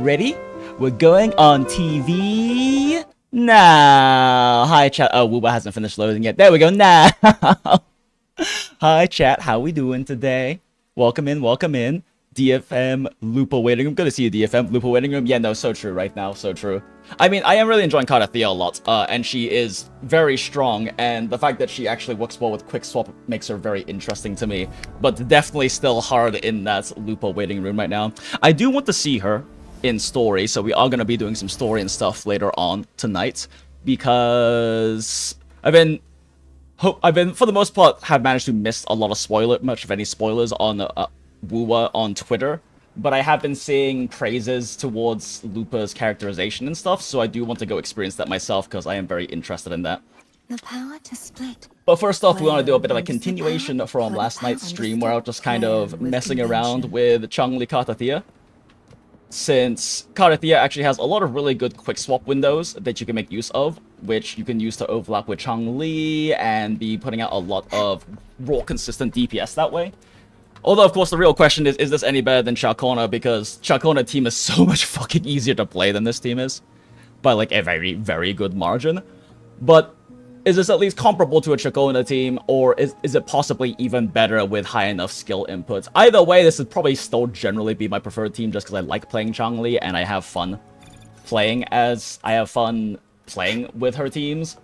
Ready? We're going on TV now. Hi, chat. Oh, Wooba hasn't finished loading yet. There we go. Now. Hi, chat. How we doing today? Welcome in. Welcome in. DFM Lupa waiting room. Good to see you, DFM Lupa waiting room. Yeah, no, so true right now. So true. I mean, I am really enjoying Cartethyia a lot, and she is very strong, and the fact that she actually works well with Quickswap makes her very interesting to me, but definitely still hard in that Lupa waiting room right now. I do want to see her in story, so we are going to be doing some story and stuff later on tonight, because I've been, for the most part, have managed to miss a lot of much of any spoilers on Wuwa on Twitter, but I have been seeing praises towards Lupa's characterization and stuff, so I do want to go experience that myself, because I am very interested in that. The power to split. But first off, we want to do a bit of a continuation from last night's stream where I was just kind of messing around with Changli Cartethyia. Since Cartethyia actually has a lot of really good quick swap windows that you can make use of, which you can use to overlap with Changli and be putting out a lot of raw consistent DPS that way. Although, of course, the real question is this any better than Ciaccona? Because Ciaccona team is so much fucking easier to play than this team is. By, like, a very, very good margin. But is this at least comparable to a Ciaccona team, or is it possibly even better with high enough skill inputs? Either way, this would probably still generally be my preferred team just because I like playing Changli and I have fun playing with her teams.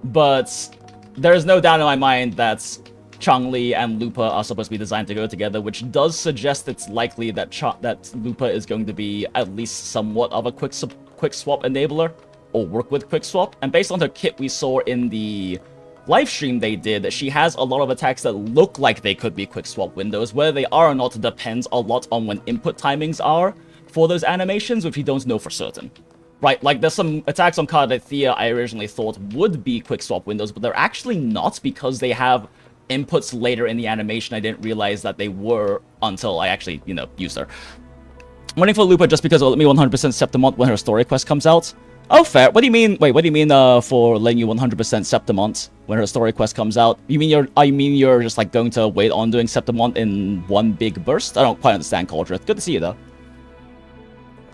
But there's no doubt in my mind that Changli and Lupa are supposed to be designed to go together, which does suggest it's likely that Lupa is going to be at least somewhat of a quick swap enabler, or work with Quickswap. And based on her kit we saw in the live stream they did, she has a lot of attacks that look like they could be Quickswap windows. Whether they are or not depends a lot on when input timings are for those animations, which we don't know for certain. Right, like there's some attacks on Cartethyia I originally thought would be Quickswap windows, but they're actually not because they have inputs later in the animation. I didn't realize that they were until I actually, you know, used her. I'm waiting for Lupa just because it'll let me 100% Septimont when her story quest comes out. Oh, fair. What do you mean? Wait, what do you mean for letting you 100% Septimont when her story quest comes out? You mean you're just like going to wait on doing Septimont in one big burst? I don't quite understand, Cauldrith. Good to see you though.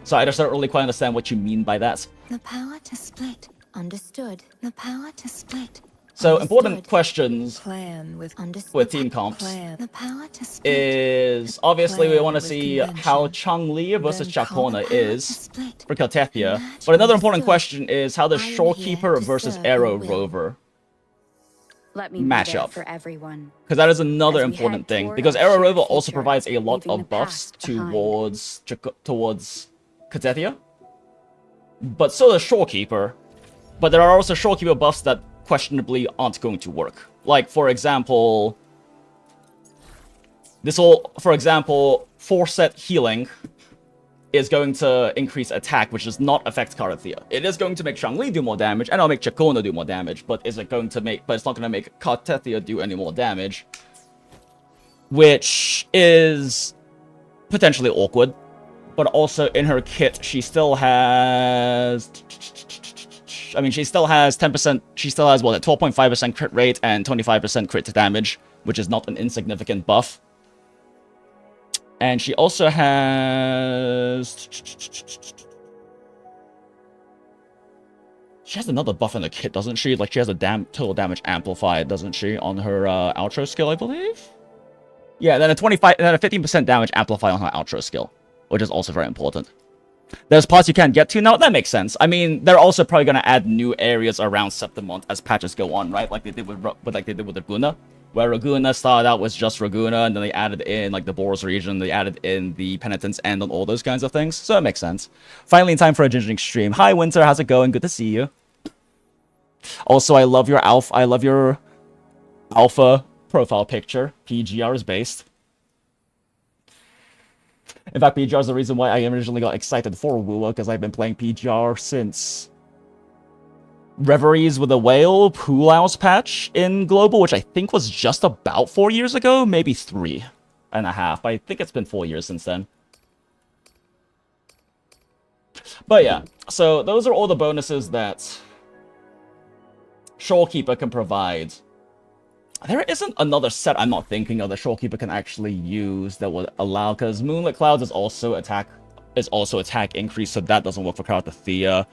So I just don't really quite understand what you mean by that. The power to split. Understood. The power to split. So important questions with team comps The power to split. is obviously we want to see how Changli versus Ciaccona is for Cartethyia. But another important question is how does Shorekeeper versus Aerovov match up? Because that is another important thing. Because Aerovov also provides a lot of buffs towards Cartethyia. But so does Shorekeeper. But there are also Shorekeeper buffs that questionably aren't going to work. Like, for example, four-set healing is going to increase attack, which does not affect Cartethyia. It is going to make Changli do more damage, and it'll make Ciaccona do more damage, but it's not going to make Cartethyia do any more damage. Which is potentially awkward. But also in her kit, she still has... I mean, she still has 10%, she still has, what, a 12.5% crit rate and 25% crit damage, which is not an insignificant buff. And she also has... She has another buff in the kit, doesn't she? Like, she has a total damage amplified, doesn't she, on her outro skill, I believe? Yeah, then a 15% damage amplified on her outro skill, which is also very important. There's parts you can't get to now. That makes sense. I mean, they're also probably gonna add new areas around Septimont as patches go on, right? Like they did with Ragunna, where Ragunna started out was just Ragunna, and then they added in like the Boros region, they added in the Penitence End and all those kinds of things. So it makes sense. Finally, in time for a gingering stream. Hi, Winter. How's it going? Good to see you. Also, I love your alpha profile picture. PGR is based. In fact, PGR is the reason why I originally got excited for Wua, because I've been playing PGR since Reveries with a Whale Pool House patch in Global, which I think was just about 4 years ago, maybe 3.5. I think it's been 4 years since then. But yeah, so those are all the bonuses that Shorekeeper can provide. There isn't another set I'm not thinking of that Shorekeeper can actually use that would allow, because Moonlit Clouds is also attack increase, so that doesn't work for Cartethyia.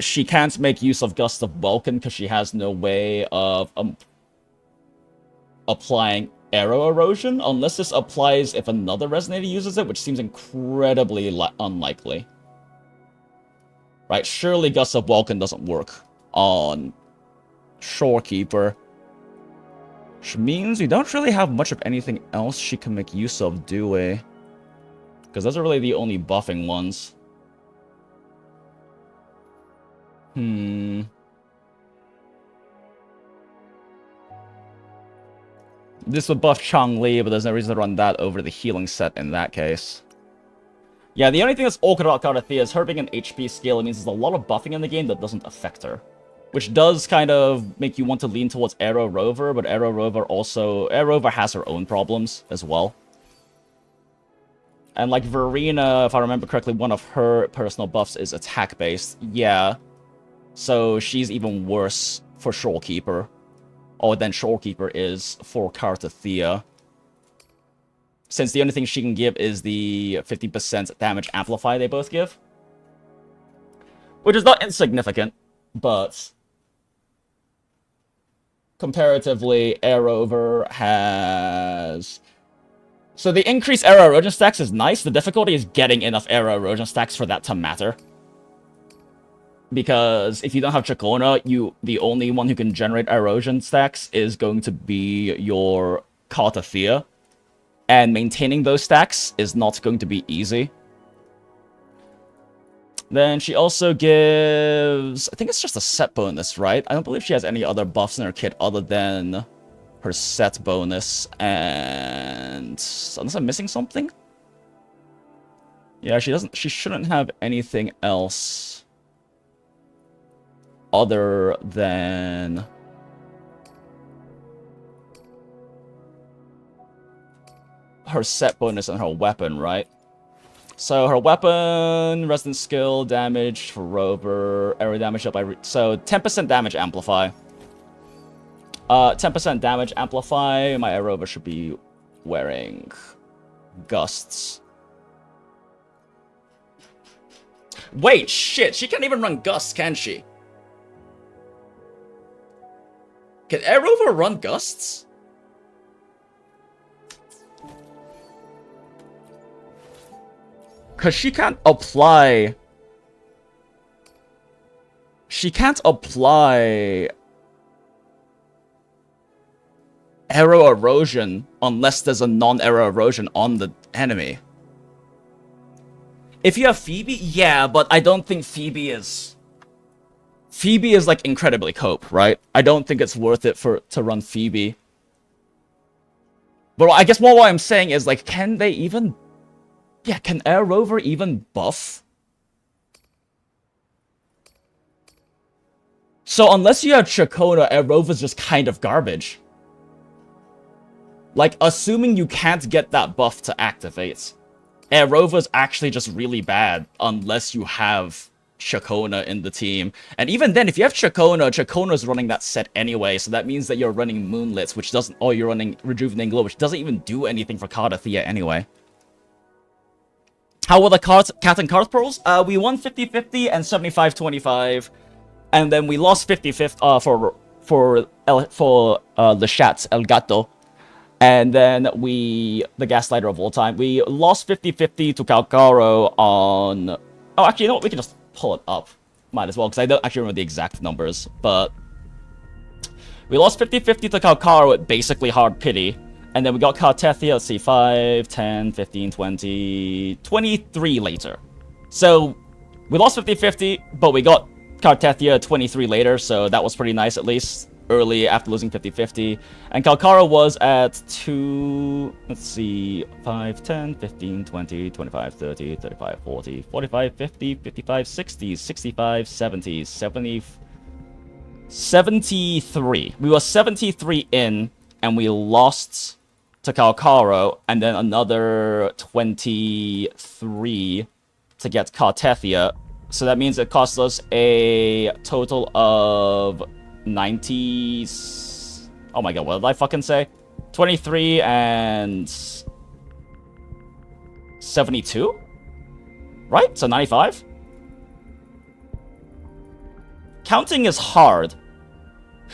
She can't make use of Gust of Welkin because she has no way of applying Arrow Erosion, unless this applies if another Resonator uses it, which seems incredibly unlikely. Right, surely Gust of Welkin doesn't work on Shorekeeper. Which means we don't really have much of anything else she can make use of, do we? Because those are really the only buffing ones. This would buff Changli, but there's no reason to run that over the healing set in that case. Yeah, the only thing that's awkward about Cartethyia is her being an HP scale. It means there's a lot of buffing in the game that doesn't affect her. which does kind of make you want to lean towards Aerovov, but Aerovov has her own problems as well. And like Verena, if I remember correctly, one of her personal buffs is attack-based. Yeah. So she's even worse for Shorekeeper. Or than Shorekeeper is for Cartethyia. Since the only thing she can give is the 50% damage amplify they both give. Which is not insignificant, but comparatively, Aerovov has... So the increased arrow erosion stacks is nice. The difficulty is getting enough arrow erosion stacks for that to matter. Because if you don't have Ciaccona, the only one who can generate erosion stacks is going to be your Cartethyia. And maintaining those stacks is not going to be easy. Then she also gives... I think it's just a set bonus, right? I don't believe she has any other buffs in her kit other than her set bonus. And... unless I'm missing something? Yeah, she shouldn't have anything else other than... her set bonus and her weapon, right? So her weapon, resident skill, damage for Rover, area damage up by... so 10% damage amplify. 10% damage amplify. My Aerovov should be wearing gusts. Wait, shit! She can't even run gusts, can she? Can Aerovov run gusts? Because she can't apply... she can't apply... arrow erosion unless there's a non-arrow erosion on the enemy. If you have Phoebe, yeah, but I don't think Phoebe is... Phoebe is like incredibly cope, right? I don't think it's worth it to run Phoebe. But I guess what I'm saying is, like, can they even... yeah, can Aerovov even buff? So unless you have Ciaccona, Aerovov is just kind of garbage. Like, assuming you can't get that buff to activate, Aerovov is actually just really bad unless you have Ciaccona in the team. And even then, if you have Ciaccona, Ciaccona's running that set anyway, so that means that you're running Moonlits, which doesn't... or you're running Rejuvenating Glow, which doesn't even do anything for Cartethyia anyway. How were the Cat and Cart Pearls? We won 50-50 and 75-25. And then we lost 50-50 for Le Chat, El Gato. And then the Gaslighter of all time. We lost 50-50 to Calcaro on... oh, actually, you know what? We can just pull it up. Might as well, because I don't actually remember the exact numbers. But we lost 50-50 to Calcaro with basically hard pity. And then we got Cartethyia, let's see, 5, 10, 15, 20, 23 later. So, we lost 50-50, but we got Cartethyia 23 later, so that was pretty nice at least. Early after losing 50-50. And Calcaro was at 2, let's see, 5, 10, 15, 20, 25, 30, 35, 40, 45, 50, 55, 60, 65, 70, 70, 73. We were 73 in, and we lost to Calcaro, and then another 23 to get Cartethyia. So that means it cost us a total of 90... oh my god, what did I fucking say? 23 and... 72? Right? So 95? Counting is hard.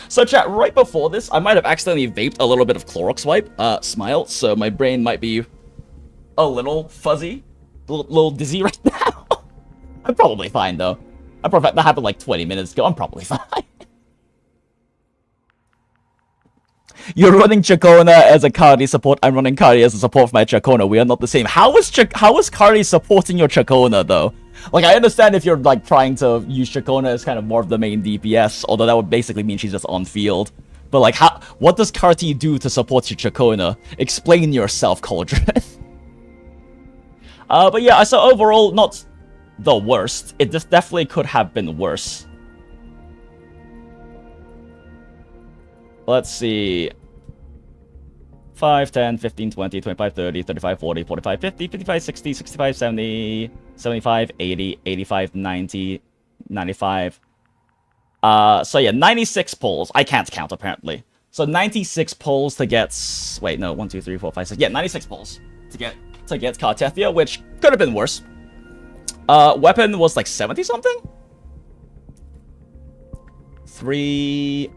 So chat, right before this, I might have accidentally vaped a little bit of Clorox Smile, so my brain might be a little fuzzy, a little dizzy right now. I'm probably fine, though. That happened like 20 minutes ago. I'm probably fine. You're running Ciaccona as a Cardi support. I'm running Cardi as a support for my Ciaccona. We are not the same. How is Cardi supporting your Ciaccona, though? Like, I understand if you're, like, trying to use Ciaccona as kind of more of the main DPS, although that would basically mean she's just on field. But, like, what does Carti do to support your Ciaccona? Explain yourself, Cauldron. But yeah, so overall, not the worst. It just definitely could have been worse. Let's see. 5, 10, 15, 20, 25, 30, 35, 40, 45, 50, 55, 60, 65, 70, 75, 80, 85, 90, 95. So yeah, 96 pulls. I can't count, apparently. So 96 pulls to get... Wait, no. 1, 2, 3, 4, 5, 6. Yeah, 96 pulls to get Cartethyia, which could have been worse. Weapon was like 70-something? 3...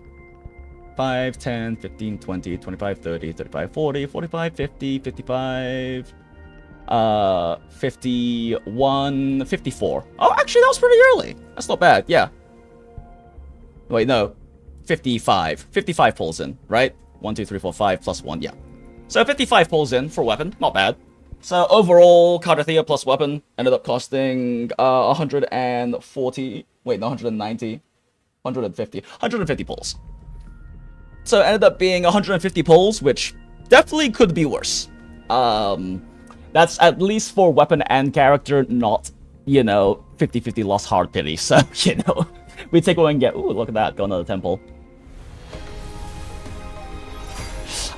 5, 10, 15, 20, 25, 30, 35, 40, 45, 50, 55, 51, 54. Oh, actually, that was pretty early. That's not bad, yeah. Wait, no. 55. 55 pulls in, right? 1, 2, 3, 4, 5, plus 1, yeah. So 55 pulls in for weapon, not bad. So overall, Cartethyia plus weapon ended up costing 140... Wait, no, 190. 150 pulls. So it ended up being 150 pulls, which definitely could be worse. That's at least for weapon and character, not, you know, 50-50 lost hard pity. So, you know, we take one and get, ooh, look at that, go another temple.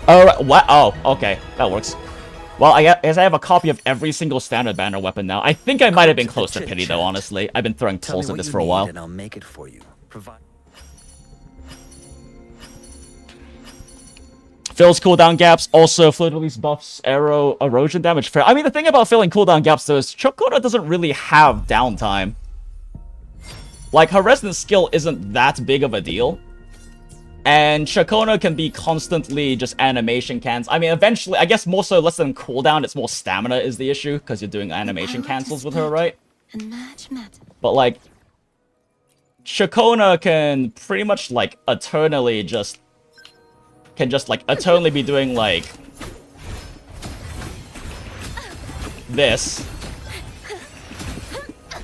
Alright, what? Oh, okay, that works. Well, I guess I have a copy of every single standard banner weapon now. I think I might have been close to pity, though, honestly. I've been throwing pulls at this for a while. And I'll make it for you. Fills cooldown gaps, also fluid release buffs, arrow erosion damage. Fair. I mean, the thing about filling cooldown gaps, though, is Ciaccona doesn't really have downtime. Like, her resident skill isn't that big of a deal. And Ciaccona can be constantly just animation cans. I mean, eventually, I guess more so less than cooldown, it's more stamina is the issue, because you're doing animation cancels with her, right? But, like, Ciaccona can pretty much, like, eternally just... eternally be doing, like... this.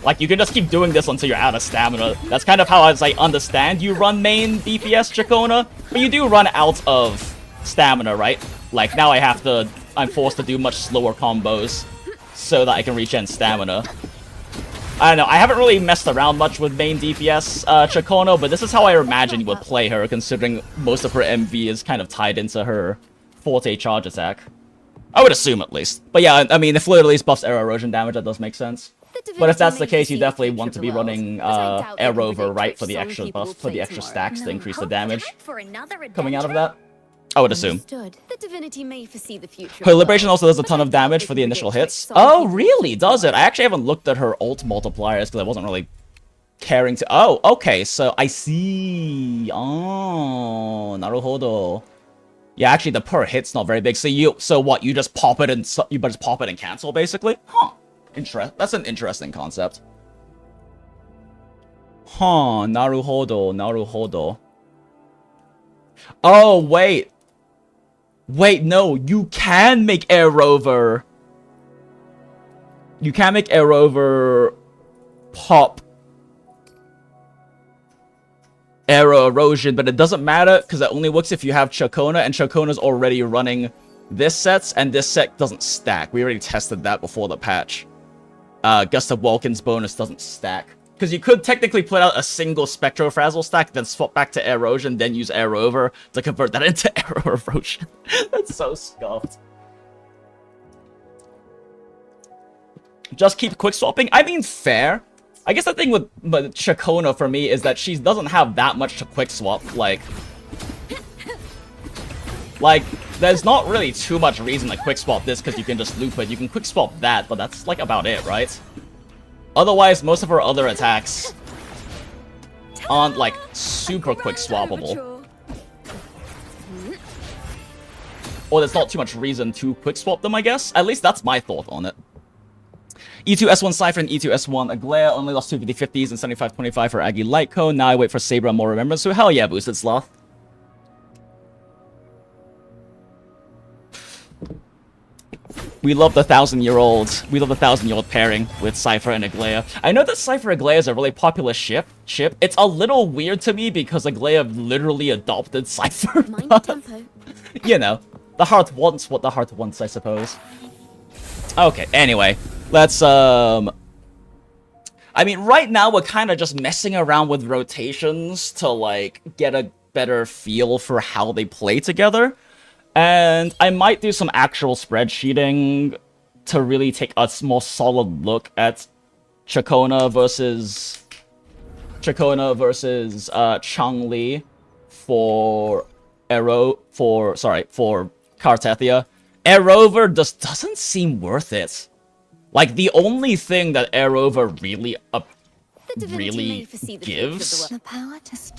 Like, you can just keep doing this until you're out of stamina. That's kind of how, as I understand, you run main DPS Ciaccona. But you do run out of stamina, right? Like, now I'm forced to do much slower combos so that I can regen stamina. I don't know, I haven't really messed around much with main DPS Ciaccona, but this is how I imagine you would play her, considering most of her MV is kind of tied into her forte charge attack. I would assume, at least. But yeah, I mean, if fluid release buffs arrow erosion damage, that does make sense. But if that's the case, you definitely want to be running Aerovov, right, for the extra buffs, for the extra stacks to increase the damage coming out of that. I would assume. Her Liberation also does a ton of damage for the initial hits. Oh, really? Does it? I actually haven't looked at her ult multipliers because I wasn't really caring to... Oh, okay, so I see. Oh, naruhodo. Yeah, actually, the per hit's not very big. So what? You just pop it and cancel, basically? Huh. That's an interesting concept. Huh, naruhodo. Oh, wait. Wait, no, you can make Aerover. You can make Aerover pop arrow erosion, but it doesn't matter because it only works if you have Ciaccona, and Ciaccona's already running this set, and this set doesn't stack. We already tested that before the patch. Gust of Vulcan's bonus doesn't stack. Because you could technically put out a single Spectrofrazzle stack, then swap back to Erosion, then use Aerover to convert that into Arrow Erosion. That's so scuffed. Just keep quick swapping? I mean, fair. I guess the thing with Ciaccona for me is that she doesn't have that much to quick swap. Like, there's not really too much reason to quick swap this because you can just loop it. You can quick swap that, but that's like about it, right? Otherwise, most of her other attacks aren't like super quick swappable. Or there's not too much reason to quick swap them, I guess. At least that's my thought on it. E2S1 Cypher and E2S1 Aglaya only lost 250-50s and 75-25 for Aggie Lightcone. Now I wait for Saber and more remembrance. So hell yeah, boosted sloth. We love the 1,000-year-old pairing with Cypher and Aglaya. I know that Cypher Aglaya is a really popular ship. It's a little weird to me because Aglaya literally adopted Cypher. You know, the heart wants what the heart wants, I suppose. Okay, anyway, let's, I mean, right now we're kind of just messing around with rotations to, like, get a better feel for how they play together. And I might do some actual spreadsheeting to really take a more solid look at Ciaccona versus Changli for Cartethyia. Aerovov just doesn't seem worth it. Like, the only thing that Aerovov really gives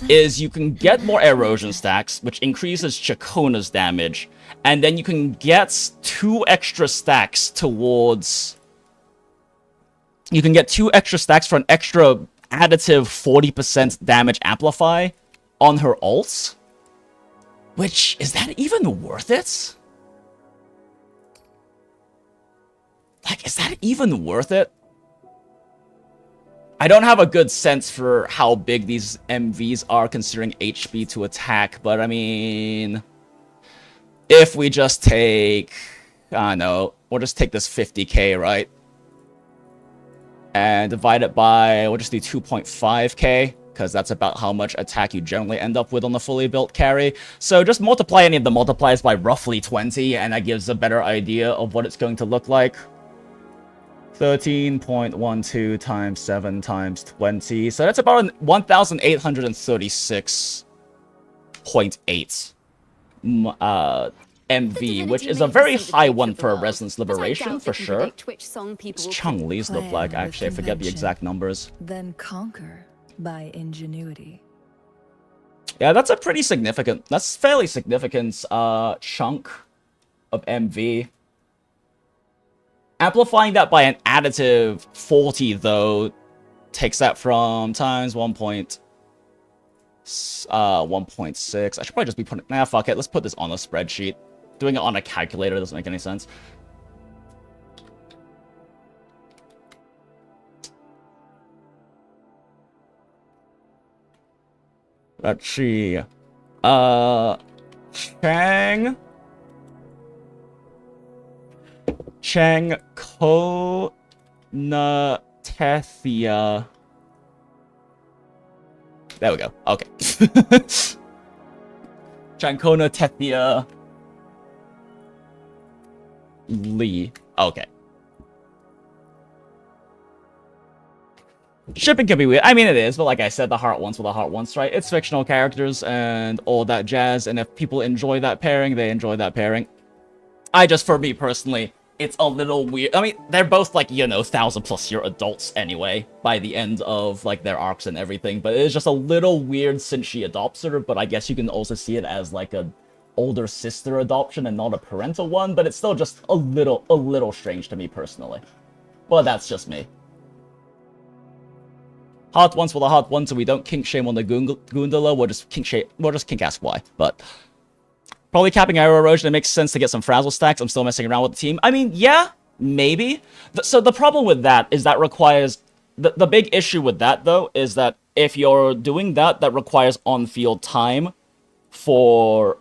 is you can get more erosion stacks, which increases Ciaccona's damage, and then you can get 2 extra stacks towards... You can get 2 extra stacks for an extra additive 40% damage amplify on her ults. Which, is that even worth it? Like, is that even worth it? I don't have a good sense for how big these MVs are considering HP to attack, but I mean... If we just take... I don't know, we'll just take this 50k, right? And divide it by, we'll just do 2.5k, because that's about how much attack you generally end up with on the fully built carry. So just multiply any of the multipliers by roughly 20, and that gives a better idea of what it's going to look like. 13.12 times 7 times 20. So that's about 1,836.8 MV, which is a very high one for a Resonance Liberation, for sure. What's Changli's look like, actually? I forget the exact numbers. Then conquer by ingenuity. Yeah, that's a pretty significant, that's fairly significant chunk of MV. Amplifying that by an additive 40, though, takes that from times 1.6. I should probably just be putting... Nah, fuck it. Let's put this on a spreadsheet. Doing it on a calculator doesn't make any sense. Let's see. Changtethyia. There we go. Okay. Changtethyia. Lee. Okay. Shipping can be weird. I mean, it is, but like I said, the heart wants what the heart wants, right? It's fictional characters and all that jazz, and if people enjoy that pairing, they enjoy that pairing. For me personally, it's a little weird. I mean, they're both, like, you know, 1,000+ year adults anyway, by the end of, like, their arcs and everything, but it is just a little weird since she adopts her, but I guess you can also see it as, like, a older sister adoption and not a parental one, but it's still just a little strange to me personally. But that's just me. Hot ones for the hot ones, so we don't kink shame on the Goondola. We'll just kink ask why. But probably capping arrow erosion. It makes sense to get some frazzle stacks. I'm still messing around with the team. I mean, yeah, maybe. So the problem with that is that requires the big issue with that though is that if you're doing that, that requires on-field time for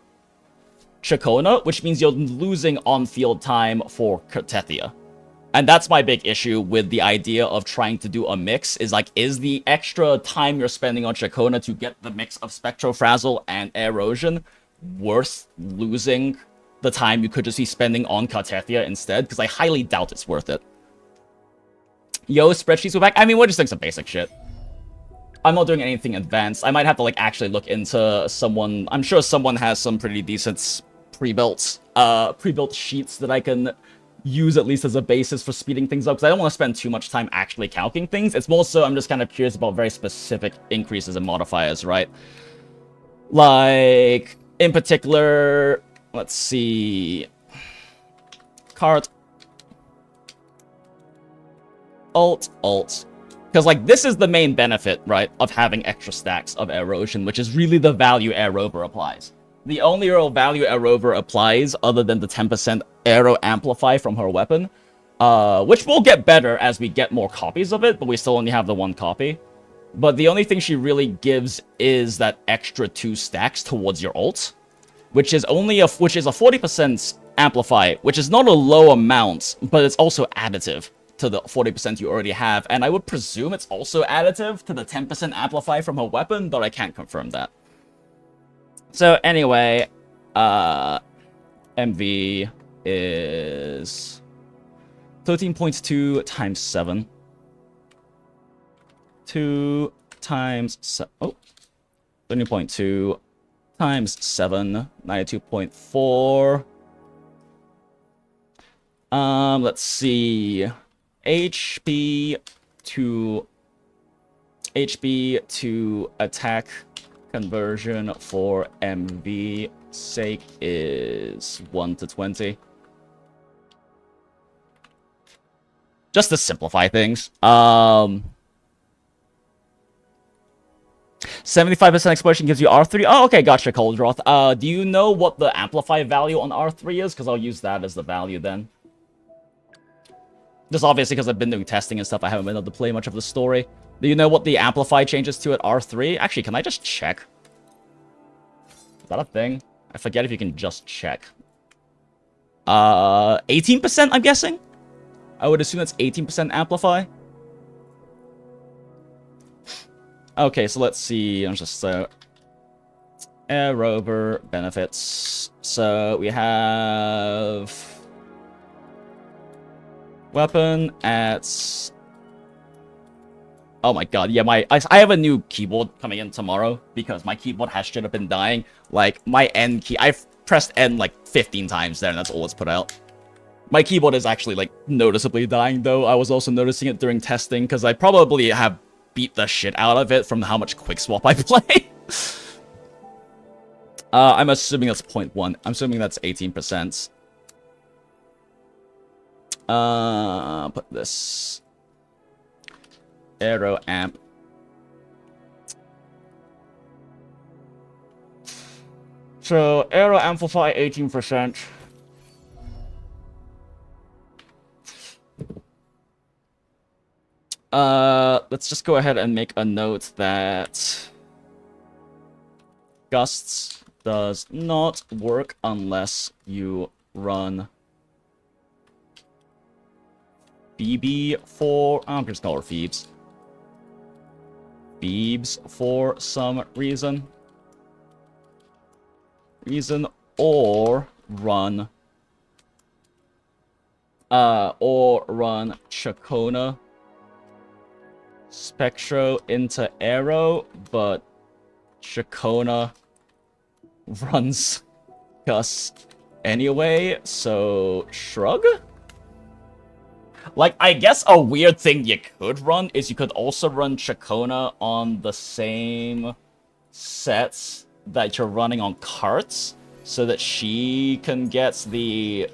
Ciaccona, which means you're losing on-field time for Cartethyia. And that's my big issue with the idea of trying to do a mix, is like, is the extra time you're spending on Ciaccona to get the mix of Spectrofrazzle and Erosion worth losing the time you could just be spending on Cartethyia instead? Because I highly doubt it's worth it. Yo, spreadsheets go back? I mean, we're just doing some basic shit. I'm not doing anything advanced. I might have to, like, actually look into someone... I'm sure someone has some pretty decent pre-built sheets that I can use at least as a basis for speeding things up, because I don't want to spend too much time actually calculating things. It's more so I'm just kind of curious about very specific increases and modifiers, right? Like, in particular, let's see... Cart... Alt. Because, like, this is the main benefit, right, of having extra stacks of Erosion, which is really the value Aerovov applies. The only real value Aerovov applies, other than the 10% Aero Amplify from her weapon, which will get better as we get more copies of it, but we still only have the one copy. But the only thing she really gives is that extra 2 stacks towards your ult, which is a 40% Amplify, which is not a low amount, but it's also additive to the 40% you already have, and I would presume it's also additive to the 10% Amplify from her weapon, but I can't confirm that. So anyway, MV is 13.2 times 7. 2 times 7. Oh, 13.2 times 7. 92.4. Let's see. HP to attack conversion for MV sake is 1 to 20. Just to simplify things. 75% explosion gives you R3. Oh, okay, gotcha, Coldroth. Do you know what the amplify value on R3 is? Because I'll use that as the value then. Just obviously because I've been doing testing and stuff, I haven't been able to play much of the story. Do you know what the amplify changes to at R3? Actually, can I just check? Is that a thing? I forget if you can just check. 18%, I'm guessing? I would assume that's 18% amplify. Okay, so let's see. I'm just Aerover benefits. So we have weapon at. Oh my god, yeah, I have a new keyboard coming in tomorrow because my keyboard has straight up been dying. Like my N key, I've pressed N like 15 times there, and that's all it's put out. My keyboard is actually like noticeably dying though. I was also noticing it during testing because I probably have beat the shit out of it from how much Quickswap I play. I'm assuming that's 0.1. I'm assuming that's 18%. Put this Aero amp. So Aero amplify 18%. Let's just go ahead and make a note that Gusts does not work unless you run BB for... I'm just call her Phoebes. Phoebes for some reason. Or run Ciaccona Spectro into Aero, but Ciaccona runs Gus anyway, so shrug? Like, I guess a weird thing you could run is you could also run Ciaccona on the same sets that you're running on carts, so that she can get the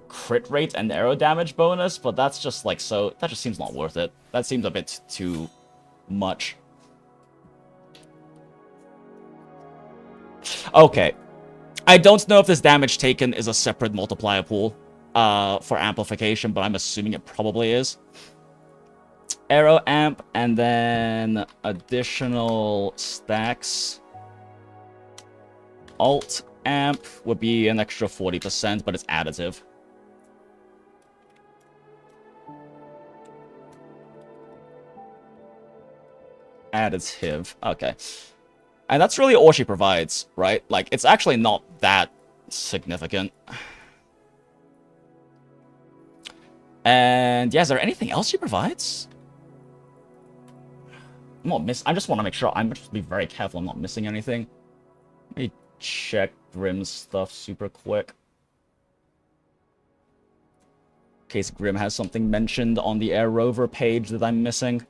crit rate and arrow damage bonus, but that's just like so... That just seems not worth it. That seems a bit too much. Okay. I don't know if this damage taken is a separate multiplier pool for amplification, but I'm assuming it probably is. Arrow amp, and then additional stacks. Alt amp would be an extra 40%, but it's additive. Additive. Okay. And that's really all she provides, right? Like, it's actually not that significant. And yeah, is there anything else she provides? I just want to make sure. I'm just be very careful I'm not missing anything. Let me check Grim's stuff super quick. In case Grim has something mentioned on the Aerover page that I'm missing.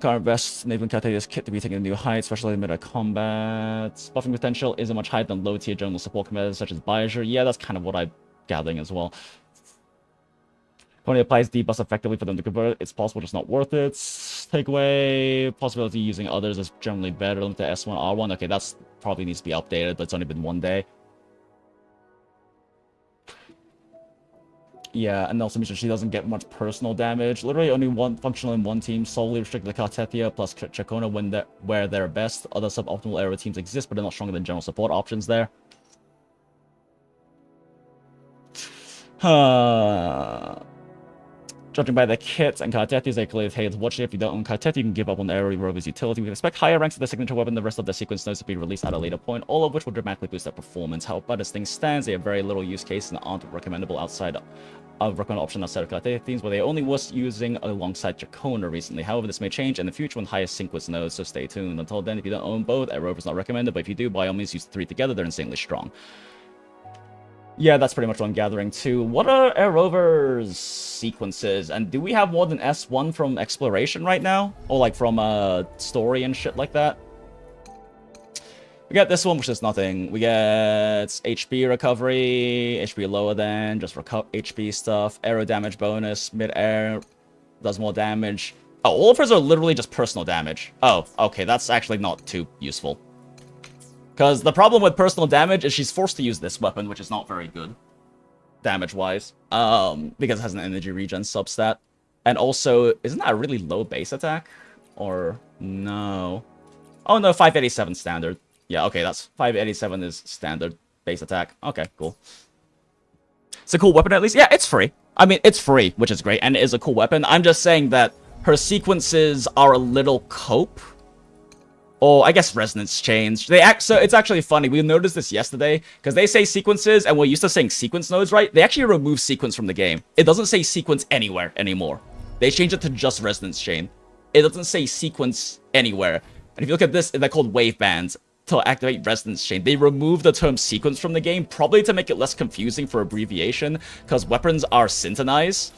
Current best enabling Cartethia's kit to be taken to new heights, especially in meta-combat. Buffing potential isn't much higher than low-tier general support commanders such as Bioger. Yeah, that's kind of what I'm gathering as well. Only applies debuffs effectively for them to convert. It's possible, just not worth it. Takeaway, possibility using others is generally better. Limit to S1, R1. Okay, that's probably needs to be updated, but it's only been 1 day. Yeah, and also means she doesn't get much personal damage. Literally only one functional in one team, solely restricted to Cartethyia plus Ciaccona when where they're best. Other suboptimal aero teams exist, but they're not stronger than general support options there. Judging by the kit and Cartethyia, they clearly hey, watch it. If you don't own Cartethyia, you can give up on Aerorov's utility. We can expect higher ranks of the signature weapon, the rest of the sequence nodes to be released at a later point, all of which will dramatically boost their performance. However, as things stands, they have very little use case and aren't recommendable outside of recommended option outside of Cartethyia themes, where they only was using alongside Ciaccona recently. However, this may change in the future when higher sequence nodes, so stay tuned. Until then, if you don't own both, Aerovov is not recommended, but if you do, by all means use the 3 together, they're insanely strong. Yeah, that's pretty much what I'm gathering too. What are Aerovov's sequences? And do we have more than S1 from exploration right now? Or like from story and shit like that? We got this one, which is nothing. We get HP recovery, HP lower than, just HP stuff, aero damage bonus, mid-air, does more damage. Oh, all of hers are literally just personal damage. Oh, okay, that's actually not too useful. Because the problem with personal damage is she's forced to use this weapon, which is not very good, damage-wise, because it has an energy regen substat. And also, isn't that a really low base attack? Or, no. Oh no, 587 standard. Yeah, okay, that's 587 is standard base attack. Okay, cool. It's a cool weapon at least. Yeah, it's free. I mean, it's free, which is great, and it is a cool weapon. I'm just saying that her sequences are a little cope. Or, I guess, resonance chains. So it's actually funny. We noticed this yesterday, because they say sequences, and we're used to saying sequence nodes, right? They actually remove sequence from the game. It doesn't say sequence anywhere anymore. They changed it to just resonance chain. It doesn't say sequence anywhere. And if you look at this, they're called wave bands to activate resonance chain. They remove the term sequence from the game, probably to make it less confusing for abbreviation, because weapons are syntonize,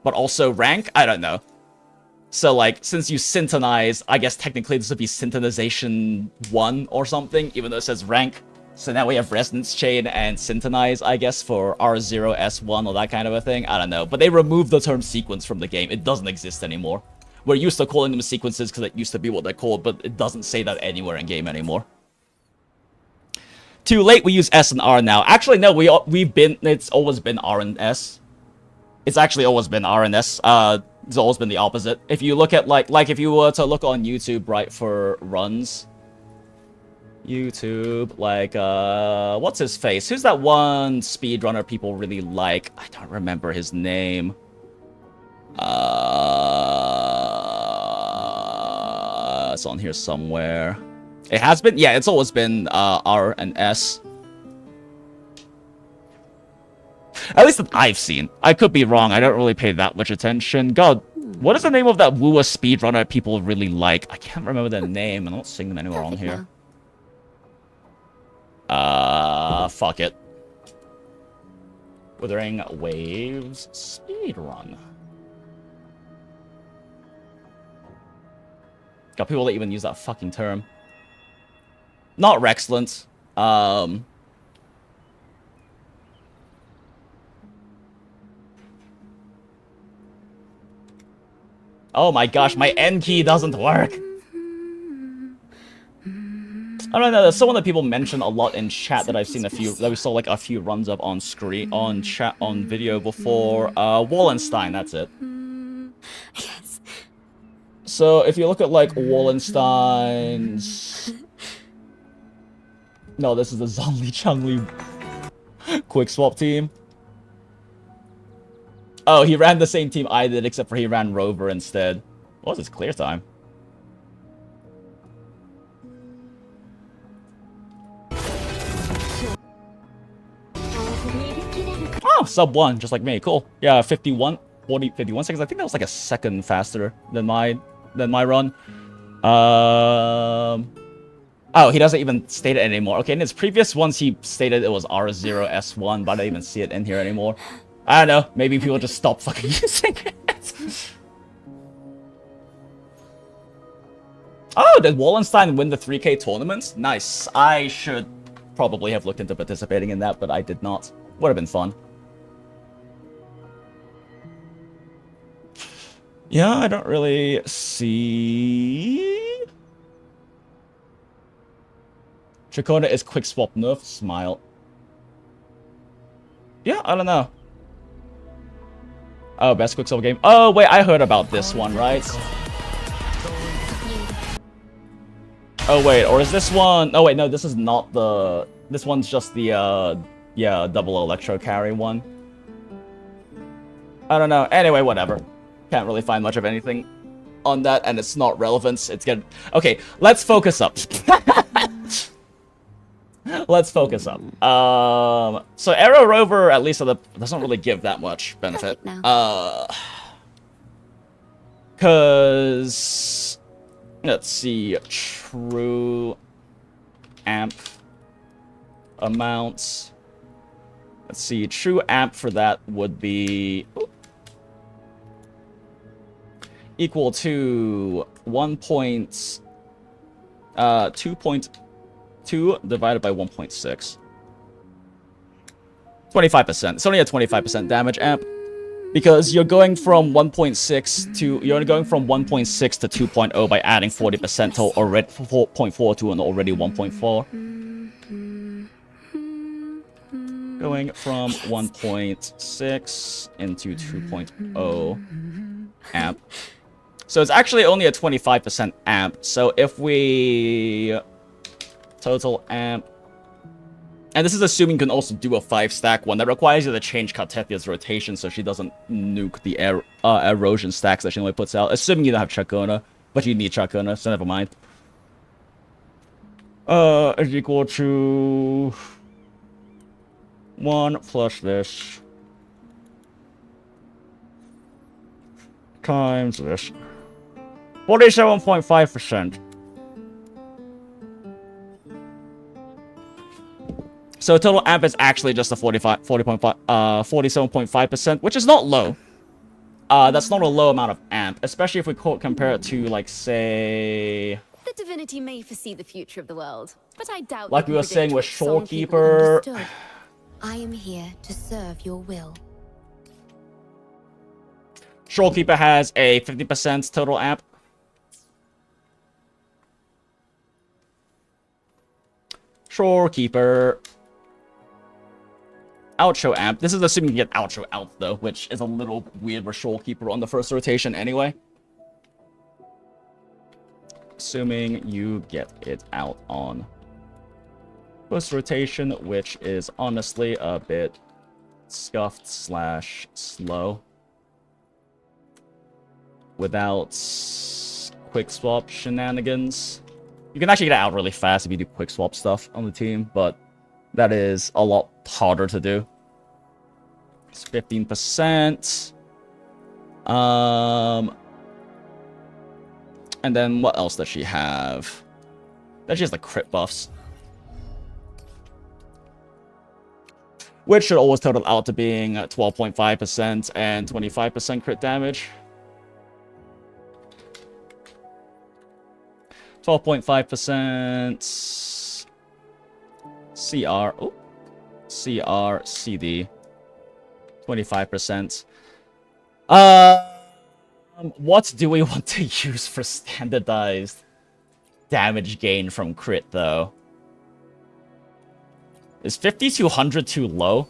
but also rank? I don't know. So, like, since you syntonize, I guess technically this would be syntonization 1 or something, even though it says rank. So now we have resonance chain and syntonize, I guess, for R0, S1, or that kind of a thing. I don't know. But they removed the term sequence from the game. It doesn't exist anymore. We're used to calling them sequences because it used to be what they're called, but it doesn't say that anywhere in game anymore. Too late, we use S and R now. Actually, no, it's always been R and S. It's actually always been R and S. It's always been the opposite. If you look at, like if you were to look on YouTube, right, for runs. YouTube, like, what's his face? Who's that one speedrunner people really like? I don't remember his name. It's on here somewhere. It has been? Yeah, it's always been, R and S. At least that I've seen. I could be wrong. I don't really pay that much attention. God, what is the name of that Wua speedrunner people really like? I can't remember their name. I'm not seeing them anywhere on here. Fuck it. Wuthering Waves speedrun. Got people that even use that fucking term. Not Rexlent. Oh my gosh, my N key doesn't work. I don't know, there's someone that people mention a lot in chat that I've seen that we saw like a few runs up on screen, on chat, on video before. Wallenstein, that's it. Yes. So if you look at like Wallenstein's... No, this is the Zhongli Changli Quickswap team. Oh, he ran the same team I did, except for he ran Rover instead. What was his clear time? Oh, sub 1, just like me. Cool. Yeah, 51 seconds. I think that was like a second faster than my run. Oh, he doesn't even state it anymore. Okay, in his previous ones, he stated it was R0, S1, but I don't even see it in here anymore. I don't know. Maybe people just stop fucking using it. Oh, did Wallenstein win the 3K tournament? Nice. I should probably have looked into participating in that, but I did not. Would have been fun. Yeah, I don't really see... Ciaccona is Quickswap nerf. Smile. Yeah, I don't know. Oh, best Quickswap game. Oh, wait, I heard about this one, right? Oh, wait, or is this one... Oh, wait, no, this is not the... This one's just the, yeah, double electro carry one. I don't know. Anyway, whatever. Can't really find much of anything on that, and it's not relevant. It's good. Okay, let's focus up. Let's focus up. So Arrow Rover, at least doesn't really give that much benefit. Cause let's see, true amp amounts. Let's see, true amp for that would be equal to 2.2 divided by 1.6. 25%. It's only a 25% damage amp because you're going from 1.6 to 2.0 by adding 40% to already 4.4 to an already 1.4. Going from 1.6 into 2.0 amp. So it's actually only a 25% amp. So if we total amp, and this is assuming you can also do a 5-stack one that requires you to change Cartethia's rotation so she doesn't nuke the erosion stacks that she only puts out. Assuming you don't have Ciaccona, but you need Ciaccona, so never mind. Is equal to 1 plus this times this. 47.5%. So total amp is actually just a 47.5%, which is not low. That's not a low amount of amp, especially if we compare it to, like, say... The divinity may foresee the future of the world, but I doubt... Like we were saying with Shorekeeper... I am here to serve your will. Shorekeeper has a 50% total amp. Shorekeeper... Outro amp. This is assuming you get outro out, though, which is a little weird with Shorekeeper on the first rotation anyway. Assuming you get it out on first rotation, which is honestly a bit scuffed / slow. Without Quickswap shenanigans. You can actually get it out really fast if you do Quickswap stuff on the team, but that is a lot harder to do. It's 15%. And then what else does she have? Then she has the crit buffs, which should always total out to being 12.5% and 25% crit damage. 12.5%. CR. Oh. CR, CD. 25%. What do we want to use for standardized damage gain from crit, though? Is 5200 too low?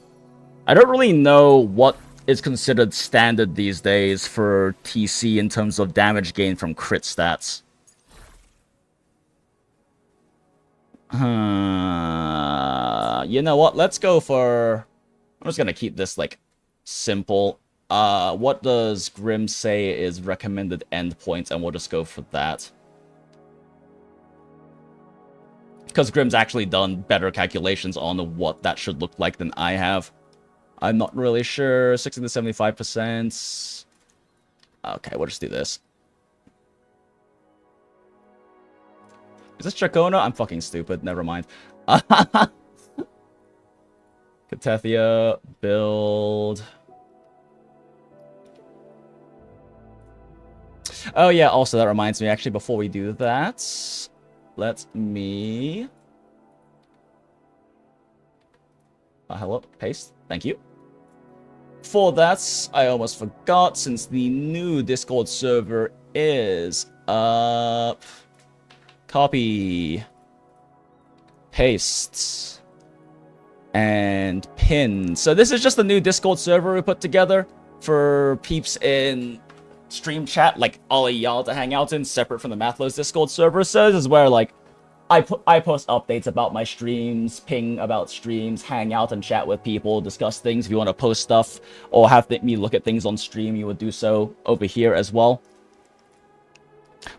I don't really know what is considered standard these days for TC in terms of damage gain from crit stats. You know what? Let's go for... I'm just gonna keep this, like, simple. What does Grim say is recommended endpoints, and we'll just go for that. Because Grim's actually done better calculations on what that should look like than I have. I'm not really sure. 60 to 75%. Okay, we'll just do this. Is this Ciaccona? I'm fucking stupid. Never mind. Cartethyia, build. Oh yeah, also that reminds me, actually, before we do that, let me... hello, paste. Thank you. For that, I almost forgot, since the new Discord server is up. Copy. Paste. And pin. So this is just the new Discord server we put together for peeps in stream chat, like all of y'all to hang out in, separate from the Mathlos Discord server. So this is where, like, I post updates about my streams, ping about streams, hang out and chat with people, discuss things. If you want to post stuff or have me look at things on stream, you would do so over here as well.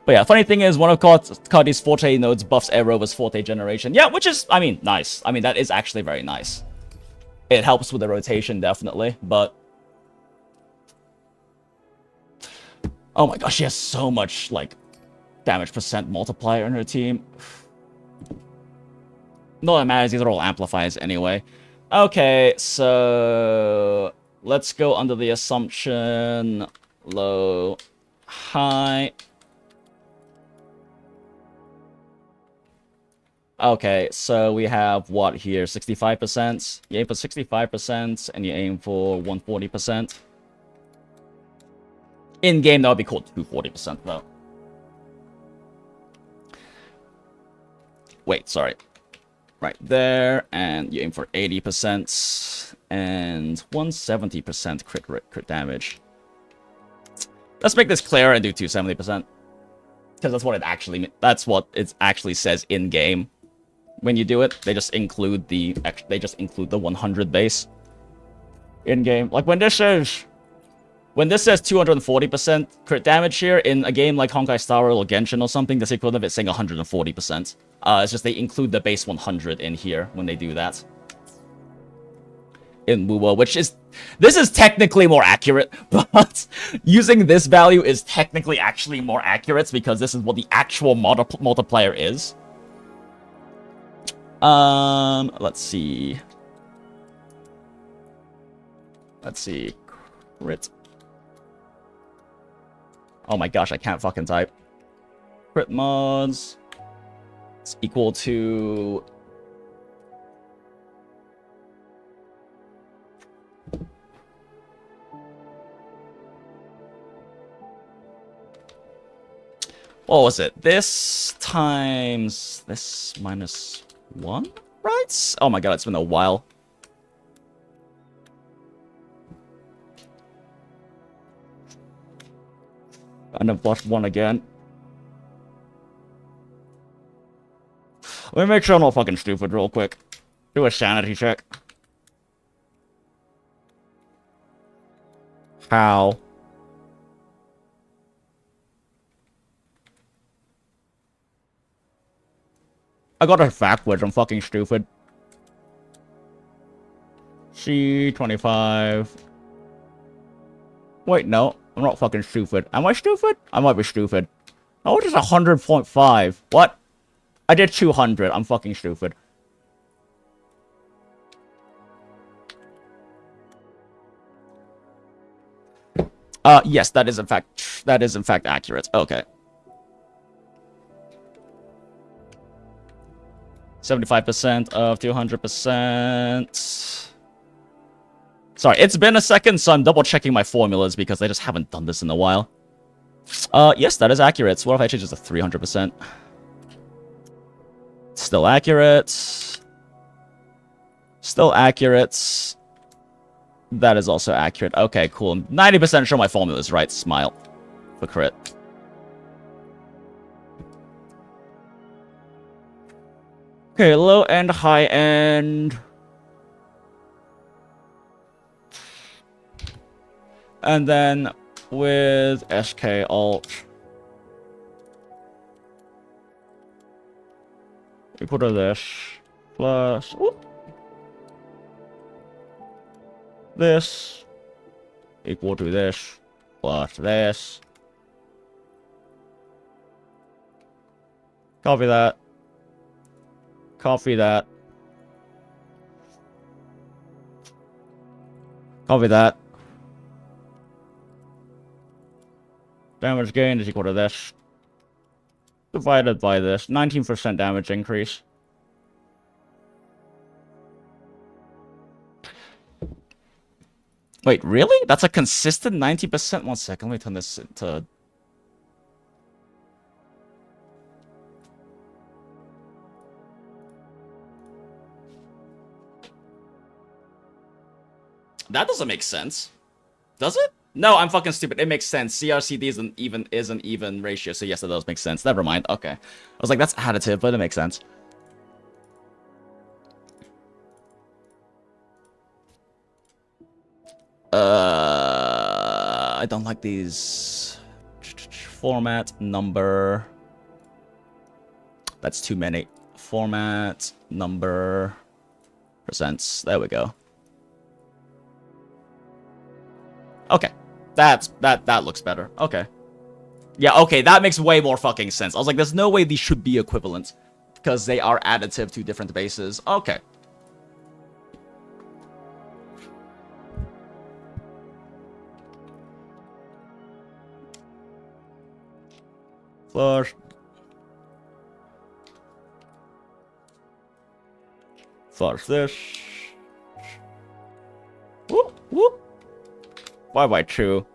But yeah, funny thing is, one of Cardi's Forte nodes buffs Aerovov's Forte generation. Yeah, which is, I mean, nice. I mean, that is actually very nice. It helps with the rotation, definitely, but... Oh my gosh, she has so much, like, damage percent multiplier in her team. No, it matters, these are all amplifiers anyway. Okay, so... Let's go under the assumption... Low... High... Okay, so we have what here? 65%? You aim for 65% and you aim for 140%. In game, that would be called 240% though. Wait, sorry. Right there, and you aim for 80% and 170% crit damage. Let's make this clearer and do 270%. Because that's what it actually says in game. When you do it, they just include the 100 base in game. Like when this says 240% crit damage here in a game like Honkai Star Rail or Genshin or something, that's equivalent of it saying 140%. It's just they include the base 100 in here when they do that. In Wuwa, this is technically more accurate, but using this value is technically actually more accurate because this is what the actual multiplier is. Let's see. Crit. Oh my gosh, I can't fucking type. Crit mods. It's equal to... What was it? This times this minus 1, right? Oh my god, it's been a while. And then plus 1 again. Let me make sure I'm not fucking stupid real quick. Do a sanity check. How? I got it backwards, I'm fucking stupid. C25. Wait, no. I'm not fucking stupid. Am I stupid? I might be stupid. Oh, it's just 100.5. What? I did 200. I'm fucking stupid. Yes, that is in fact accurate. Okay. 75% of 200%. Sorry, it's been a second, so I'm double checking my formulas because I just haven't done this in a while. Yes, that is accurate. So what if I change this to 300%? Still accurate. Still accurate. That is also accurate. Okay, cool. 90% sure my formula is right. Smile. For crit. Okay, low end, high end. And then with SK alt. Equal to this. Plus. Whoop, this. Equal to this. Plus this. Copy that. Copy that. Copy that. Damage gain is equal to this. Divided by this. 19% damage increase. Wait, really? That's a consistent 90%? 1 second, let me turn this into... That doesn't make sense. Does it? No, I'm fucking stupid. It makes sense. CRCD is an even ratio, so yes, it does make sense. Never mind. Okay. I was like, that's additive, but it makes sense. I don't like these. Format, number. That's too many. Format, number, percents. There we go. Okay. That looks better. Okay. Yeah, okay, that makes way more fucking sense. I was like, there's no way these should be equivalent because they are additive to different bases. Okay. Flush this. Whoop, whoop. Why by two?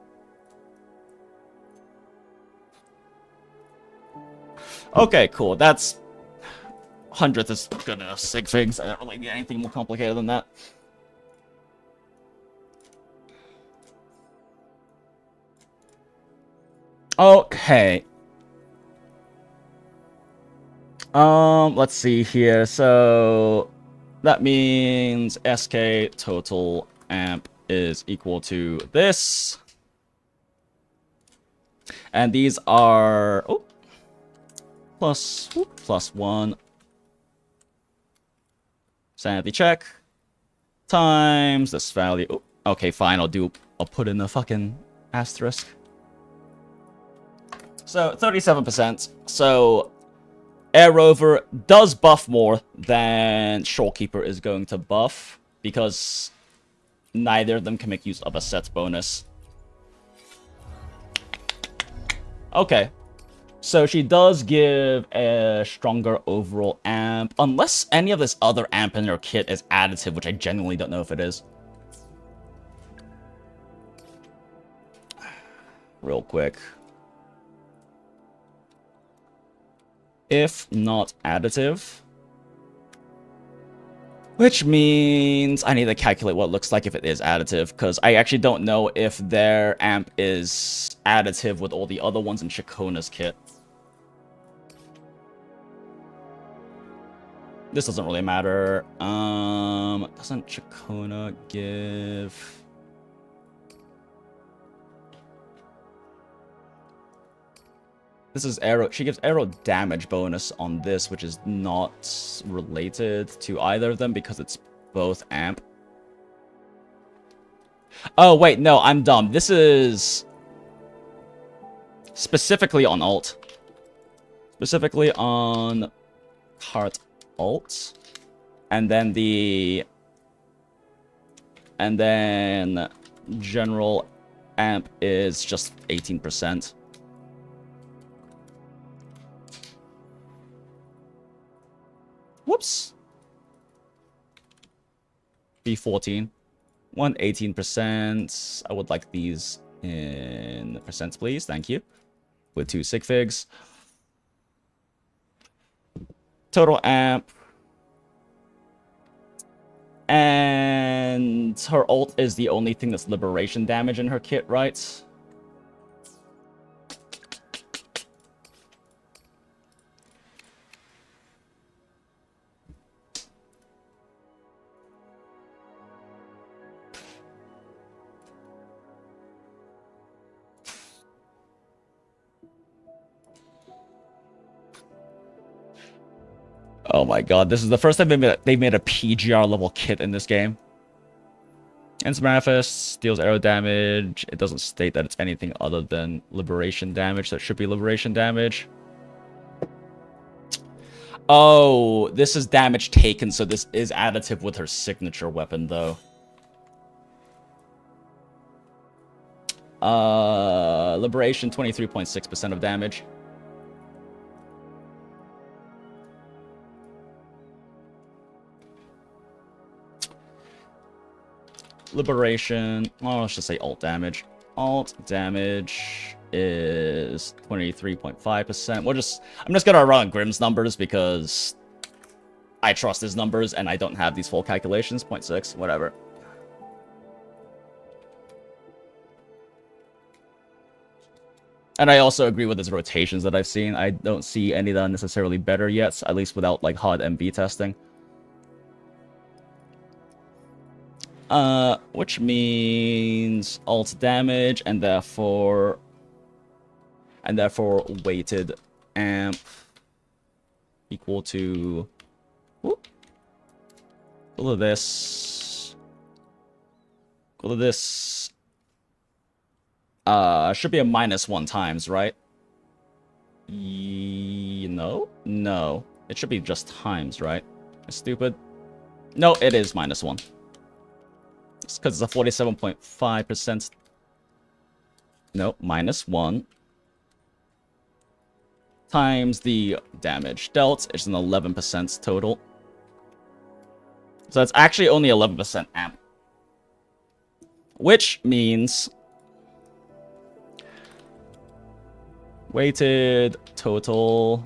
Okay, cool. That's 100th is good enough. Sig figs. I don't really need anything more complicated than that. Okay. Let's see here. So that means SK total amp is equal to this. And these are plus 1 sanity check times this value. Oh, okay, fine. I'll put in the fucking asterisk. So 37%. So Aerovov does buff more than Shorekeeper is going to buff because neither of them can make use of a set bonus. Okay. So she does give a stronger overall amp, unless any of this other amp in her kit is additive, which I genuinely don't know if it is. Real quick. If not additive, which means I need to calculate what it looks like if it is additive, because I actually don't know if their amp is additive with all the other ones in Ciaccona's kit. This doesn't really matter. Doesn't Ciaccona give... This is arrow. She gives arrow damage bonus on this, which is not related to either of them because it's both amp. Oh, wait, no, I'm dumb. This is specifically on alt. Specifically on cart alt. And then general amp is just 18%. Whoops. B14. 18%. I would like these in percents, please. Thank you. With 2 sig figs. Total amp. And her ult is the only thing that's liberation damage in her kit, right? Oh my god, this is the first time they made a PGR level kit in this game. Ensmarathus deals arrow damage. It doesn't state that it's anything other than liberation damage, so it should be liberation damage. Oh, this is damage taken, so this is additive with her signature weapon, though. Liberation, 23.6% of damage. Liberation, well, let's just say alt damage. Alt damage is 23.5%. I'm just gonna run Grimm's numbers because I trust his numbers and I don't have these full calculations. 0.6, whatever. And I also agree with his rotations that I've seen. I don't see any that are necessarily better yet, at least without like hard MB testing. Which means alt damage and therefore weighted amp equal to whoop, equal to this. Equal to this. Should be a -1 times, right? No. It should be just times, right? Stupid. No, it is -1. It's because it's a 47.5%. No, -1 times the damage dealt. It's an 11% total. So it's actually only 11% amp. Which means weighted total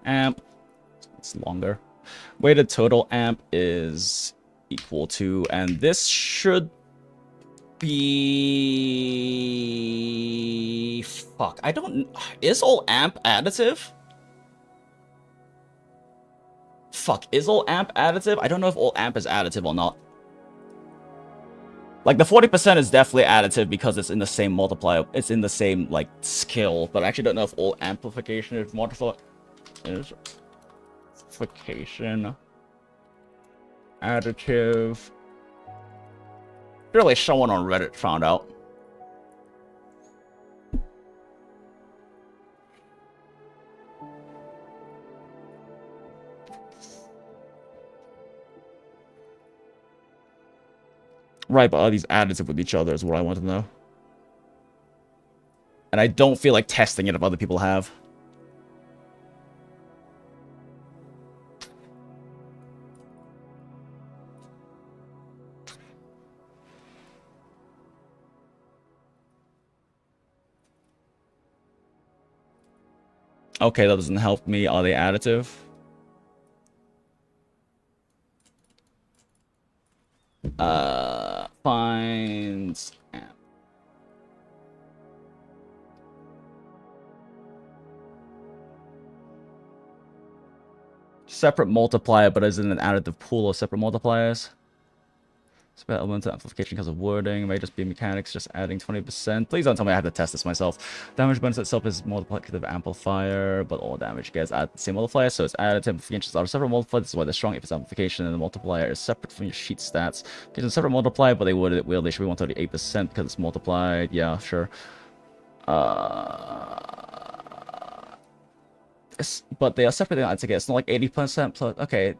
amp, it's longer. Weighted total amp is equal to, and this should be... Fuck, I don't... Is all amp additive? Fuck, is all amp additive? I don't know if all amp is additive or not. Like, the 40% is definitely additive because it's in the same multiplier. It's in the same, like, skill. But I actually don't know if all amplification is modified. Is amplification additive? Surely someone on Reddit found out. Right, but are these additive with each other is what I want to know. And I don't feel like testing it if other people have. Okay, that doesn't help me. Are they additive? Finds amp. Separate multiplier, but isn't an additive pool of separate multipliers. Spell element amplification because of wording. May just be mechanics, just adding 20%. Please don't tell me I have to test this myself. Damage bonus itself is multiplicative amplifier, but all damage gets at the same multiplier, so it's additive. Amplifications are separate multipliers. This is why they're strong if it's amplification and the multiplier is separate from your sheet stats. It's a separate multiplier, but they should be 138% because it's multiplied. Yeah, sure. But they are separate. I'd say it's not like 80% plus. Okay.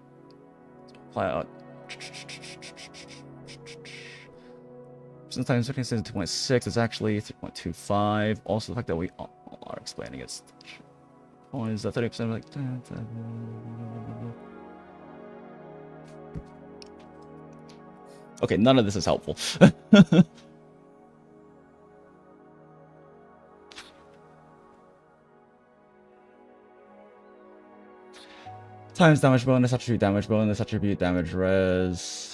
Sometimes 2.6 is actually 3.25. Also, the fact that we are explaining it. Oh, is that 30% like... Okay, none of this is helpful. Times damage bonus, attribute damage res.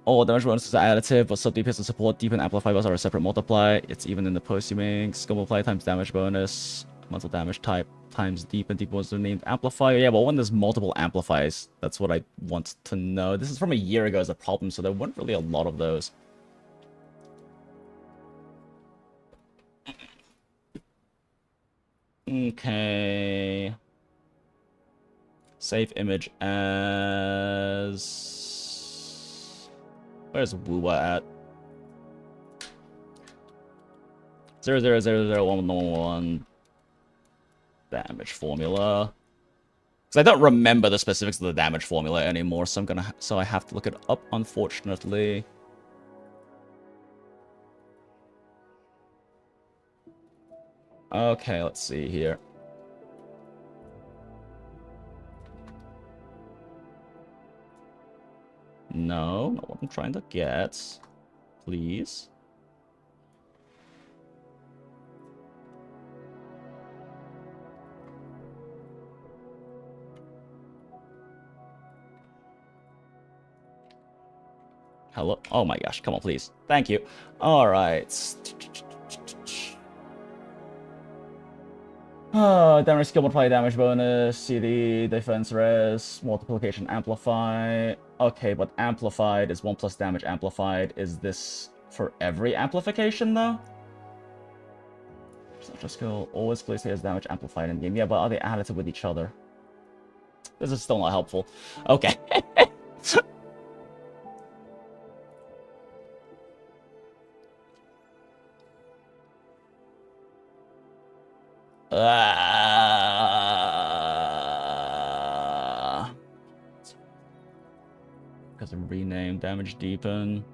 All damage bonuses are additive, but sub DPS and support deep and amplify both are a separate multiply. It's even in the postuming. Skill multiply times damage bonus. Mental damage type times deep, and deep ones are named amplifier. Yeah, but when there's multiple amplifiers, that's what I want to know. This is from a year ago as a problem, so there weren't really a lot of those. Okay. Save image as... Where's Wuba at? 0000111 damage formula. Because I don't remember the specifics of the damage formula anymore, so I have to look it up, unfortunately. Okay, let's see here. No, not what I'm trying to get. Please. Hello? Oh my gosh, come on, please. Thank you. Alright. Damage skill multiply damage bonus, CD, defense res, multiplication amplify. Okay, but amplified is 1 plus damage amplified. Is this for every amplification though? Such a skill always clearly has damage amplified in game. Yeah, but are they additive with each other? This is still not helpful. Okay. Because of rename, damage deepen.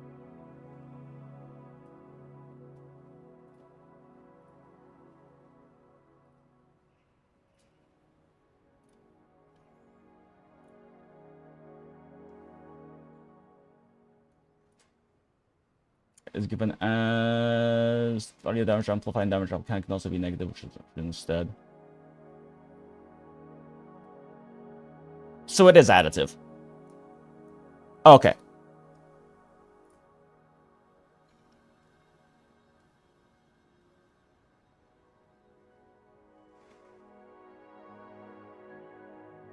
Is given as value damage amplifying damage can also be negative, which is instead. So it is additive. Okay.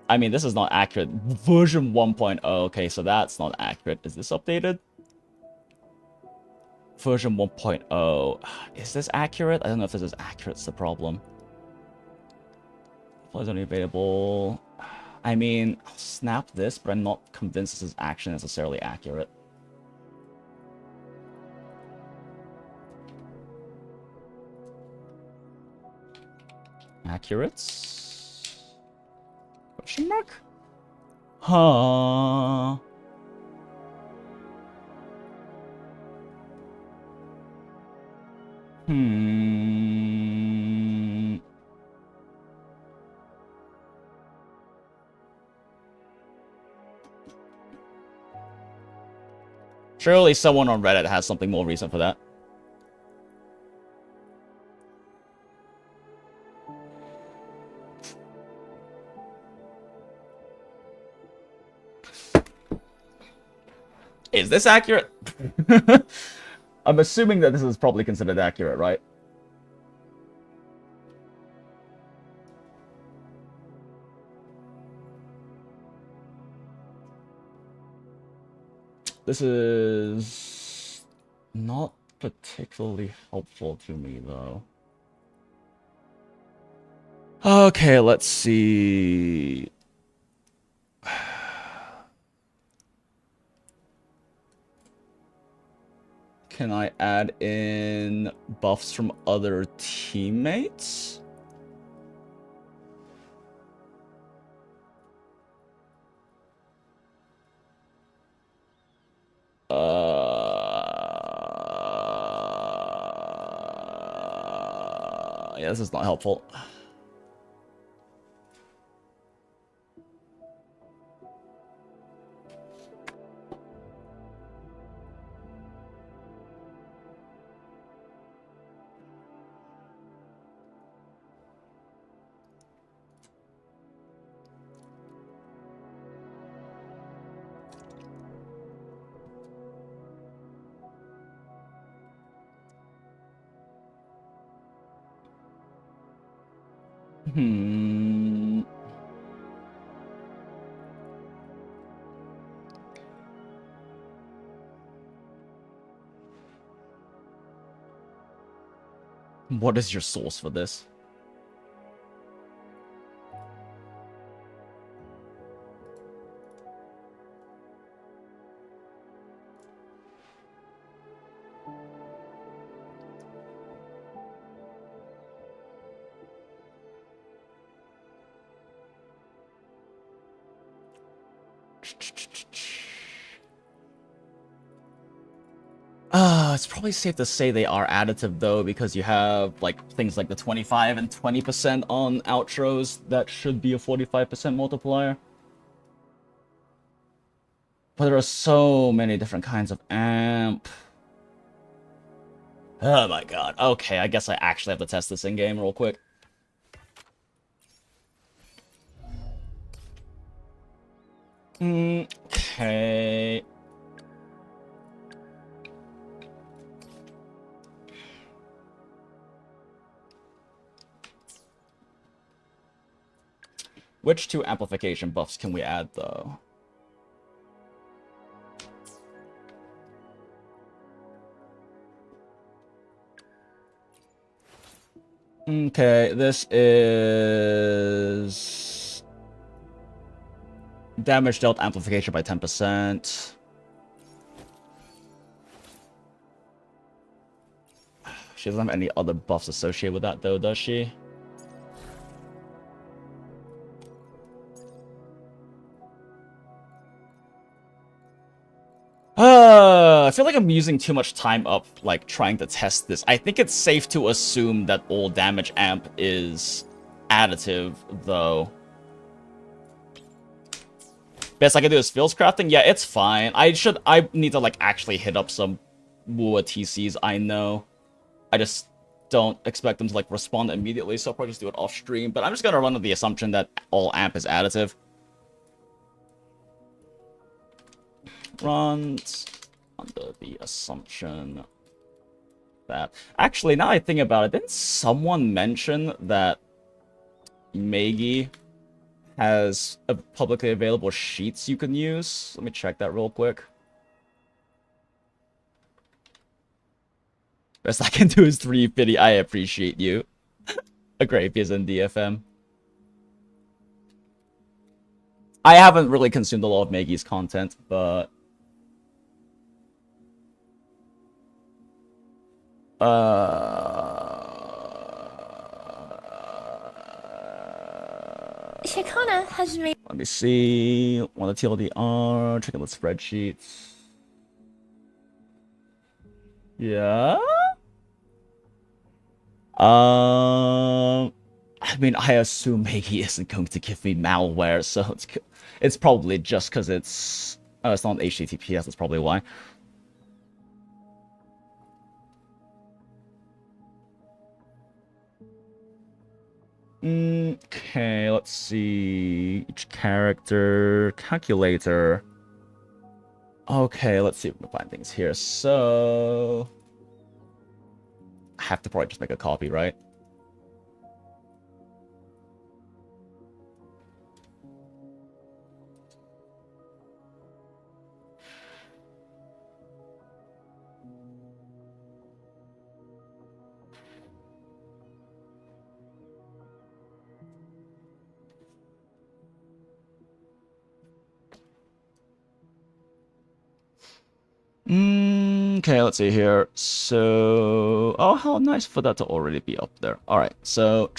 I mean, this is not accurate. Version 1.0. Okay, so that's not accurate. Is this updated? Version 1.0. Is this accurate? I don't know if this is accurate. It's the problem. Is only available. I mean, I'll snap this, but I'm not convinced this is actually necessarily accurate. Accurate? Question mark? Huh. Surely someone on Reddit has something more recent for that. Is this accurate? I'm assuming that this is probably considered accurate, right? This is not particularly helpful to me, though. Okay, let's see. Can I add in buffs from other teammates? Yeah, this is not helpful. What is your source for this? It's probably safe to say they are additive though, because you have like things like the 25 and 20% on outros that should be a 45% multiplier. But there are so many different kinds of amp. Oh my god. Okay, I guess I actually have to test this in-game real quick. Okay. Which two amplification buffs can we add, though? Okay, this is damage dealt amplification by 10%. She doesn't have any other buffs associated with that, though, does she? I feel like I'm using too much time up, like, trying to test this. I think it's safe to assume that all damage amp is additive, though. Best I can do is fields crafting? Yeah, it's fine. I need to, like, actually hit up some Wua TCs I know. I just don't expect them to, like, respond immediately, so I'll probably just do it off stream. But I'm just gonna run with the assumption that all amp is additive. Runs under the assumption that... Actually, now I think about it, didn't someone mention that Meigi has publicly available sheets you can use? Let me check that real quick. Best I can do is 350. I appreciate you. Agrapius and DFM. I haven't really consumed a lot of Meigi's content, but... Ciaccona has made. Let me see. Want to TLDR. Checking the spreadsheets. Yeah. I mean, I assume Meigi isn't going to give me malware, so it's probably just because it's not HTTPS. That's probably why. Okay, let's see. Each character calculator. Okay, let's see if we can find things here. So I have to probably just make a copy, right? Okay, let's see here. So, oh, how nice for that to already be up there. All right, so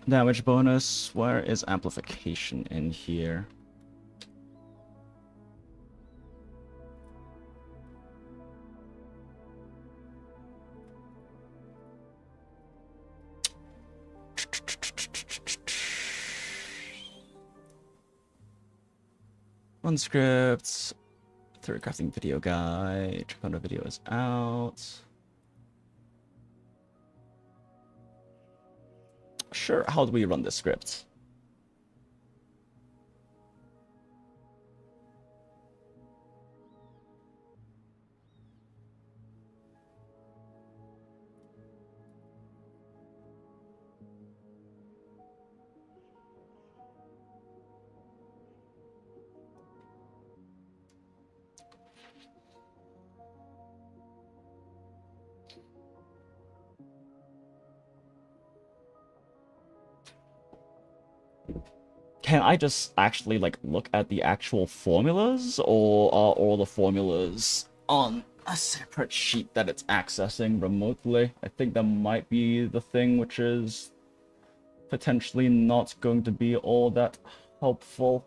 damage bonus. Where is amplification in here? Run scripts. Theorycrafting video guide. Ciaccona video is out. Sure, how do we run this script? Can I just actually, like, look at the actual formulas, or are all the formulas on a separate sheet that it's accessing remotely? I think that might be the thing, which is potentially not going to be all that helpful.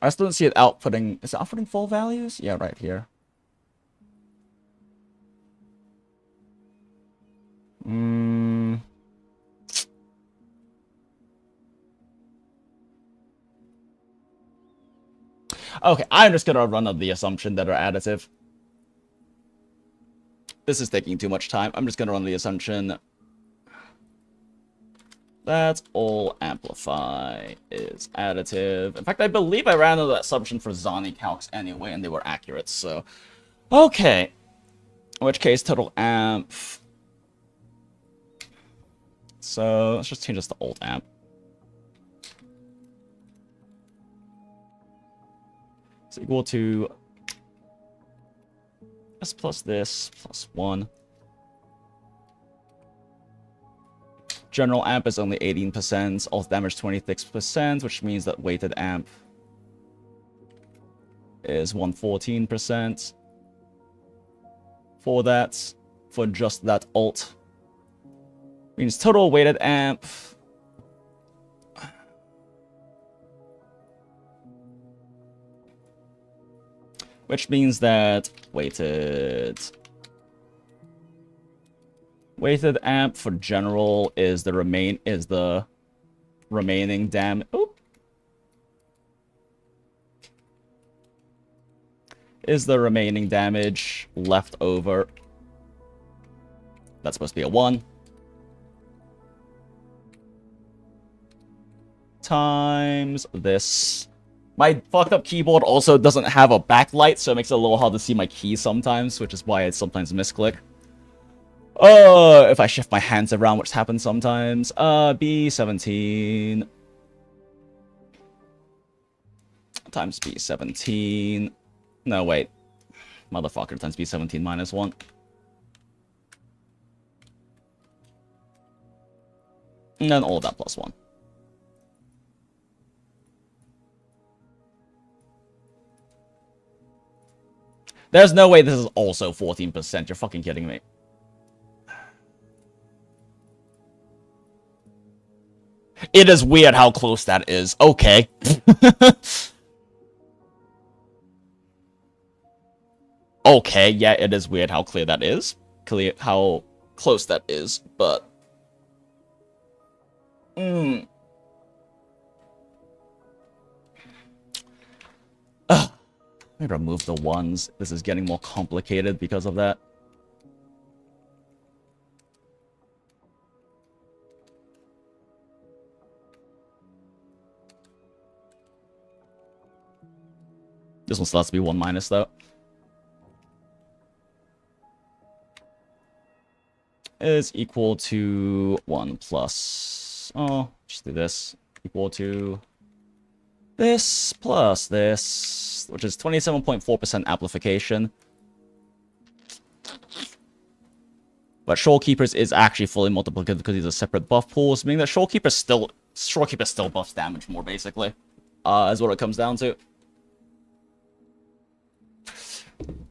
I still don't see it outputting. Is it outputting full values? Yeah, right here. Okay, I'm just gonna run up the assumption that are additive. This is taking too much time. I'm just gonna run the assumption That's all amplify is additive. In fact, I believe I ran another assumption for Zani calcs anyway, and they were accurate, so... Okay. In which case, total amp... So, let's just change this to alt amp. It's equal to... this plus this, plus 1. General amp is only 18%, alt damage 26%, which means that weighted amp is 114% for that, for just that alt. Means total weighted amp which means that weighted amp for general is the remaining damage. Is the remaining damage left over. That's supposed to be a 1. Times this. My fucked up keyboard also doesn't have a backlight, so it makes it a little hard to see my keys sometimes, which is why I sometimes misclick. If I shift my hands around, which happens sometimes. B17 times B17. No, wait. Motherfucker, times B17 minus 1. And then all of that plus 1. There's no way this is also 14%. You're fucking kidding me. It is weird how close that is. Okay. Okay, yeah, it is weird how clear that is. How close that is, but... Maybe remove the 1s. This is getting more complicated because of that. This one still has to be 1 minus, though. Is equal to 1 plus... Oh, just do this. Equal to... this plus this, which is 27.4% amplification. But Shorekeeper's is actually fully multiplicative because these are separate buff pools, meaning that Shorekeeper still buffs damage more, basically. Is what it comes down to.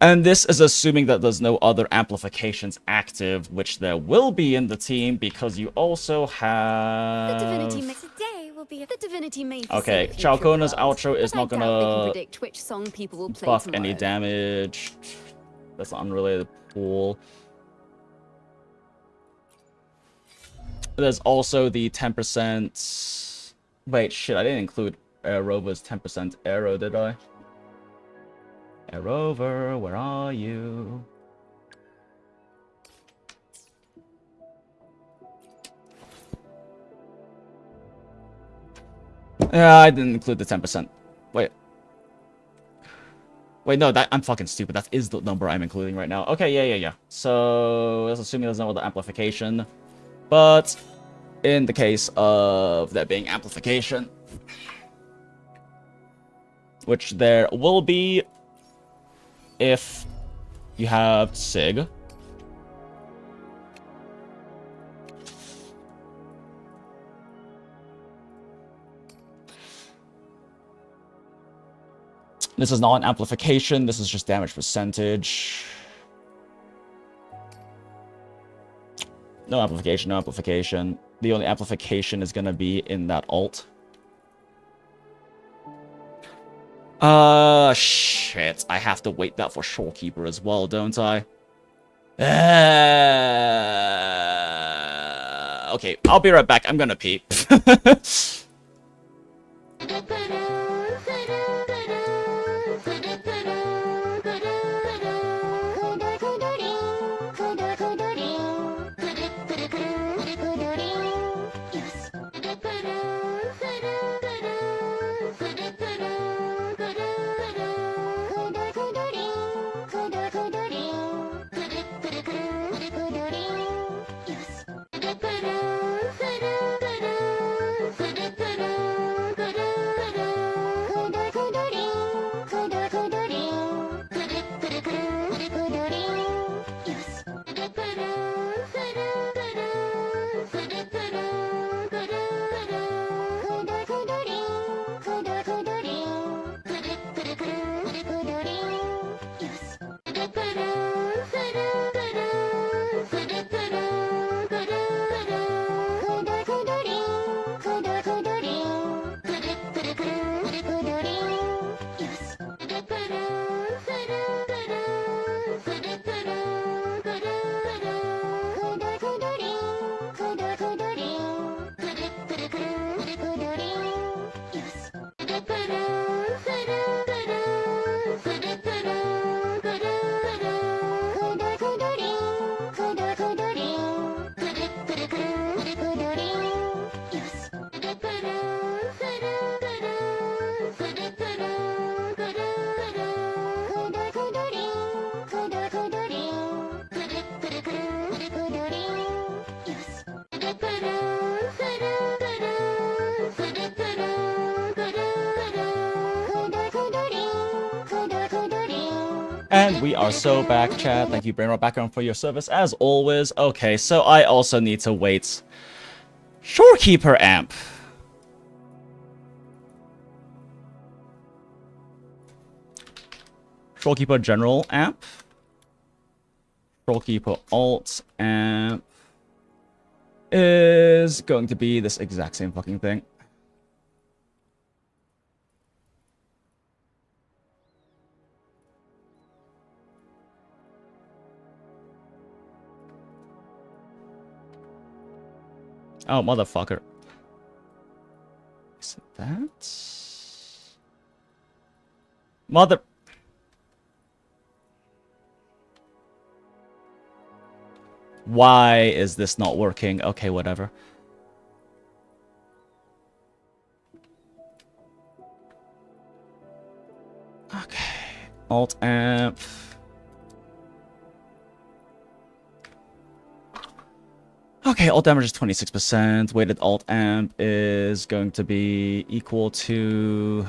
And this is assuming that there's no other amplifications active, which there will be in the team, because you also have... The divinity may today will be the divinity may okay, Ciaccona's outro is not gonna predict which song people will play buff tomorrow. Any damage. That's an unrelated pool. There's also the 10%... Wait, shit, I didn't include Aerovov's 10% arrow, did I? Aerovov, where are you? Yeah, I didn't include the 10%. Wait. Wait, no, I'm fucking stupid. That is the number I'm including right now. Okay, yeah. So, let's assume there's no other amplification. But, in the case of there being amplification, which there will be if you have Sig. This is not an amplification, this is just damage percentage. No amplification, no amplification. The only amplification is gonna be in that alt. Shit. I have to wait that for Shorekeeper as well, don't I? Okay, I'll be right back. I'm gonna pee. And we are so back, chat. Thank you, Brainrot Background, for your service, as always. Okay, so I also need to wait. Shorekeeper amp. Shorekeeper general amp. Shorekeeper alt amp is going to be this exact same fucking thing. Oh, motherfucker. Is it that? Mother... Why is this not working? Okay, whatever. Okay. Alt amp. Okay, alt damage is 26%. Weighted alt amp is going to be equal to...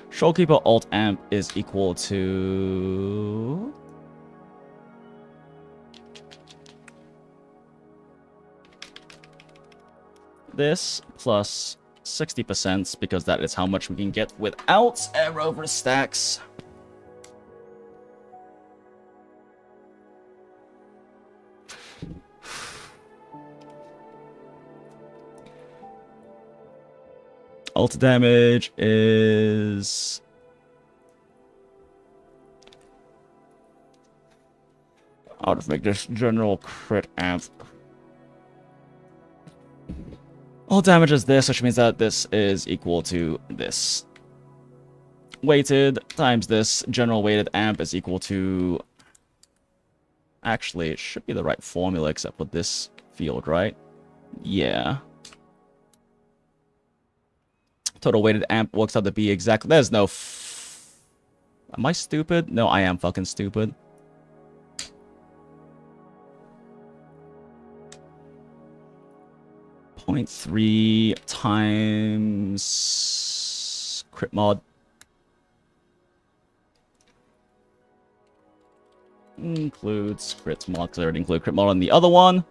Shorekeeper alt amp is equal to... this plus 60%, because that is how much we can get without Aerovov stacks. Alt damage is... I'll just make this general crit amp. All damage is this, which means that this is equal to this. Weighted times this general weighted amp is equal to... Actually, it should be the right formula except for this field, right? Yeah. Total weighted amp works out to be exactly... There's no... Am I stupid? No, I am fucking stupid. .3 times crit mod includes crit mod, because I already include crit mod on the other one.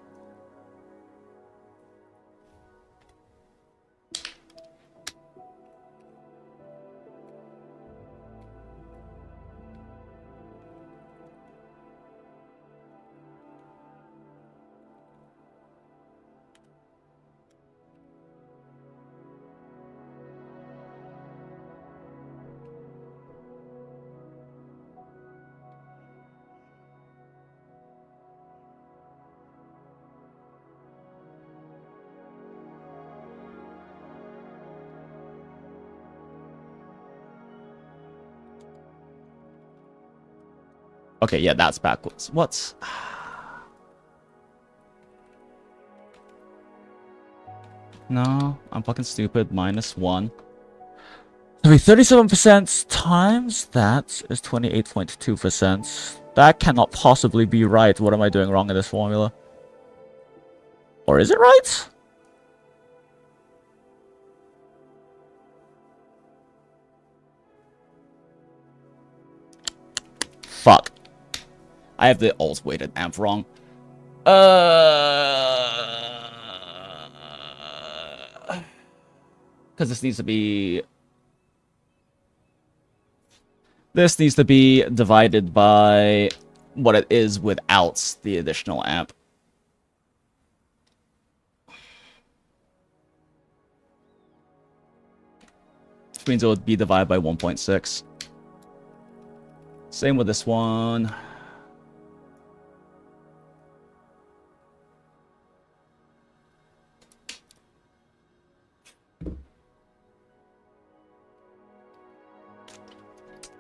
Okay, yeah, that's backwards. What? No, I'm fucking stupid. -1. So 37% times that is 28.2%. That cannot possibly be right. What am I doing wrong in this formula? Or is it right? Fuck. I have the alt weighted amp wrong. Because this needs to be... This needs to be divided by what it is without the additional amp. Which means it would be divided by 1.6. Same with this one.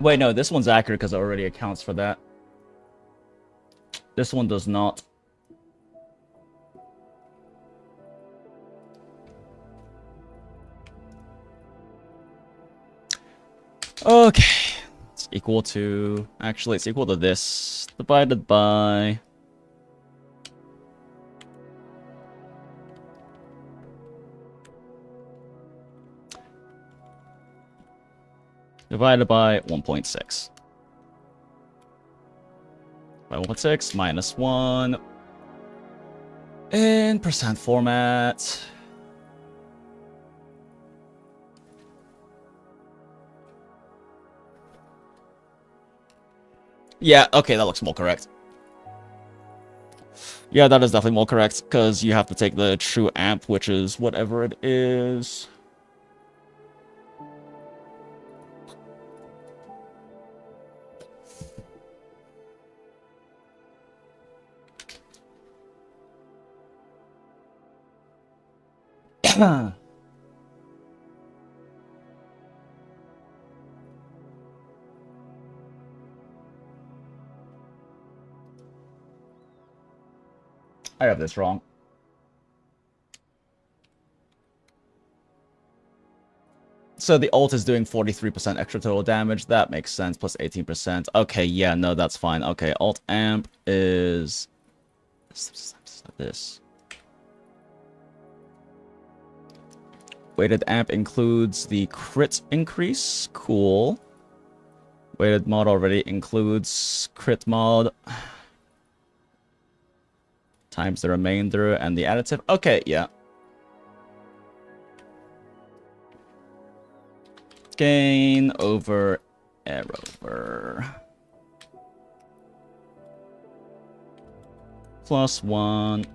Wait, no, this one's accurate because it already accounts for that. This one does not. Okay. It's equal to... Actually, it's equal to this. Divided by... divided by 1.6. By 1.6 minus 1 in percent format. Yeah, okay, that looks more correct. Yeah, that is definitely more correct, because you have to take the true amp, which is whatever it is. I have this wrong. So the ult is doing 43% extra total damage. That makes sense. Plus 18%. Okay, yeah, no, that's fine. Okay, ult amp is this. Weighted amp includes the crit increase. Cool. Weighted mod already includes crit mod. Times the remainder and the additive. Okay, yeah. Gain over Aerovov. Plus 1.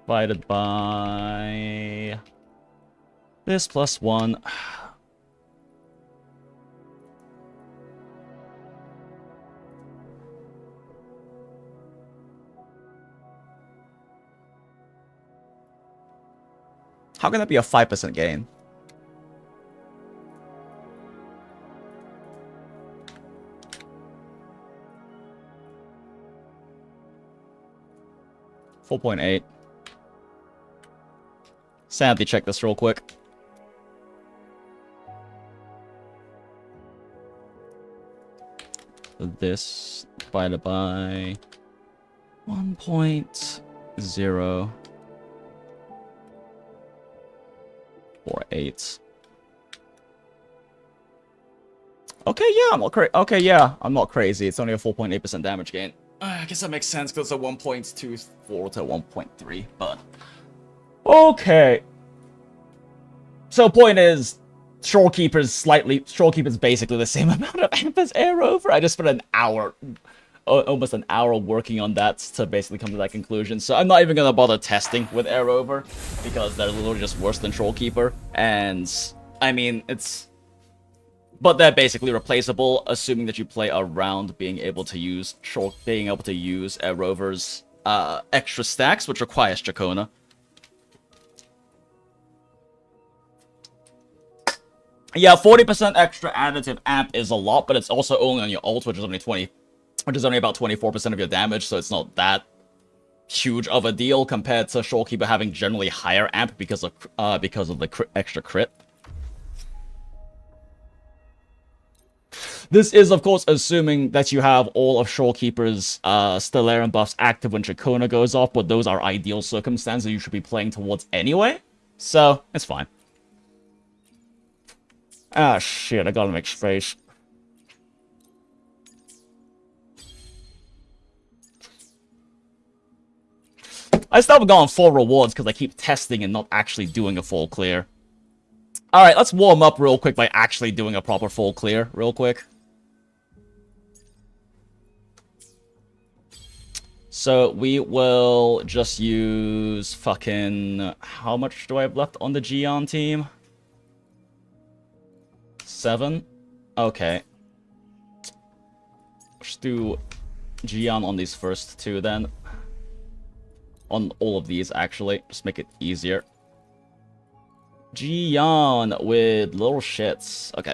Divided by this plus 1. How can that be a 5% gain? $4.8. Sanity check this real quick. This divided by 1.048. Okay, yeah, I'm not crazy. Okay, yeah, I'm not crazy. It's only a 4.8% damage gain. I guess that makes sense because it's a 1.24 to 1.3, but okay. So point is, Shorekeeper's basically the same amount of amp as Aerovov. I just spent an hour, almost an hour working on that to basically come to that conclusion. So I'm not even gonna bother testing with Aerovov because they're literally just worse than Shorekeeper. And I mean, but they're basically replaceable, assuming that you play around being able to use Aerovov's extra stacks, which requires Ciaccona. Yeah, 40% extra additive amp is a lot, but it's also only on your ult, which is only about 24% of your damage, so it's not that huge of a deal compared to Shorekeeper having generally higher amp because of the extra crit. This is, of course, assuming that you have all of Shorekeeper's Stellarium buffs active when Ciaccona goes off, but those are ideal circumstances you should be playing towards anyway, so it's fine. Ah, shit, I gotta make space. I still haven't gone full rewards because I keep testing and not actually doing a full clear. Alright, let's warm up real quick by actually doing a proper full clear real quick. So we will just use fucking... How much do I have left on the Gion team? 7? Okay. Let's do Gion on these first two then. On all of these, actually. Just make it easier. Gion with little shits. Okay.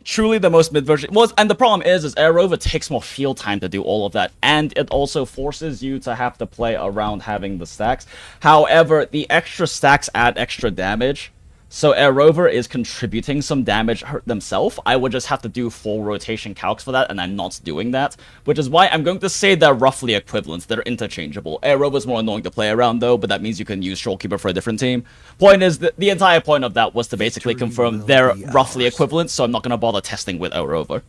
Truly the most mid-version. Well, and the problem is Aerovov takes more field time to do all of that. And it also forces you to have to play around having the stacks. However, the extra stacks add extra damage. So Aerovov is contributing some damage themselves. I would just have to do full rotation calcs for that, and I'm not doing that. Which is why I'm going to say they're roughly equivalent. They're interchangeable. Aerovov is more annoying to play around, though, but that means you can use Shorekeeper for a different team. Point is, that the entire point of that was to basically confirm they're roughly equivalent, so I'm not going to bother testing with Aerovov.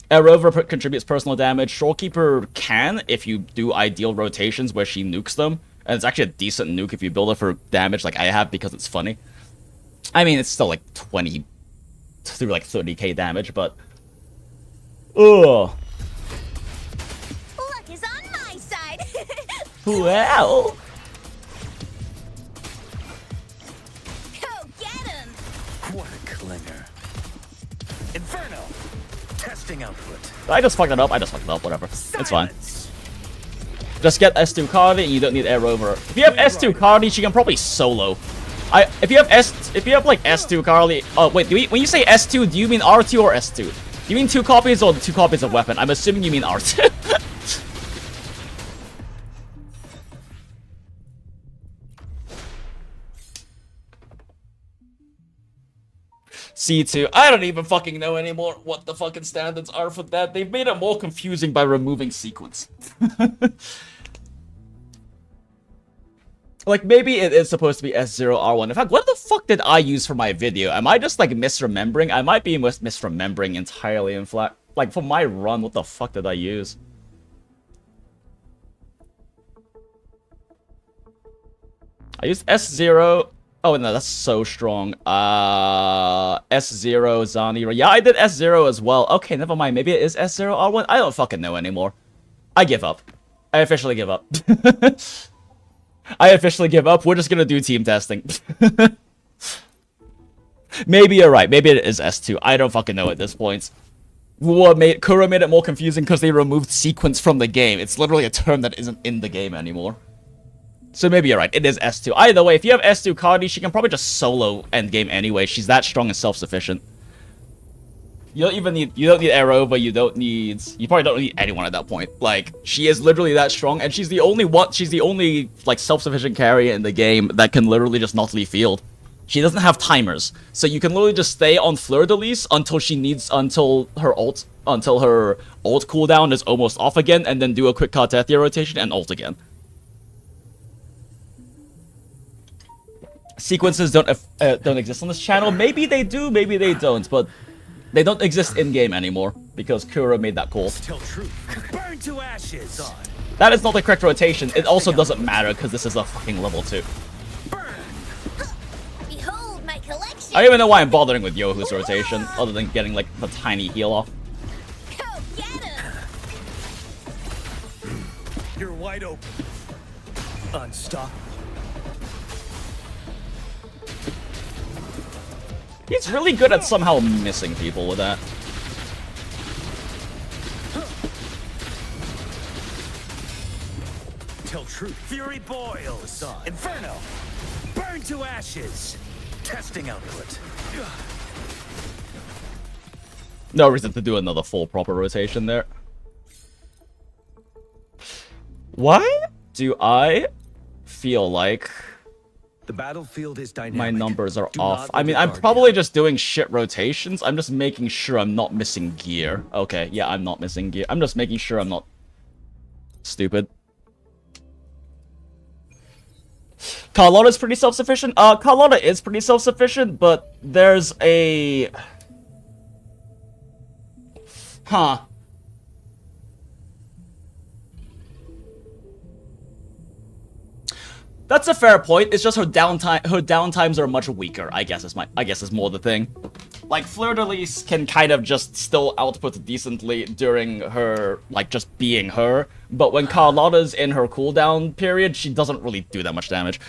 Aerovov contributes personal damage. Shorekeeper can, if you do ideal rotations where she nukes them. And it's actually a decent nuke if you build it for damage like I have because it's funny. I mean, it's still like 20 through like 30k damage, but... Ugh. Luck is on my side. Well... Go get him. What a clinger. Inferno! Testing output. I just fucked it up. Whatever. It's fine. Just get S2 Cardi and you don't need Aerovov. If you have S2 Cardi, she can probably solo. If you have like S2 Cardi, oh wait, when you say S2, do you mean R2 or S2? Do you mean 2 copies or 2 copies of weapon? I'm assuming you mean R2. C2. I don't even fucking know anymore what the fucking standards are for that. They've made it more confusing by removing sequence. Like, maybe it is supposed to be S0R1. In fact, what the fuck did I use for my video? Am I just, like, misremembering? I might be misremembering entirely, in fact. Like, for my run, what the fuck did I use? I used S0... Oh, no, that's so strong. S0, Zani... Yeah, I did S0 as well. Okay, never mind. Maybe it is S0R1? I don't fucking know anymore. I give up. I officially give up. I officially give up. We're just gonna do team testing. Maybe you're right. Maybe it is S2. I don't fucking know at this point. Kuro made it more confusing because they removed sequence from the game. It's literally a term that isn't in the game anymore. So maybe you're right. It is S2. Either way, if you have S2 Cardi, she can probably just solo endgame anyway. She's that strong and self-sufficient. You don't need Aerovov, you probably don't need anyone at that point. Like, she is literally that strong, and she's the only like, self-sufficient carry in the game that can literally just not leave field. She doesn't have timers, so you can literally just stay on Fleur-de-Lis until her ult cooldown is almost off again, and then do a quick Cartethyia rotation and ult again. Sequences don't exist on this channel. Maybe they do, maybe they don't, but they don't exist in-game anymore, because Kuro made that call. Tell truth. Burn to ashes. That is not the correct rotation. It also doesn't matter, because this is a fucking level 2. Behold my collection. I don't even know why I'm bothering with Yohu's rotation, other than getting, like, a tiny heal off. Go get him. You're wide open. Unstoppable. He's really good at somehow missing people with that. Tell truth. Fury boils. Inferno. Burn to ashes. Testing output. No reason to do another full proper rotation there. Why do I feel like the battlefield is dynamic. My numbers are off? I mean, I'm probably just doing shit rotations. I'm just making sure I'm not missing gear. Okay, yeah, I'm not missing gear. I'm just making sure I'm not stupid. Carlotta's pretty self-sufficient. Carlotta is pretty self-sufficient, but there's a... Huh. That's a fair point. It's just her downtimes are much weaker, I guess is more the thing. Like, Fleur-de-Lis can kind of just still output decently during her, like, just being her. But when Carlotta's in her cooldown period, she doesn't really do that much damage.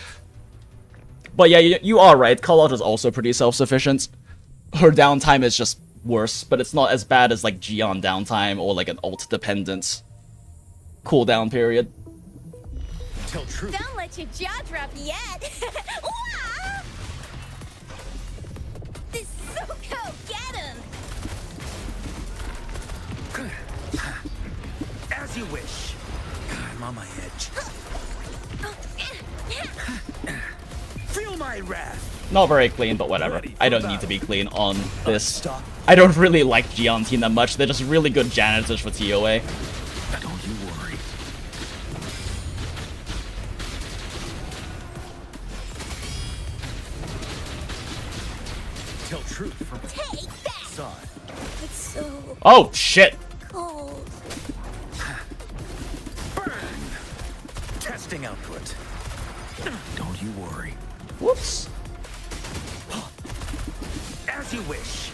But yeah, you are right. Carlotta's also pretty self-sufficient. Her downtime is just worse, but it's not as bad as, like, Gion downtime or, like, an ult-dependent cooldown period. Tell truth. Don't let your jaw drop yet. This Zuko, get him. As you wish. I'm on my edge. Feel my wrath. Not very clean, but whatever. I don't need to be clean on this. I don't really like Gion team that much. They're just really good janitors for TOA. Don't you worry. Tell truth from Take that! side. It's so Oh, shit. cold. Burn. Testing output. Don't you worry. Whoops. As you wish.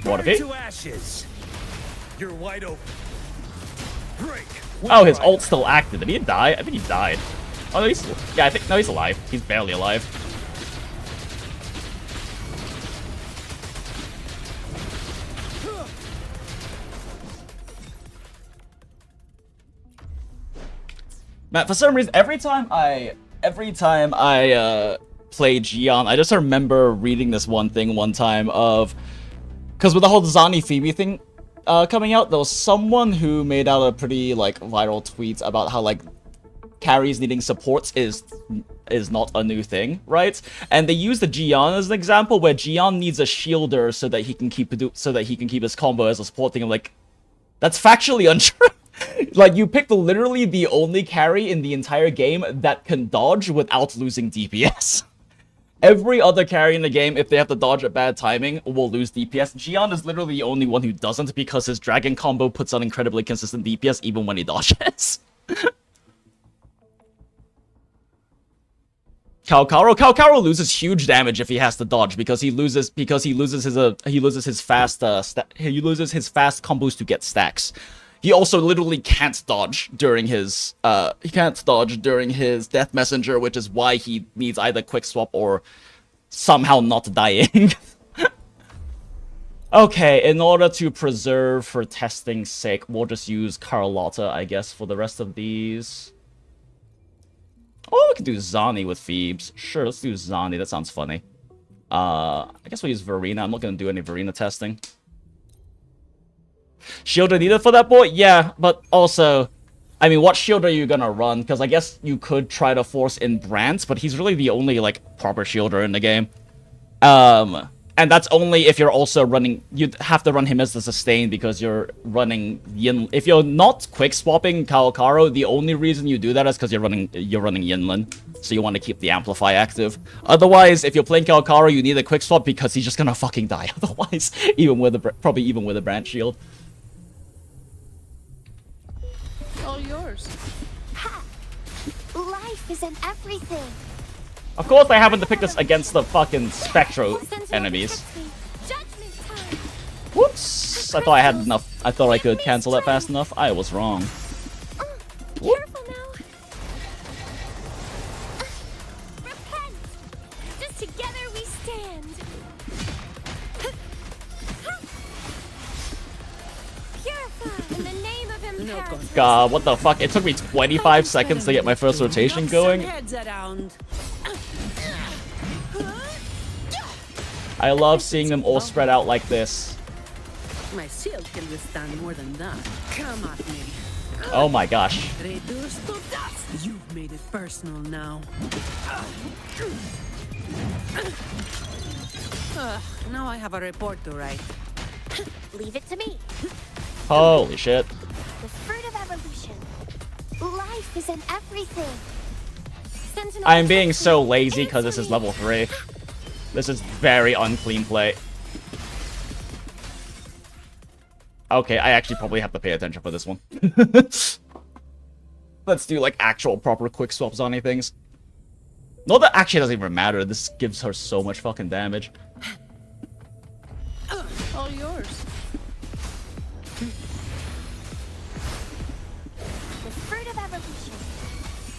What Burn if to ashes. You're wide open. Break. Oh, his ult's still active. Did he die? I think he died. Oh, no, he's... Yeah, I think... No, he's alive. He's barely alive. Man, for some reason, every time I play Gion, I just remember reading this one thing one time of... Because with the whole Zani Phoebe thing coming out, there was someone who made out a pretty, like, viral tweet about how, like, carries needing supports is not a new thing, right? And they use the Gion as an example, where Gion needs a shielder so that he can keep his combo as a support thing. I'm like, that's factually untrue. Like, you picked literally the only carry in the entire game that can dodge without losing DPS. Every other carry in the game, if they have to dodge at bad timing, will lose DPS. Gion is literally the only one who doesn't, because his dragon combo puts on incredibly consistent DPS even when he dodges. Calcaro loses huge damage if he has to dodge, because he loses his fast combos to get stacks. He also literally can't dodge during his Death Messenger, which is why he needs either Quickswap or somehow not dying. Okay, in order to preserve for testing's sake, we'll just use Carlotta, I guess, for the rest of these. Oh, we could do Zani with Phoebes. Sure, let's do Zani. That sounds funny. I guess we'll use Verena. I'm not going to do any Verena testing. Shielder needed for that boy? Yeah, but also, I mean, what shield are you gonna run? Because I guess you could try to force in Brant, but he's really the only, like, proper shielder in the game. And that's only if you're also running... You'd have to run him as the sustain because you're running Yin... If you're not quick-swapping Calcaro, the only reason you do that is because you're running Yinlin. So you want to keep the Amplify active. Otherwise, if you're playing Calcaro, you need a quick-swap because he's just gonna fucking die otherwise. Probably even with a Brant shield. All yours. Ha! Life isn't everything. Of course, I happen to pick this against the fucking Spectro enemies. Judgment time. Whoops! I thought I had enough. I thought I could cancel that fast enough. I was wrong. Careful now. Repent. Just together we stand. Purify in the name of imperative. God, what the fuck? It took me 25 seconds to get my first rotation going. I love seeing them all spread out like this. My shield can withstand more than that. Come at me. Oh my gosh. Reduced to dust. You've made it personal now. Now I have a report to write. Leave it to me. Holy shit. The fruit of evolution. Life isn't everything. Sentinel I'm being so lazy because this is level 3. This is very unclean play. Okay, I actually probably have to pay attention for this one. Let's do, like, actual proper quick swaps on any things. No, that actually doesn't even matter. This gives her so much fucking damage. All yours. The fruit of evolution.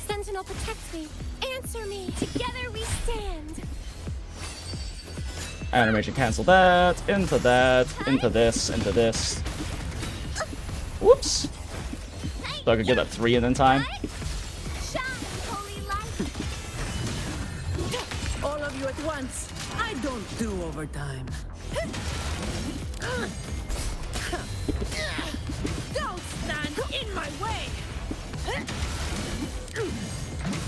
Sentinel, protect me. Answer me. Together we stand. Animation cancel that, into this, into this. Whoops. So I could get that 3 in time. Shine, holy light. All of you at once. I don't do overtime. Don't stand in my way.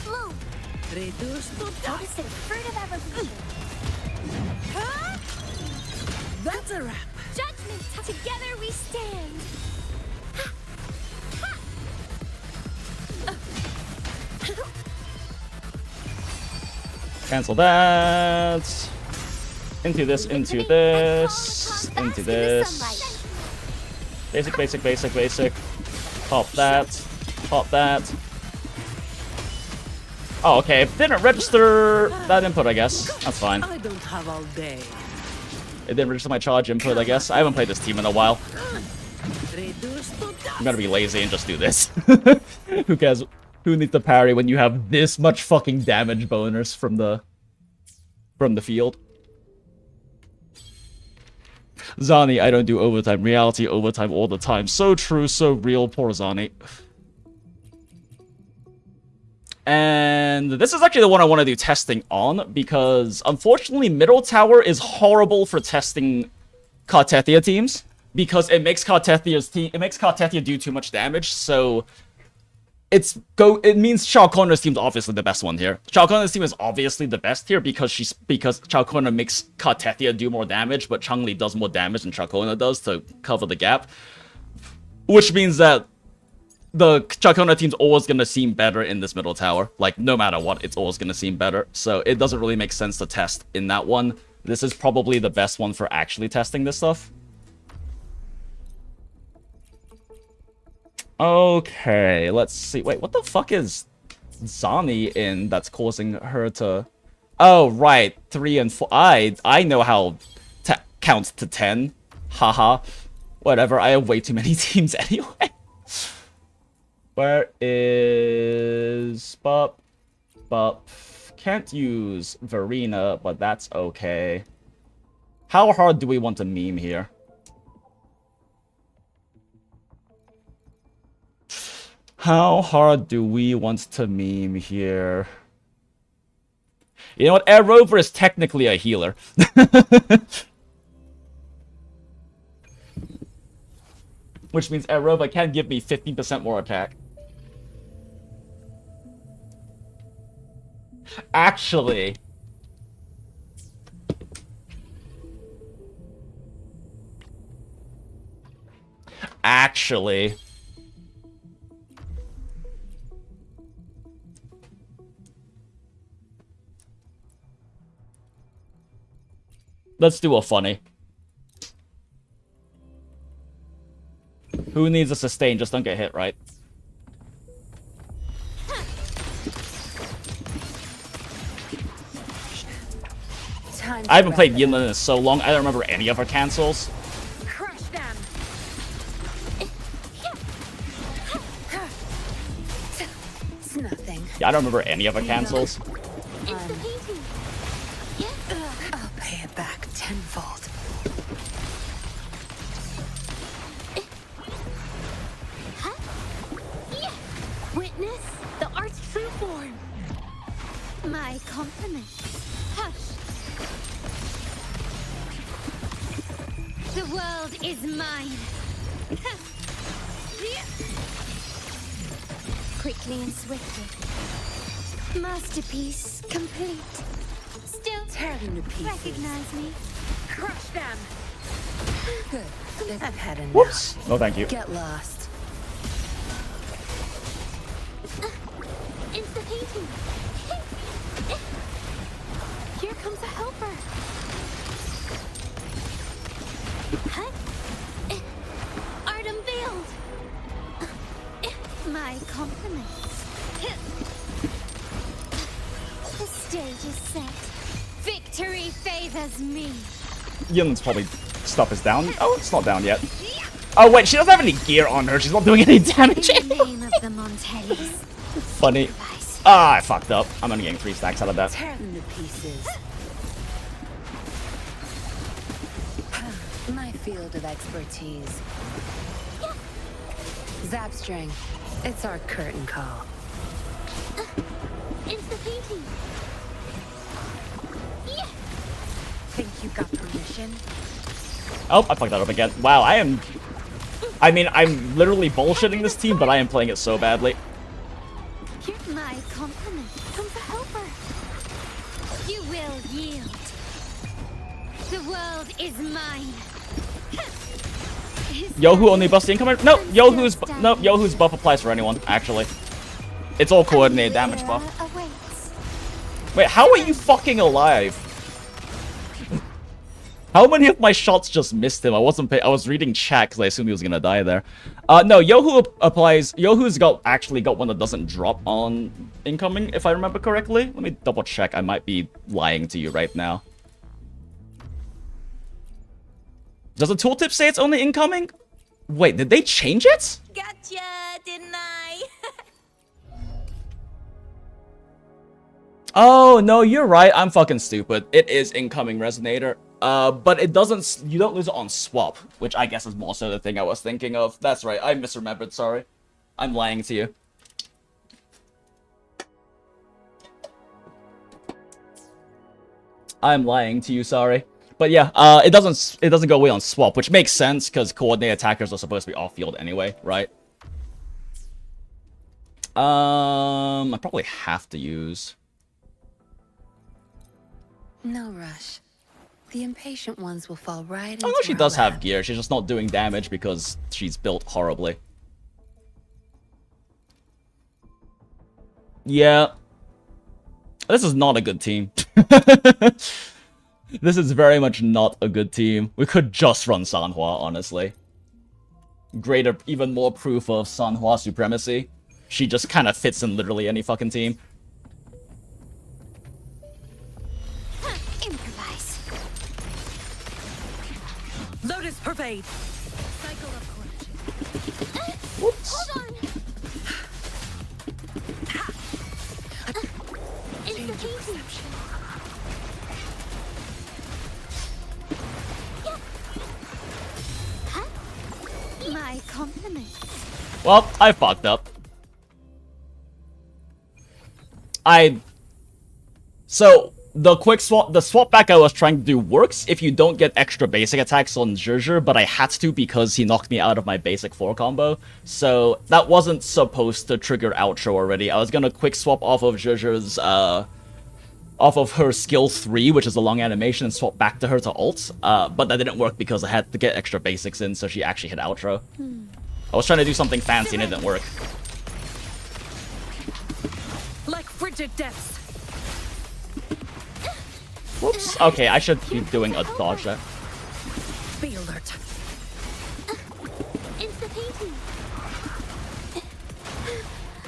Bloom, Reduce to dust. Noticing fruit of evolution. Huh? That's a wrap. Judgment. Together we stand. Cancel that. Into this, into this, into this. Basic, basic, basic, basic. Pop that. Pop that. Oh, okay. It didn't register that input, I guess. That's fine. I don't have all day. It didn't register my charge input, I guess. I haven't played this team in a while. Reduce to dust. I'm gonna be lazy and just do this. Who cares? Who needs to parry when you have this much fucking damage bonus from the field? Zani, I don't do overtime. Reality overtime all the time. So true, so real. Poor Zani. And this is actually the one I want to do testing on, because unfortunately middle tower is horrible for testing Cartethyia teams, because it makes Cartethyia do too much damage. So it means Ciaccona's team's obviously the best one here. Ciaccona's team is obviously the best here because Ciaccona makes Cartethyia do more damage, but Changli does more damage than Ciaccona does to cover the gap. Which means that the Ciaccona team's always gonna seem better in this middle tower. Like, no matter what, it's always gonna seem better. So it doesn't really make sense to test in that one. This is probably the best one for actually testing this stuff. Okay, let's see. Wait, what the fuck is Zani in that's causing her to... Oh, right. 3 and 4. I know how to count to 10. Haha. Whatever, I have way too many teams anyway. Where is... Bup. Can't use Verena, but that's okay. How hard do we want to meme here? How hard do we want to meme here? You know what? Aerovov is technically a healer. Which means Aerovov can give me 15% more attack. Actually... Let's do a funny. Who needs a sustain? Just don't get hit, right? I haven't played Yinlin in so long, I don't remember any of her cancels. Crush them. It's nothing. Yeah, I don't remember any of her cancels. It's the painting. I'll pay it back tenfold. Witness the art's true form. My compliments. Hush. The world is mine. Quickly and swiftly. Masterpiece complete. Still Tear them to pieces. recognize me. Crush them. Good. I've had enough. Whoops. No, thank you. Get lost. It's the painting. Here comes a helper. Art unveiled. My compliments. The stage is set. Victory favors me. Yinlin's probably stuff is down. Oh, it's not down yet. Oh wait, she doesn't have any gear on her. She's not doing any damage. In the name of the Montellis. Funny. Ah, I fucked up. I'm only getting 3 stacks out of that. Tear them to pieces. My field of expertise. Zapstring. It's our curtain call. It's the painting. Think you got permission? Oh, I fucked that up again. Wow, I'm literally bullshitting this team, but I am playing it so badly. Here's my compliments. Comes a helper. yield. The world is mine. Yohu only buffs the incoming. No, Yohu's buff applies for anyone. Actually, it's all coordinated damage buff. Wait, how are you fucking alive? How many of my shots just missed him? I was reading chat because I assumed he was gonna die there. No, Yohu applies. Yohu's actually got one that doesn't drop on incoming, if I remember correctly. Let me double check. I might be lying to you right now. Does the tooltip say it's only incoming? Wait, did they change it? Gotcha, didn't I? Oh, no, you're right. I'm fucking stupid. It is incoming resonator. But it doesn't, you don't lose it on swap, which I guess is more so the thing I was thinking of. That's right, I misremembered, sorry. I'm lying to you. I'm lying to you, sorry. But yeah, it doesn't go away on swap, which makes sense, because coordinated attackers are supposed to be off-field anyway, right? I probably have to use... No rush. The impatient ones will fall right into Oh, no, she our does have lap. gear. She's just not doing damage because she's built horribly. Yeah. This is not a good team. This is very much not a good team. We could just run Sanhua, honestly. Greater, even more proof of Sanhua supremacy. She just kind of fits in literally any fucking team. Improvise. Lotus pervade. Cycle of corruption. Whoops. Hold on. Insta-painting. My compliments. Well, I fucked up. So, the swap back I was trying to do works if you don't get extra basic attacks on Zhuzher, but I had to because he knocked me out of my basic 4 combo. So, that wasn't supposed to trigger outro already. I was gonna quick swap off of Zhuzher's, off of her skill 3, which is a long animation, and swap back to her to ult. But that didn't work because I had to get extra basics in, so she actually hit outro. I was trying to do something fancy and it didn't work. Like frigid depths. Whoops. Okay, I should be doing a dodge there. Be alert. Insta-painting.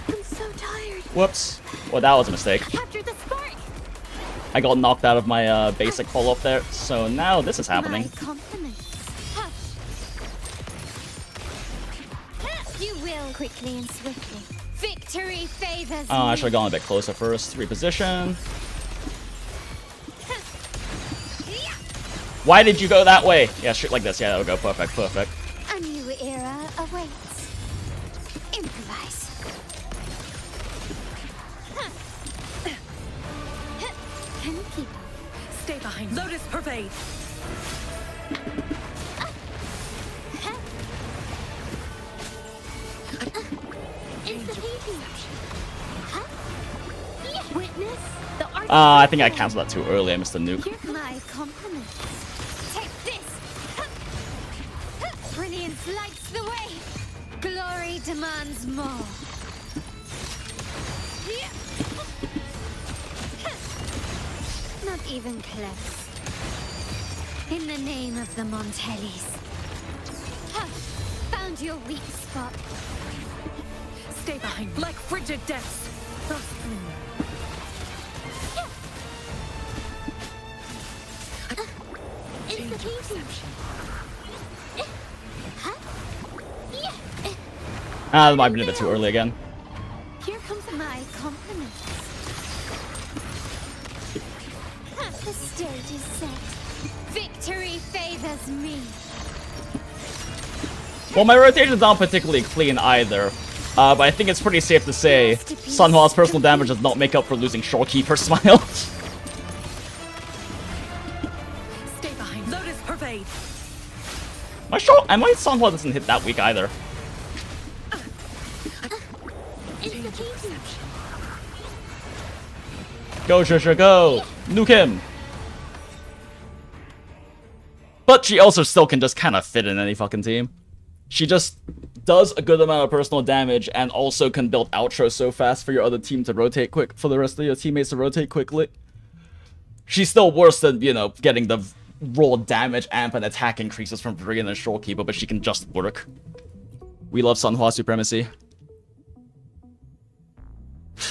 I'm so tired. Whoops. Well, that was a mistake. Capture the spark. I got knocked out of my basic follow-up there, so now this is happening. My compliments. Hush. You will quickly and swiftly. Victory favors I me. should have gone a bit closer first. Reposition. Why did you go that way? Yeah, shoot like this. Yeah, that'll go perfect, perfect. A new era awaits. Improvise. Can keep up. Stay behind. Lotus pervade. Insta-painting. Witness the art. I think I canceled that too early. I missed the nuke. Here my compliments. Take this. Brilliance lights the way. Glory demands more. Not even close. In the name of the Montellis. Found your weak spot. Stay behind. Like frigid depths. Frost bloom. Insta-painting. That might have been a bit too early again. Here comes my compliments. The stage is set. Victory favors me. Well, my rotations aren't particularly clean either. But I think it's pretty safe to say Sunhua's personal damage does not make up for losing Shorekeeper Smile. Stay behind. Lotus pervade. My Sunhua doesn't hit that weak either. Go, Shusha, go! Nuke him! But she also still can just kind of fit in any fucking team. She just does a good amount of personal damage and also can build outros so fast for your other team to rotate quick, for the rest of your teammates to rotate quickly. She's still worse than, you know, getting the raw damage amp and attack increases from Viridian and Shorekeeper, but she can just work. We love Sunhua Supremacy.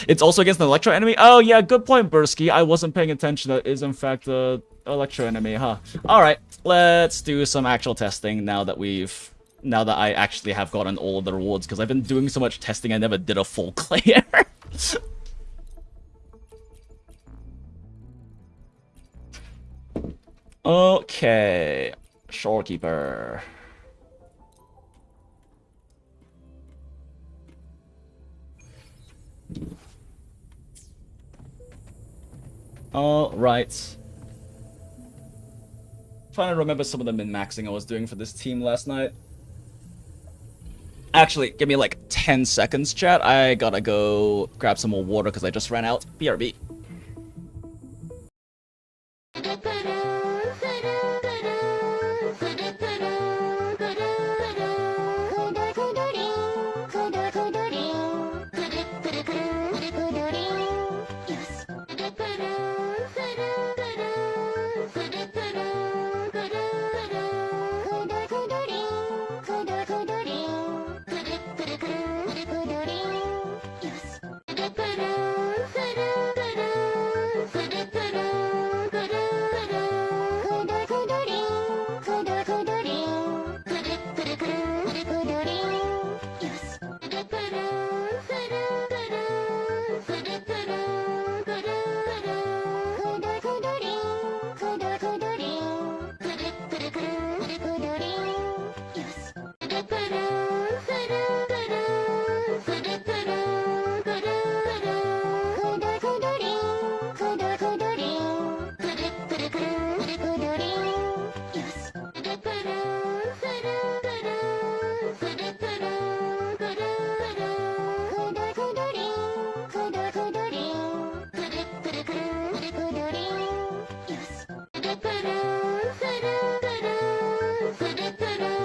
It's also against an Electro enemy? Oh yeah, good point, Bursky. I wasn't paying attention. That is in fact a Electro enemy, huh? Alright, let's do some actual testing now that I actually have gotten all of the rewards, because I've been doing so much testing I never did a full clear. Okay, Shorekeeper. Alright. Trying to remember some of the min-maxing I was doing for this team last night. Actually, give me like 10 seconds, chat. I gotta go grab some more water because I just ran out. BRB.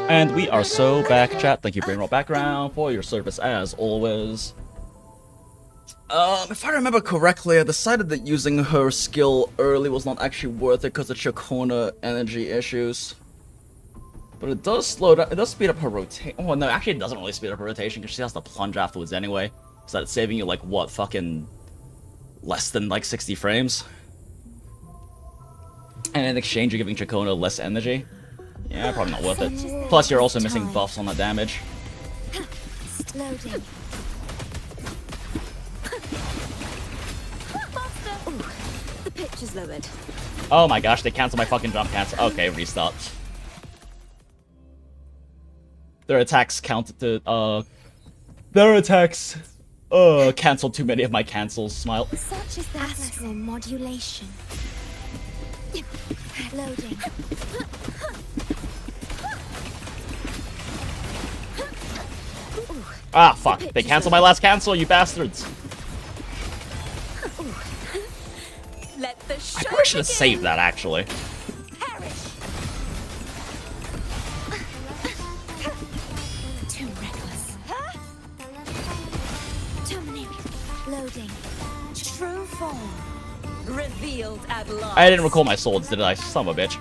And we are so back, chat. Thank you, Brainroll Background, for your service as always. If I remember correctly, I decided that using her skill early was not actually worth it because of Ciaccona energy issues. But it does slow down. It does speed up her rotation. Oh no, actually it doesn't really speed up her rotation because she has to plunge afterwards anyway. So that's saving you like what, fucking less than like 60 frames. And in exchange, you're giving Ciaccona less energy. Yeah, probably not worth it. Plus, you're also missing buffs on that damage. Loading. Ooh, the pitch is lowered. Oh my gosh, they canceled my fucking jump cancel. Okay, restart. Their attacks counted to, Their attacks, canceled too many of my cancels. Smile. Such as the astral modulation. Loading. Ah, fuck. They canceled my last cancel, you bastards. Let the show I probably should have saved that, actually. perish. Too reckless. Terminate. Loading. True form revealed at last. I didn't recall my swords, did I? Son of a bitch.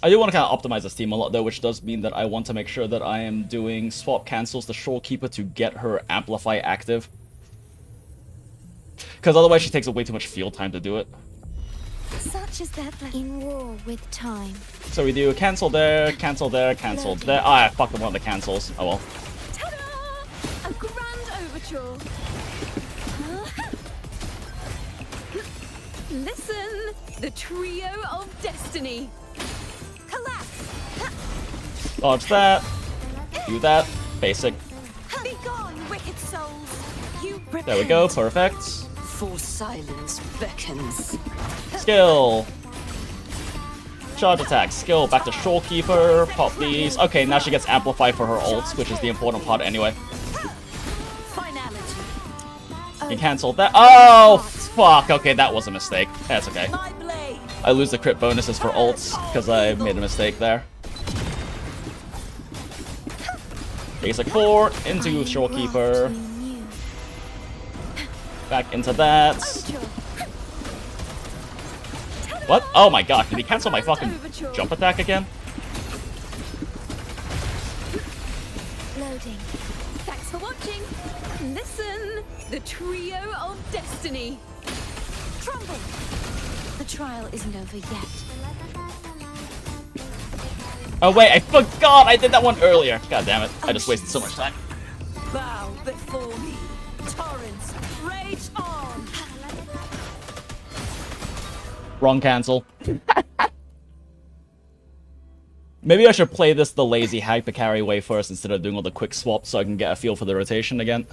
I do want to kind of optimize this team a lot though, which does mean that I want to make sure that I am doing swap cancels to Shorekeeper to get her Amplify active. Because otherwise she takes way too much field time to do it. Such as that in war with time. So we do cancel there, cancel there, cancel there. Ah, I fucked up one of the cancels. Oh well. Ta-da! A grand overture. Listen, the trio of destiny. Collapse. Dodge that. Do that. Basic. Be gone, wicked souls. You There we go. Perfect. For silence beckons. Skill. Charge attack. Skill. Back to Shorekeeper. Pop these. Okay, now she gets Amplify for her ults, which is the important part anyway. Finality. can cancel that. Oh, fuck. Okay, that was a mistake. That's okay. My blade. I lose the crit bonuses for ults because I made a mistake there. Basic 4 into Shorekeeper. Back into that. What? Oh my god, did he cancel my fucking jump attack again? Loading. Thanks for watching. Listen, the trio of destiny. Trumble. The trial isn't over yet. Oh wait, I forgot I did that one earlier. God damn it, I just wasted so much time. Bow before me. Torrents, rage on. Wrong cancel. Maybe I should play this the lazy hyper carry way first instead of doing all the quick swaps so I can get a feel for the rotation again.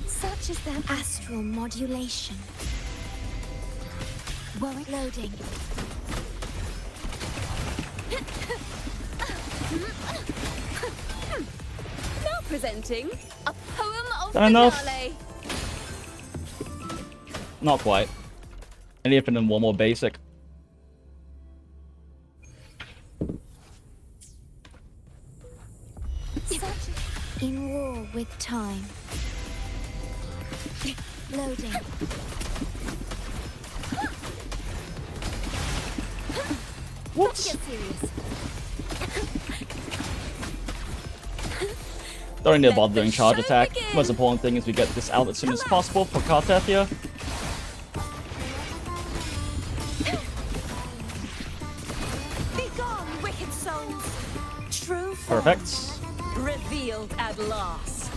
Such is their astral modulation. Warwick loading. Now presenting a poem of That enough? finale. Not quite. I need to put in one more basic. Such in war with time. Loading. Whoops. Get serious. Don't need to bother doing charge attack. Most important thing is we get this out as soon as possible for Cartethyia. Begone, wicked souls. True Perfect. forms revealed at last.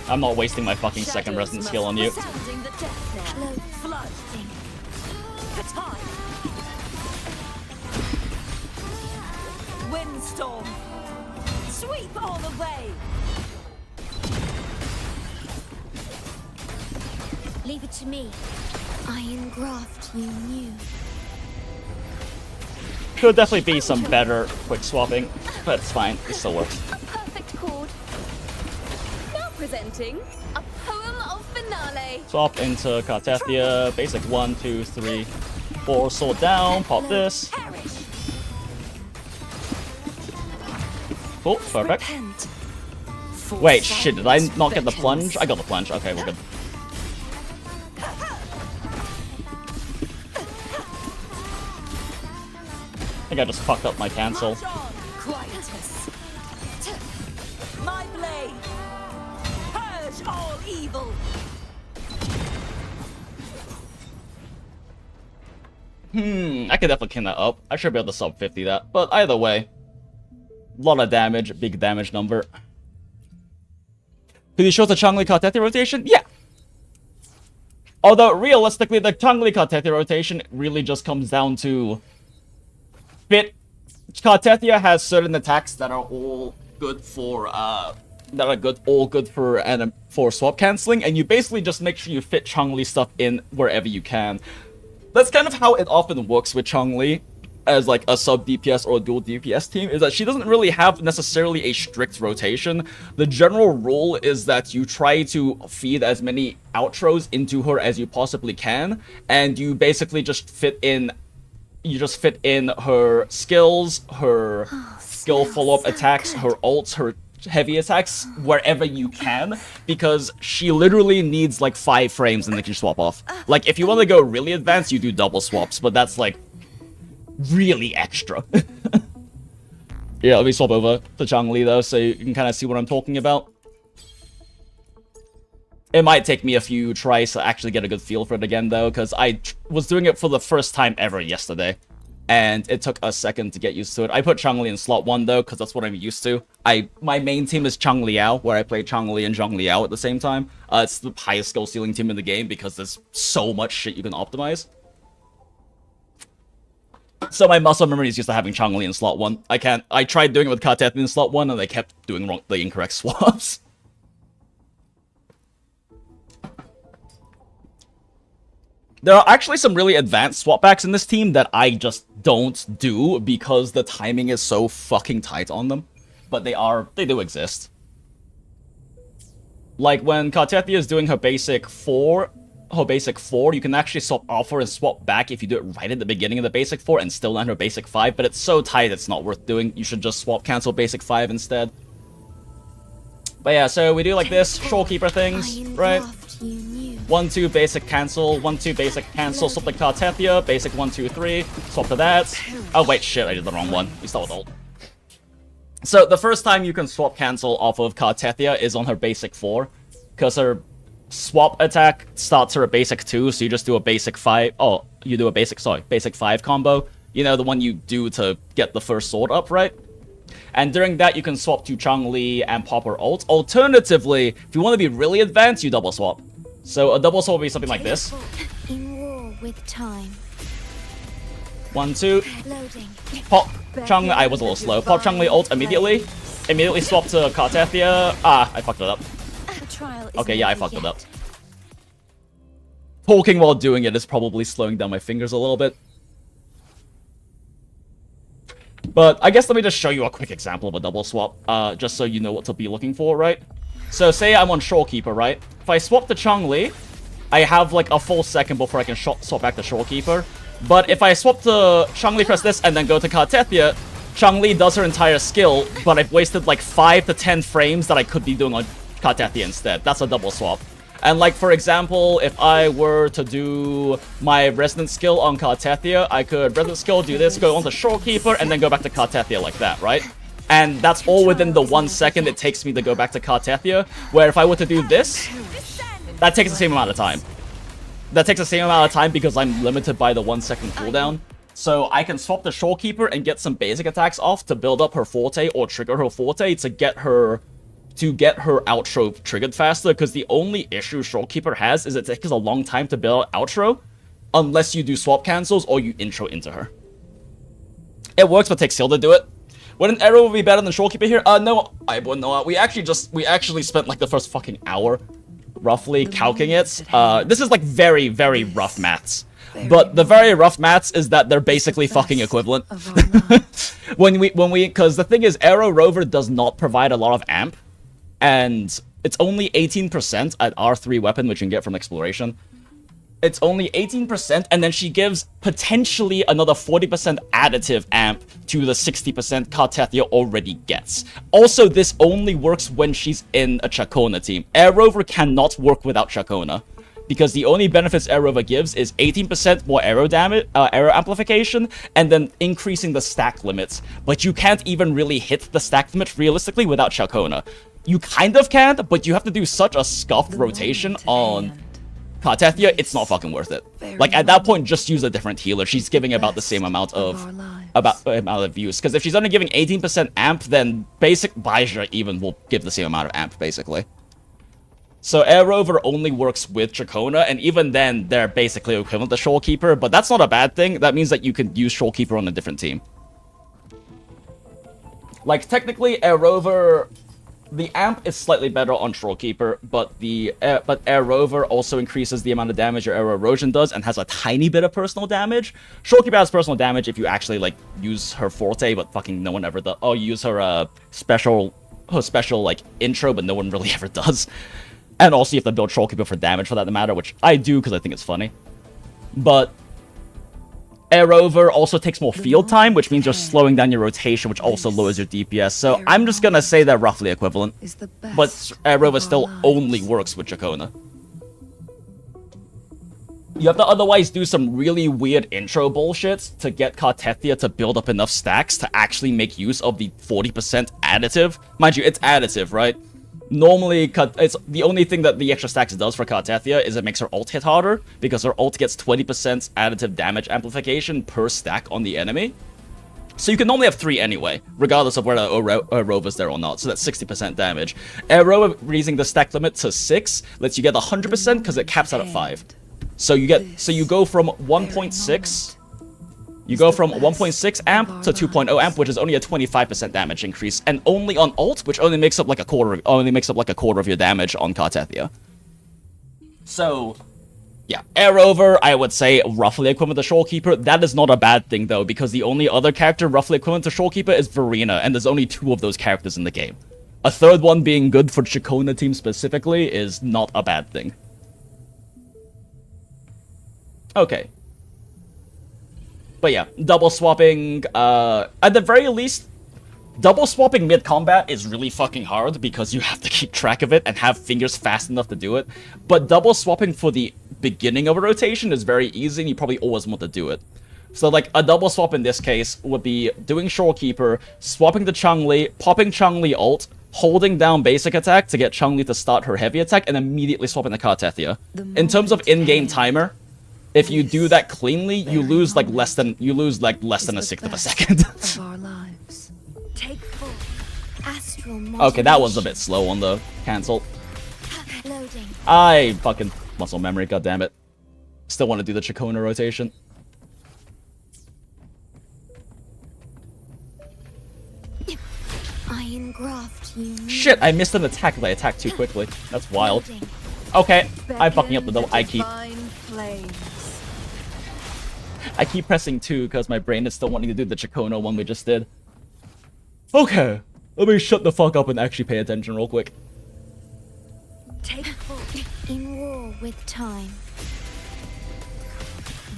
I'm not wasting my fucking second resident skill on you. Sounding the death knell. Loading. Flooding. Katana. Windstorm. Sweep all away. Leave it to me. I engraft you new. Could definitely be some better quick swapping, but it's fine. It still works. A perfect chord. Now presenting a poem of finale. Swap into Cartethyia. Basic 1, 2, 3, 4. Sword down. Pop this. Perish. Oh, perfect. Repent. Wait, shit, did I not get the plunge? I got the plunge. Okay, we're good. I think I just fucked up my cancel. March on, Quietus. My blade. Purge all evil. I could definitely clean that up. I should be able to sub 50 that. But either way, a lot of damage, big damage number. Could you show the Changli Cartethyia rotation? Yeah. Although realistically, the Changli Cartethyia rotation really just comes down to fit. Cartethyia has certain attacks that are all good for all good for swap canceling, and you basically just make sure you fit Changli stuff in wherever you can. That's kind of how it often works with Changli as like a sub DPS or a dual DPS team, is that she doesn't really have necessarily a strict rotation. The general rule is that you try to feed as many outros into her as you possibly can, and you basically just fit in her skills, her skill follow-up attacks, her ults, her heavy attacks, wherever you can, because she literally needs like 5 frames and then you swap off. Like, if you want to go really advanced, you do double swaps, but that's like really extra. Yeah, let me swap over to Changli though, so you can kind of see what I'm talking about. It might take me a few tries to actually get a good feel for it again though, because I was doing it for the first time ever yesterday, and it took a second to get used to it. I put Changli in slot 1 though, because that's what I'm used to. My main team is Changliao, where I play Changli and Zhongliao at the same time. It's the highest skill ceiling team in the game because there's so much shit you can optimize. So my muscle memory is used to having Changli in slot 1. I tried doing it with Cartethyia in slot 1, and they kept doing the incorrect swaps. There are actually some really advanced swap backs in this team that I just don't do because the timing is so fucking tight on them. But they do exist. Like when Cartethyia is doing her basic 4, you can actually swap offer and swap back if you do it right at the beginning of the basic 4 and still land her basic 5, but it's so tight it's not worth doing. You should just swap cancel basic 5 instead. But yeah, so we do like this, Shorekeeper things, right? 1-2 basic cancel, 1-2 basic cancel, swap the Cartethyia, basic 1-2-3, swap to that. Oh wait, shit, I did the wrong one. We start with ult. So the first time you can swap cancel off of Cartethyia is on her basic 4, because her swap attack starts her at basic 2, so you just do a basic 5, oh, you do a basic 5 combo. You know, the one you do to get the first sword up, right? And during that, you can swap to Changli and pop her ult. Alternatively, if you want to be really advanced, you double swap. So a double swap would be something like this. In war with time. 1-2. Loading. Pop Changli. I was a little slow. Pop Changli ult immediately. Immediately swap to Cartethyia. Ah, I fucked it up. The trial is Okay, yeah, I never fucked it yet. up. Talking while doing it is probably slowing down my fingers a little bit. But I guess let me just show you a quick example of a double swap, just so you know what to be looking for, right? So say I'm on Shorekeeper, right? If I swap to Changli, I have like a full second before I can swap back to Shorekeeper. But if I swap to Changli, press this, and then go to Cartethyia, Changli does her entire skill, but I've wasted like 5 to 10 frames that I could be doing on Cartethyia instead. That's a double swap. And like, for example, if I were to do my Resonance skill on Cartethyia, I could Resonance skill, do this, go on to Shorekeeper, and then go back to Cartethyia like that, right? And that's all within the 1 second it takes me to go back to Cartethyia, where if I were to do this, that takes the same amount of time. That takes the same amount of time because I'm limited by the 1 second cooldown. So I can swap the Shorekeeper and get some basic attacks off to build up her forte or trigger her forte to get her outro triggered faster, because the only issue Shorekeeper has is it takes a long time to build outro unless you do swap cancels or you intro into her. It works, but takes skill to do it. Would an Aerovov be better than Shorekeeper here? No, I wouldn't know. We actually spent like the first fucking hour roughly calcing it. This is like very, very rough maths. But the very rough maths is that they're basically fucking equivalent. Because the thing is, Aerovov does not provide a lot of amp, and it's only 18% at R3 weapon, which you can get from exploration. It's only 18%, and then she gives potentially another 40% additive amp to the 60% Cartethyia already gets. Also, this only works when she's in a Ciaccona team. Aerovov cannot work without Ciaccona, because the only benefits Aerovov gives is 18% more arrow damage, arrow amplification, and then increasing the stack limits. But you can't even really hit the stack limit realistically without Ciaccona. You kind of can't, but you have to do such a scuffed rotation on Cartethyia, it's not fucking worth it. Like, at that point, just use a different healer. She's giving about the same amount of use. Because if she's only giving 18% amp, then basic Baizha even will give the same amount of amp, basically. So Aerovov only works with Ciaccona, and even then, they're basically equivalent to Shorekeeper, but that's not a bad thing. That means that you can use Shorekeeper on a different team. Like, technically, Aerovov, the amp is slightly better on Shorekeeper, but Aerovov also increases the amount of damage your arrow erosion does and has a tiny bit of personal damage. Shorekeeper has personal damage if you actually, like, use her forte, but fucking no one ever does. Oh, you use her, special, like, intro, but no one really ever does. And also you have to build Shorekeeper for damage for that matter, which I do because I think it's funny. But Aerovov also takes more field time, which means you're slowing down your rotation, which also lowers your DPS. So I'm just gonna say they're roughly equivalent. But Aerovov still only works with Ciaccona. You have to otherwise do some really weird intro bullshit to get Cartethyia to build up enough stacks to actually make use of the 40% additive. Mind you, it's additive, right? Normally, it's the only thing that the extra stacks does for Cartethyia is it makes her ult hit harder, because her ult gets 20% additive damage amplification per stack on the enemy. So you can normally have 3 anyway, regardless of whether Aerovov is there or not, so that's 60% damage. Aerovov raising the stack limit to 6 lets you get 100% because it caps out at 5. So you go from 1.6... You go from 1.6 amp to 2.0 amp, which is only a 25% damage increase, and only on ult, which only makes up like a quarter of your damage on Cartethyia. So Yeah, Aerovov, I would say roughly equivalent to Shorekeeper. That is not a bad thing, though, because the only other character roughly equivalent to Shorekeeper is Verena, and there's only 2 of those characters in the game. A third one being good for Ciaccona team specifically is not a bad thing. Okay. But yeah, double swapping, at the very least, double swapping mid-combat is really fucking hard because you have to keep track of it and have fingers fast enough to do it. But double swapping for the beginning of a rotation is very easy, and you probably always want to do it. So like a double swap in this case would be doing Shorekeeper, swapping to Changli, popping Changli ult, holding down basic attack to get Changli to start her heavy attack, and immediately swapping to Cartethyia. In terms of in-game timer, if you do that cleanly, you lose like less than a sixth of a second. Of our lives. Take full astral Okay, that was a bit slow on the cancel. Loading. I fucking muscle memory, goddammit. Still want to do the Ciaccona rotation. I engraft you. Shit, I missed an attack because I attacked too quickly. That's wild. Loading. Okay, I'm fucking up the double. I keep pressing 2 because my brain is still wanting to do the Ciaccona one we just did. Okay, let me shut the fuck up and actually pay attention real quick. Take full. In war with time.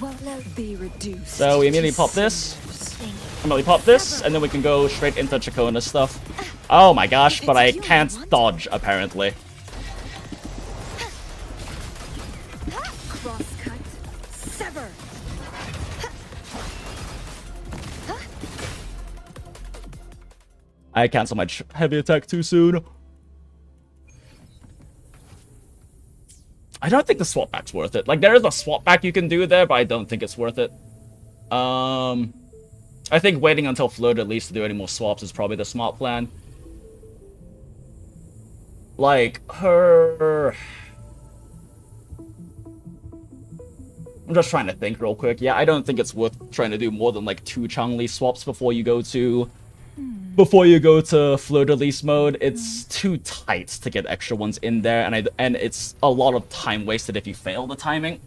Well, Be reduced. So we immediately pop this. Immediately pop this, and then we can go straight into Ciaccona stuff. Oh my gosh, but I can't dodge, apparently. Crosscut. Sever. I cancel my heavy attack too soon. I don't think the swap back's worth it. Like, there is a swap back you can do there, but I don't think it's worth it. I think waiting until Float at least to do any more swaps is probably the smart plan. Like, her... I'm just trying to think real quick. Yeah, I don't think it's worth trying to do more than like 2 Changli swaps before you go to float release mode. It's too tight to get extra ones in there, and it's a lot of time wasted if you fail the timing.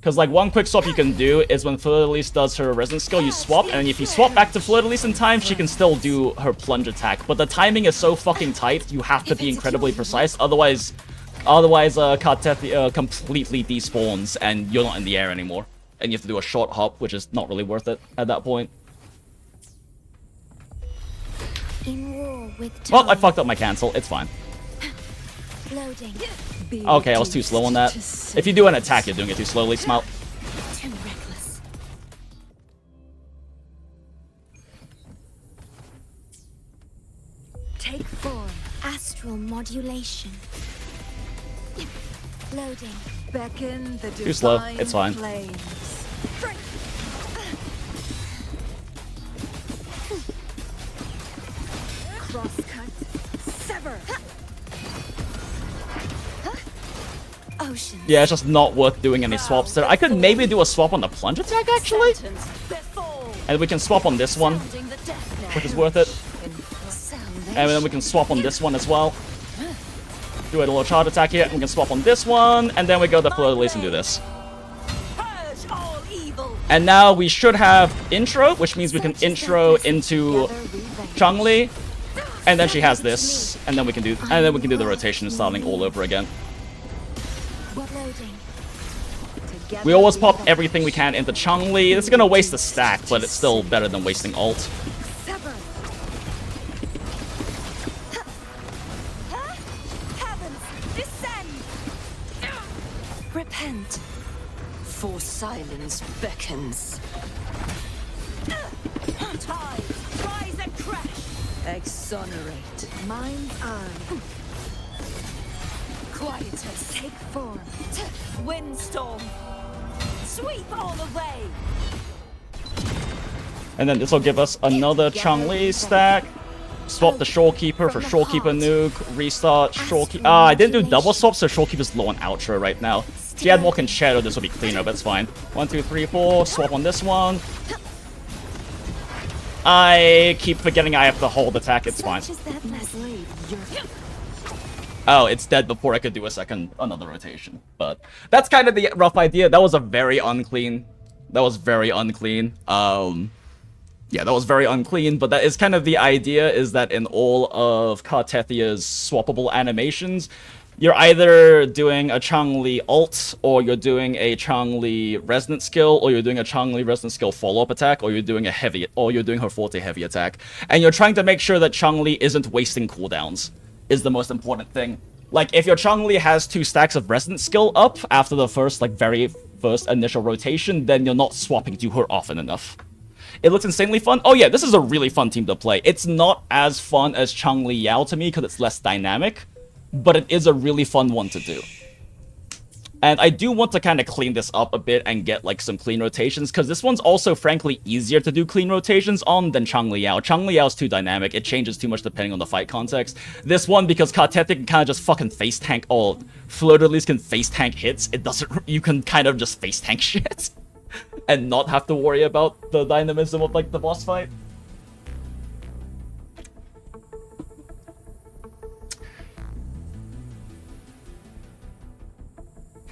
Because like one quick swap you can do is when float release does her resonance skill, you swap, and if you swap back to float release in time, she can still do her plunge attack. But the timing is so fucking tight, you have to be incredibly precise. Otherwise, Cartethyia completely despawns and you're not in the air anymore. And you have to do a short hop, which is not really worth it at that point. in war with time. Well, I fucked up my cancel. It's fine. Loading. Okay, I was too slow on that. If you do an attack, you're doing it too slowly, Smelt. Too reckless. Take form. Astral modulation. Loading. Beckon the Too slow. It's fine. flames. Crosscut. Sever. Ocean. Yeah, it's just not worth doing any swaps there. I could maybe do a swap on the plunge attack, actually. And we can swap on this one, which is worth it. And then we can swap on this one as well. Do a little charge attack here, and we can swap on this one, and then we go to float release and do this. And now we should have intro, which means we can intro into Changli, and then she has this, and then we can do the rotation starting all over again. We always pop everything we can into Changli. It's gonna waste a stack, but it's still better than wasting ult. Repent, for silence beckons. Tides rise and crash. Exonerate. Mind's eye. Quietus. Take form. Windstorm. Sweep all the way. And then this will give us another Changli stack. Swap the Shorekeeper for Shorekeeper nuke. Restart Shorekeeper. I didn't do double swap, so Shorekeeper's low on outro right now. If he had more Shadow, this would be cleaner, but it's fine. 1, 2, 3, 4. Swap on this one. I keep forgetting I have to hold attack. It's fine. Oh, it's dead before I could do another rotation. But that's kind of the rough idea. That was a very unclean. That was very unclean. Yeah, that was very unclean, but that is kind of the idea, is that in all of Cartethia's swappable animations, you're either doing a Changli ult, or you're doing a Changli resonant skill, or you're doing a Changli resonant skill follow-up attack, or you're doing her forte heavy attack. And you're trying to make sure that Changli isn't wasting cooldowns, is the most important thing. Like, if your Changli has 2 stacks of resonant skill up after the very first initial rotation, then you're not swapping to her often enough. It looks insanely fun. Oh yeah, this is a really fun team to play. It's not as fun as Changli Yao to me because it's less dynamic, but it is a really fun one to do. And I do want to kind of clean this up a bit and get like some clean rotations, because this one's also frankly easier to do clean rotations on than Changli Yao. Changli Yao is too dynamic. It changes too much depending on the fight context. This one, because Cartethyia can kind of just fucking face tank, or Fleur-de-Lis can face tank hits, you can kind of just face tank shit. And not have to worry about the dynamism of, like, the boss fight.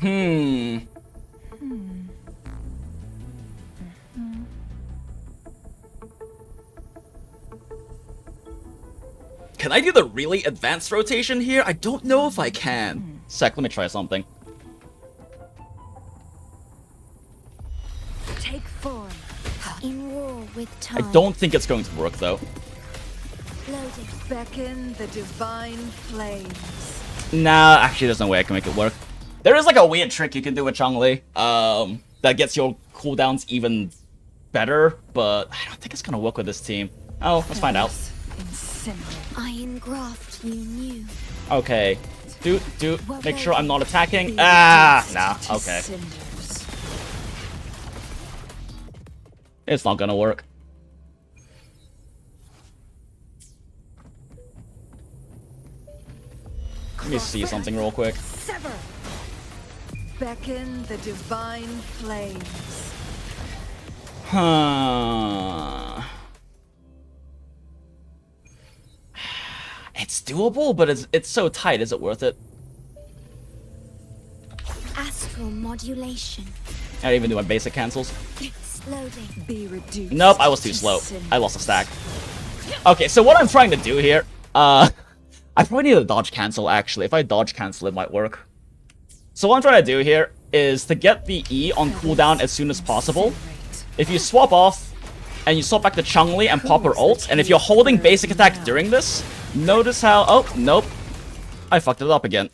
Can I do the really advanced rotation here? I don't know if I can. Sec, let me try something. Take form. In war with time. I don't think it's going to work, though. Loaded. Beckon the divine flames. Nah, actually, there's no way I can make it work. There is, like, a weird trick you can do with Changli, that gets your cooldowns even better, but I don't think it's gonna work with this team. Oh, let's find out. Iron graft you knew. Okay. Make sure I'm not attacking. Ah, nah, okay. It's not gonna work. Let me see something real quick. Sever. Beckon the divine flames. Huh. It's doable, but it's so tight. Is it worth it? Astral modulation. I didn't even do my basic cancels. Loading. Be reduced. Nope, I was too slow. I lost a stack. Okay, so what I'm trying to do here, I probably need a dodge cancel, actually. If I dodge cancel, it might work. So what I'm trying to do here is to get the E on cooldown as soon as possible. If you swap off, and you swap back to Changli and pop her ult, and if you're holding basic attack during this, notice how... Oh, nope. I fucked it up again.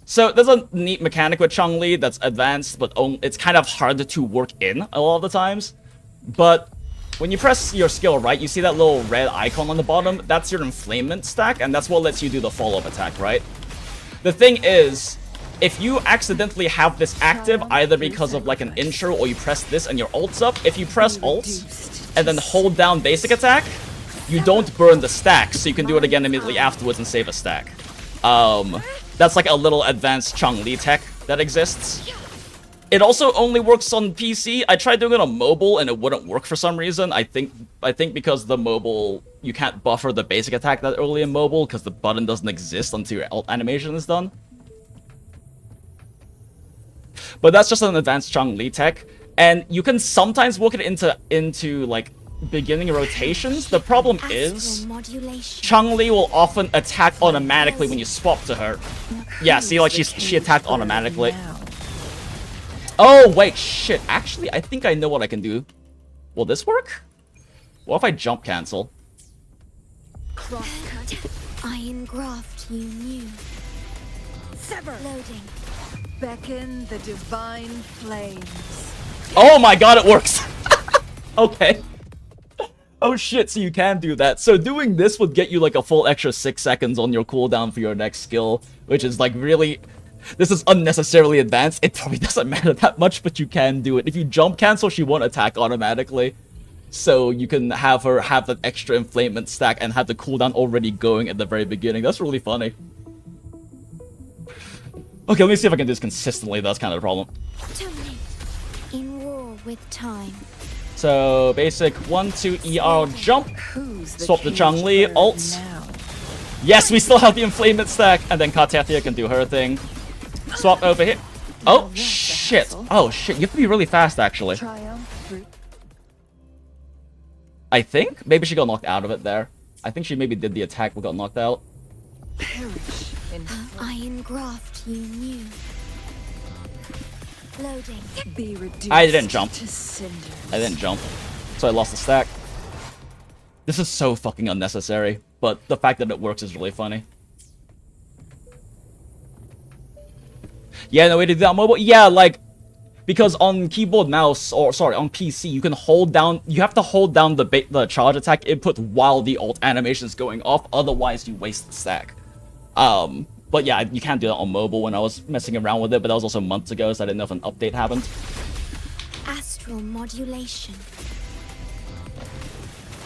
So there's a neat mechanic with Changli that's advanced, but it's kind of hard to work in a lot of the times. But when you press your skill right, you see that little red icon on the bottom? That's your inflamement stack, and that's what lets you do the follow-up attack, right? The thing is, if you accidentally have this active, either because of like an intro or you press this and your ult's up, if you press ult and then hold down basic attack, you don't burn the stack, so you can do it again immediately afterwards and save a stack. That's like a little advanced Changli tech that exists. It also only works on PC. I tried doing it on mobile and it wouldn't work for some reason. I think because the mobile, you can't buffer the basic attack that early in mobile because the button doesn't exist until your ult animation is done. But that's just an advanced Changli tech, and you can sometimes work it into like beginning rotations. The problem is Changli will often attack automatically when you swap to her. Yeah, see, like she attacked automatically. Oh wait, shit. Actually, I think I know what I can do. Will this work? What if I jump cancel? Iron graft you knew. Sever. Loading. Beckon the divine flames. Oh my god, it works! Okay. Oh shit, so you can do that. So doing this would get you like a full extra 6 seconds on your cooldown for your next skill, which is like really... This is unnecessarily advanced. It probably doesn't matter that much, but you can do it. If you jump cancel, she won't attack automatically. So you can have her have that extra inflamement stack and have the cooldown already going at the very beginning. That's really funny. Okay, let me see if I can do this consistently. That's kind of the problem. Terminate. In war with time. So, basic 1, 2, ER, jump. Swap the Changli, ult. Yes, we still have the inflamed stack, and then Cartethyia can do her thing. Swap over here. Oh shit! Oh shit! You have to be really fast, actually. I think maybe she got knocked out of it there. I think she maybe did the attack but got knocked out. Iron graft you knew. Loading. Be reduced I didn't jump. to cinders. I didn't jump, so I lost the stack. This is so fucking unnecessary, but the fact that it works is really funny. Yeah, no way to do that on mobile. Yeah, like, because on keyboard, mouse, or sorry, on PC, you can hold down. You have to hold down the charge attack input while the alt animation is going off. Otherwise, you waste the stack. But yeah, you can't do that on mobile. When I was messing around with it, but that was also months ago, so I didn't know if an update happened. Astral modulation.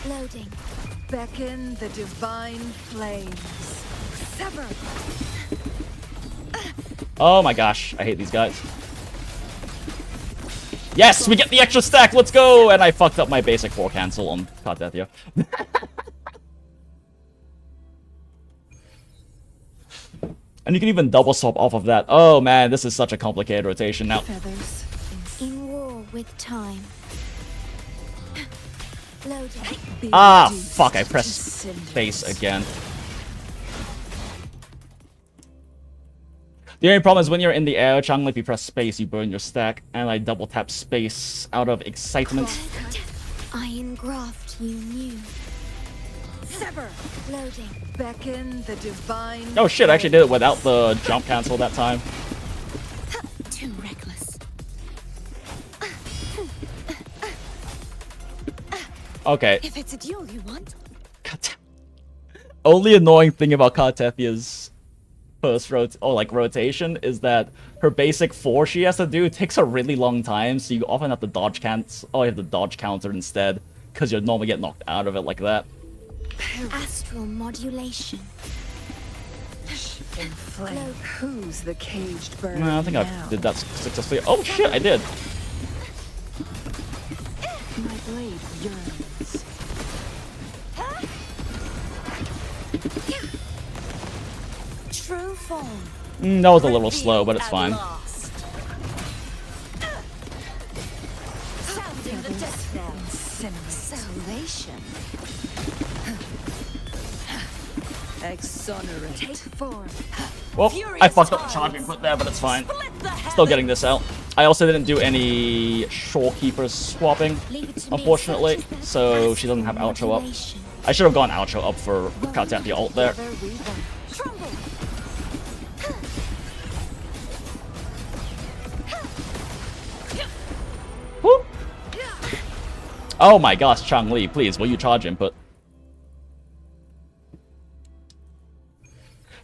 Loading. Beckon the divine flames. Sever. Oh my gosh, I hate these guys. Yes, we get the extra stack, let's go! And I fucked up my basic 4 cancel on Cartethyia. And you can even double swap off of that. Oh man, this is such a complicated rotation now. Feathers. In war with time. Loading. Be Ah, reduced fuck, I to pressed cinders. space again. The only problem is when you're in the air, Changli, if you press space, you burn your stack, and I double tap space out of excitement. Iron graft you knew. Sever. Loading. Beckon the divine. Oh shit, I actually did it without the jump cancel that time. Too reckless. Okay. If it's a duel you want. Only annoying thing about Cartethia's first rotation is that her basic 4 she has to do takes a really long time, so you often have to dodge cancel. Oh, you have to dodge counter instead, because you'll normally get knocked out of it like that. Astral modulation. Inflame. Who's the caged bird? No, I think I now? did that successfully. Oh shit, I did. My blade yearns. True form. That was a little slow, but it's fine. Sounding the death knell. Salvation. Exonerate. Take form. Well, I fucked up the charge input there, but it's fine. Still getting this out. I also didn't do any Shorekeeper swapping, Leave it to me, unfortunately, such is so the she doesn't have astral outro up. modulation. I should have gone outro up for Cartethyia ult there. Together we vanquish. Trumble. Whoop. Oh my gosh, Changli, please, will you charge input?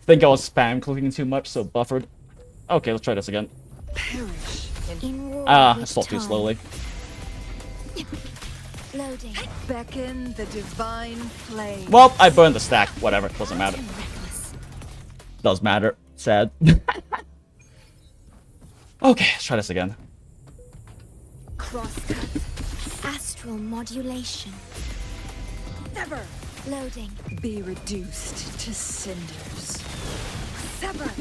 Think I was spam clicking too much, so buffered. Okay, let's try this again. Perish in In war I with stopped too time. slowly. Loading. beckon the divine flame. Well, I burned the stack. Whatever, doesn't matter. Too reckless. Does matter. Sad. Okay, let's try this again. Crosscut. Astral modulation. Sever. Loading. Be reduced to cinders. Sever.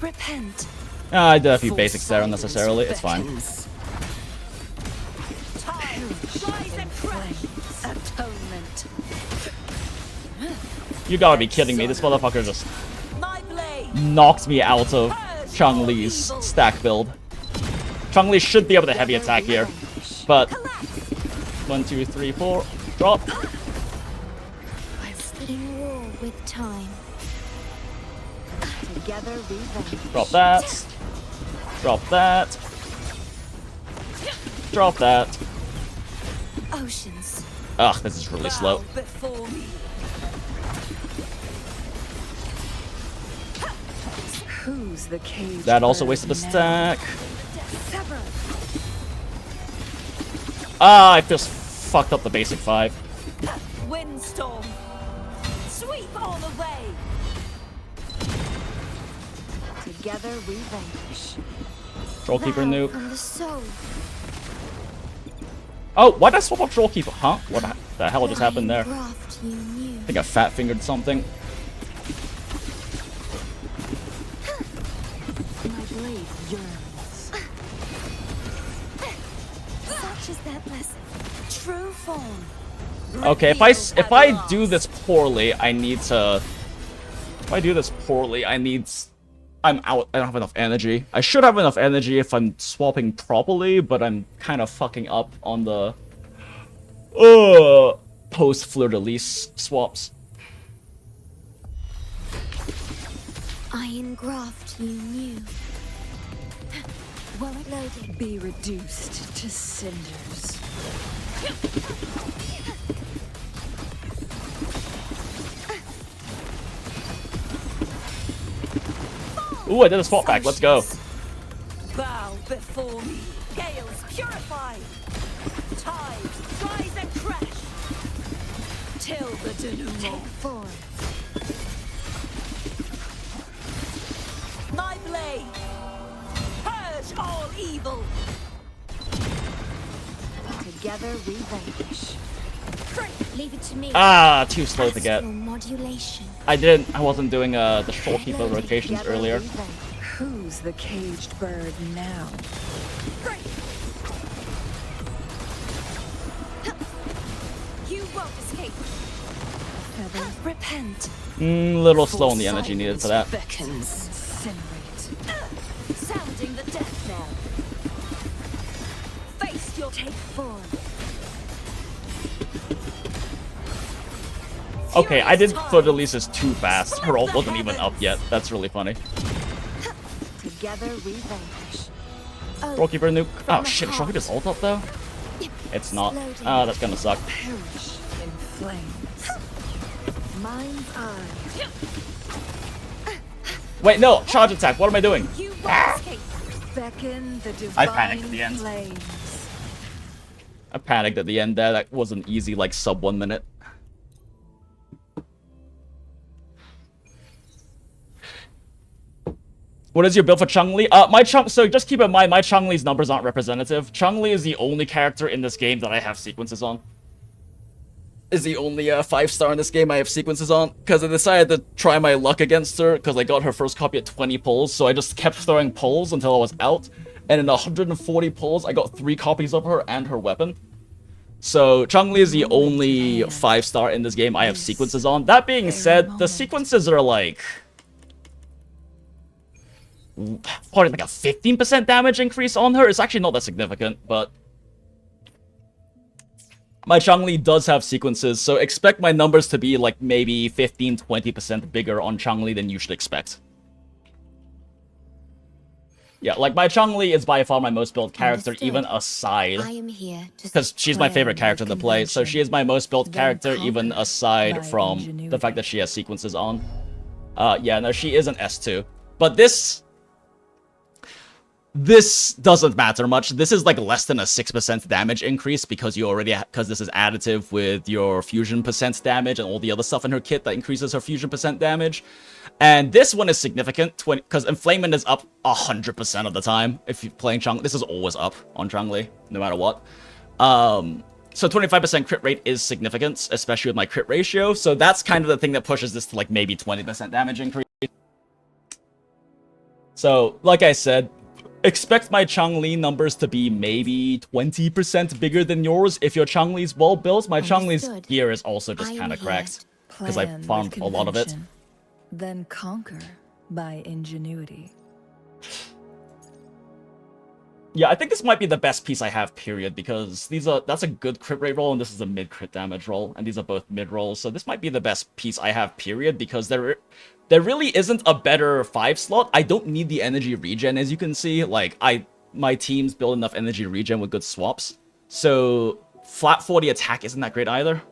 Repent. I did a few basics there unnecessarily. It's fine. Atonement. You gotta be kidding me. This motherfucker just My blade. knocked me out of Changli's stack build. Changli should be able to heavy attack here, but 1, 2, 3, 4, drop. In war with time. Together we vanquish. Drop that. Drop that. Drop that. Oceans. Ugh, this is really slow. Bow before me. Who's the cage? That also bird wasted a now? stack. Sever. Ah, I just fucked up the basic 5. Windstorm. Sweep all the way. Together we vanquish. Shorekeeper nuke. From the soul. Oh, why did I swap up Shorekeeper? Huh? What the hell just happened there? Graft you knew. I think I fat fingered something. My blade yearns. Such is their blessing. True form. Okay, if I do this poorly, I need to. If I do this poorly, I'm out. I don't have enough energy. I should have enough energy if I'm swapping properly, but I'm kind of fucking up on the post fleur-de-lis swaps. Iron graft you knew. Well loaded. Be reduced to cinders. Ooh, I did a swap back. Let's go. Bow before me. Gales purify. Tides rise and crash. Till the denouement. Form. My blade. Purge all evil. Together we vanish. Leave it to me. Ah, too slow to get. Astral modulation. I wasn't doing the Shorekeeper rotations Together earlier. we vanish. Who's the caged bird now? You won't escape. Repent. Little slow on the energy needed for that. Beckons. Incinerate. Sounding the death knell. Face your take form. Okay, I did fleur-de-lis too fast. Her ult wasn't even up yet. That's really funny. Together we vanish. Shorekeeper nuke. Oh shit, is Shorekeeper's ult up though? It's not. Oh, that's gonna suck. Perish in flames. Mind's eye. Wait, no! Charge attack, what am I doing? You won't escape. Beckon the divine I panicked at the end. flames. I panicked at the end there. That wasn't easy, like sub 1 minute. What is your build for Changli? So just keep in mind, my Changli's numbers aren't representative. Changli is the only character in this game that I have sequences on. Is the only 5-star in this game I have sequences on. Because I decided to try my luck against her, because I got her first copy at 20 pulls, so I just kept throwing pulls until I was out. And in 140 pulls, I got 3 copies of her and her weapon. So Changli is the only 5-star in this game I have sequences on. That being said, the sequences are like... probably like a 15% damage increase on her. It's actually not that significant, but my Changli does have sequences, so expect my numbers to be like maybe 15-20% bigger on Changli than you should expect. Yeah, like my Changli is by far my most built character, Understood. even aside, I am here to because she's my favorite plan character to with play, so she is my most built then character, even conquer aside by from the ingenuity. fact that she has sequences on. Yeah, no, she is an S2. But this doesn't matter much. This is like less than a 6% damage increase because you already because this is additive with your fusion percent damage and all the other stuff in her kit that increases her fusion percent damage. And this one is significant because Inflamement is up 100% of the time if you're playing Changli. This is always up on Changli, no matter what. So 25% crit rate is significant, especially with my crit ratio. So that's kind of the thing that pushes this to like maybe 20% damage increase. So, like I said, expect my Changli numbers to be maybe 20% bigger than yours. If your Changli's well built, my Changli's Understood. gear is also just I am kind of here. cracked. Because I Plan with farmed a lot of it. convention, Then conquer by ingenuity. Yeah, I think this might be the best piece I have, period, because that's a good crit rate roll, and this is a mid-crit damage roll, and these are both mid-rolls, so this might be the best piece I have, period, because there really isn't a better 5-slot. I don't need the energy regen, as you can see. Like, my teams build enough energy regen with good swaps, so flat 40 attack isn't that great either.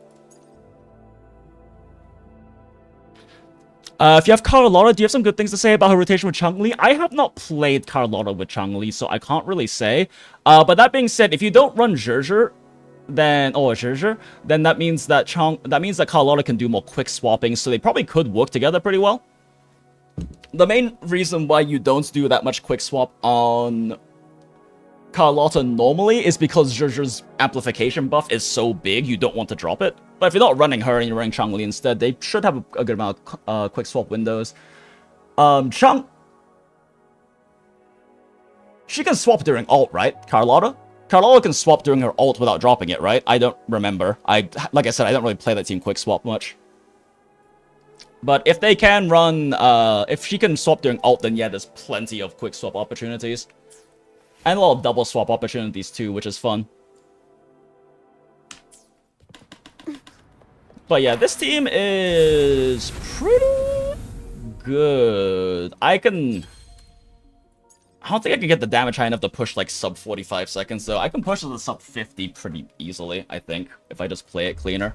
If you have Carlotta, do you have some good things to say about her rotation with Changli? I have not played Carlotta with Changli, so I can't really say. But that being said, if you don't run Zhezher, then that means that Carlotta can do more quick swapping, so they probably could work together pretty well. The main reason why you don't do that much quick swap on Carlotta normally is because Zhuzh's amplification buff is so big, you don't want to drop it. But if you're not running her and you're running Changli instead, they should have a good amount of quick swap windows. She can swap during ult, right? Carlotta? Carlotta can swap during her ult without dropping it, right? I don't remember. Like I said, I don't really play that team quick swap much. But if they can run, if she can swap during ult, then yeah, there's plenty of quick swap opportunities. And a lot of double swap opportunities too, which is fun. But yeah, this team is pretty good. I don't think I can get the damage high enough to push like sub 45 seconds, though. I can push to the sub 50 pretty easily, I think, if I just play it cleaner.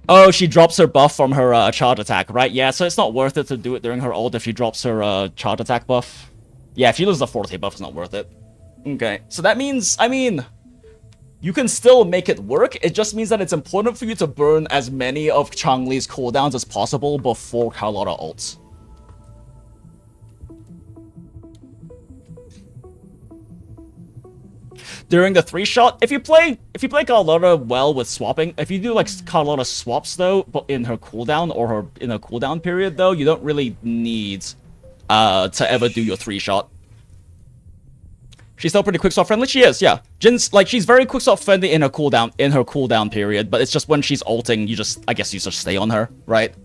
Oh, she drops her buff from her charge attack, right? Yeah, so it's not worth it to do it during her ult if she drops her charge attack buff. Yeah, if she loses the forte buff, it's not worth it. Okay, so that means, I mean, you can still make it work. It just means that it's important for you to burn as many of Changli's cooldowns as possible before Carlotta ults. During the 3-shot, if you play Carlotta well with swapping, if you do like Carlotta swaps though, but in her cooldown or in a cooldown period though, you don't really need to ever do your 3-shot. She's still pretty quick swap friendly. She is, yeah. Jin's like she's very quick swap friendly in her cooldown period, but it's just when she's ulting, I guess you just stay on her, right?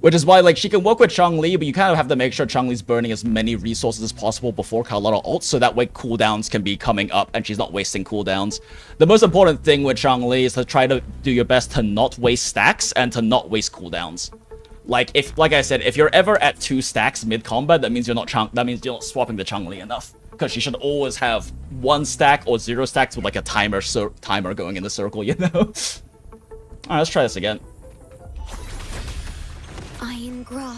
Which is why, like, she can work with Changli, but you kind of have to make sure Changli's burning as many resources as possible before Carlotta ults, so that way cooldowns can be coming up and she's not wasting cooldowns. The most important thing with Changli is to try to do your best to not waste stacks and to not waste cooldowns. Like I said, if you're ever at 2 stacks mid-combat, that means you're not swapping the Changli enough. Because she should always have 1 stack or 0 stacks with like a timer going in the circle, you know? Alright, let's try this again.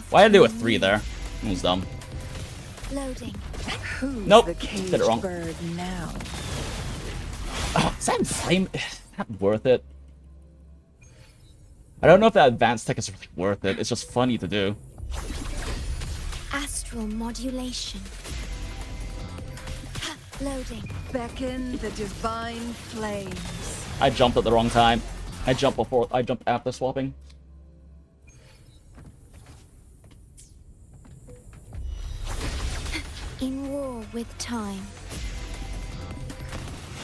Why did I do a 3 there? That was dumb. Loading. Nope, did it wrong. Now? Oh, is that inflame? Not worth it. I don't know if that advanced tech is really worth it. It's just funny to do. Astral modulation. Loading. Beckon the divine flames. I jumped at the wrong time. I jumped after swapping. In war with time.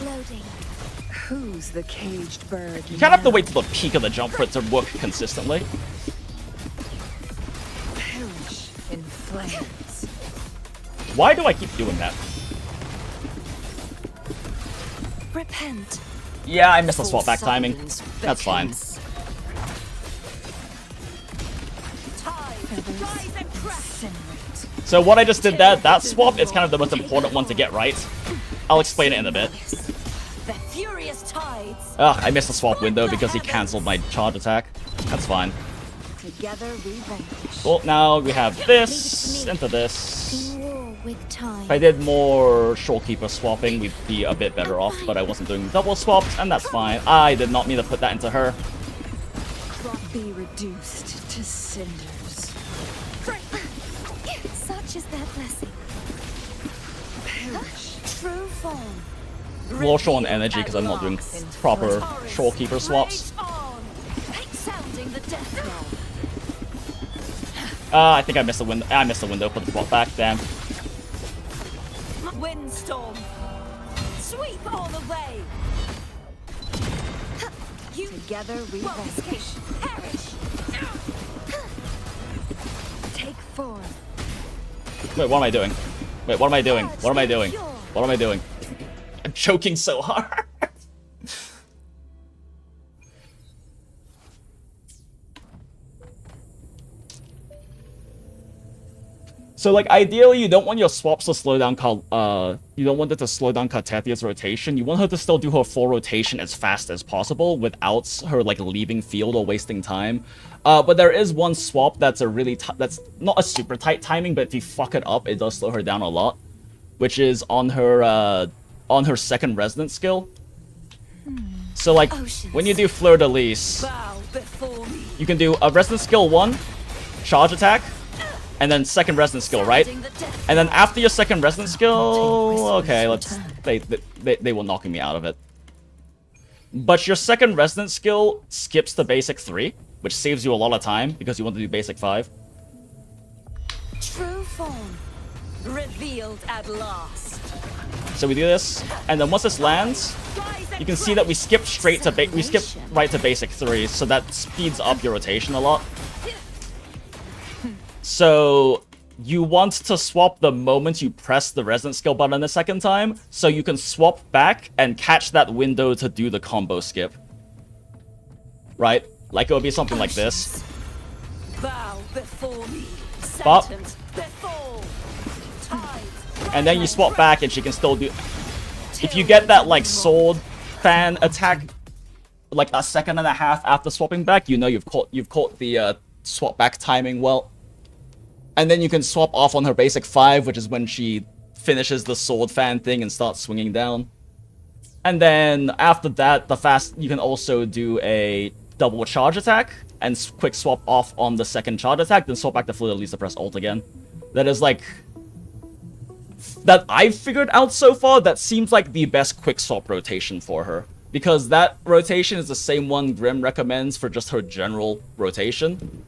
Loading. Who's the caged bird? You kind of have to wait till the peak of the jump for it to work consistently. Perish in flames. Why do I keep doing that? Repent. Yeah, I missed the swap back timing. That's fine. So what I just did that swap is kind of the most important one to get right. I'll explain it in a bit. Ugh, I missed the swap window because he cancelled my charge attack. That's fine. Well, now we have this into this. If I did more Shorekeeper swapping, we'd be a bit better off, but I wasn't doing double swaps, and that's fine. I did not mean to put that into her. Be reduced to cinders. Such is their blessing. Perish. True form. We'll show on energy because I'm not doing proper Shorekeeper swaps. I think I missed the window. I missed the window. Put the swap back. Damn. Windstorm. Sweep all the way. Together we perish. Take form. Wait, what am I doing? Wait, what am I doing? What am I doing? What am I doing? I'm choking so hard. So, like, ideally, you don't want your swaps to slow down, you don't want it to slow down Cartethia's rotation. You want her to still do her full rotation as fast as possible without her, like, leaving field or wasting time. But there is one swap that's that's not a super tight timing, but if you fuck it up, it does slow her down a lot. Which is on her second resonance skill. So, like, when you do Fleur de Lis, you can do a resonance skill 1, charge attack, and then second resonance skill, right? And then after your second resonance skill, okay, let's they were knocking me out of it. But your second resonance skill skips the basic 3, which saves you a lot of time because you want to do basic 5. True form revealed at last. So we do this, and then once this lands, you can see that we skip straight to we skip right to basic 3, so that speeds up your rotation a lot. So you want to swap the moment you press the resonance skill button the second time, so you can swap back and catch that window to do the combo skip. Right? Like it would be something like this. Bow before me. Bop. Sentence before. Tides. And then you swap back and she can still do... If you get that like sword fan attack like a second and a half after swapping back, you know you've caught the swap back timing well. And then you can swap off on her basic 5, which is when she finishes the sword fan thing and starts swinging down. And then after that, you can also do a double charge attack and quick swap off on the second charge attack, then swap back to Fleur-de-Lis to press ult again. That is like... That I've figured out so far, that seems like the best quick swap rotation for her. Because that rotation is the same one Grim recommends for just her general rotation.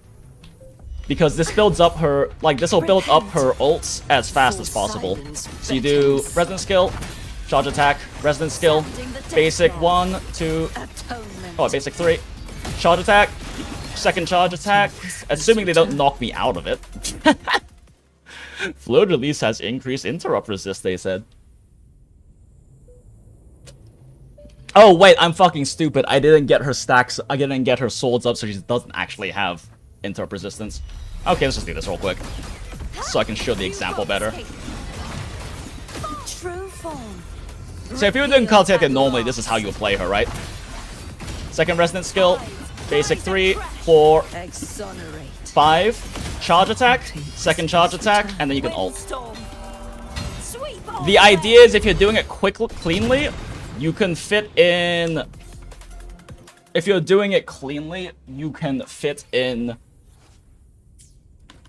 Because this builds up her, like, this will build up her ults as fast as possible. So you do resonance skill, charge attack, resonance skill, basic 1, 2, basic 3, charge attack, second charge attack, assuming they don't knock me out of it. Fleur-de-Lis has increased interrupt resist, they said. Oh wait, I'm fucking stupid. I didn't get her stacks, I didn't get her swords up, so she doesn't actually have interrupt resistance. Okay, let's just do this real quick, so I can show the example better. True form. So if you were doing Cartethyia normally, this is how you play her, right? Second resonance skill, basic 3, 4, 5, charge attack, second charge attack, and then you can ult. The idea is if you're doing it cleanly, you can fit in... If you're doing it cleanly, you can fit in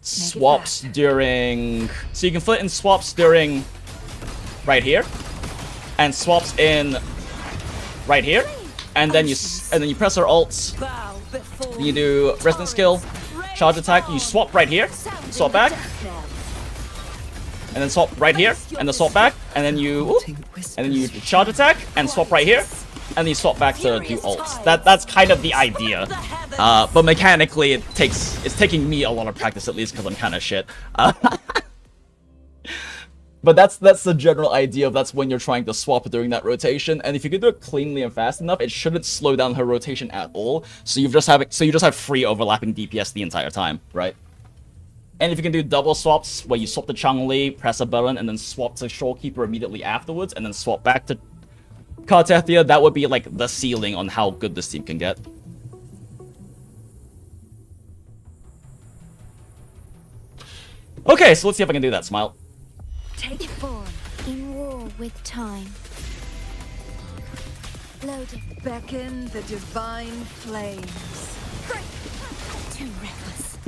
swaps during... So you can fit in swaps during right here, and swaps in right here, and then you press her ults. Then you do resonance skill, charge attack. You swap right here, swap back, and then swap right here, and then swap back, and then you charge attack and swap right here, and then you swap back to do ults. That's kind of the idea. But mechanically, it's taking me a lot of practice, at least because I'm kind of shit. But that's the general idea of that's when you're trying to swap during that rotation, and if you can do it cleanly and fast enough, it shouldn't slow down her rotation at all. So you just have free overlapping DPS the entire time, right? And if you can do double swaps where you swap to Changli, press a button, and then swap to Shorekeeper immediately afterwards, and then swap back to Cartethyia, that would be like the ceiling on how good this team can get. Okay, so let's see if I can do that, Smile. Take form in war with time. Loading. Beckon the divine flames. Turn reckless.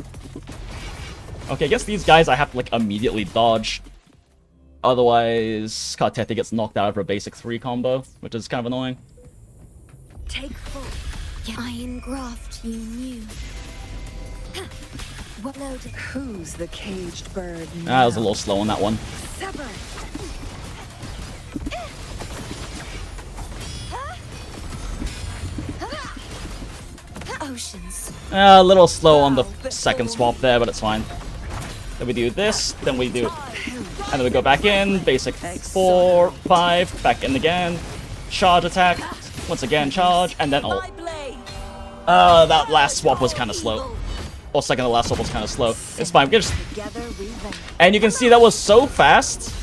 Okay, I guess these guys I have to like immediately dodge. Otherwise, Cartethyia gets knocked out of her basic 3 combo, which is kind of annoying. Take form. Iron graft you knew. Well loaded. Who's the caged bird now? Ah, I was a little slow on that one. Sever. Oceans. A little slow on the second swap there, but it's fine. Then we do this, then we do... And then we go back in, basic 4, 5, back in again. Charge attack, once again charge, and then ult. That last swap was kind of slow. Or second to last swap was kind of slow. It's fine, we just... And you can see that was so fast.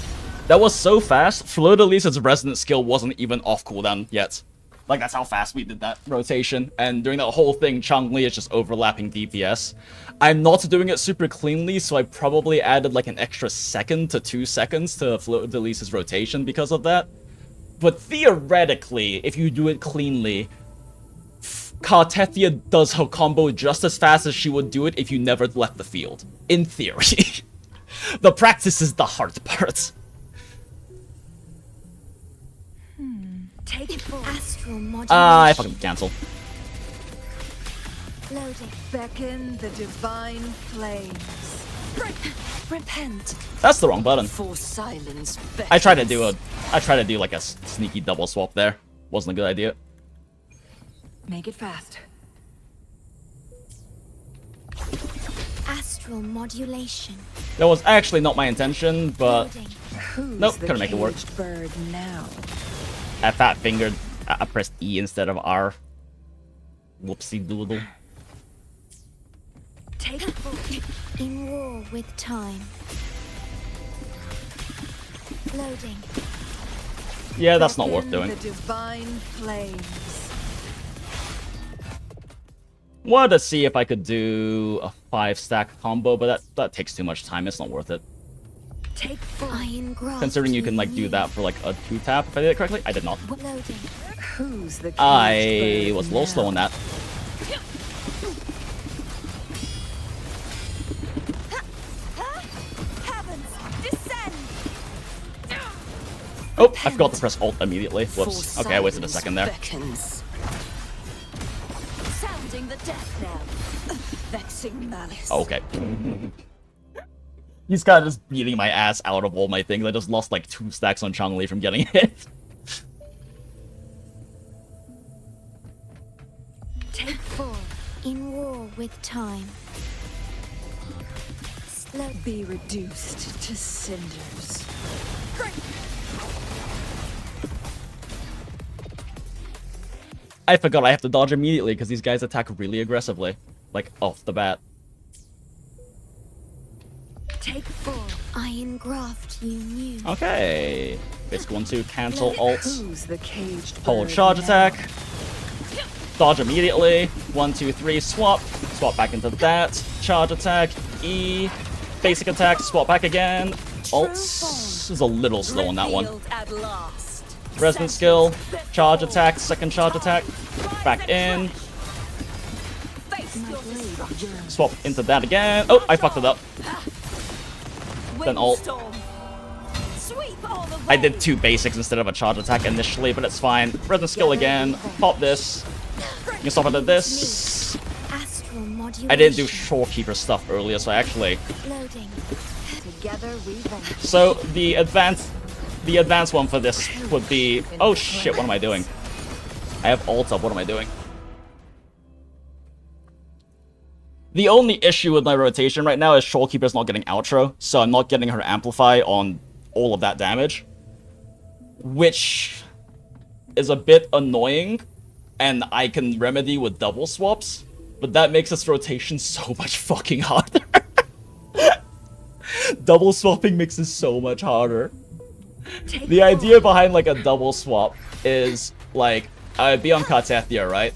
That was so fast, Fleur-de-Lis's resonance skill wasn't even off cooldown yet. Like, that's how fast we did that rotation. And during that whole thing, Changli is just overlapping DPS. I'm not doing it super cleanly, so I probably added like an extra second to 2 seconds to Fleur-de-Lis's rotation because of that. But theoretically, if you do it cleanly, Cartethyia does her combo just as fast as she would do it if you never left the field. In theory. The practice is the hard part. Take it for astral modulation. I fucking cancel. Loading. Beckon the divine flames. Repent. That's the wrong button. For silence. I tried to do like a sneaky double swap there. Wasn't a good idea. Make it fast. Astral modulation. That was actually not my intention, but Loading. Who's nope, the couldn't make it work. caged bird now? I fat fingered. I pressed E instead of R. Whoopsie doodle. Take it for in war with time. Loading. Yeah, that's not worth Beckon doing. The divine flames. Wanted to see if I could do a 5-stack combo, but that takes too much time. It's not worth it. Take full. Iron graft. Considering you can like do that for like a 2-tap, if I did it correctly. I did not. Loading. Who's the caged I bird was a little slow on now? that. Heavens, descend. Oh, I forgot to press Alt immediately. Whoops. For Okay, I wasted a silence second there. beckons. Sounding the death knell. Vexing malice. Okay. He's kind of just beating my ass out of all my things. I just lost like 2 stacks on Changli from getting hit. Take full. In war with time. Slow. Be reduced to cinders. I forgot I have to dodge immediately because these guys attack really aggressively. Like, off the bat. Take full. Iron graft you knew. Okay. Basic 1-2, cancel Alt. Who's the caged Hold bird charge now? attack. Dodge immediately. 1, 2, 3, swap. Swap back into that. Charge attack. E. Basic attack. Swap back again. Alt is a little slow on that one. Revealed at last. Resonant skill. Charge attack. Second charge attack. Back in. Face your destruction. Swap into that again. Oh, I fucked it up. Then Alt. Windstorm. Sweep all the I did way. 2 basics instead of a charge attack initially, but it's fine. Resonant skill again. Pop this. You can swap into this. Astral modulation. I didn't do Shorekeeper stuff earlier, so I actually... Loading. Together we venture. So, the advanced one for this would be... Oh shit, what am I doing? I have Alt up, what am I doing? The only issue with my rotation right now is Shorekeeper's not getting outro, so I'm not getting her amplify on all of that damage. Which is a bit annoying, and I can remedy with double swaps, but that makes this rotation so much fucking harder. Double swapping makes this so much harder. The idea behind like a double swap is like, I'd be on Cartethyia, right?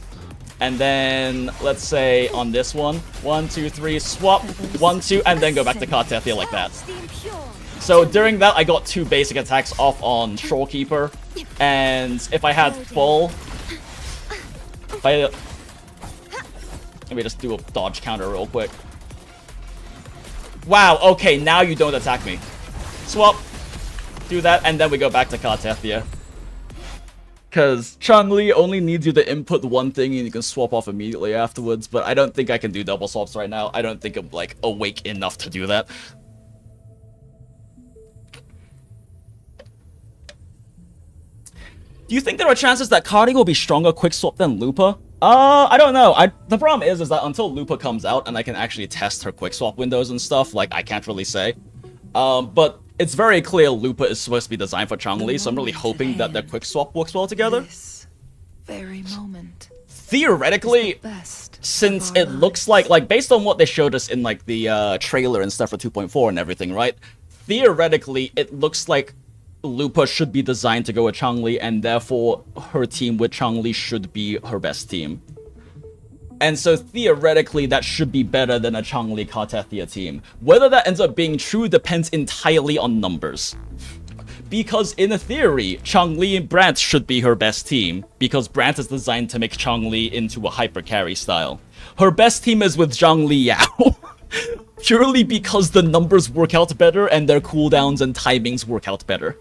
And then, let's say on this one, 1, 2, 3, swap, 1, 2, and then go back to Cartethyia like that. The impure. So during that, I got 2 basic attacks off on Shorekeeper, and if I had full... Let me just do a dodge counter real quick. Wow, okay, now you don't attack me. Swap, do that, and then we go back to Cartethyia. Because Changli only needs you to input one thing and you can swap off immediately afterwards, but I don't think I can do double swaps right now. I don't think I'm, like, awake enough to do that. Do you think there are chances that Cardi will be stronger Quickswap than Lupa? I don't know. The problem is that until Lupa comes out and I can actually test her Quickswap windows and stuff, like, I can't really say. But it's very clear Lupa is supposed to be designed for Changli, so I'm really hoping that their Quickswap works well together. This very moment. Theoretically, Best. since of our it looks like based on what they showed us in like the trailer and stuff for 2.4 and everything, right? Theoretically, it looks like Lupa should be designed to go with Changli, and therefore her team with Changli should be her best team. And so theoretically, that should be better than a Changli Cartethyia team. Whether that ends up being true depends entirely on numbers. because in theory, Changli and Brant should be her best team, because Brant is designed to make Changli into a hyper carry style. Her best team is with Zhangli Yao, purely because the numbers work out better and their cooldowns and timings work out better.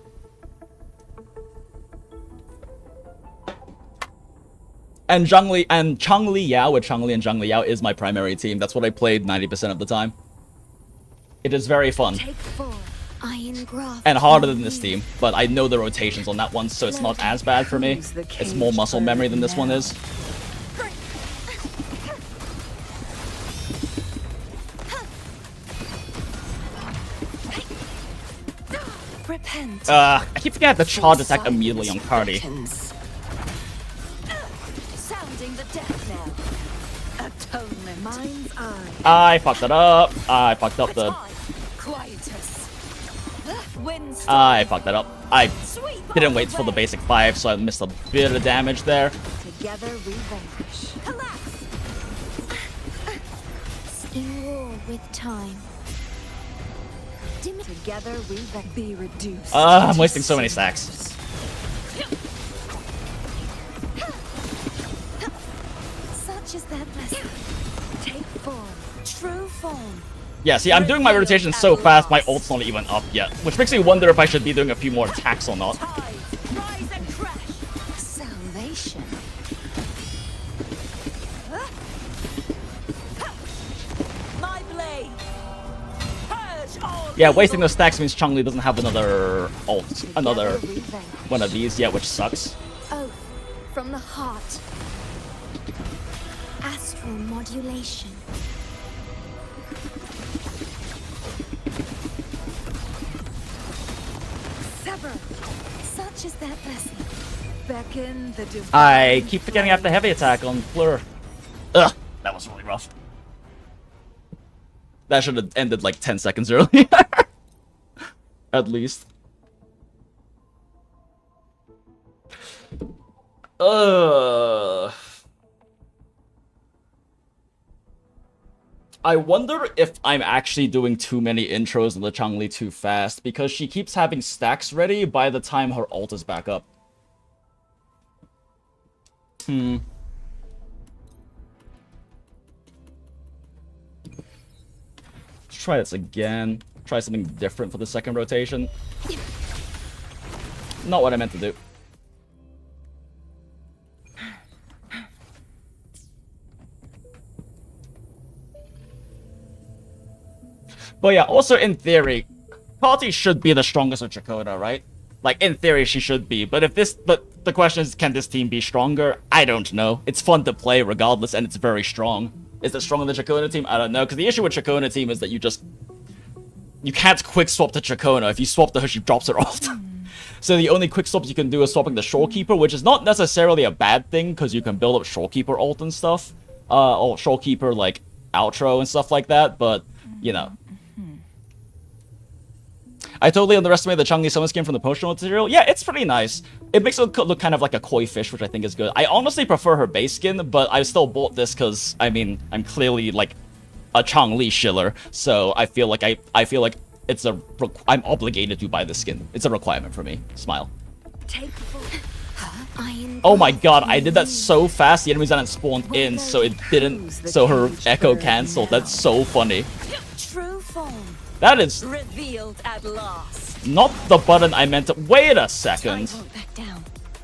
And Changli Yao with Changli and Zhangli Yao is my primary team. That's what I played 90% of the time. It is very fun. And harder than this team, but I know the rotations on that one, so it's not as bad for me. It's more muscle memory than this one is. I keep forgetting I have to charge attack immediately on Cardi. I fucked it up. I fucked up the... I fucked that up. I didn't wait for the basic 5, so I missed a bit of damage there. Together we vanish. Collapse. In war with time. Together we be reduced. I'm wasting so many stacks. Such is that blessing. Take form. True form. Yeah, see, I'm doing my rotation so fast, my ult's not even up yet. Which makes me wonder if I should be doing a few more attacks or not. Rise and crash. Salvation. My blade. Purge all. Yeah, wasting those stacks means Changli doesn't have another ult, another one of these yet, which sucks. Oath from the heart. Astral modulation. Such is that blessing. Beckon the divine. I keep forgetting I have the heavy attack on Fleur. Ugh, that was really rough. That should have ended like 10 seconds earlier. At least. I wonder if I'm actually doing too many intros in the Changli too fast, because she keeps having stacks ready by the time her ult is back up. Let's try this again. Try something different for the second rotation. Not what I meant to do. But yeah, also in theory, Carti should be the strongest of Ciaccona, right? Like, in theory, she should be. But if this... But the question is, can this team be stronger? I don't know. It's fun to play regardless, and it's very strong. Is it stronger than the Ciaccona team? I don't know, because the issue with Ciaccona team is that you just... You can't quick swap to Ciaccona. If you swap to her, she drops her ult. So the only quick swaps you can do is swapping the Shorekeeper, which is not necessarily a bad thing, because you can build up Shorekeeper ult and stuff. Or Shorekeeper, like, outro and stuff like that, but, you know... I totally underestimated the Changli summon skin from the promotional material. Yeah, it's pretty nice. It makes it look kind of like a koi fish, which I think is good. I honestly prefer her base skin, but I still bought this because, I mean, I'm clearly, like, a Changli shiller. So I feel like it's a... I'm obligated to buy this skin. It's a requirement for me. Smile. Oh my god, I did that so fast, the enemies hadn't spawned in, so it didn't... So her echo cancelled. That's so funny. True form. That is Revealed at last. not the button I meant to... Wait a second.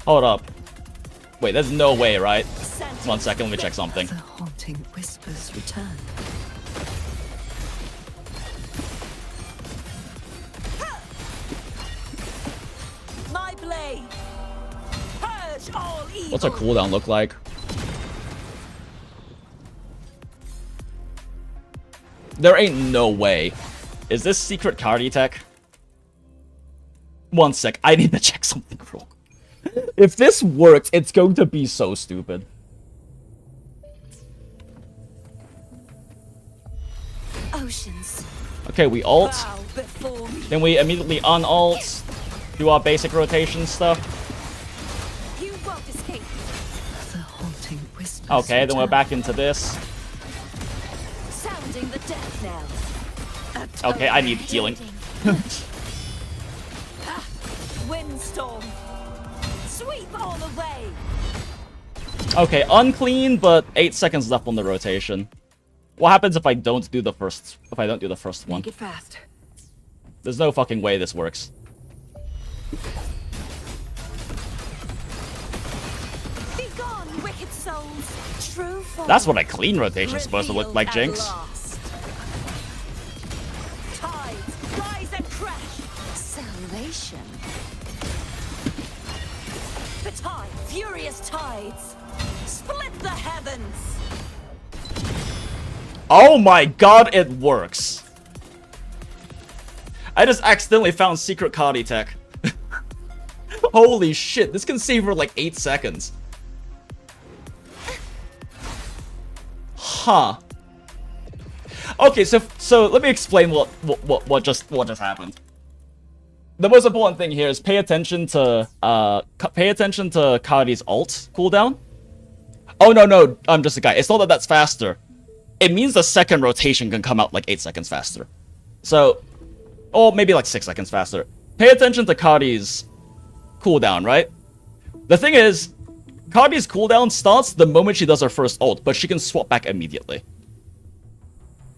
Hold up. Wait, there's no way, right? 1 second, let me check something. The haunting whispers return. My blade. Purge all evil. What's her cooldown look like? There ain't no way. Is this secret Cardi tech? 1 sec, I need to check something real quick. If this works, it's going to be so stupid. Oceans. Okay, we ult. Bow before me. Then we immediately un-ult. Do our basic rotation stuff. You won't escape. The haunting whispers Okay, then we're return. back into this. Sounding the death knell. Okay, I need healing. Windstorm. Sweep all away. Okay, unclean, but 8 seconds left on the rotation. What happens if I don't do the first? If I don't do the first one? Make it fast. There's no fucking way this works. Be gone, wicked souls. True form. That's what a clean rotation is supposed to look like, Revealed at Jinx. last. Tides, rise and crash. Salvation. The tide, furious tides. Split the heavens. Oh my god, it works. I just accidentally found secret Cardi tech. Holy shit, this can save her like 8 seconds. Huh. Okay, so let me explain what just happened. The most important thing here is pay attention to Cardi's ult cooldown. Oh no, I'm just a guy. It's not that that's faster. It means the second rotation can come out like 8 seconds faster. So, or maybe like 6 seconds faster. Pay attention to Cardi's cooldown, right? The thing is, Cardi's cooldown starts the moment she does her first ult, but she can swap back immediately.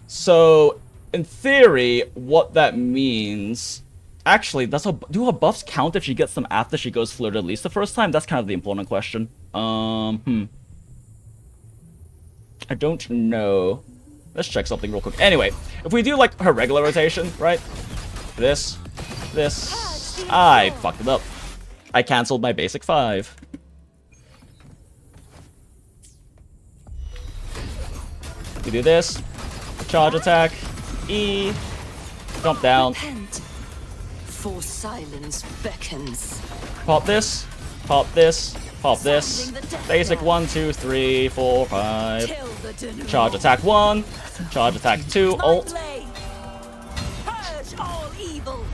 So, in theory, what that means... Actually, do her buffs count if she gets them after she goes fleur-de-lis the first time? That's kind of the important question. I don't know. Let's check something real quick. Anyway, if we do like her regular rotation, right? This. I fucked it up. I cancelled my basic 5. We do this. Charge attack. E. Jump down. Repent. For silence beckons. Pop this. Pop this. Pop this. Basic 1, 2, 3, 4, 5. Till the denouement. Charge attack 1. Charge attack 2. My Ult. blade. Purge all evil.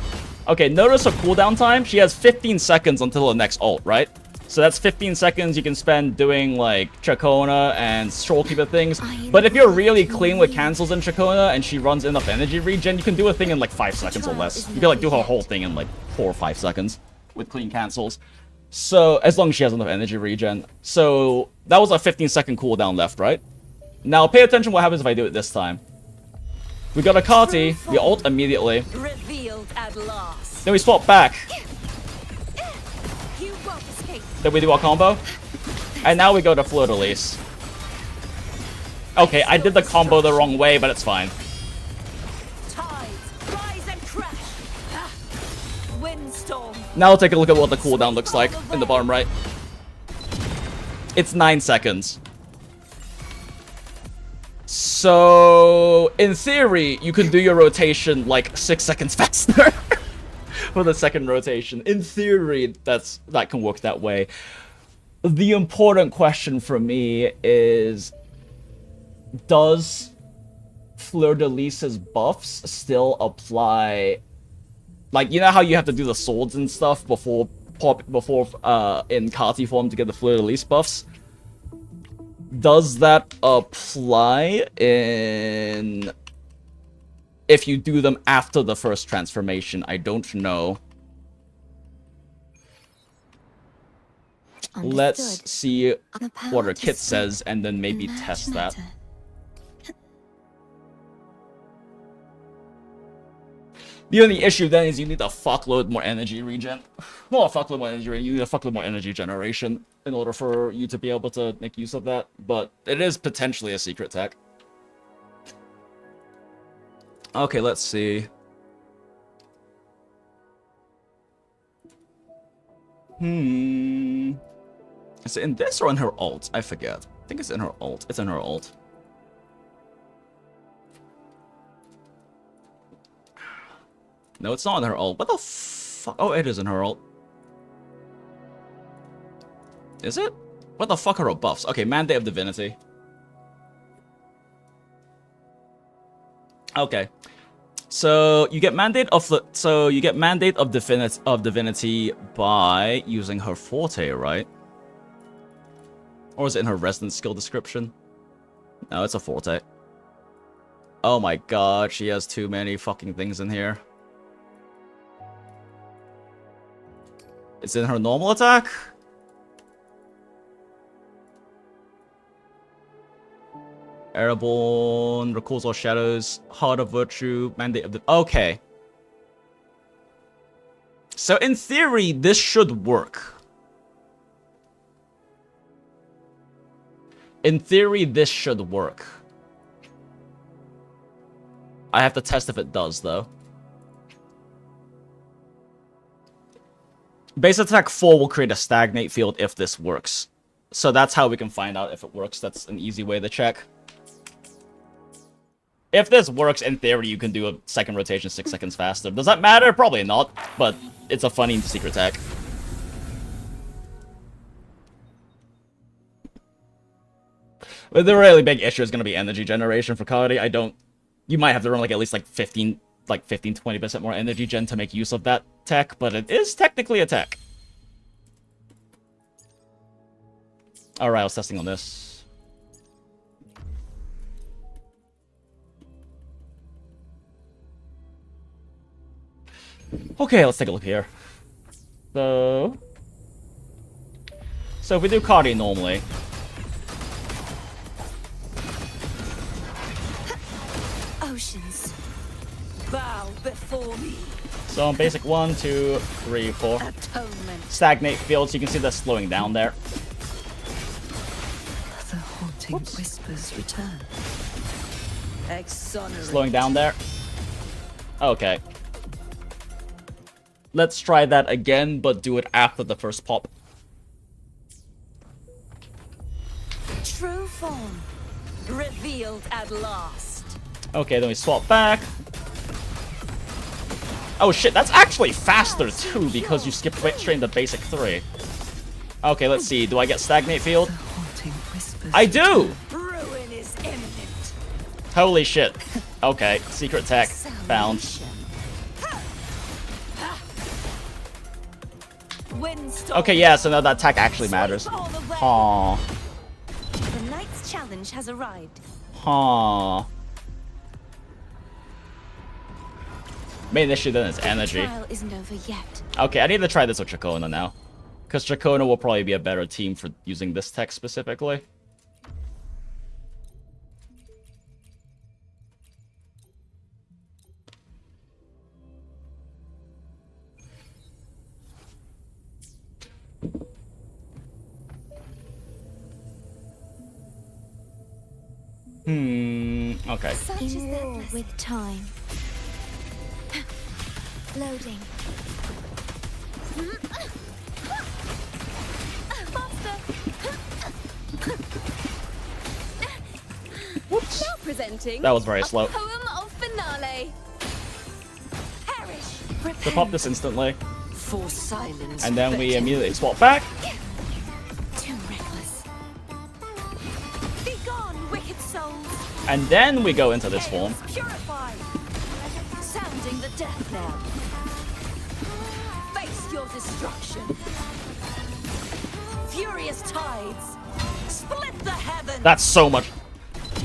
Okay, notice her cooldown time. She has 15 seconds until the next ult, right? So that's 15 seconds you can spend doing like Ciaccona and Shorekeeper things. But if you're really clean with cancels in Ciaccona and she runs enough energy regen, you can do a thing in like 5 seconds or less. You can like do her whole thing in like 4 or 5 seconds with clean cancels. So as long as she has enough energy regen. So that was a 15-second cooldown left, right? Now pay attention what happens if I do it this time. We got a Carti, we ult immediately. Revealed at last. Then we swap back. You won't escape. Then we do our combo. And now we go to fleur-de-lis. Okay, I did the combo the wrong way, but it's fine. Tides, rise and crash. Ah. Windstorm. Now we'll take a look at what the cooldown looks like in the bottom right. It's 9 seconds. So, in theory, you can do your rotation like 6 seconds faster for the second rotation. In theory, that can work that way. The important question for me is, does Fleur-de-Lis's buffs still apply? Like, you know how you have to do the swords and stuff before in Carti form to get the Fleur-de-Lis buffs? Does that apply in if you do them after the first transformation? I don't know. Understood. Let's see The power what her to kit speak says and then maybe in test large that. matter. The only issue then is you need a fuckload more energy regen. Well, a fuckload more energy regen. You need a fuckload more energy generation in order for you to be able to make use of that. But it is potentially a secret tech. Okay, let's see. Is it in this or in her ult? I forget. I think it's in her ult. It's in her ult. No, it's not in her ult. What the fuck? Oh, it is in her ult. Is it? What the fuck are her buffs? Okay, Mandate of Divinity. Okay. So you get Mandate of Divinity by using her Forte, right? Or is it in her Resident skill description? No, it's a Forte. Oh my god, she has too many fucking things in here. It's in her normal attack? Airborne, recalls all shadows, Heart of Virtue, Mandate of the... Okay. So in theory, this should work. In theory, this should work. I have to test if it does, though. Base attack 4 will create a stagnate field if this works. So that's how we can find out if it works. That's an easy way to check. If this works, in theory, you can do a second rotation 6 seconds faster. Does that matter? Probably not, but it's a funny secret tech. But the really big issue is going to be energy generation for Cardi. You might have to run like at least like 15-20% more energy gen to make use of that tech, but it is technically a tech. Alright, I was testing on this. Okay, let's take a look here. So if we do Cardi normally, Oceans, Bow before me. so on basic 1, 2, 3, 4. Atonement. Stagnate fields, you can see that slowing down there. The haunting whispers return. Exonerate. Slowing down there. Okay. Let's try that again, but do it after the first pop. True form. Revealed at last. Okay, then we swap back. Oh shit, that's actually faster too, because you skip straight into basic 3. Okay, let's see. Do I get stagnate field? The haunting whispers I do! Ruin is imminent. Holy shit. Okay, secret tech found. Windstorm. Okay, yeah, so now that tech actually matters. Sweep all the way. Aww. the night's challenge has arrived. Aww. Main issue then is The energy. trial isn't over yet. Okay, I need to try this with Ciaccona now. Because Ciaccona will probably be a better team for using this tech specifically. Okay. Such is that with time. Loading. Whoops. Now presenting That was very slow. a poem of finale. Perish. So pop this instantly, For silence. and then we better. immediately swap back. Too reckless. Be gone, wicked souls. And then we go into this form. Chaos purified. Sounding the death knell. Face your destruction. Furious tides. Split the heavens. That's so much.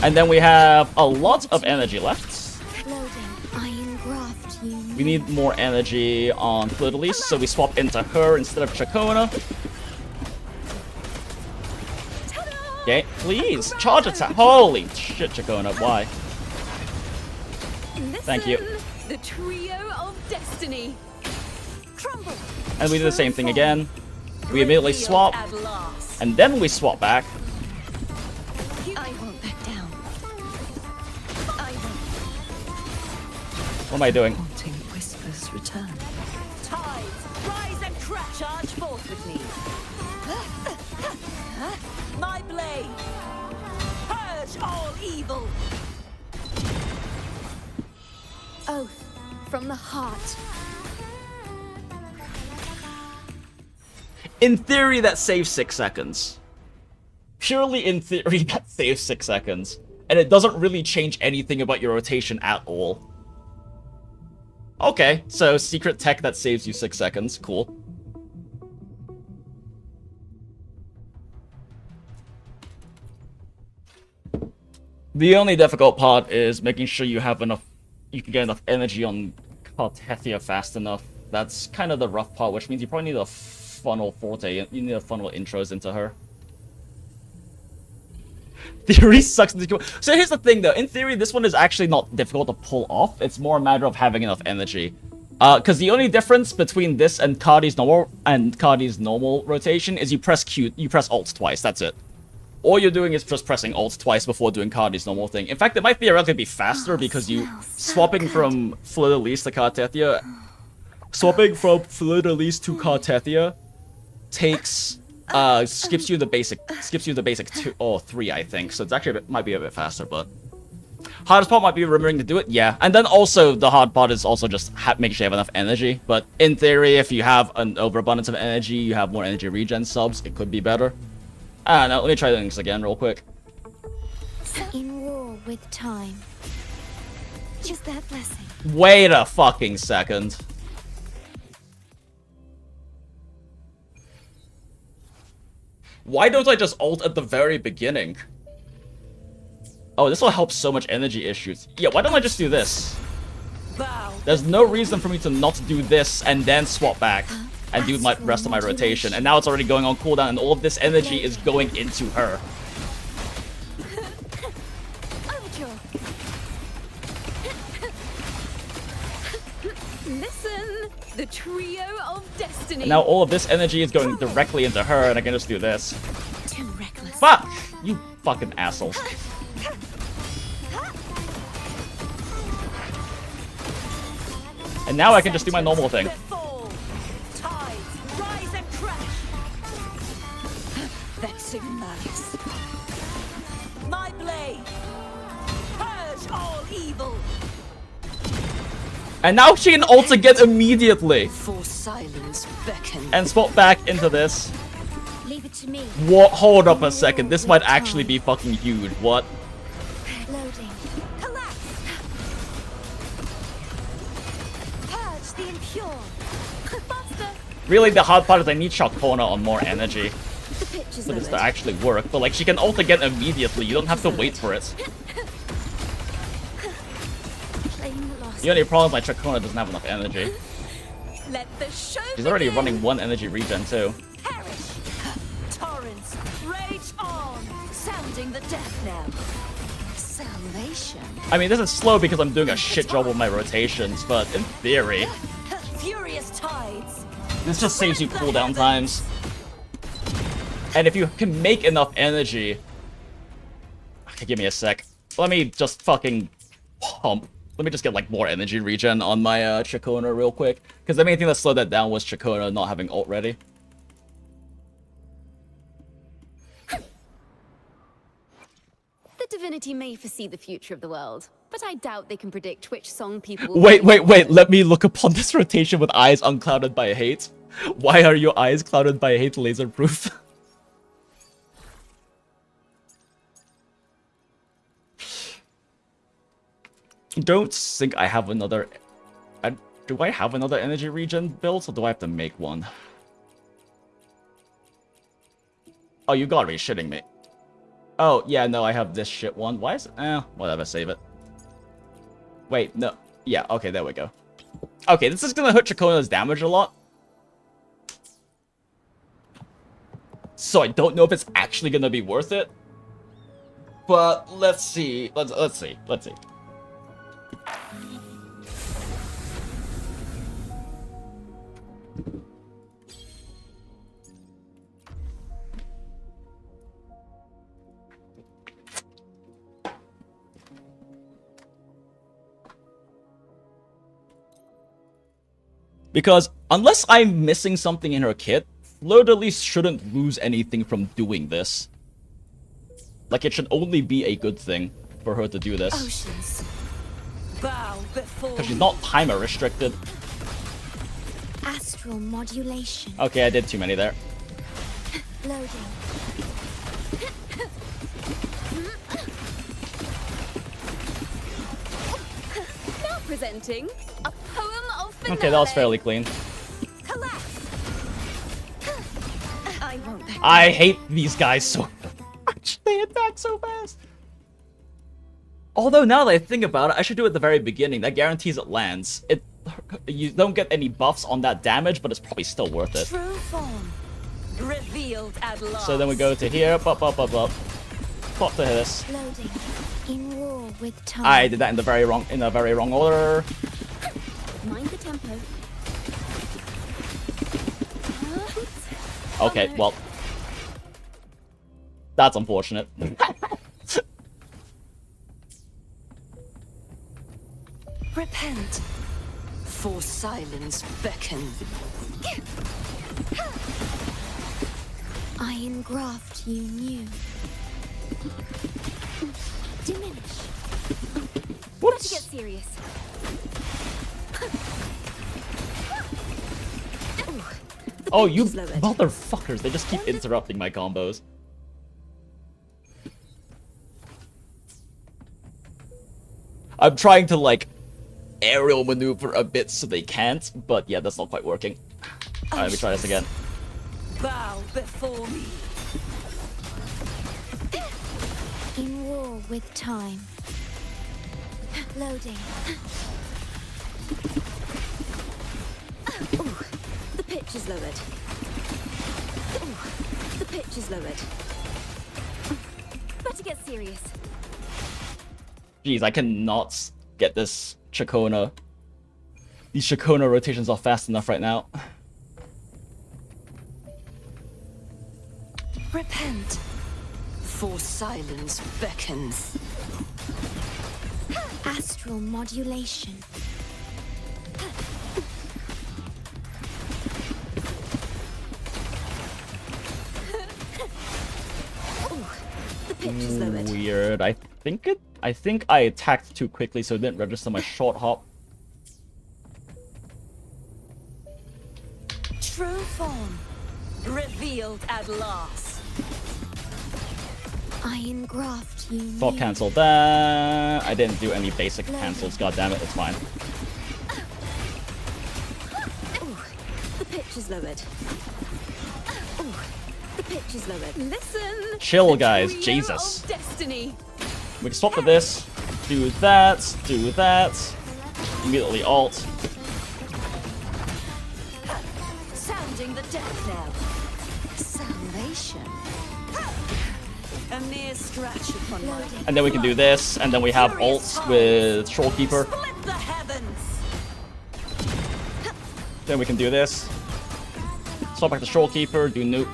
And then we have a lot of energy left. Loading. Iron graft you. We need more energy on Fleur-de-Lis, so we swap into her instead of Ciaccona. Okay, please, charge attack. Holy shit, Ciaccona, why? Thank you. Listen, the trio of destiny. Crumble. And we do the same thing again. We immediately Revealed swap, at last. and then we swap back. I won't back down. I won't. What am I doing? haunting whispers return. Tides, rise and crash, charge forth with me. My blade, purge all evil. Oath from the heart. In theory, that saves 6 seconds. Purely in theory, that saves 6 seconds. And it doesn't really change anything about your rotation at all. Okay, so secret tech that saves you 6 seconds. Cool. The only difficult part is making sure you have enough, you can get enough energy on Cartethyia fast enough. That's kind of the rough part, which means you probably need a funnel Forte. You need to funnel intros into her. Theory sucks. So here's the thing, though. In theory, this one is actually not difficult to pull off. It's more a matter of having enough energy. Because the only difference between this and Cardi's normal rotation is you press Alt twice. That's it. All you're doing is just pressing Alt twice before doing Cardi's normal thing. In fact, it might theoretically be faster because you swapping from Fleur-de-Lis to Cartethyia. Swapping from Fleur-de-Lis to Cartethyia takes skips you the basic 2 or 3, I think. So it's actually might be a bit faster, but hardest part might be remembering to do it. Yeah, and then also the hard part is also just making sure you have enough energy. But in theory, if you have an overabundance of energy, you have more energy regen subs, it could be better. I don't know. Let me try this again real quick. In war with time. Just that blessing. Wait a fucking second. Why don't I just ult at the very beginning? Oh, this will help so much energy issues. Yeah, why don't I just do this? There's no reason for me to not do this and then swap back and do my rest of my rotation. And now it's already going on cooldown and all of this energy is going into her. Listen, the trio of destiny. And now all of this energy is going directly into her and I can just do this. Too reckless. Fuck! You fucking assholes. And now I can just do my normal thing. My blade, purge all evil. And now she can ult again immediately. For silence beckon. And swap back into this. Leave it to me. What? Hold up a second. This might actually be fucking huge. What? Loading. Collapse. Purge the impure. Faster. Really, the hard part is I need Ciaccona on more energy The pitch is for this to lowered. actually work. But like, she can ult again immediately. You don't have to wait for it. Claim the loss. The only problem is my Ciaccona doesn't have enough energy. Let the show She's already begin. running 1 energy regen too. Perish. Torrents, rage on. Sounding the death knell. Salvation. I mean, this is slow because I'm doing a shit job with my rotations, but in theory, Furious tides. this just saves you cooldown times. And if you can make enough energy... Okay, give me a sec. Let me just fucking pump. Let me just get like more energy regen on my Ciaccona real quick. Because the main thing that slowed that down was Ciaccona not having ult ready. The divinity may foresee the future of the world, but I doubt they can predict which song people... Wait. Let me look upon this rotation with eyes unclouded by hate. Why are your eyes clouded by hate, laser-proof? Don't think I have another... do I have another energy regen build, or do I have to make one? Oh, you gotta be shitting me. Oh, yeah, no, I have this shit one. Why is it... whatever, save it. Wait, no. Yeah, okay, there we go. Okay, this is gonna hurt Ciaccona's damage a lot. So I don't know if it's actually gonna be worth it. But let's see. Let's see. Because unless I'm missing something in her kit, Fleur-de-Lis shouldn't lose anything from doing this. Like, it should only be a good thing for her to do this. Oceans. Bow before. Because she's not timer restricted. Astral modulation. Okay, I did too many there. Loading. Now presenting a poem of finale. Okay, that was fairly clean. Collapse. I won't back I hate these guys so much. They attack so fast. Although, now that I think about it, I should do it at the very beginning. That guarantees it lands. you don't get any buffs on that damage, but it's probably still worth it. True form. Revealed at last. So then we go to here, pop to this. Loading. In war with time. I did that in the very wrong order. Mind the tempo. Okay, well, that's unfortunate. Repent, for silence beckons. I engraft you new. Diminish. Let's get serious. Oh, you motherfuckers! They just keep interrupting my combos. I'm trying to like aerial maneuver a bit so they can't, but yeah, that's not quite working. Alright, let me try this again. Bow before me. In war with time. Loading. Ooh, the pitch is lowered. Ooh, the pitch is lowered. Better get serious. Jeez, I cannot get this Ciaccona. These Ciaccona rotations are fast enough right now. Repent, for silence beckons. Astral modulation. Ooh, the pitch is lowered. Weird. I think I attacked too quickly, so it didn't register my short hop. True form, revealed at last. I engraft you Thought new. cancel that. I didn't do any basic cancels. God damn it, it's fine. Ooh, the pitch is lowered. Ooh, the pitch is lowered. Listen. Chill, guys. Trio Jesus. of destiny. We can swap to this. Do that. Do that. Immediately alt. Sounding the death knell. Salvation. A mere scratch upon my And then we can do this, and then we have ults with Shorekeeper. Split the heavens. Then we can do this. Swap back to Shorekeeper, do nuke.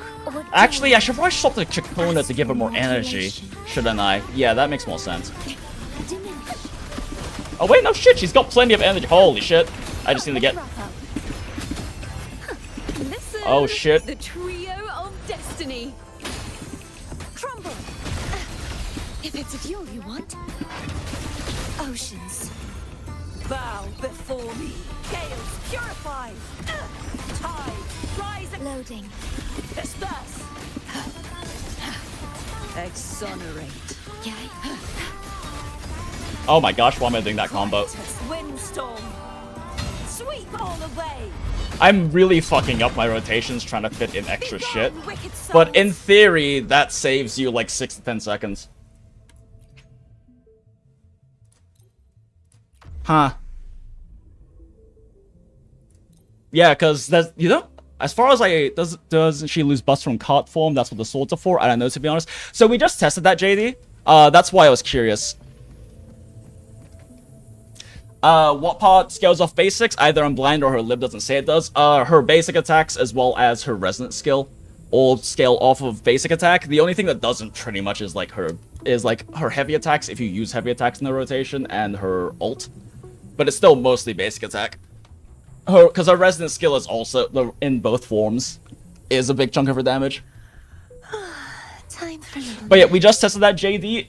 Actually, I should probably swap to Ciaccona to give her more energy, shouldn't I? Yeah, that makes more sense. Oh wait, no shit, she's got plenty of energy. Holy shit. I just need to get... Listen. Oh shit. The trio of destiny. Crumble. If it's a duel you want. Oceans. Bow before me. Gales purify. Tides rise. Loading. Disperse. Exonerate. Yeah. Oh my gosh, why am I doing that combo? Windstorm. Sweep all away. I'm really fucking up my rotations trying to fit in extra shit. But in theory, that saves you like 6 to 10 seconds. Huh. Yeah, because that's, you know, as far as does she lose buffs from cart form? That's what the swords are for. I don't know, to be honest. So we just tested that, JD. That's why I was curious. What part scales off basics? Either I'm blind or her lib doesn't say it does. Her basic attacks as well as her resonance skill all scale off of basic attack. The only thing that doesn't pretty much is like her heavy attacks if you use heavy attacks in the rotation and her ult. But it's still mostly basic attack. Because her resonance skill is also, in both forms, is a big chunk of her damage. Time for But yeah, we just tested that, JD.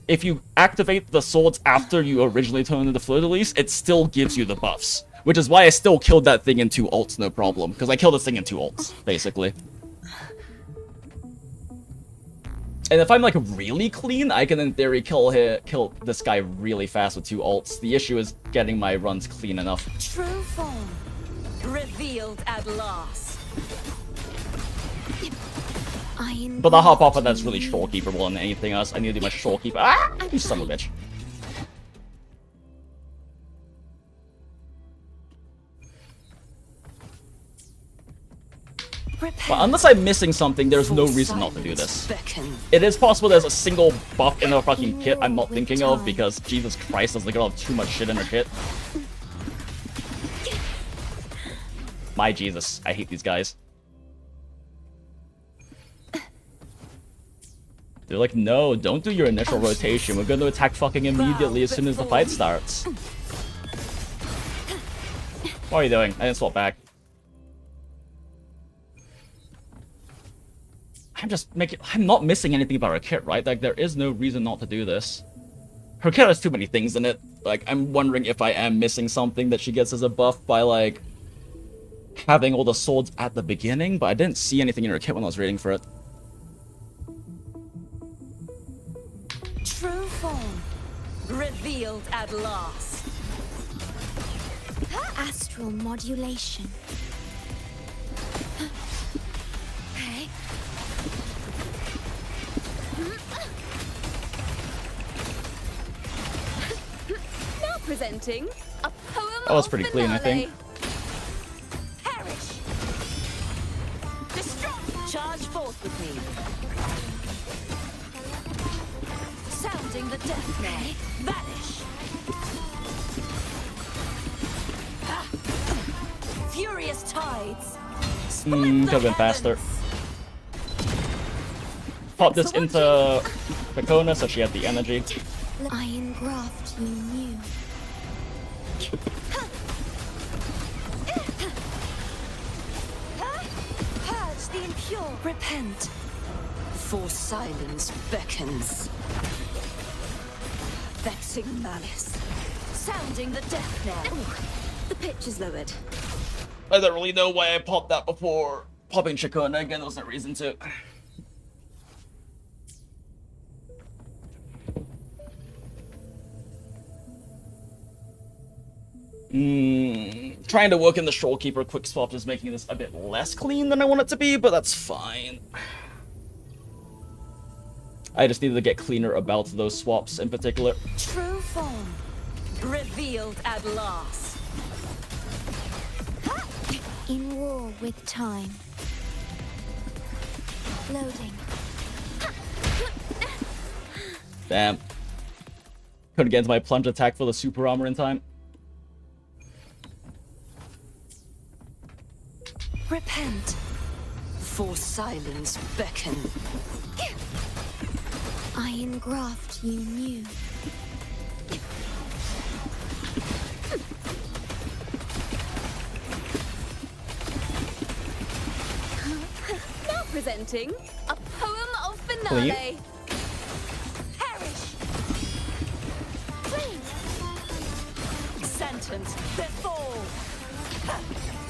If you activate the swords after you originally turn into Fleur-de-Lis, it still gives you the buffs. Which is why I still killed that thing in 2 ults, no problem. Because I killed this thing in 2 ults, basically. And if I'm like really clean, I can in theory kill this guy really fast with 2 ults. The issue is getting my runs clean enough. True form. Revealed at last. But the hop off of that's really Shorekeeper more than anything else. I need to do my Shorekeeper. Ah! You son of a bitch. But unless I'm missing something, there's no reason not to do this. It is possible there's a single buff in her fucking kit I'm not thinking of, because Jesus Christ, does the girl have too much shit in her kit. My Jesus, I hate these guys. They're like, no, don't do your initial rotation. We're going to attack fucking immediately as soon as the fight starts. What are you doing? I didn't swap back. I'm not missing anything about her kit, right? Like, there is no reason not to do this. Her kit has too many things in it. Like, I'm wondering if I am missing something that she gets as a buff by, like, having all the swords at the beginning, but I didn't see anything in her kit when I was reading for it. True form revealed at last. Astral modulation. Okay. Now presenting a poem That was of pretty clean, I finale. think. Perish. Destroy. Charge forth with me. Sounding the death knell. Vanish. Ah. Furious tides. Could have been faster. Pop this into Ciaccona so she had the energy. I engraft you new. Purge the impure. Repent. For silence beckons. Vexing malice. Sounding the death knell. The pitch is lowered. I don't really know why I popped that before popping Ciaccona again. There was no reason to. Trying to work in the Shorekeeper Quickswap is making this a bit less clean than I want it to be, but that's fine. I just needed to get cleaner about those swaps in particular. True form revealed at last. In war with time. Loading. Damn. Couldn't get into my plunge attack for the super armor in time. Repent. For silence beckon. I engraft you new. Now presenting a poem of finale. Perish. Sentence their fall.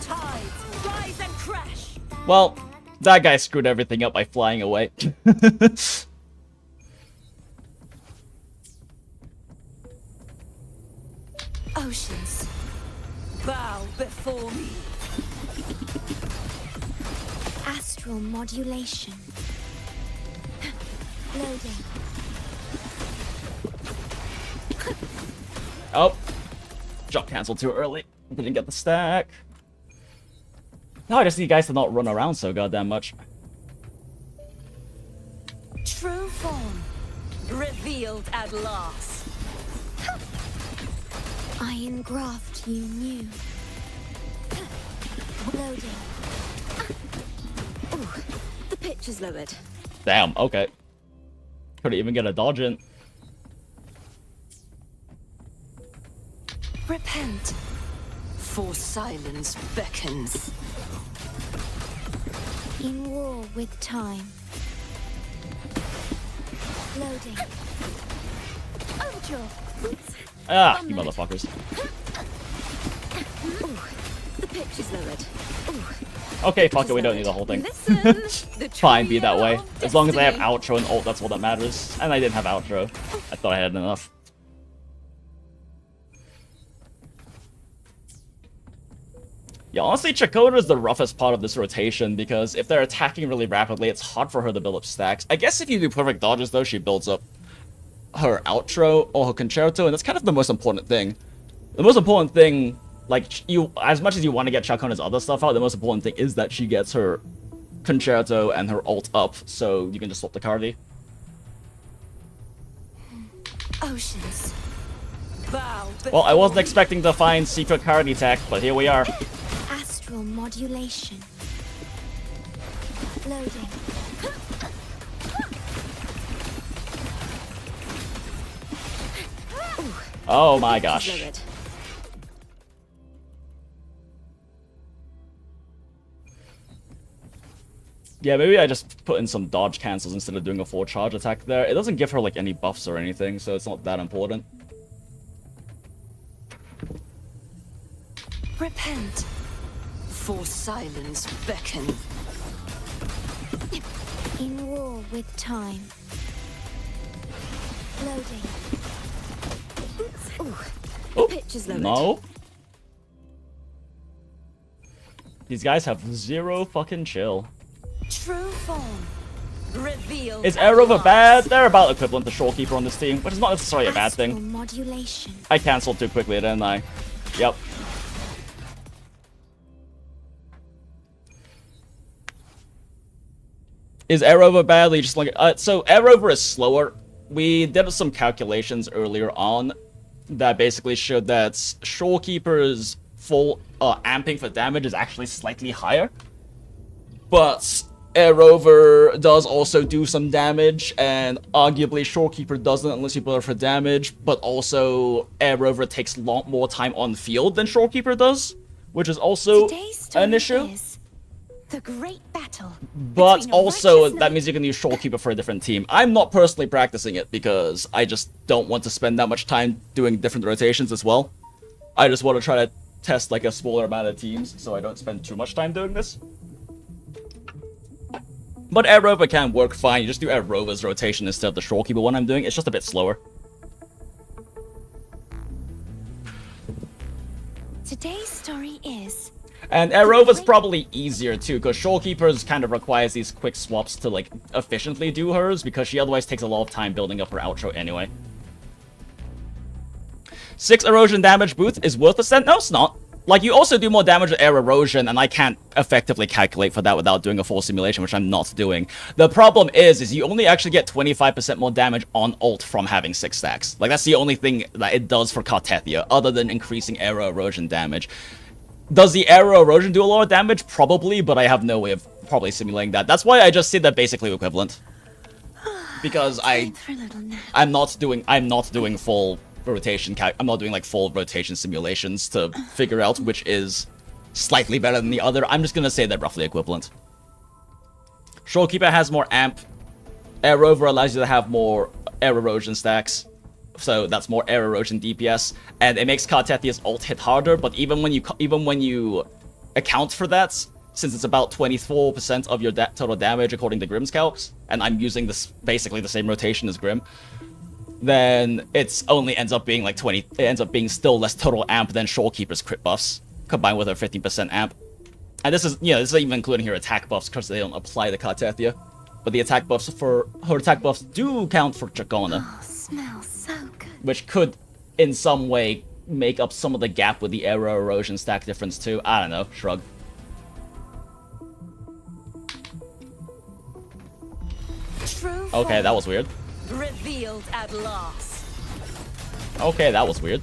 Tides rise and crash. Well, that guy screwed everything up by flying away. Oceans, bow before me. Astral modulation. Loading. Oh. Jump canceled too early. Didn't get the stack. No, I just need guys to not run around so goddamn much. True form revealed at last. I engraft you new. Loading. Ooh, the pitch is lowered. Damn, okay. Couldn't even get a dodge in. Repent. For silence beckons. In war with time. Loading. Overdraw. Oops. Ah, you motherfuckers. Ooh, the pitch is lowered. Ooh, Okay, fuck it, we don't need the whole thing. listen. The Fine, be that trio way. of As long as I have destiny. outro and ult, that's all that matters. And I didn't have outro. I thought I had enough. Yeah, honestly, Ciaccona is the roughest part of this rotation, because if they're attacking really rapidly, it's hard for her to build up stacks. I guess if you do perfect dodges, though, she builds up her outro or her concerto, and that's kind of the most important thing. The most important thing, like, you, as much as you want to get Ciaccona's other stuff out, the most important thing is that she gets her Concerto and her ult up, so you can just swap the Cardi. Oceans. Well, I wasn't expecting to find secret Cardi tech, but here we are. Astral modulation. Loading. Oh my gosh. Lowered. Yeah, maybe I just put in some dodge cancels instead of doing a full charge attack there. It doesn't give her like any buffs or anything, so it's not that important. Repent. For silence beckon. In war with time. Loading. Ooh. Oh, Picture's lowered. no. These guys have zero fucking chill. True form. Reveal. Is Aerovov bad? They're about equivalent to Shorekeeper on this team, which is not necessarily a bad Astral thing. modulation. I cancelled too quickly, didn't I? Yep. Is Aerovov badly just like so Aerovov is slower. We did some calculations earlier on that basically showed that Shorekeeper's full amping for damage is actually slightly higher. But Aerovov does also do some damage, and arguably Shorekeeper doesn't unless you build her for damage, but also Aerovov takes a lot more time on field than Shorekeeper does, which is also Today's story an issue. is the great battle. But between a also, righteous that means you can use Shorekeeper for a different team. I'm not personally practicing it because I just don't want to spend that much time doing different rotations as well. I just want to try to test like a smaller amount of teams so I don't spend too much time doing this. But Aerovov can work fine. You just do Aerovov's rotation instead of the Shorekeeper one I'm doing. It's just a bit slower. Today's story is And Aerovov's probably easier too, because Shorekeeper's kind of requires these quick swaps to like efficiently do hers, because she otherwise takes a lot of time building up her outro anyway. 6 erosion damage boost is worth a cent? No, it's not. Like, you also do more damage with air erosion, and I can't effectively calculate for that without doing a full simulation, which I'm not doing. The problem is you only actually get 25% more damage on ult from having 6 stacks. Like, that's the only thing that it does for Cartethyia, other than increasing air erosion damage. Does the aero erosion do a lot of damage? Probably, but I have no way of probably simulating that. That's why I just say they're basically equivalent. Because I'm not doing full rotation I'm not doing like full rotation simulations to figure out which is slightly better than the other. I'm just gonna say they're roughly equivalent. Shorekeeper has more amp. Aerovov allows you to have more air erosion stacks. So that's more air erosion DPS, and it makes Cartethia's ult hit harder. But even when you account for that, since it's about 24% of your total damage according to Grimm's calcs, and I'm using this basically the same rotation as Grimm, then it's only ends up being like 20. It ends up being still less total amp than Shorekeeper's crit buffs combined with her 15% amp. And this is this is even including her attack buffs because they don't apply to Cartethyia, but the attack buffs for her attack buffs do count for Ciaccona. Oh, smells so good. Which could, in some way, make up some of the gap with the aero erosion stack difference too. I don't know. Shrug. True Okay, that was weird. revealed at last. Okay, that was weird.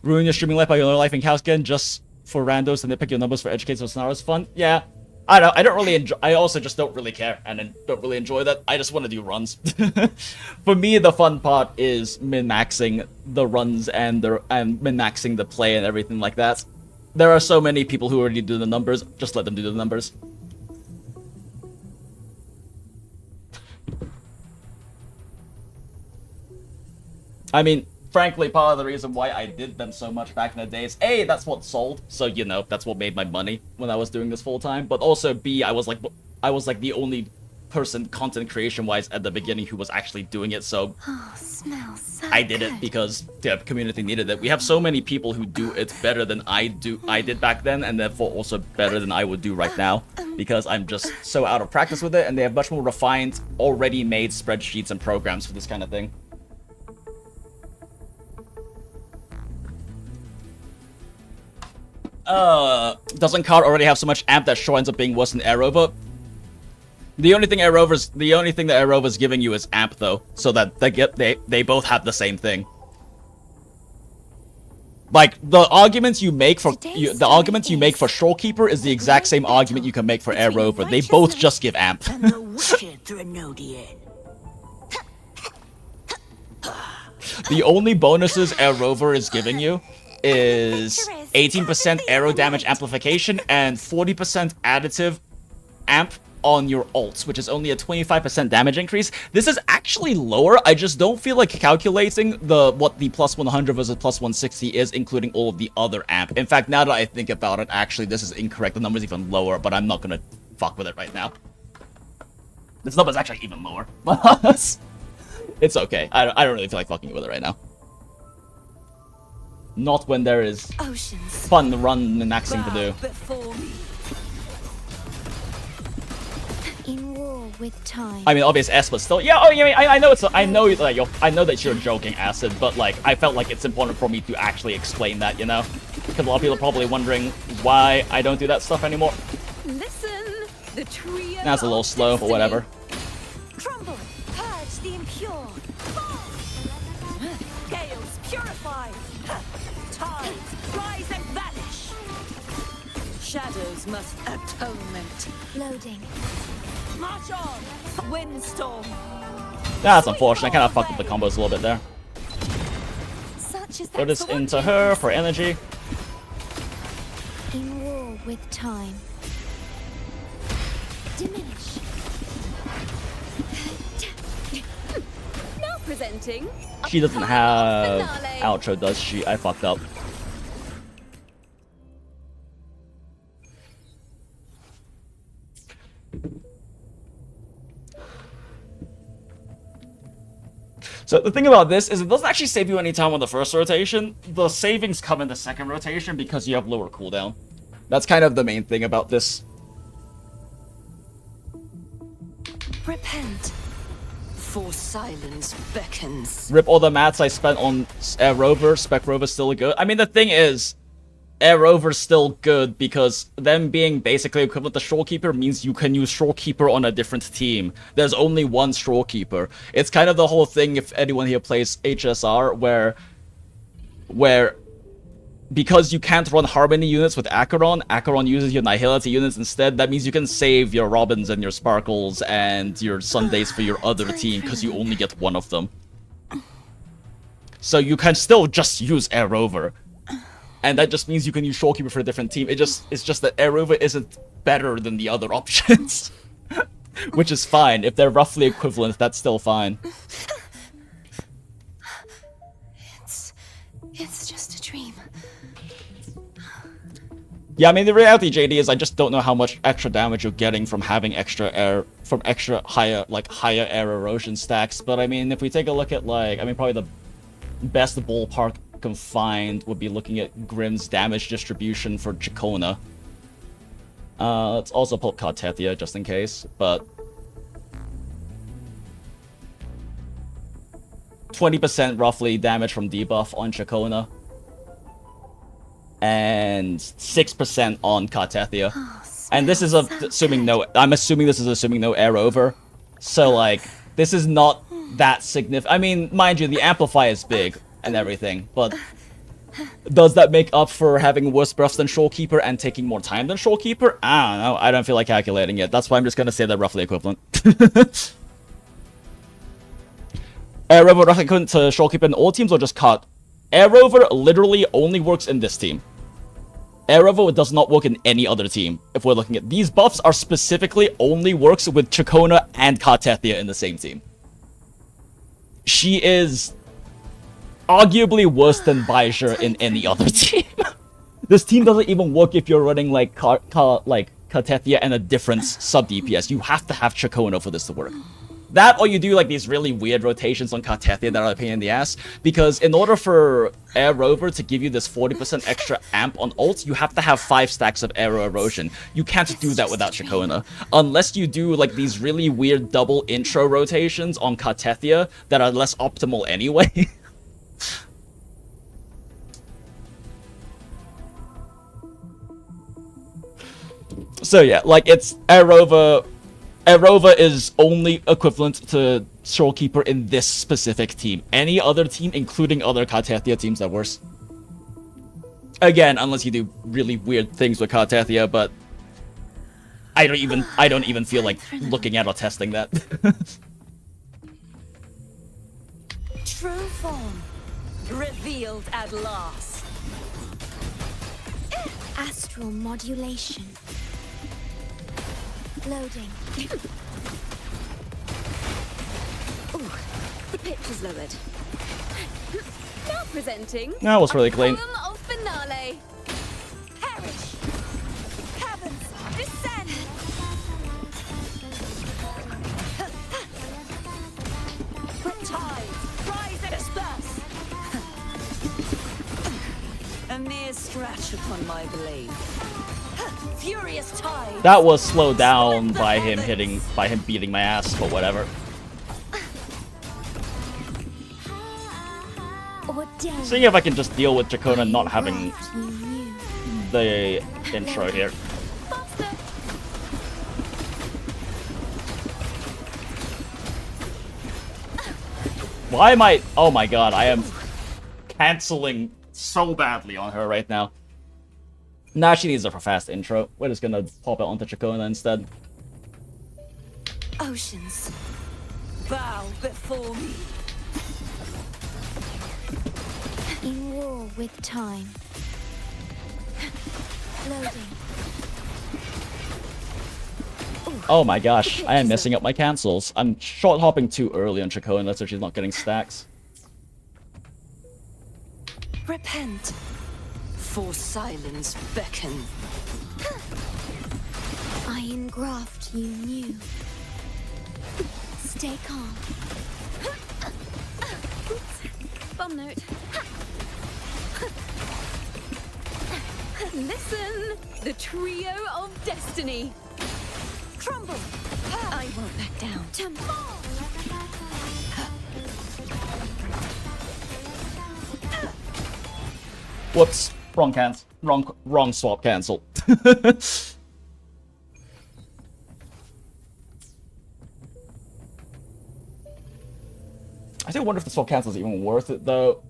Ruin your streaming life by your life in house again just for randos to nitpick your numbers for educational scenarios fun? Yeah. I don't really enjoy. I also just don't really care and don't really enjoy that. I just want to do runs. For me, the fun part is min-maxing the runs and min-maxing the play and everything like that. There are so many people who already do the numbers. Just let them do the numbers. I mean, frankly, part of the reason why I did them so much back in the day is A, that's what sold, so that's what made my money when I was doing this full time. But also B, I was like the only person content creation wise at the beginning who was actually doing it, so Oh, smells so I did it because the community needed it. We have so many people who do it better than I did back then, and therefore also better than I would do right now, because I'm just so out of practice with it, and they have much more refined, already made spreadsheets and programs for this kind of thing. doesn't card already have so much amp that Shore ends up being worse than Aerovov? The only thing that Aerovov is giving you is amp though, so that they both have the same thing. Like the arguments you make for Shorekeeper is the exact same argument you can make for Aerovov. They both just give amp. And the wicked Threnodian. The only bonuses Aerovov is giving you is 18% arrow damage amplification and 40% additive amp on your ults, which is only a 25% damage increase. This is actually lower. I just don't feel like calculating what the plus 100 versus plus 160 is, including all of the other amp. In fact, now that I think about it, actually, this is incorrect. The number's even lower, but I'm not gonna fuck with it right now. This number's actually even lower. It's okay. I don't really feel like fucking with it right now. Not when there is fun run and maxing to do. In war with time. I mean, obvious S, but still, yeah. Oh, yeah. I know it's. I know that you're joking, Acid, but like, I felt like it's important for me to actually explain that, you know, because a lot of people are probably wondering why I don't do that stuff anymore. Listen, the trio. That's a little slow, but whatever. Crumble, purge the impure. Gales purify. Tides rise and vanish. Shadows must atonement. Loading. March on! Windstorm! That's unfortunate. I kind of fucked up the combos a little bit there. Such as Throw this into her for energy. In war with time. Diminish. Now presenting. She doesn't have outro, does she? I fucked up. So the thing about this is it doesn't actually save you any time on the first rotation. The savings come in the second rotation because you have lower cooldown. That's kind of the main thing about this. Repent. For silence beckons. Rip all the mats I spent on Rover. Spec Rover's still good. I mean, the thing is, Rover's still good because them being basically equivalent to Shorekeeper means you can use Shorekeeper on a different team. There's only one Shorekeeper. It's kind of the whole thing if anyone here plays HSR where because you can't run Harmony units with Acheron uses your Nihility units instead. That means you can save your Robins and your Sparkles and your Sundays for your other team because you only get one of them. So you can still just use Rover. And that just means you can use Shorekeeper for a different team. It's just that Aerovov isn't better than the other options. Which is fine. If they're roughly equivalent, that's still fine. It's just a dream. Yeah, I mean, the reality, JD, is I just don't know how much extra damage you're getting from having extra higher air erosion stacks. But I mean, if we take a look at, like, I mean, probably the best ballpark confined would be looking at Grimm's damage distribution for Ciaccona. Let's also pull Cartethyia just in case, but 20% roughly damage from debuff on Ciaccona, and 6% on Cartethyia. And this is assuming no. I'm assuming this is assuming no air over. So like, this is not that significant. I mean, mind you, the amplify is big and everything, but does that make up for having worse buffs than Shorekeeper and taking more time than Shorekeeper? I don't know. I don't feel like calculating it. That's why I'm just gonna say they're roughly equivalent. Aerovov roughly equivalent to Shorekeeper in all teams or just cut? Aerovov literally only works in this team. Aerovov does not work in any other team. If we're looking at these buffs, are specifically only works with Ciaccona and Cartethyia in the same team. She is arguably worse than Baizher in any other team. This team doesn't even work if you're running like Cartethyia and a different sub DPS. You have to have Ciaccona for this to work. That, or you do like these really weird rotations on Cartethyia that are a pain in the ass, because in order for Aerovov to give you this 40% extra amp on ult, you have to have 5 stacks of aero erosion. You can't do that without Ciaccona. Unless you do like these really weird double intro rotations on Cartethyia that are less optimal anyway. So yeah, like it's Aerovov. Aerovov is only equivalent to Shorekeeper in this specific team. Any other team, including other Cartethyia teams, are worse. Again, unless you do really weird things with Cartethyia, but I don't even feel like looking at or testing that. True form revealed at last. Astral modulation. Loading. Ooh, the pitch is lowered. Now presenting. That was really clean. Poem of finale. Perish. Heavens, descend. Tides, rise and disperse. A mere scratch upon my blade. Furious tide. That was slowed down by him beating my ass, but whatever. Ordained. Seeing if I can just deal with Ciaccona not having Craft you knew. the intro here. Faster. Why am I... Oh my god, I am canceling so badly on her right now. Nah, she needs a fast intro. We're just gonna pop it onto Ciaccona instead. Oceans, bow before me. In war with time. Loading. Oh my gosh, I am messing up my cancels. I'm short hopping too early on Ciaccona, so she's not getting stacks. Repent, for silence beckon. I engraft you new. Stay calm. Bum note. Listen, the trio of destiny. Crumble. I won't back down. Whoops, wrong swap cancel. I do wonder if the swap cancel is even worth it though.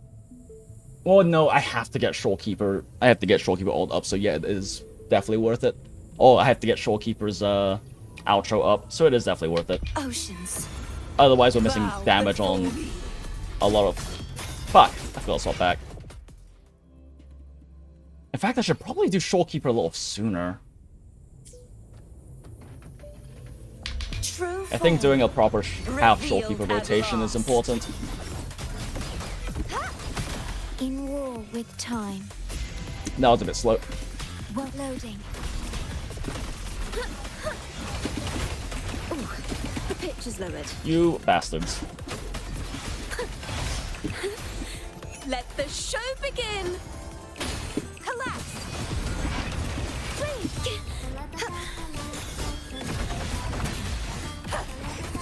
Well, no, I have to get Shorekeeper. I have to get Shorekeeper ult up, so yeah, it is definitely worth it. Oh, I have to get Shorekeeper's outro up, so it is definitely worth it. Oceans. Otherwise, we're missing bow damage before on me. a lot of... Fuck, I forgot to swap back. In fact, I should probably do Shorekeeper a little sooner. True I think doing a proper half Revealed Shorekeeper at rotation is last. important. In war with time. No, it's a bit slow. Well, loading. Ooh, the pitch is lowered. You bastards. Let the show begin. Collapse. Please.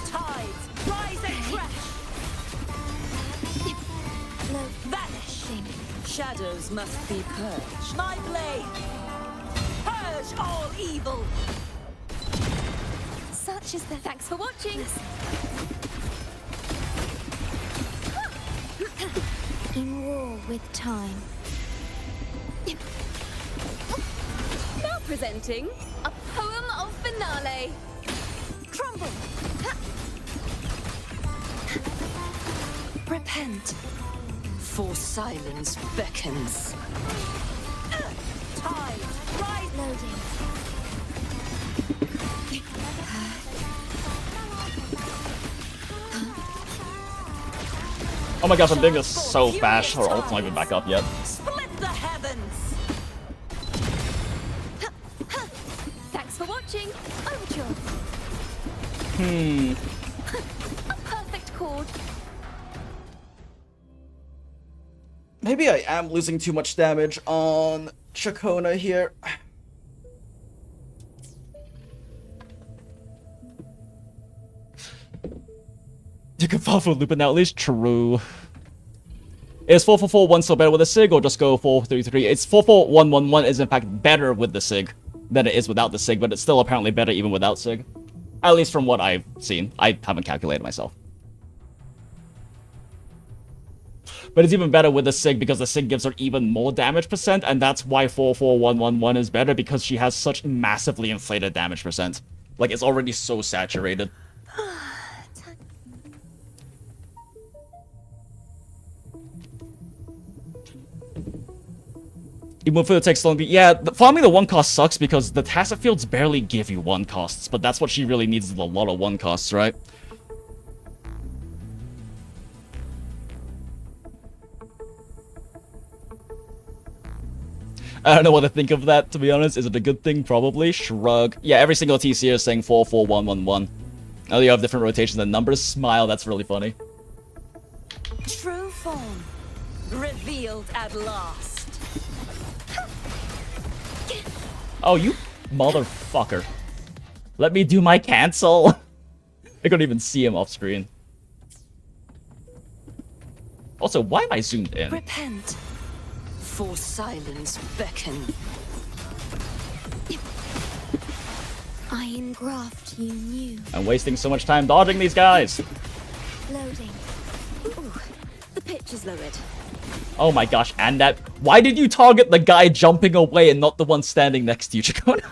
Tides rise and crash. Vanishing. Shadows must be purged. My blade. Purge all evil. Such is the Thanks for watching. in war with time. Now presenting a poem of finale. Crumble. Repent, for silence beckons. Tide, rise. Loading. Oh my gosh, I'm doing this so fast, her ult's not even back up yet. Split the heavens. Thanks for watching. Overture. A perfect chord. Maybe I am losing too much damage on Ciaccona here. You can fall for looping now, at least true. Is 444-1 still better with a SIG, or just go 433? It's 44111 is in fact better with the SIG. than it is without the Sig, but it's still apparently better even without Sig. At least from what I've seen. I haven't calculated myself. But it's even better with the Sig because the Sig gives her even more damage percent, and that's why 44111 is better, because she has such massively inflated damage percent. Like, it's already so saturated. Even if it takes long, yeah, farming the 1 cost sucks because the tacit fields barely give you 1 costs, but that's what she really needs, is a lot of 1 costs, right? I don't know what to think of that, to be honest. Is it a good thing? Probably. Shrug. Yeah, every single TC is saying 44111. Oh, you have different rotations and numbers. Smile, that's really funny. True form revealed at last. Oh, you motherfucker. Let me do my cancel. I couldn't even see him off screen. Also, why am I zoomed in? Repent. For silence beckon. I engraft you new. I'm wasting so much time dodging these guys. Loading. Ooh, the pitch is lowered. Oh my gosh, and that... Why did you target the guy jumping away and not the one standing next to you, Ciaccona?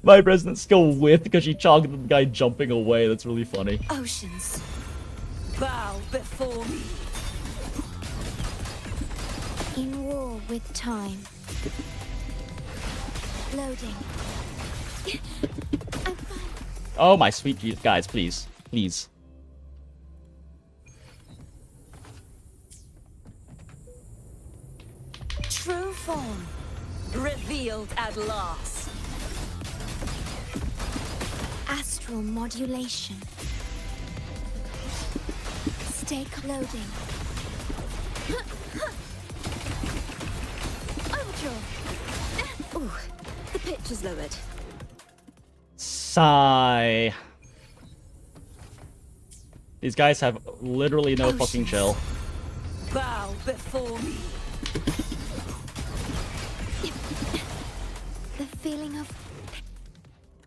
My president skill with because she targeted the guy jumping away. That's really funny. Oceans, bow before me. In war with time. Loading. I'm fine. Oh my sweet guys, please. Please. True form revealed at last. Astral modulation. Stake loading. Overdraw. Ooh, the pitch is lowered. Sigh. These guys have literally no fucking chill. Bow before me. The feeling of...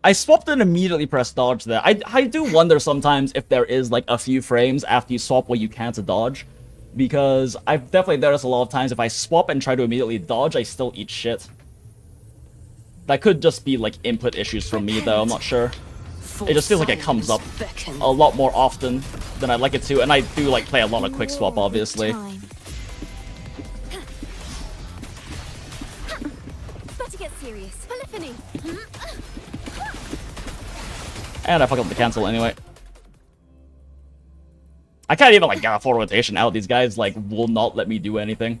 I swapped and immediately pressed dodge there. I do wonder sometimes if there is like a few frames after you swap where you can't dodge. Because I've definitely noticed a lot of times if I swap and try to immediately dodge, I still eat shit. That could just be like input issues from me though, I'm not sure. It just feels like it comes up a lot more often than I'd like it to, and I do like play a lot of Quickswap, obviously. Better get serious. Polyphony. And I fucked up the cancel anyway. I can't even like get a full rotation out. These guys like will not let me do anything.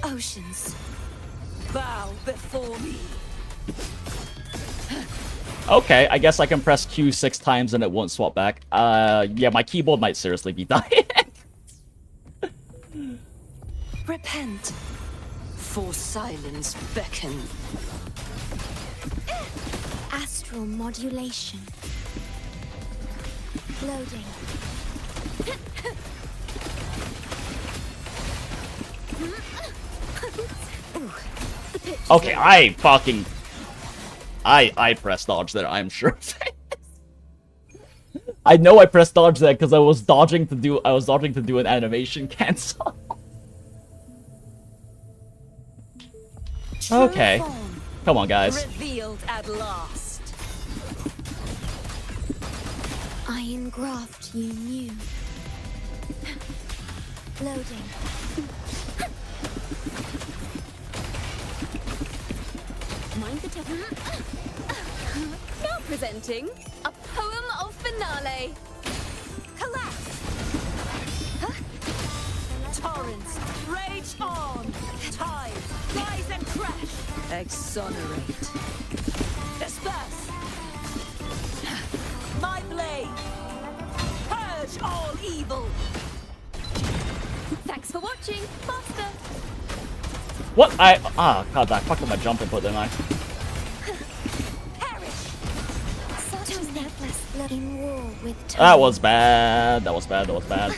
Oceans, bow before me. Okay, I guess I can press Q 6 times and it won't swap back. Yeah, my keyboard might seriously be dying. Repent. For silence beckon. Astral modulation. Loading. Okay, I fucking... I pressed dodge there, I'm sure. I know I pressed dodge there because I was dodging to do an animation cancel. Okay. Come on, guys. Revealed at last. I engraft you new. Loading. Mind the tip. Now presenting a poem of finale. Collapse. Torrents rage on. Tides rise and crash. Exonerate. Disperse. My blade. Purge all evil. Thanks for watching, Master. What? God, I fucked up my jump input, didn't I? Perish. Such a necklace in war with time. That was bad. That was bad. That was bad.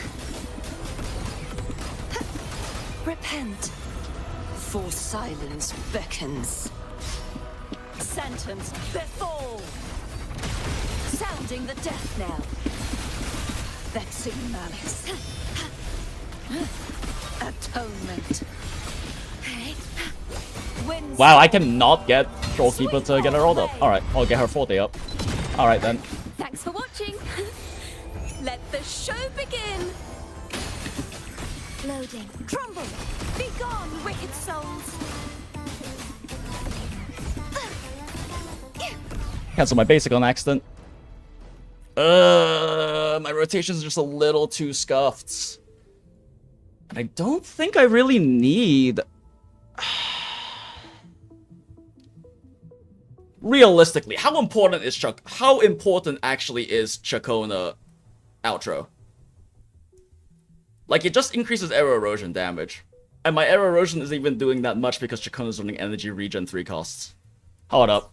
Repent. For silence beckons. Sentence befall. Sounding the death knell. Vexing malice. Atonement. Wins. Wow, I cannot get Shorekeeper to get her rolled up. Alright, I'll get her 40 up. Alright then. Thanks for watching. Let the show begin. Loading. Crumble. Be gone, wicked souls. Cancel my basic on accident. My rotations are just a little too scuffed. And I don't think I really need... Realistically, how important actually is Ciaccona outro? Like, it just increases arrow erosion damage. And my arrow erosion isn't even doing that much because Ciaccona's running energy regen 3 costs. Hold up.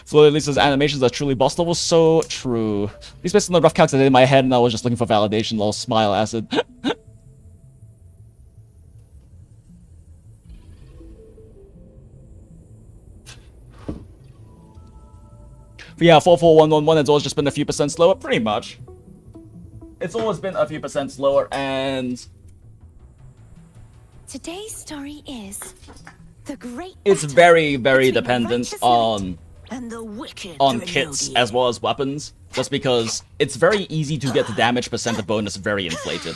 Flo at least his animations are truly boss level. So true. These based on the rough calcs I did in my head and I was just looking for validation. Lol, smile acid. But yeah, 44111 has always just been a few percent slower, pretty much. It's always been a few percent slower, and Today's story is the great it's battle very, very between the dependent righteous on And the wicked kits Thrinaudi. as well as weapons, just because it's very easy to get the damage percent bonus very inflated.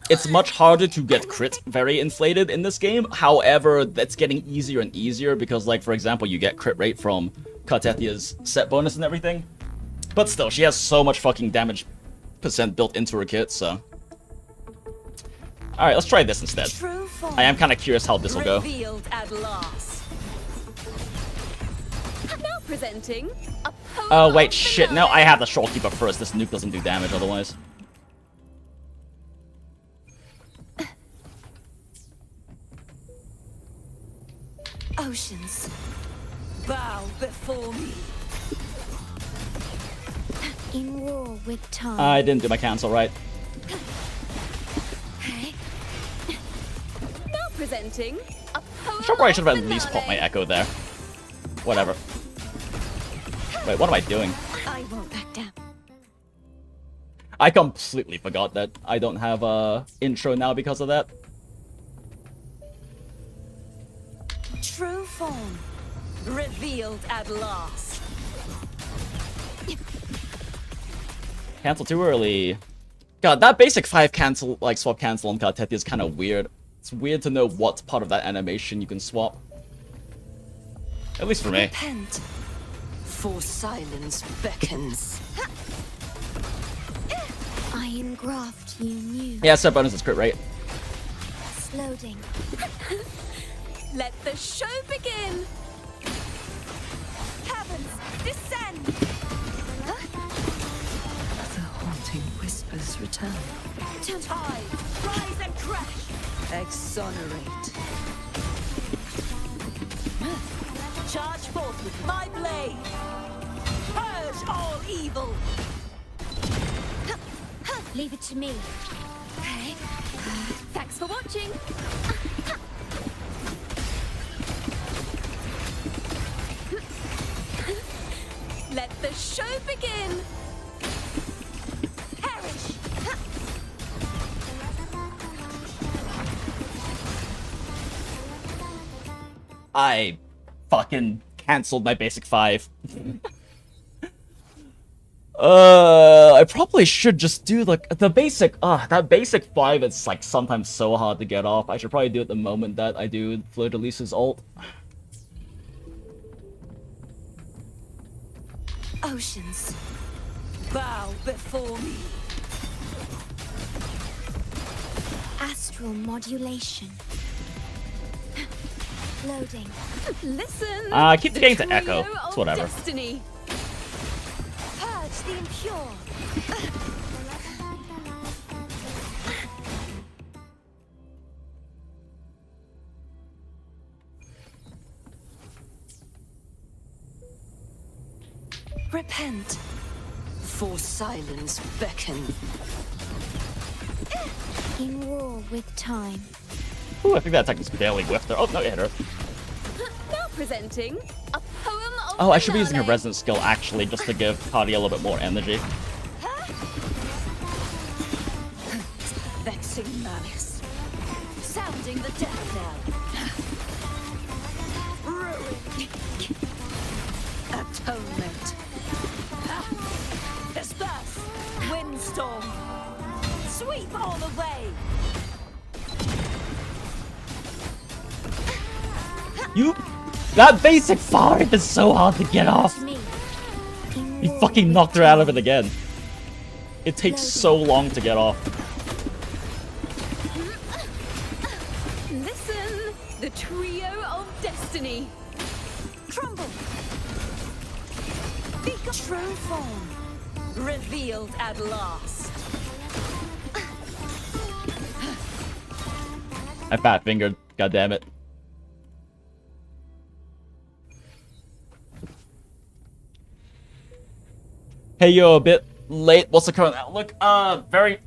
It's much harder to get crit very inflated in this game. However, that's getting easier and easier because, like, for example, you get crit rate from Cartethia's set bonus and everything. But still, she has so much fucking damage percent built into her kit, so... Alright, let's try this instead. True form. I am kind of curious how this will go. Revealed at last. Now presenting a Oh, wait, shit. No, I have the Shorekeeper first. This nuke doesn't do damage otherwise. Oceans. Bow before me. in war with time. I didn't do my cancel right. Now presenting a poem Sure, probably should have of at least popped my finale. echo there. Whatever. Wait, what am I doing? I won't back down. I completely forgot that I don't have a intro now because of that. True form. Revealed at last. Cancel too early. God, that basic 5 cancel, like swap cancel on Cartethyia is kind of weird. It's weird to know what part of that animation you can swap. At least for me. Repent. For silence beckons. Iron graft you knew. Yeah, set bonus is crit rate. Loading. Let the show begin. Heavens, descend! The haunting whispers return. Tide, rise and crash! Exonerate. Charge forth with my blade! Purge all evil! Leave it to me. Okay. Thanks for watching. Let the show begin. Perish! I fucking canceled my basic 5. I probably should just do like the basic. That basic 5 is like sometimes so hard to get off. I should probably do it the moment that I do Fleur de Lis's ult. Oceans, bow before me. Astral modulation. Loading. Listen. I keep forgetting to Trio echo. of It's whatever. Destiny. Purge the impure. Repent. For silence beckon. In war with time. Ooh, I think that attack was barely whiffed her. Oh, no, it hit her. Now presenting a poem of Oh, I should be using her finale. resonance skill, actually, just to give Cardi a little bit more energy. Vexing malice. Sounding the death knell. Ruin. Atonement. Disperse. Windstorm. Sweep all away. That basic fire is so hard to get off. Me. In You war fucking with knocked her out of it time. again. It takes so long to get off. Listen, the trio of destiny. Crumble. Become true form. Revealed at last. I fat fingered. God damn it. Hey, you're a bit late. What's the current outlook? Very...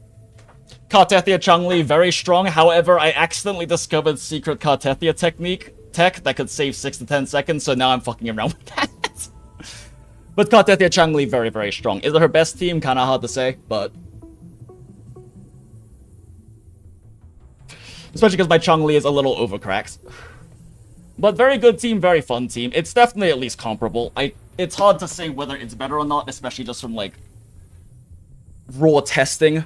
Cartethyia Changli, very strong. However, I accidentally discovered secret Cartethyia tech that could save 6 to 10 seconds, so now I'm fucking around with that. But Cartethyia Changli, very, very strong. Is it her best team? Kinda hard to say, but... Especially because my Changli is a little overcracked. But very good team, very fun team. It's definitely at least comparable. It's hard to say whether it's better or not, especially just from, like, raw testing.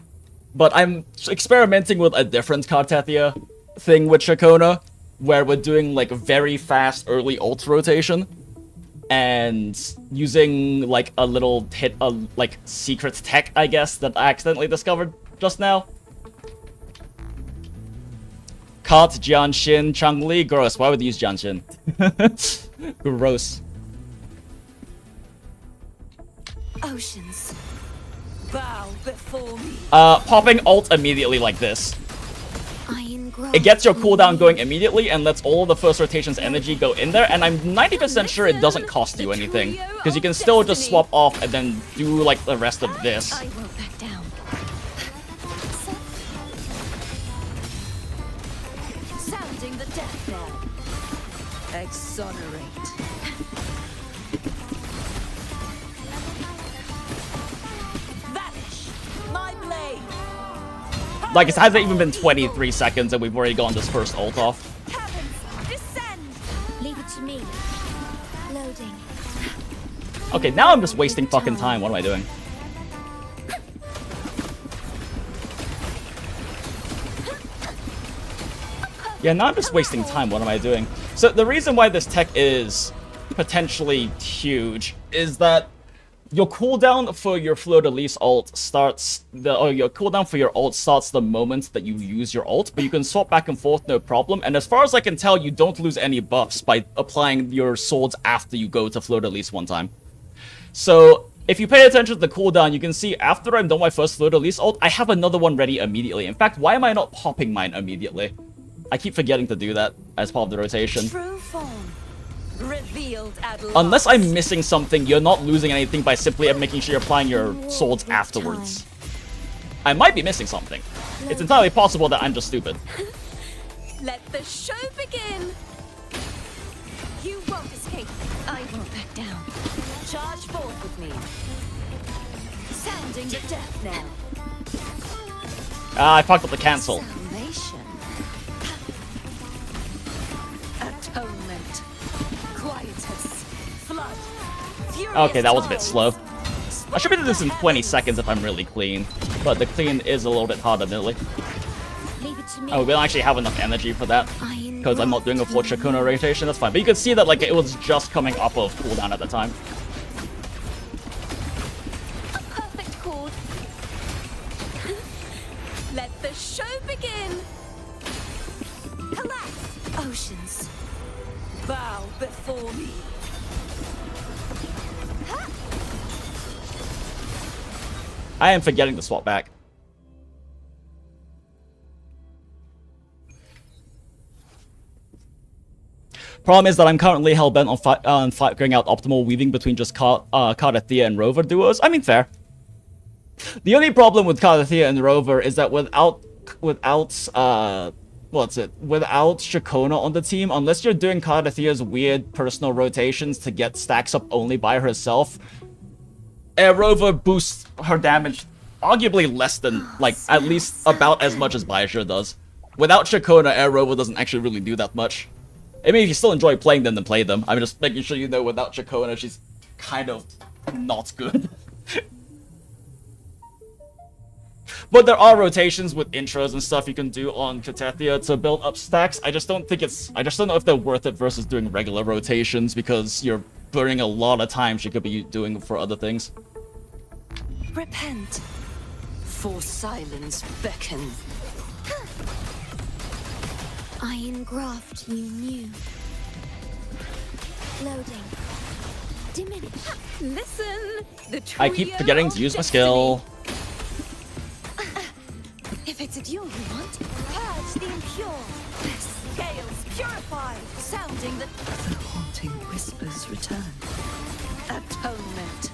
But I'm experimenting with a different Cartethyia thing with Ciaccona, where we're doing, like, very fast early ult rotation. And using, like, a little like, secret tech, I guess, that I accidentally discovered just now. Cart, Jianshin, Changli, gross. Why would you use Jianshin? Gross. Oceans. Bow before me. Popping ult immediately like this. Iron It gets your cooldown going immediately and lets all of the first rotation's energy go in there, and I'm 90% sure it doesn't cost you anything. Because you can still just swap off and then do, like, the rest of this. I won't back down. Sounding the death knell. Exonerate. Vanish. My blade. Like, it hasn't even been 23 seconds and we've already gotten this first ult off. Heavens, descend. Leave it to me. Loading. Okay, now I'm just wasting fucking time. What am I doing? Yeah, now I'm just wasting time. What am I doing? So the reason why this tech is potentially huge is that your cooldown for your fleur-de-lis ult starts your cooldown for your ult starts the moment that you use your ult, but you can swap back and forth no problem. And as far as I can tell, you don't lose any buffs by applying your swords after you go to fleur-de-lis one time. So if you pay attention to the cooldown, you can see after I'm done my first fleur-de-lis ult, I have another one ready immediately. In fact, why am I not popping mine immediately? I keep forgetting to do that as part of the rotation. True form. Revealed at last. Unless I'm missing something, you're not losing anything by simply making sure you're applying your swords afterwards. I might be missing something. It's entirely possible that I'm just stupid. Let the show begin. You won't escape. I won't back down. Charge forth with me. Sounding the death knell. Ah, I fucked up the cancel. Salvation. Atonement. Quietus. Flood. Furious Okay, that was a bit tongues. slow. I should be doing this in 20 seconds if I'm really clean. But the clean is a little bit harder, admittedly. Leave it to me. Oh, we don't actually have enough energy for that. Iron Because I'm not doing a full Ciaccona rotation, that's fine. But you can see that, like, it was just coming up of cooldown at the time. A perfect chord. Let the show begin. Collapse. Oceans. Bow before me. I am forgetting to swap back. Problem is that I'm currently hell-bent on figuring out optimal weaving between just Cartethyia and Rover duos. I mean, fair. The only problem with Cartethyia and Rover is that without Ciaccona on the team, unless you're doing Cartethia's weird personal rotations to get stacks up only by herself, Aerovov boosts her damage arguably less than, like, at least about as much as Biosure does. Without Ciaccona, Aerovov doesn't actually really do that much. I mean, if you still enjoy playing them, then play them. I'm just making sure you know without Ciaccona, she's kind of not good. But there are rotations with intros and stuff you can do on Cartethyia to build up stacks. I just don't know if they're worth it versus doing regular rotations, because you're burning a lot of time she could be doing for other things. Repent, for silence beckons. I engraft you new. Loading. Diminish. Listen, the I keep forgetting to use my skill. If it's a duel you want, purge the impure. Scales purified, sounding the haunting whispers return. atonement.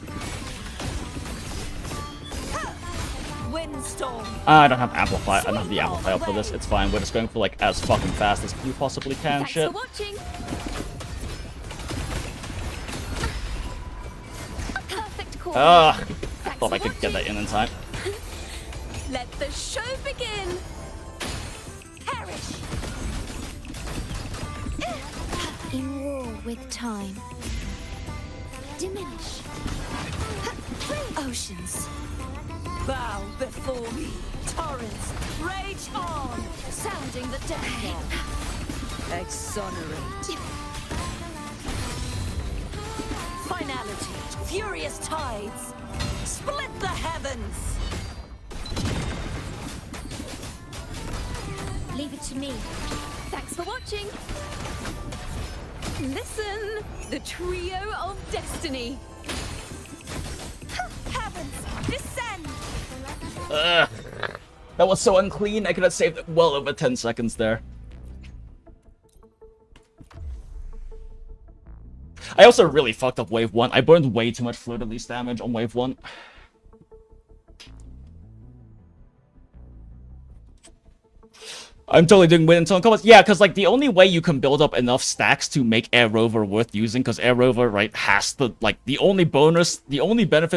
Windstorm. I don't have amplify. I don't have the amplifier for this. It's fine. We're just going for like as fucking fast as you possibly can. Thanks Shit. for watching. Perfect call. Thought I could get that in time. Let the show begin. Perish. In war with time. Diminish. Oceans. Bow before me. Torrents. Rage on. Sounding the death knell. Exonerate. Finality. Furious tides. Split the heavens. Leave it to me. Thanks for watching. Listen, the trio of destiny. Heavens. Descend. That was so unclean. I could have saved well over 10 seconds there. I also really fucked up wave 1. I burned way too much fluid release damage on wave 1. I'm totally doing win and tone combos. Yeah, because like the only way you can build up enough stacks to make Aerovov worth using, because Aerovov, right, has the the only benefits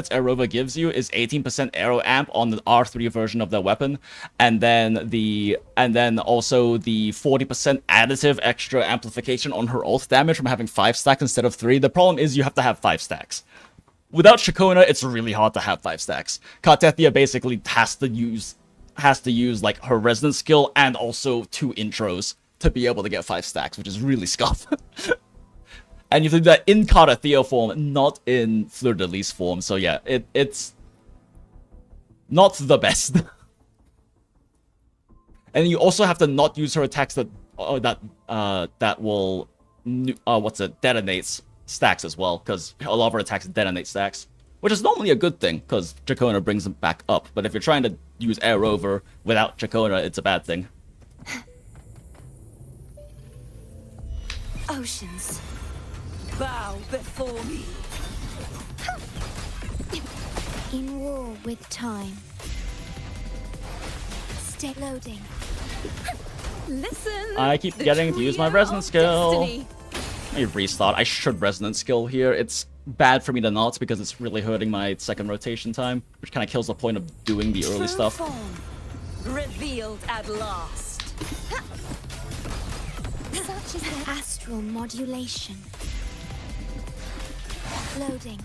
Aerovov gives you is 18% aero amp on the R3 version of their weapon, and then also the 40% additive extra amplification on her ult damage from having 5 stacks instead of 3. The problem is you have to have 5 stacks. Without Ciaccona, it's really hard to have 5 stacks. Cartethyia basically has to use like her resonance skill and also 2 intros to be able to get 5 stacks, which is really scuff. And you have to do that in Cartethyia form, not in Fleur de Lis form. So yeah, it's not the best. And you also have to not use her attacks that will detonates stacks as well, because a lot of her attacks detonate stacks. Which is normally a good thing, because Ciaccona brings them back up. But if you're trying to use Aerovov without Ciaccona, it's a bad thing. Oceans. Bow before me. In war with time. Stay loading. Listen. I keep the getting to use my trio resonance of skill. destiny. Let me restart. I should resonance skill here. It's bad for me to not, because it's really hurting my second rotation time, which kind of kills the point of doing the early True stuff. form. Revealed at last. Such is their astral modulation. Loading.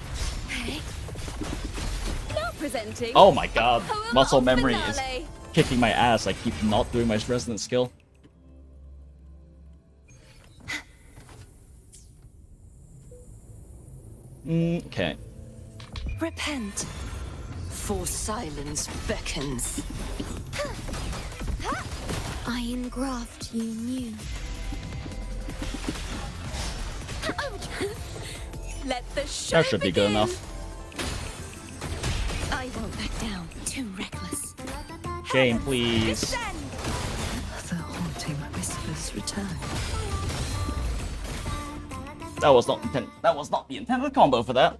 Now presenting. Oh my god, Poem muscle of memory is finale. kicking my ass. I keep not doing my resonance skill. Okay. Repent, for silence beckons. I engraft you new. Let the show That should be good begin. enough. I won't back down. Too reckless. Game, please. Descend. The haunting whispers return. That was not the intended combo for that.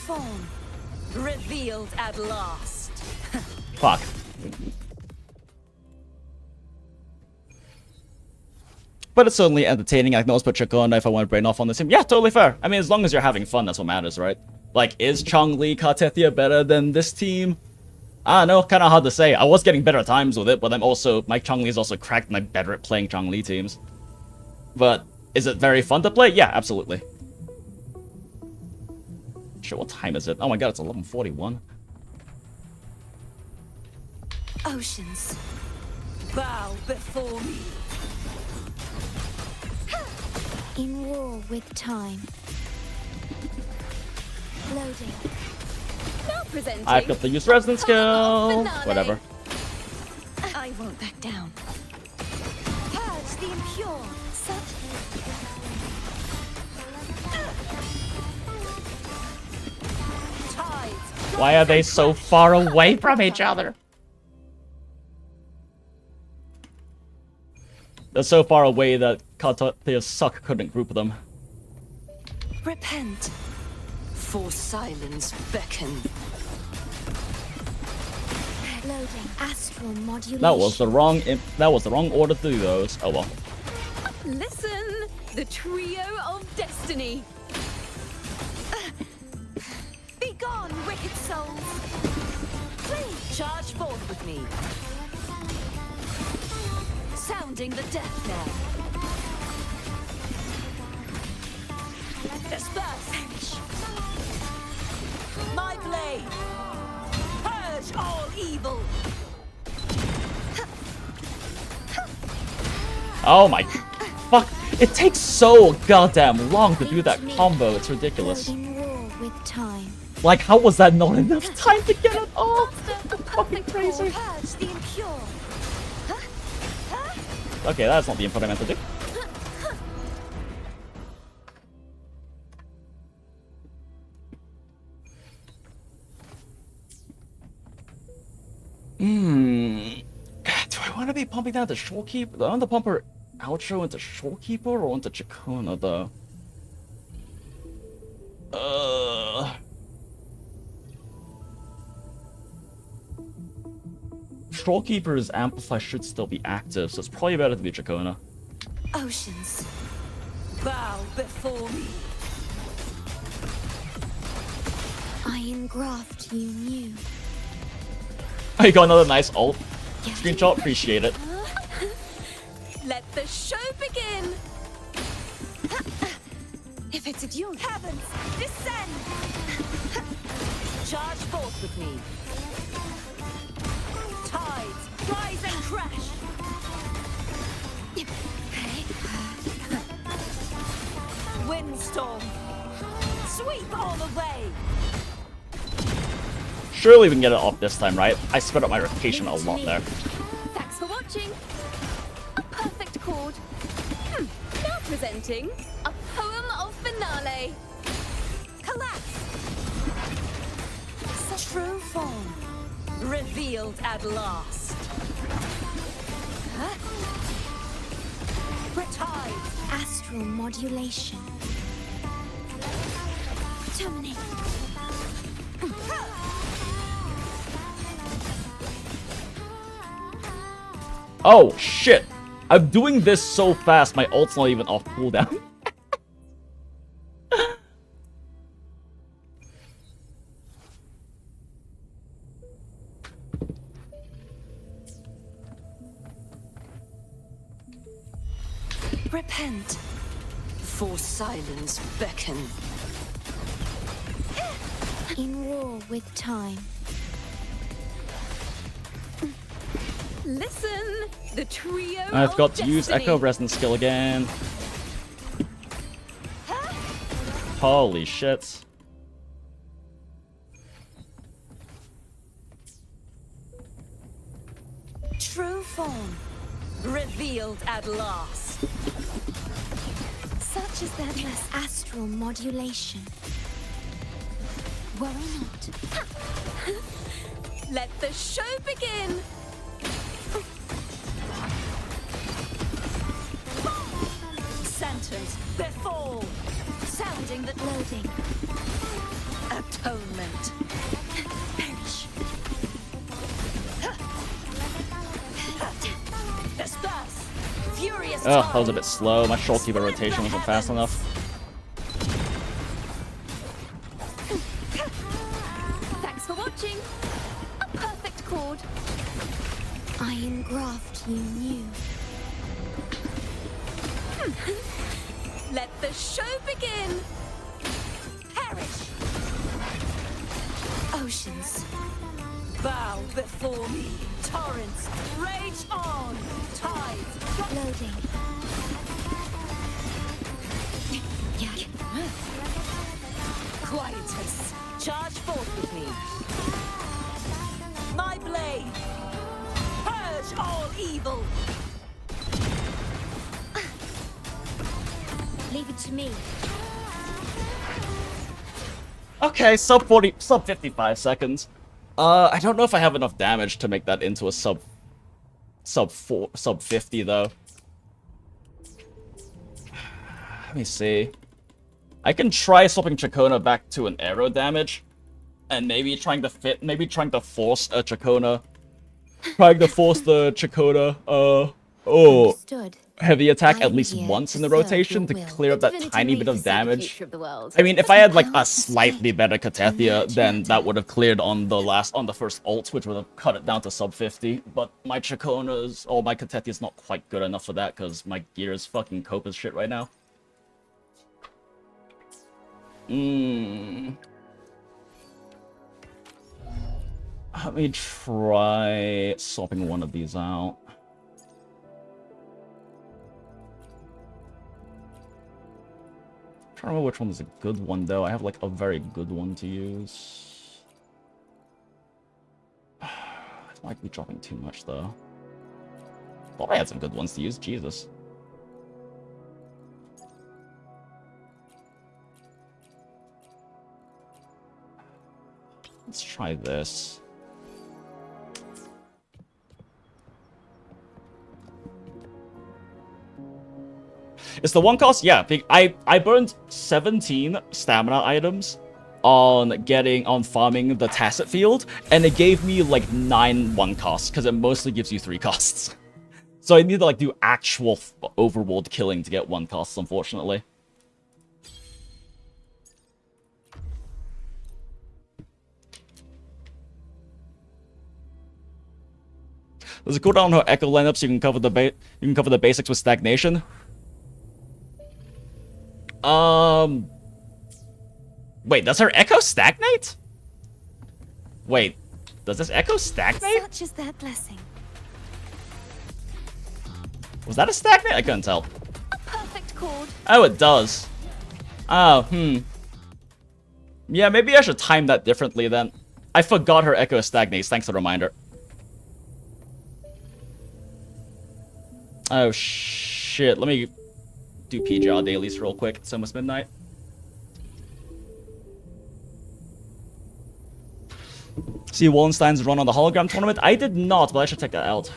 form revealed at last. Fuck. But it's certainly entertaining. I can always put Ciaccona if I want to brain off on this team. Yeah, totally fair. I mean, as long as you're having fun, that's what matters, right? Like, is Changli, Cartethyia better than this team? I don't know, kind of hard to say. I was getting better times with it, but I'm also, my Changli is also cracked and I'm better at playing Changli teams. But is it very fun to play? Yeah, absolutely. Shit, what time is it? Oh my god, it's 11:41. Oceans, bow before me. In war with time. Loading. Now presenting. I've got the use resonance skill. Finale. Whatever. I won't back down. Purge the impure. Such Tides. Why are they so far away from each other? They're so far away that Cartethyia's suck couldn't group them. Repent. For silence beckon. loading. Astral modulation. That was the wrong order to do those. Oh well. Listen, the trio of destiny. Be gone, wicked souls. Please charge forth with me. Sounding the death knell. Disperse. My blade. Purge all evil. Oh my fuck. It takes so goddamn long to do that combo. It's ridiculous. Loading war with time. Like, how was that not enough time to get it off? Fucking crazy. Purge the impure. Okay, that's not the input I meant to do. Do I want to be pumping down the Shorekeeper? Do I want to pump her outro into Shorekeeper or into Ciaccona, though? Shorekeeper's Amplify should still be active, so it's probably better to be Ciaccona. Oceans, bow before me. I engraft you new. Oh, you got another nice ult. Screenshot, appreciate it. Let the show begin. If it's a duel, heavens, descend! Charge forth with me. Tides, rise and crash! Windstorm, sweep all the way! Surely we can get it off this time, right? I sped up my reputation a lot there. Thanks for watching. A perfect chord. Now presenting a poem of finale. Collapse! True form, revealed at last. Retide. Astral modulation. Terminate. Oh, shit. I'm doing this so fast, my ult's not even off cooldown. Repent, for silence beckon. In war with time. Listen, the trio I've got of to use destiny. Echo Resonance skill again. Holy shit. True form, revealed at last. Such is their blessed astral modulation. Worry not. Let the show begin. Sentence before, sounding the Loading. Atonement. Perish. Disperse. Furious. Oh, that was a bit slow. My Shorekeeper rotation wasn't fast enough. Thanks for watching. A perfect chord. I engraft you new. Let the show begin. Perish. Oceans. Bow before me. Torrents. Rage on. Tides. Loading. Quietus. Charge forth with me. My blade. Purge all evil. Leave it to me. Okay, sub 55 seconds. I don't know if I have enough damage to make that into a sub 50 though. Let me see. I can try swapping Ciaccona back to an arrow damage, and maybe trying to force a Ciaccona. Trying to force the Ciaccona, Understood. heavy attack at I'm least here once to in the serve rotation your to will. clear up that Divinity tiny may bit of foresee the damage. future of the world. I mean, if I had like a Power slightly better Cartethyia, then that would have cleared on the first ult, which would have cut it down to sub 50. But my Ciaccona's or my Cartethia's not quite good enough for that because my gear is fucking cope as shit right now. Let me try swapping one of these out. I'm trying to remember which one is a good one, though. I have, like, a very good one to use. It might be dropping too much, though. Thought I had some good ones to use. Jesus. Let's try this. It's the one cost? Yeah, I burned 17 stamina items on farming the Tacit field, and it gave me like 9 one costs, because it mostly gives you 3 costs. So I need to like do actual overworld killing to get 1 costs, unfortunately. There's a cooldown on her echo lineup, so you can cover the basics with stagnation. Wait, does her echo stagnate? Wait, does this echo stagnate? Such is their blessing. Was that a stagnate? I couldn't tell. A perfect chord. Oh, it does. Oh, yeah, maybe I should time that differently then. I forgot her echo stagnates, thanks for the reminder. Oh, shit. Let me do PGR dailies real quick. It's almost midnight. See Wallenstein's run on the hologram tournament? I did not, but I should check that out.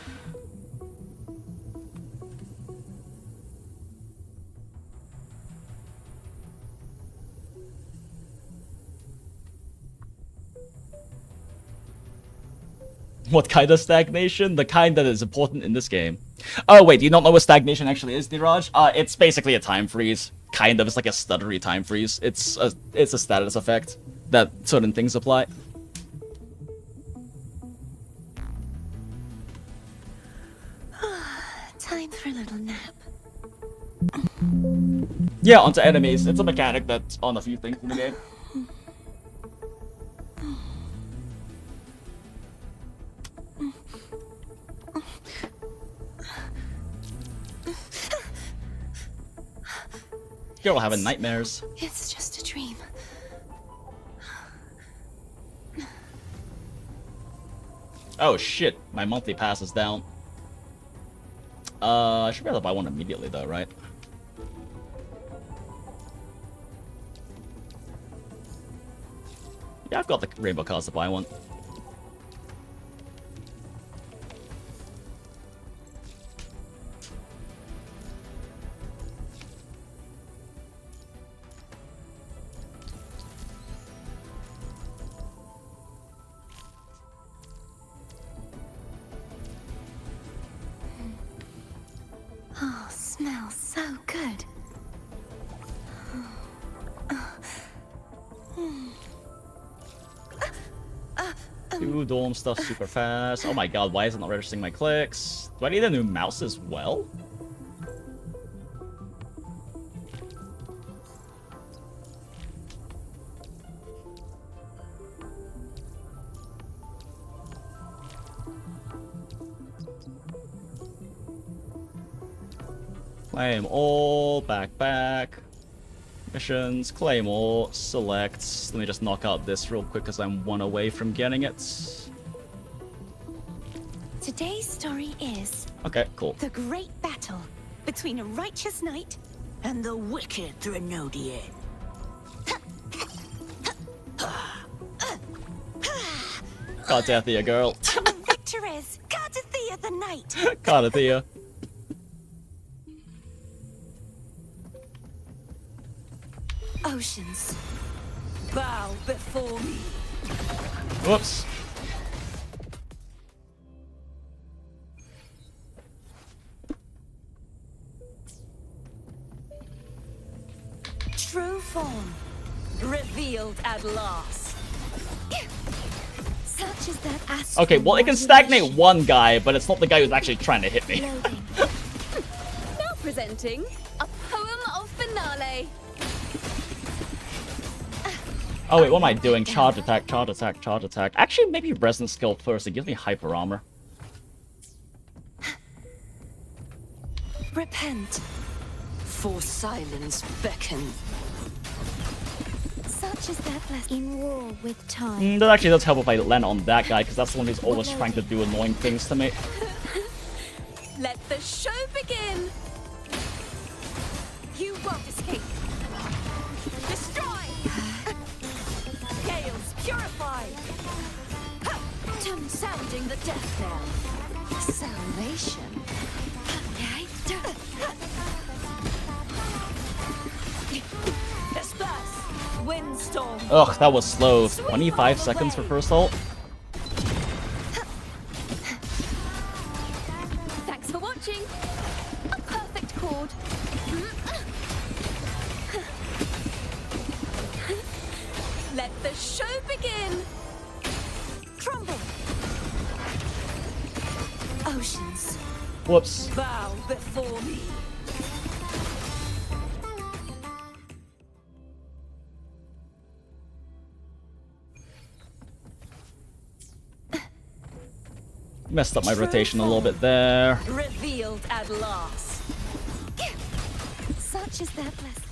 What kind of stagnation? The kind that is important in this game. Oh, wait, do you not know what stagnation actually is, Diraj? It's basically a time freeze. Kind of. It's like a stuttery time freeze. It's a status effect that certain things apply. Time for a little nap. Yeah, onto enemies. It's a mechanic that's on a few things in the game. You're all having nightmares. It's just a dream. Oh shit, my monthly pass is down. I should be able to buy one immediately though, right? Yeah, I've got the rainbow cards to buy one. smells so good. Do dorm stuff super fast. Oh my god, why is it not registering my clicks? Do I need a new mouse as well? Claim all, back. Missions, claim all, select. Let me just knock out this real quick because I'm one away from getting it. Today's story is Okay, cool. the great battle between a righteous knight And the wicked Threnodian. Cartethyia, girl. the victor is Cartethyia the knight. Cartethyia. Oceans. Bow before me. Whoops. True form. Revealed at last. Such is that astral Okay, well, it can stagnate one guy, but it's not the guy who's actually trying to hit me. Loading. Now presenting a poem of finale. Oh wait, what am I doing? Charge attack, charge attack, charge attack. Actually, maybe resonance skill first. It gives me hyper armor. Repent. For silence beckon. Such is that blessing in war with time. That actually does help if I land on that guy, because that's the one who's always trying to do annoying things to me. Let the show begin. You won't escape. Destroy. Gales purify. Sounding the death knell. Salvation. Disperse. Windstorm. Ugh, that was slow. 25 seconds for first ult. Thanks for watching. A perfect chord. Let the show begin. Crumble. Oceans. Whoops. Bow before me. Messed up my rotation a little bit there. Revealed at last. Such is that blessing.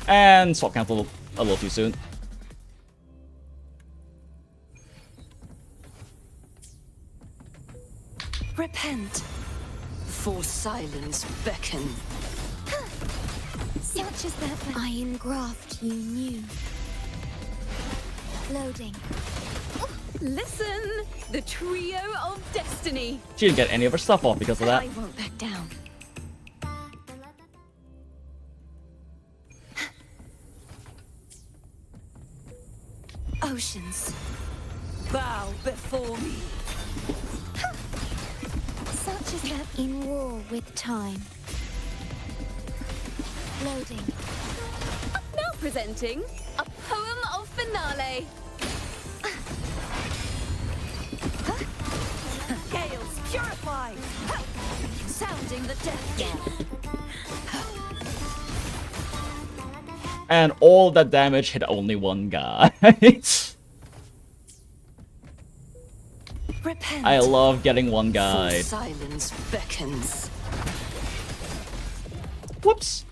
And swap cancel a little too soon. Repent. For silence beckon. Such is that blessing. Iron graft you knew. Loading. Listen, the trio of destiny. She didn't get any of her stuff off because of that. I won't back down. Oceans. Bow before me. Such is that in war with time. Loading. Now presenting a poem of finale. Gales purify. Sounding the death knell. And all that damage hit only one guy. Repent. I love getting one For guy. silence beckons. Whoops.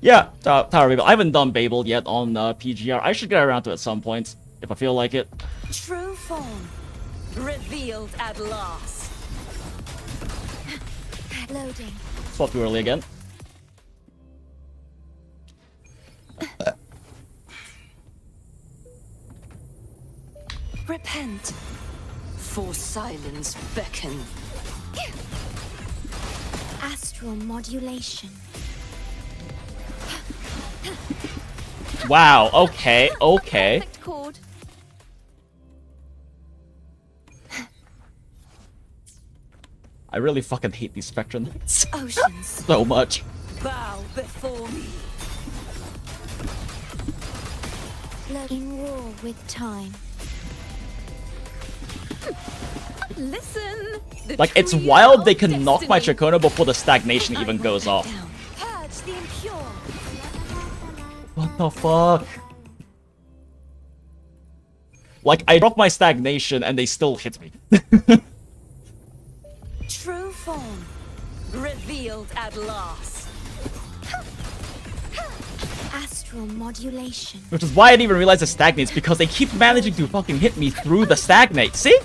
Yeah, Tower Babel. I haven't done Babel yet on PGR. I should get around to it at some point, if I feel like it. True form. Revealed at last. Loading. Swap too early again. Repent. For silence beckon. Astral modulation. Wow, okay, okay. Perfect chord. I really fucking hate these Spectre Knights Oceans. so much. Bow before me. In war with time. Listen. The Like, it's trio wild they of can knock my destiny. Ciaccona before the stagnation even goes off. Purge the impure. What the fuck? Like, I drop my stagnation and they still hit me. True form. Revealed at last. Astral modulation. Which is why I didn't even realize it stagnates, because they keep managing to fucking hit me through the stagnate. See?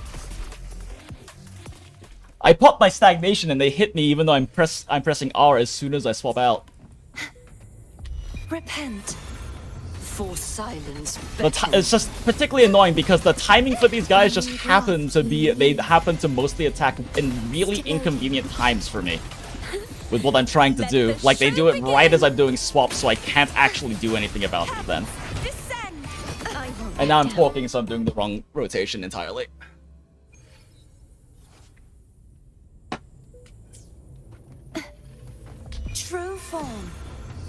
I pop my stagnation and they hit me even though I'm pressing R as soon as I swap out. Repent. For silence. It's just particularly annoying because the timing for these guys just happen to be, they happen to mostly attack in really inconvenient times for me. With what I'm trying to do. Like, they do it right as I'm doing swaps, so I can't actually do anything about it then. Descend. I won't And now I'm back down. talking, so I'm doing the wrong rotation entirely. True form.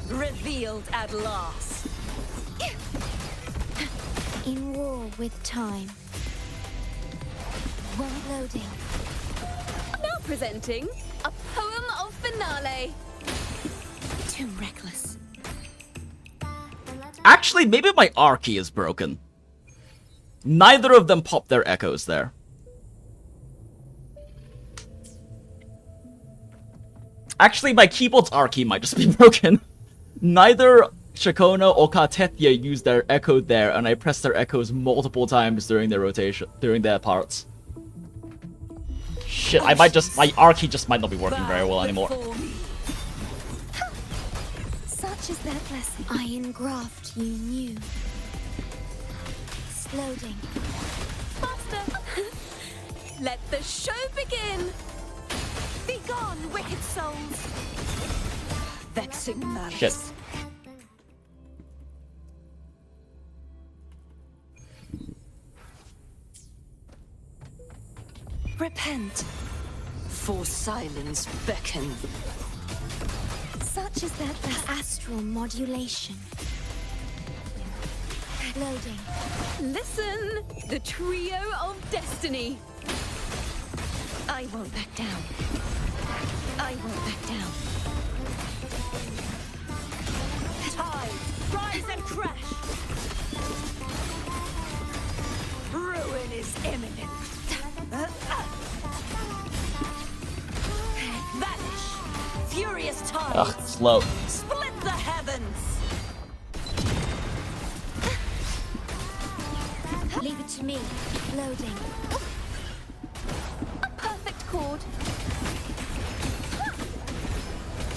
Revealed at last. In war with time. When loading. Now presenting a poem of finale. Too reckless. Actually, maybe my R key is broken. Neither of them pop their echoes there. Actually, my keyboard's R key might just be broken. Neither Ciaccona or Cartethyia use their echo there, and I press their echoes multiple times during their rotation, during their parts. Shit, I might just, my R key just might not be working very well anymore. Before me. Such is their blessing. I engraft you new. Loading. Faster. Let the show begin. Be gone, wicked souls. Vexing malice. Shit. Repent. For silence beckon. Such is their astral modulation. Loading. Listen. The trio of destiny. I won't back down. I won't back down. Tide, rise and crash. Ruin is imminent. Vanish, furious tides. Ugh, slow. Split the heavens. Leave it to me. Loading. A perfect chord.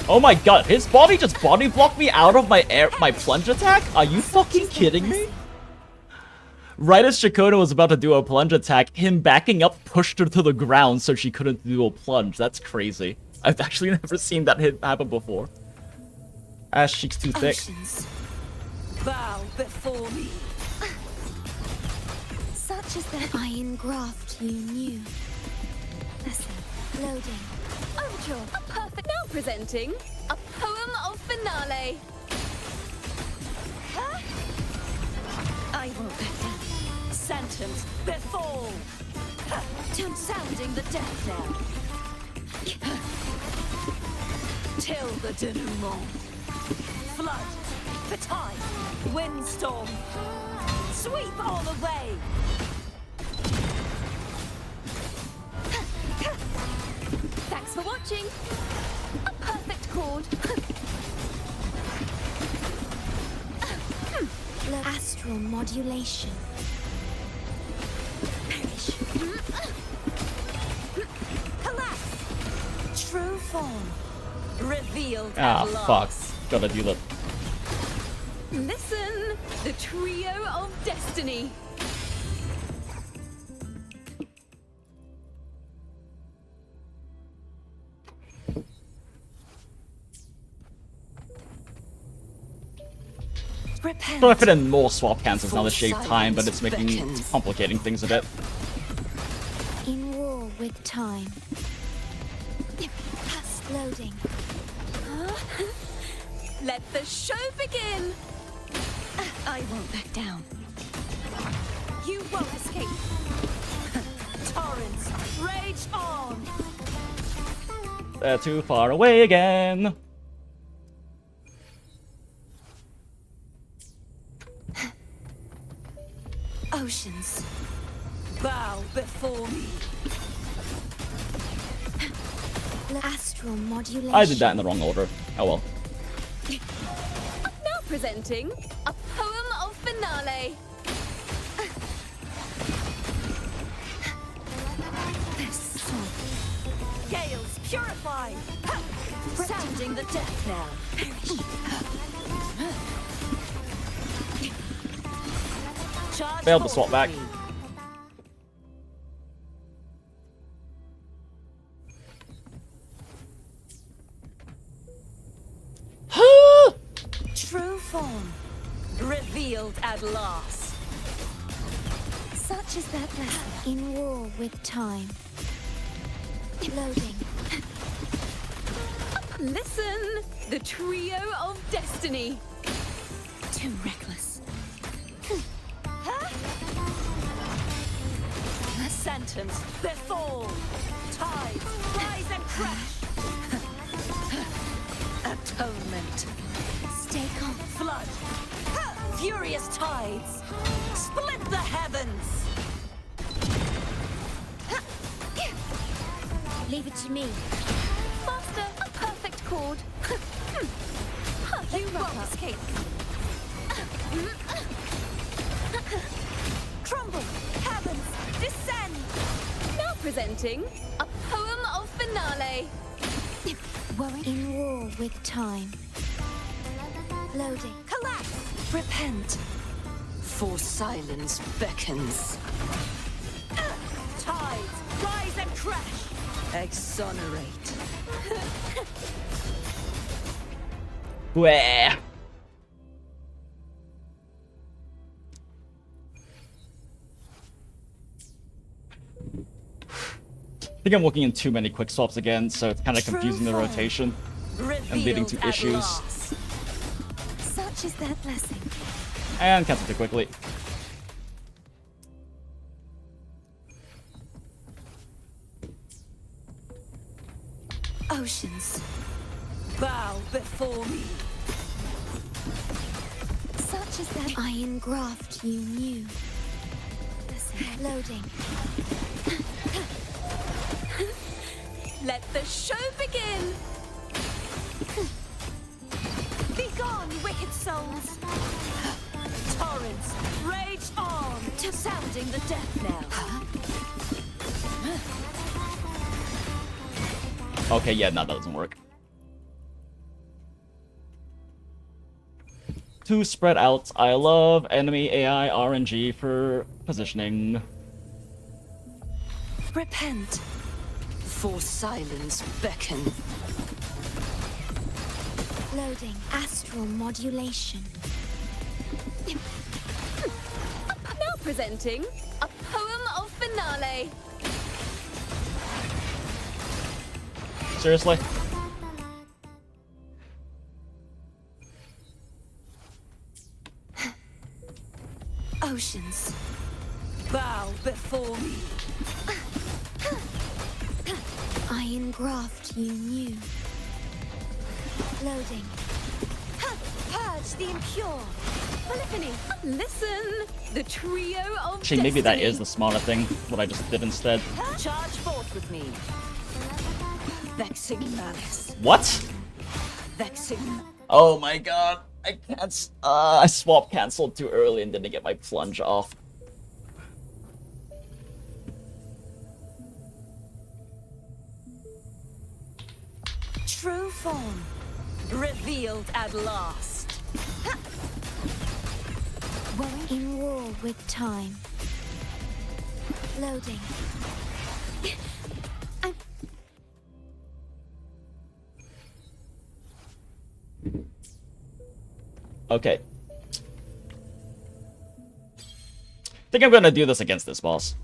Oh my god, his body just body blocked me out of my plunge attack? Are you fucking kidding me? Right as Ciaccona was about to do a plunge attack, him backing up pushed her to the ground so she couldn't do a plunge. That's crazy. I've actually never seen that happen before. Ass cheeks too thick. Oceans. Bow before me. Such is their I engraft you new. Listen. Loading. Overture. A perfect. Now presenting a poem of finale. I won't back down. Sentence befall. Sounding the death knell. Till the denouement. Flood, the tide, windstorm. Sweep all away. Thanks for watching. A perfect chord. Astral modulation. Perish. Collapse. True form. Revealed Ah, at fuck. last. Gotta do that. Listen. The trio of destiny. Repent. Trying to fit in more swap cancels now to shave time, but it's complicating things a bit. In war with time. Loading. Let the show begin. I won't back down. You won't escape. Torrents, rage on. They're too far away again. Oceans. Bow before me. Astral modulation. I did that in the wrong order. Oh well. Now presenting a poem of finale. This song. Gales purify. Sounding the death knell. Charge Failed to forward swap back. me. True form revealed at last. Such is that lesson. In war with time. Loading. Listen, the trio of destiny. Too reckless. Sentence before. Tides rise and crash. Atonement. Stay calm. Flood. Furious tides. Split the heavens. Leave it to me. Master, a perfect chord. You won't escape. Crumble. Heavens. Descend. Now presenting a poem of finale. In war with time. Loading. Collapse. Repent. For silence beckons. Tides rise and crash. Exonerate. Where? I think I'm looking in too many quick swaps again, so it's kind of confusing the rotation and leading to issues. Such is that blessing. And cancel too quickly. Oceans. Bow before me. Such is that iron graft you knew. Loading. Let the show begin. Be gone, wicked souls. Torrents, rage on. To sounding the death knell. Okay, yeah, no, that doesn't work. To spread out, I love enemy AI RNG for positioning. Repent. For silence beckon. Loading. Astral modulation. Now presenting a poem of finale. Seriously? Oceans. Bow before me. Iron graft you knew. Loading. Purge the impure. Polyphony, listen. The trio of Actually, maybe that destiny. is the smarter thing, what I just did instead. Charge forth with me. Vexing malice. What? Vexing. Oh my god, I can't. I swap cancelled too early and didn't get my plunge off. True form revealed at last. In war with time. Loading. Okay. I think I'm gonna do this against this boss.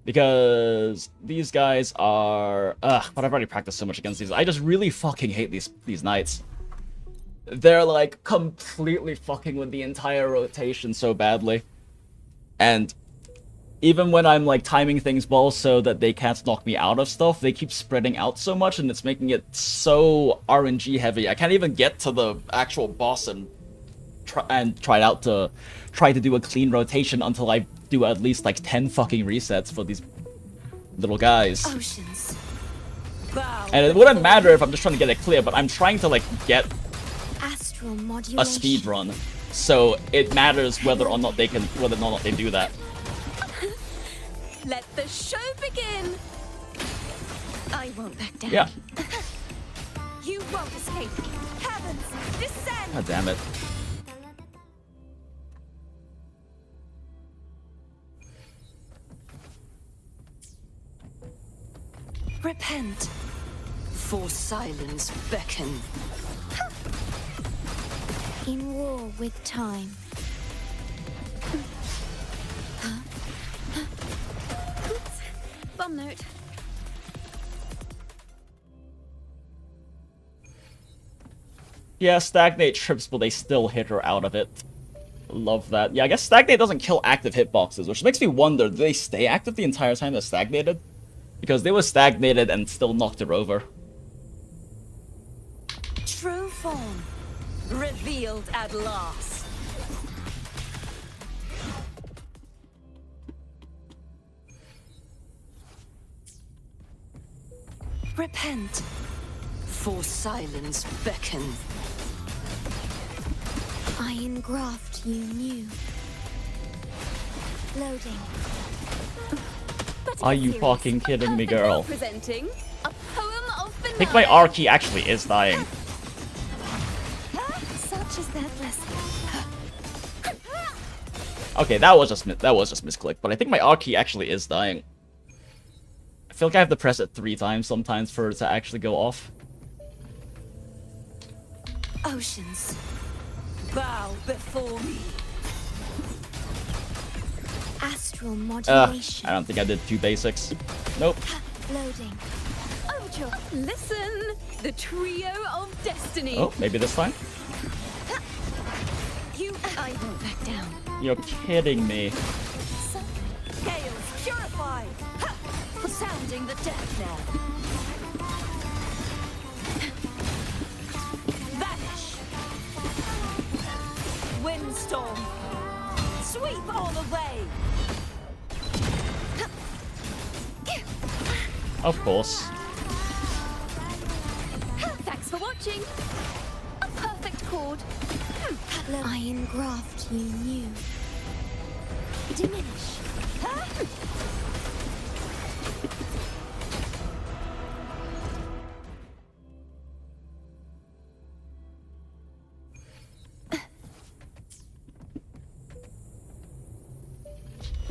Because these guys are... but I've already practiced so much against these. I just really fucking hate these knights. They're, like, completely fucking with the entire rotation so badly. And even when I'm, like, timing things well so that they can't knock me out of stuff, they keep spreading out so much, and it's making it so RNG heavy. I can't even get to the actual boss and try to do a clean rotation until I do at least like 10 fucking resets for these little guys. Oceans. And it wouldn't matter if I'm just trying to get it clear, but I'm trying to like get Astral a modulation. speed run, so it matters whether or not they do that. Let the show begin. I won't back down. Yeah. You won't escape. Heavens, descend. God damn it. Repent. For silence beckon. In war with time. Oops. Bum note. Yeah, Stagnate trips, but they still hit her out of it. Love that. Yeah, I guess Stagnate doesn't kill active hitboxes, which makes me wonder, do they stay active the entire time they're stagnated? Because they were stagnated and still knocked her over. True form. Revealed at last. Repent. For silence beckon. I engraft you new. Loading. Are you fucking kidding me, girl? Presenting a poem of I think my R key actually is dying. Such is that blessing. Okay, that was just misclick, but I think my R key actually is dying. I feel like I have to press it 3 times sometimes for it to actually go off. Oceans. Bow before me. Astral modulation. I don't think I did 2 basics. Nope. Loading. Ocho. Listen, the trio of destiny. Oh, maybe this time? I won't back down. You're kidding me. Gales purify. Sounding the death knell. Vanish. Windstorm. Sweep all away. Of course. Thanks for watching. A perfect chord. I engraft you new. Diminish.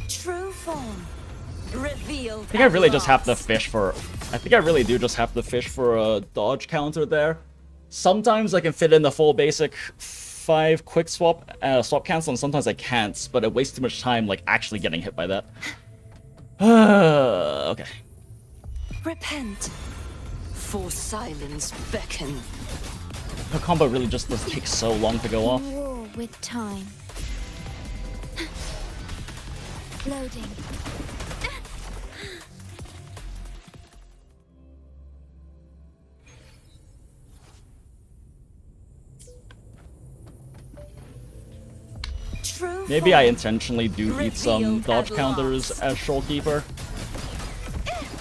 True form. Revealed. I think I really just have to fish for... I think I really do just have to fish for a dodge counter there. Sometimes I can fit in the full basic 5 quick swap, swap cancel, and sometimes I can't, but it wastes too much time, like, actually getting hit by that. Okay. Repent. For silence beckon. Her combo really just does take so long to go off. In war with time. Loading. True Maybe I form. intentionally do eat some dodge counters as Shorekeeper.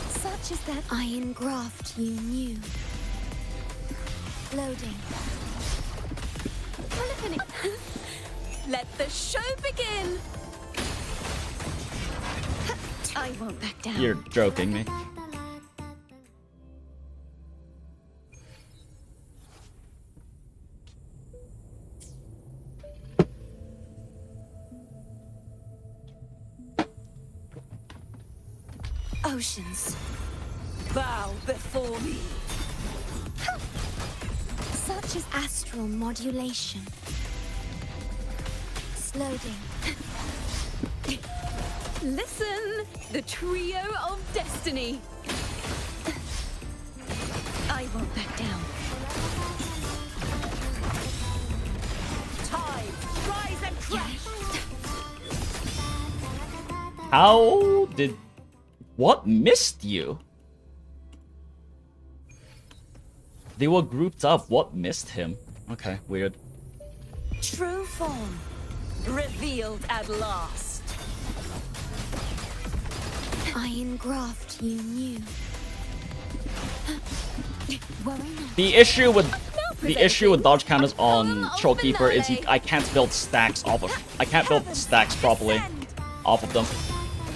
Such is that I engraft you new. Loading. Let the show begin. I won't back down. You're joking me. Oceans. Bow before me. Such is astral modulation. Loading. Listen, the trio of destiny. I won't back down. Tide, rise and crash. How did... What missed you? They were grouped up. What missed him? Okay, weird. True form revealed at last. Iron graft you knew. Worry not. The issue with dodge counters on Shorekeeper is I can't build stacks off of... I can't build stacks properly off of them.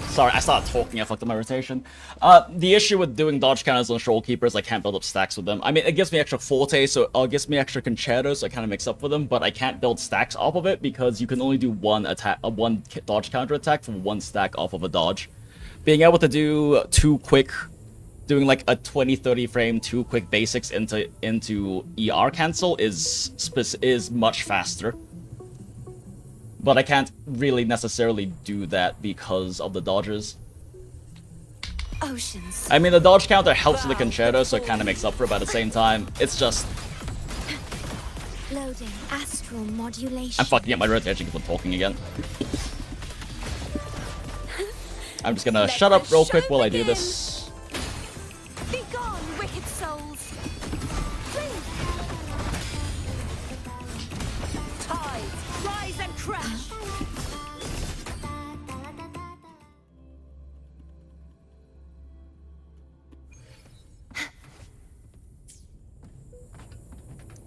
Sorry, I started talking, I fucked up my rotation. The issue with doing dodge counters on Shorekeeper is I can't build up stacks with them. I mean, it gives me extra Forte, so it gives me extra Concerto, so it kind of makes up for them, but I can't build stacks off of it because you can only do one dodge counter attack from one stack off of a dodge. Being able to do two quick, doing like a 20-30 frame, two quick basics into ER cancel is much faster. But I can't really necessarily do that because of the dodges. Oceans. I mean, the dodge counter helps with the Concerto, so it kind of makes up for it, but at the same time, it's just... Loading. Astral modulation. I'm fucking up my rotation because I'm talking again. I'm just gonna shut up real quick while I do this. Be gone, wicked souls. Tide, rise and crash.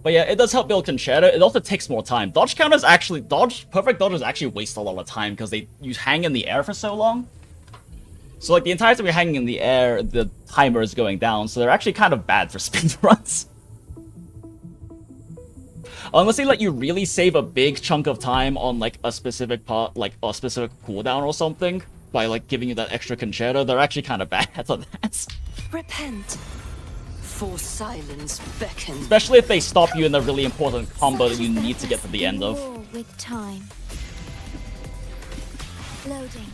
But yeah, it does help build Concerto. It also takes more time. Dodge counters actually... Perfect dodges actually waste a lot of time because you hang in the air for so long. So like the entire time you're hanging in the air, the timer is going down, so they're actually kind of bad for speedruns. Unless they let you really save a big chunk of time on like a specific part, like a specific cooldown or something, by like giving you that extra Concerto, they're actually kind of bad at that. Repent. For silence beckons. Especially if they stop you in a really important combo that you need to get to the end of. With time. Loading.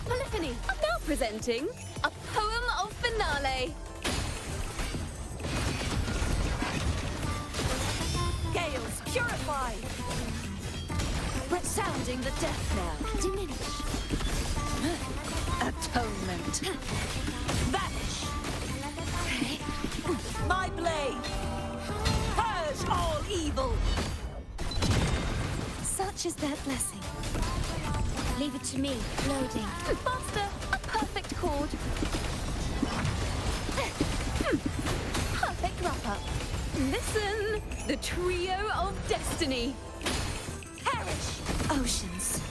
Polyphony, now presenting a poem of finale. Gales purify. Resounding the death knell. Diminish. Atonement. Vanish. My blade. Purge all evil. Such is their blessing. Leave it to me. Loading. Master, a perfect chord. Perfect wrap-up. Listen, the trio of destiny. Perish. Oceans.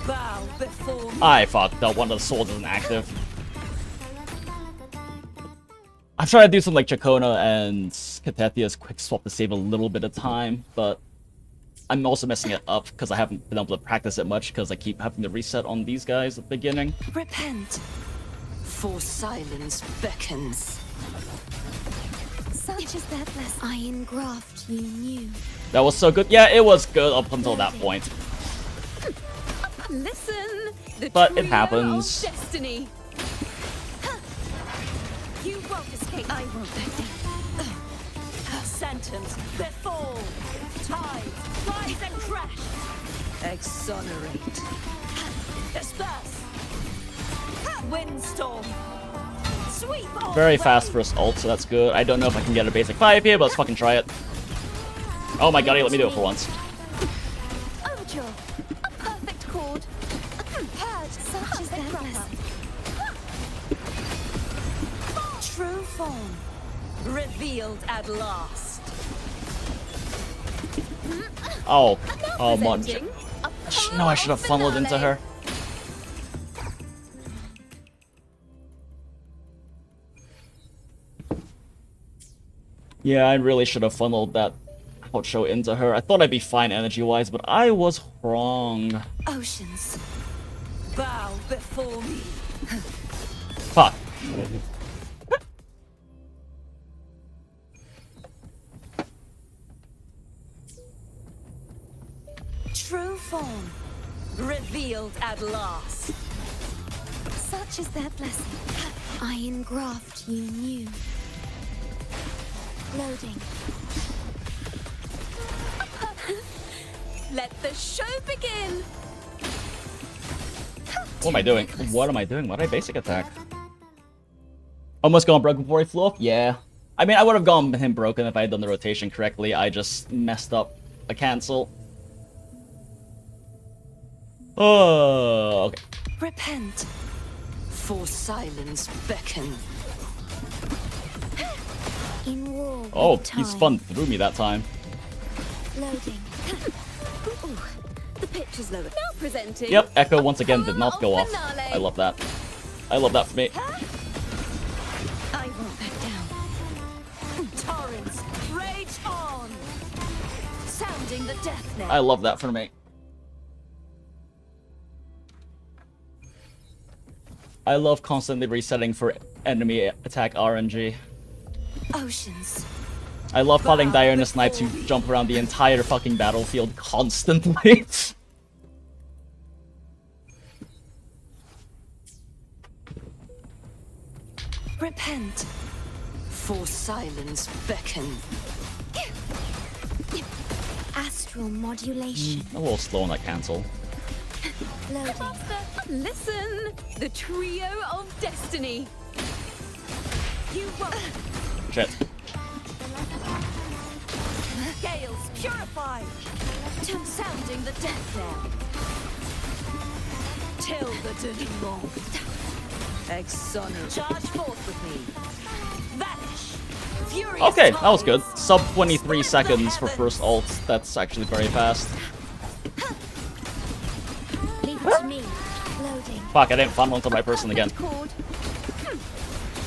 Bow before me. I fucked up. One of the swords isn't active. I'm trying to do some like Ciaccona and Cartethyia Quickswap to save a little bit of time, but I'm also messing it up because I haven't been able to practice it much because I keep having to reset on these guys at the beginning. Repent. For silence beckons. Such is their blessing. Iron graft you knew. That was so good. Yeah, it was good up until that point. Listen, the But it trio happens. of destiny. You won't escape. I won't back down. Sentence before. Tide, rise and crash. Exonerate. Disperse. Windstorm. Sweep all Very away. fast first ult, so that's good. I don't know if I can get a basic 5 here, but let's fucking try it. Oh my god, let me do it for once. Overture, a perfect chord. Purge. Such is their blessing. True form revealed at last. Oh, Now oh, mon. presenting a poem No, I should have of funneled into finale. her. Yeah, I really should have funneled that outro into her. I thought I'd be fine energy-wise, but I was wrong. Oceans. Bow before me. Fuck. True form revealed at last. Such is their blessing. I engraft you new. Loading. Let the show begin. What am I doing? What am I doing? Why did I basic attack? Almost gone broken before he flew off? Yeah. I mean, I would have gone him broken if I had done the rotation correctly. I just messed up a cancel. Oh, okay. Repent. For silence beckon. In war with Oh, time. he spun through me that time. Loading. Ooh, the pitch is lowered. Now presenting. Yep, Echo once again did not go off. Finale. I love that. I love that for me. I won't back down. Torrents, rage on! Sounding the death knell. I love that for me. I love constantly resetting for enemy attack RNG. Oceans. I love fighting Dionysus Knights who jump around the entire fucking battlefield constantly. Repent. For silence beckon. Astral modulation. A little slow on that cancel. Loading. Listen, the trio of destiny. You won't. Shit. Gales, purify! Sounding the death knell. Till the denouement. Exonerate. Charge forth with me. Vanish. Furious Okay, that was good. tides. Sub 23 seconds for first ult. That's actually very fast. Leave it to me. Loading. Fuck, I didn't funnel into my person again. Chord.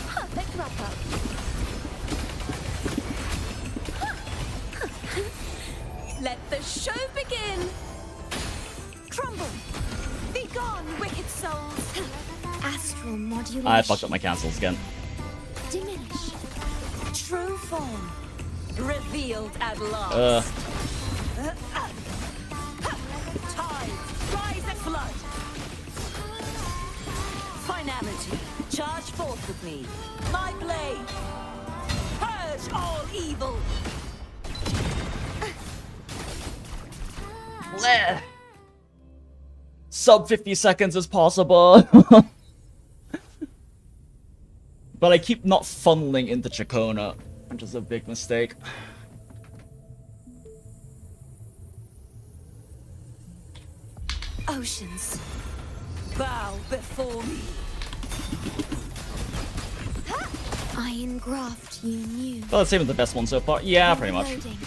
Perfect wrap up. Let the show begin. Crumble. Be gone, wicked souls. Astral modulation. I fucked up my cancels again. Diminish. True form. Revealed at last. Tide, rise and flood. Finality, charge forth with me. My blade. Purge all evil. Sub 50 seconds is possible. But I keep not funneling into Ciaccona, which is a big mistake. Oceans. Bow before me. I engraft you new. Well, it's even the best one so far. Yeah, pretty much. Loading.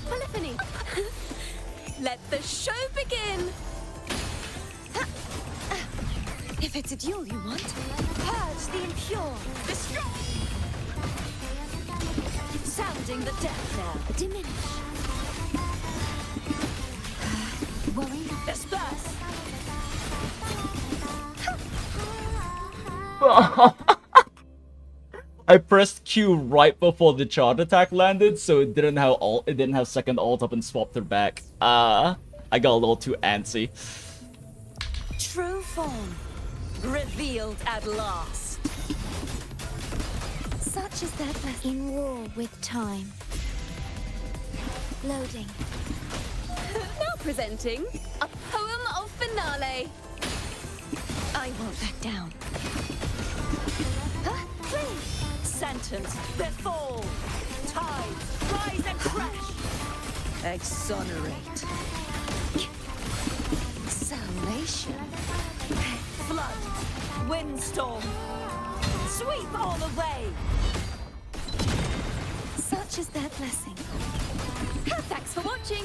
Polyphony. Let the show begin. If it's a duel you want. Purge the impure. Destroy. Sounding the death knell. Diminish. Worry not. Disperse. I pressed Q right before the charge attack landed, so it didn't have second ult up and swapped her back. I got a little too antsy. True form. Revealed at last. Such is their blessing. In war with time. Loading. Now presenting a poem of finale. I won't back down. Sentence befall. Tides, rise and crash. Exonerate. Salvation. Flood, windstorm. Sweep all away. Such is their blessing. Thanks for watching.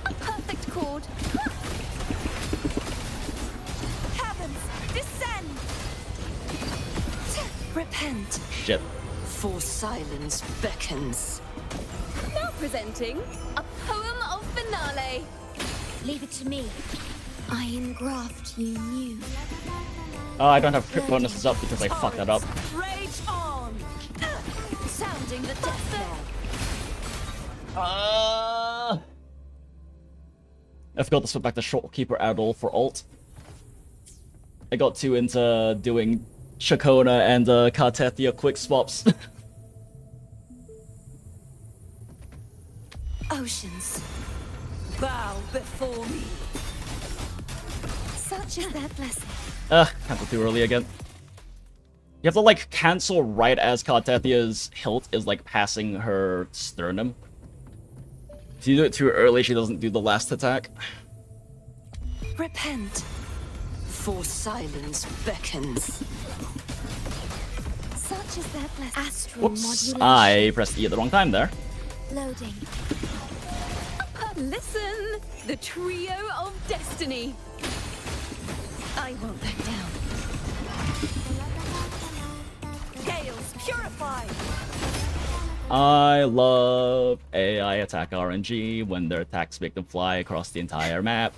A perfect chord. Heavens, descend. Repent. Shit. For silence beckons. Now presenting a poem of finale. Leave it to me. I engraft you new. Oh, I don't have crit bonuses up because I fucked that up. Rage on. Sounding the death knell. I forgot to switch back to Shorekeeper afterall for ult. I got too into doing Ciaccona and Cartethyia quick swaps. Oceans. Bow before me. Such is their blessing. Cancel too early again. You have to, like, cancel right as Cartethia's hilt is, like, passing her sternum. If you do it too early, she doesn't do the last attack. Repent. For silence beckons. Such is their blessing. Astral Whoops, modulation. I pressed E at the wrong time there. Loading. Listen, the trio of destiny. I won't back down. Gales purified. I love AI attack RNG when their attacks make them fly across the entire map.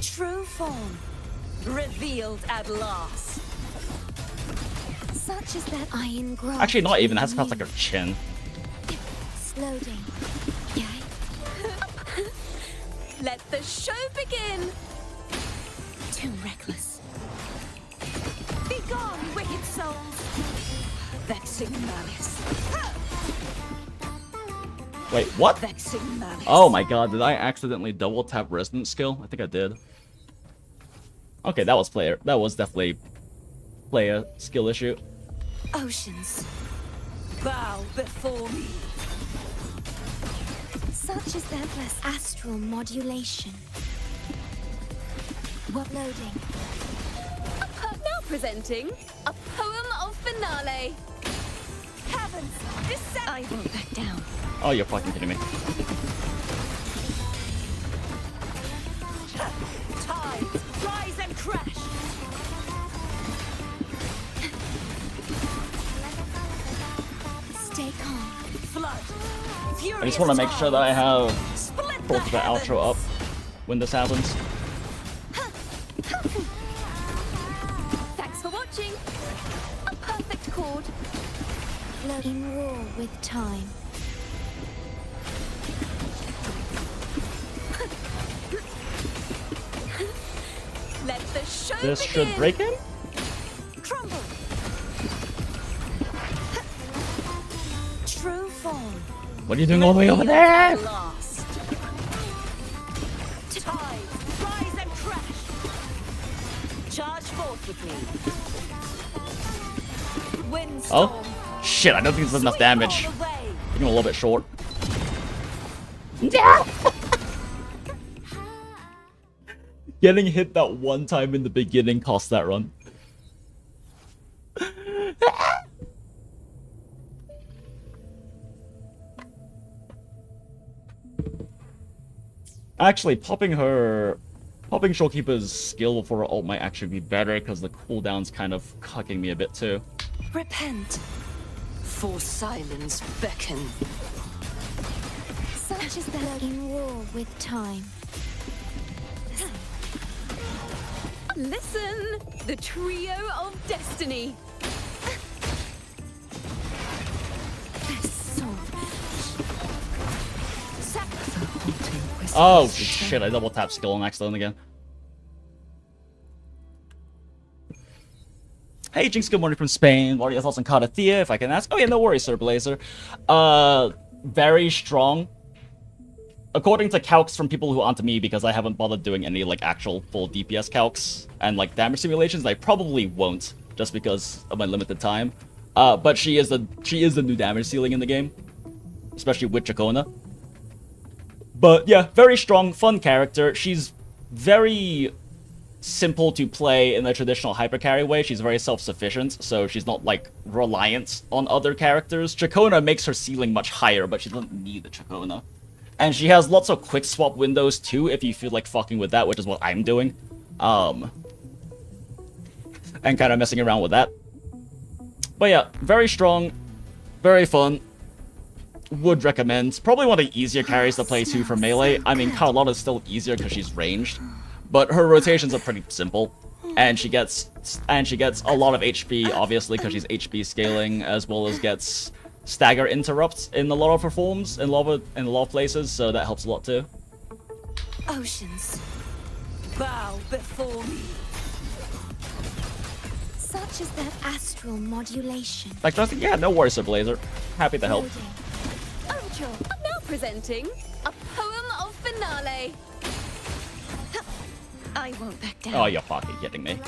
True form. Revealed at last. Such is their iron grasp. Actually, not even. It has to pass like her chin. Loading. Yay. Let the show begin. Too reckless. Be gone, wicked souls. Vexing malice. Wait, what? Vexing malice. Oh my god, did I accidentally double tap resonance skill? I think I did. Okay, that was player. That was definitely player skill issue. Oceans. Bow before me. Such is their blessing. Astral modulation. What loading? Now presenting a poem of finale. Heavens, descend. I won't back down. Oh, you're fucking kidding me. Tides, rise and crash. Stay calm. Flood. Furious I just want to make sure that I have Split both the outro up when this happens. Thanks for watching. A perfect chord. In war with time. Let the show This begin. should break him? Crumble. True form. What are you doing all the way over there? At last. Tides, rise and crash. Charge forth with me. Windstorm. Oh, shit, I don't think there's enough damage. All the way. I think I'm a little bit short. Getting hit that one time in the beginning cost that run. Actually, popping Shorekeeper's skill before her ult might actually be better because the cooldown's kind of cucking me a bit too. Repent. For silence beckon. Such is their in war with time. Listen, the trio of destiny. Oh shit, I double tap skill on accident again. Hey, Jinx, good morning from Spain. What are your thoughts on Cartethyia, if I can ask? Oh yeah, no worries, Sir Blazer. Very strong. According to calcs from people who aren't me, because I haven't bothered doing any like actual full DPS calcs and like damage simulations, I probably won't, just because of my limited time. But she is the new damage ceiling in the game, especially with Ciaccona. But yeah, very strong, fun character. She's very simple to play in the traditional hypercarry way. She's very self-sufficient, so she's not like reliant on other characters. Ciaccona makes her ceiling much higher, but she doesn't need the Ciaccona. And she has lots of quick swap windows too, if you feel like fucking with that, which is what I'm doing. And kind of messing around with that. But yeah, very strong, very fun. Would recommend. Probably one of the easier carries to play too for melee. I mean, Carlotta's still easier because she's ranged, but her rotations are pretty simple, and she gets a lot of HP obviously because she's HP scaling, as well as gets stagger interrupts in a lot of her forms in a lot of places, so that helps a lot too. Oceans. Bow before me. Such as that astral modulation. Like, just, yeah, no worries, Sir Blazer. Happy to help. Loading. Overture. Now presenting a poem of finale. I won't back down. Oh, you're fucking kidding me.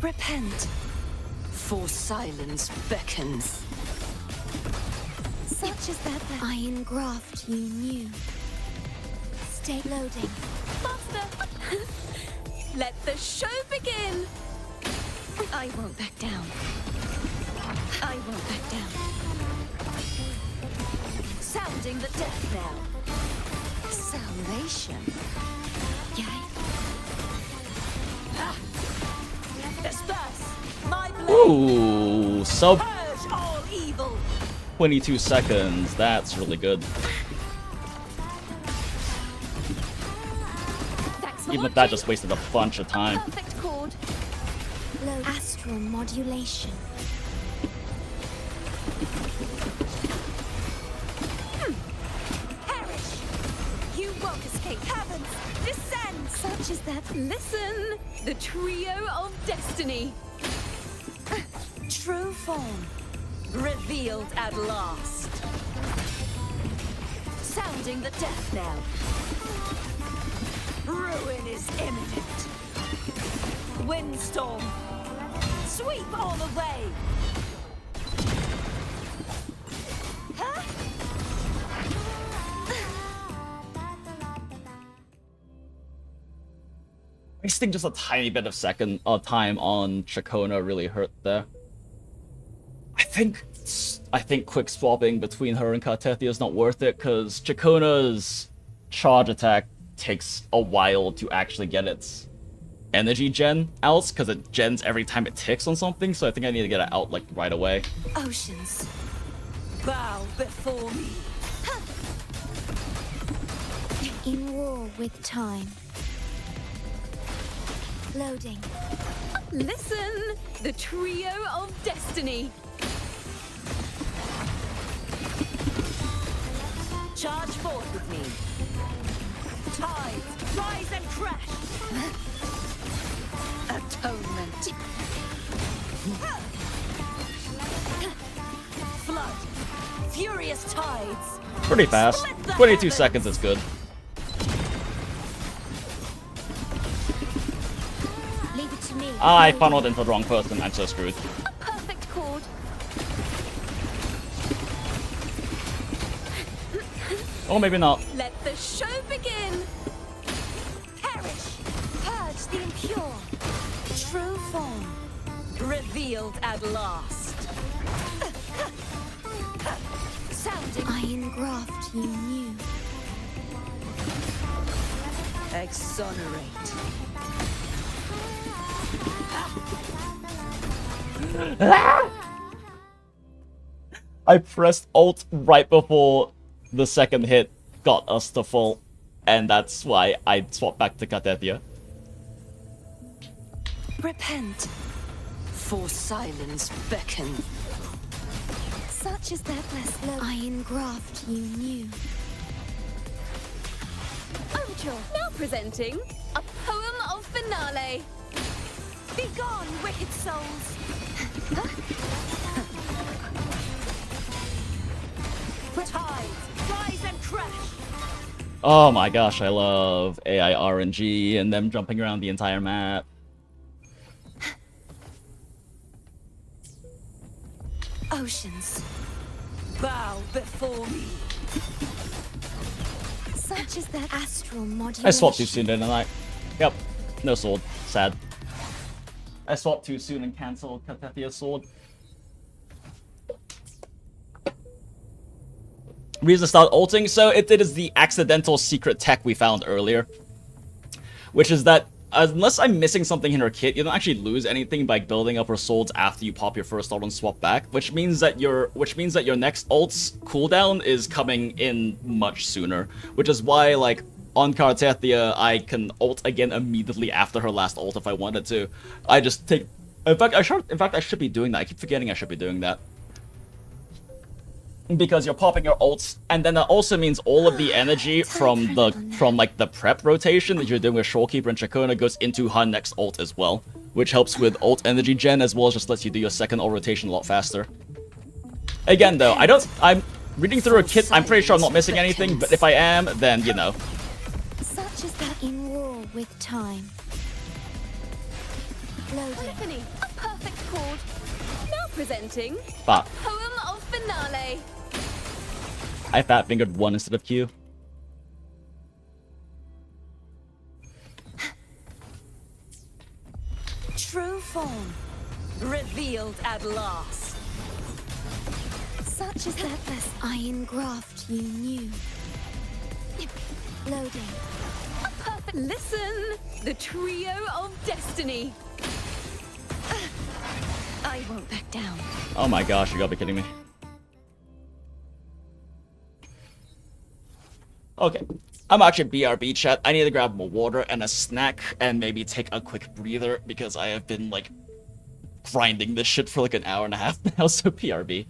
Repent, for silence beckons. Such as that iron graft you knew. Stay loading. Master, let the show begin. I won't back down. I won't back down. Sounding the death knell. Salvation. Yay. Disperse my blade. Ooh, sub Purge all evil. 22 seconds. That's really good. Thanks for Even if watching. that just wasted a bunch of time. Perfect chord. Low astral modulation. Perish. You won't escape. Heavens, descend. Such as that Listen, the trio of destiny. True form. Revealed at last. Sounding the death knell. Ruin is imminent. Windstorm. Sweep all away. Huh? Wasting just a tiny bit of time on Ciaccona really hurt there. I think quick swapping between her and Cartethyia is not worth it because Ciaccona's charge attack takes a while to actually get its energy gen out because it gens every time it ticks on something, so I think I need to get it out like right away. Oceans. Bow before me. in war with time. Loading. Listen, the trio of destiny. Charge forth with me. Tides, rise and crash. Atonement. Flood. Furious tides. Pretty fast. Split the 22 heavens. seconds is good. Leave it to me. I funneled into the wrong person. I'm so screwed. A perfect chord. Or maybe not. Let the show begin. Perish. Purge the impure. True form. Revealed at last. Sounding. Iron graft you knew. Exonerate. I pressed Alt right before the second hit got us to full, and that's why I swapped back to Cartethyia. Repent, for silence beckon. Such as that less iron graft you knew. Overture. Now presenting a poem of finale. Begone, wicked souls. Tides, rise and crash. Oh my gosh, I love AI RNG and them jumping around the entire map. Oceans. Bow before me. Such as that astral modulation. I swapped too soon, didn't I? Yep. No sword. Sad. I swapped too soon and cancelled Cartethia's sword. Reason to start ulting, so it is the accidental secret tech we found earlier. Which is that, unless I'm missing something in her kit, you don't actually lose anything by building up her swords after you pop your first ult and swap back, which means that your next ult's cooldown is coming in much sooner. Which is why, like, on Cartethyia, I can ult again immediately after her last ult if I wanted to. I just take... In fact, I should be doing that. I keep forgetting I should be doing that. because you're popping your ults, and then that also means all of the energy from like the prep rotation that you're doing with Shorekeeper and Ciaccona goes into her next ult as well, which helps with ult energy gen as well as just lets you do your second ult rotation a lot faster. Again though, I'm reading through a kit, I'm pretty sure I'm not missing anything, but if I am, then you know. Such as that in war with time. Loading. Epiphany, a perfect chord. Now presenting But Poem of Finale. I fat fingered 1 instead of Q. True form revealed at last. Such as that iron graft you knew. Loading. A perfect. Listen, the trio of destiny. I won't back down. Oh my gosh, you gotta be kidding me. Okay, I'm actually BRB chat. I need to grab more water and a snack and maybe take a quick breather because I have been like grinding this shit for like an hour and a half now, so BRB.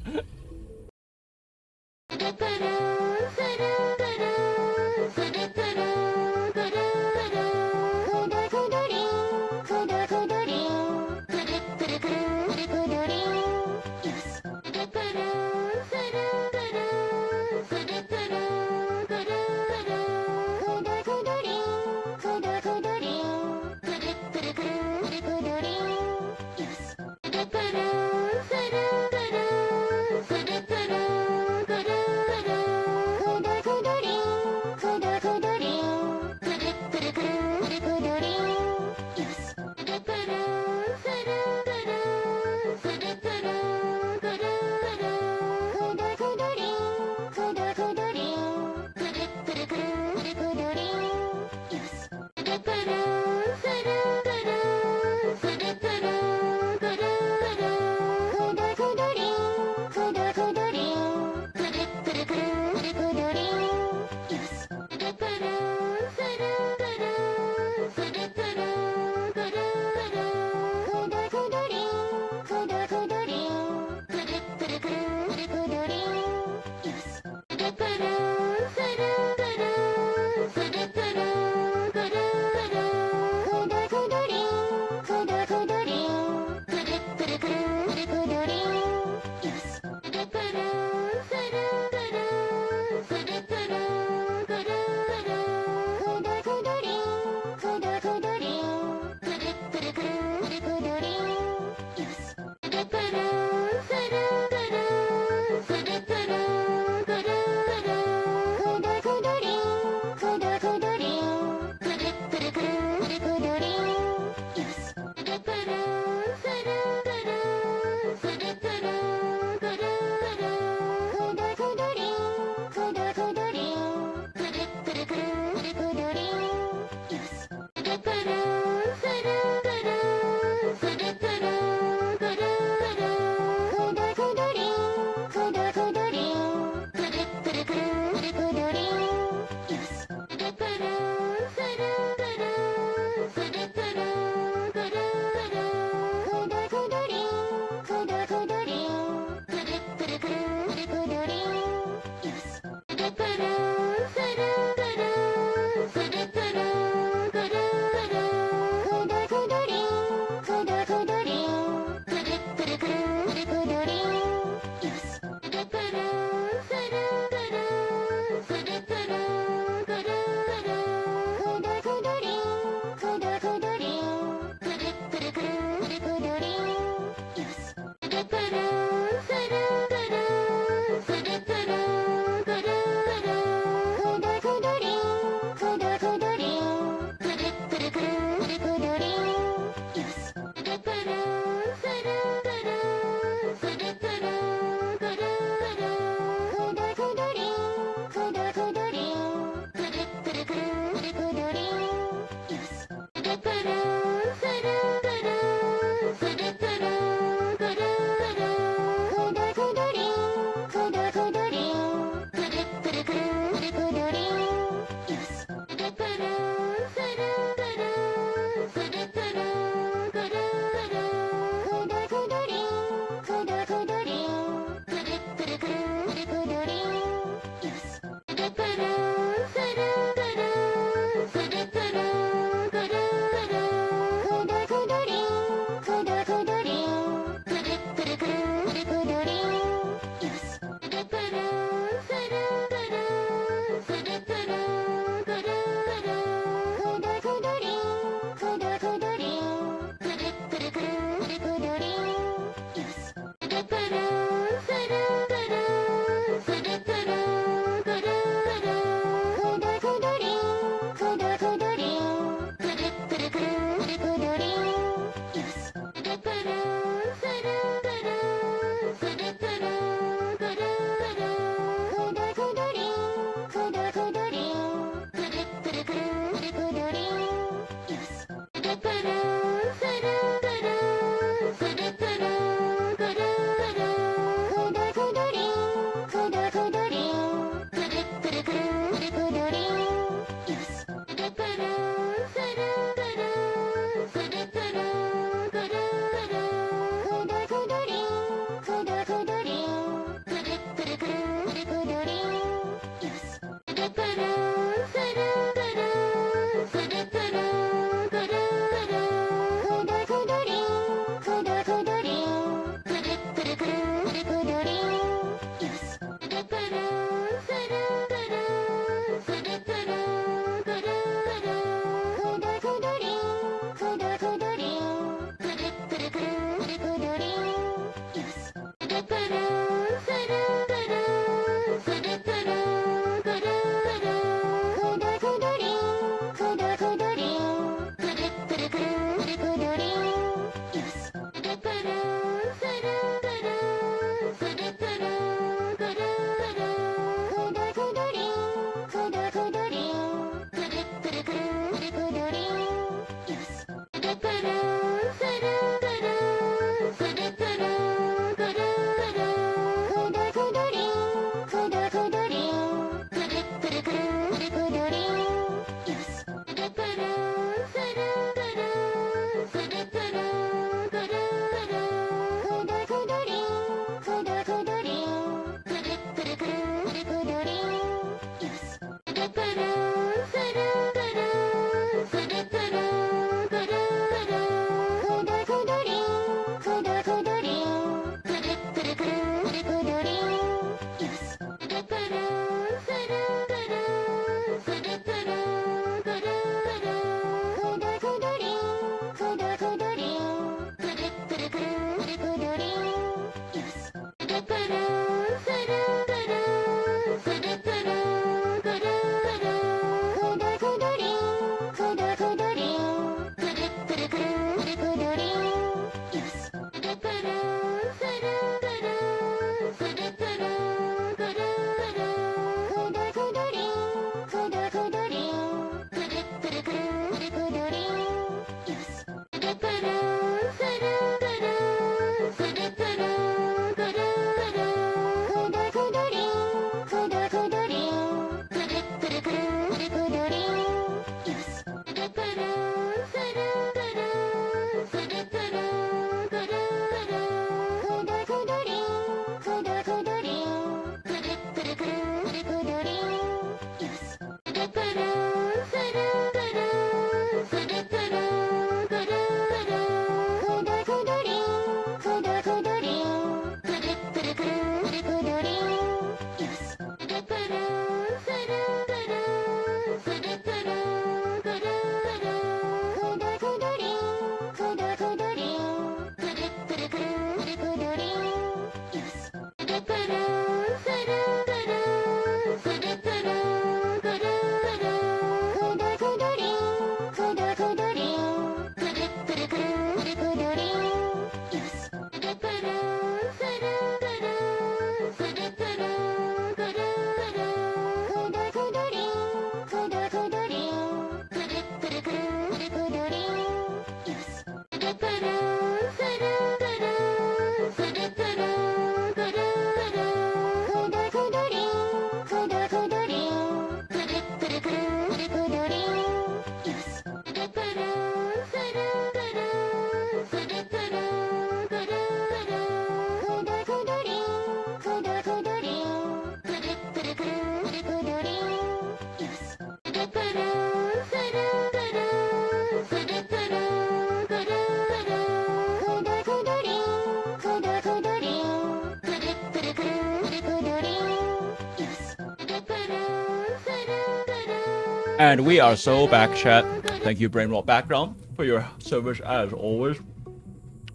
And we are so back, chat. Thank you, Brainwall Background, for your service as always.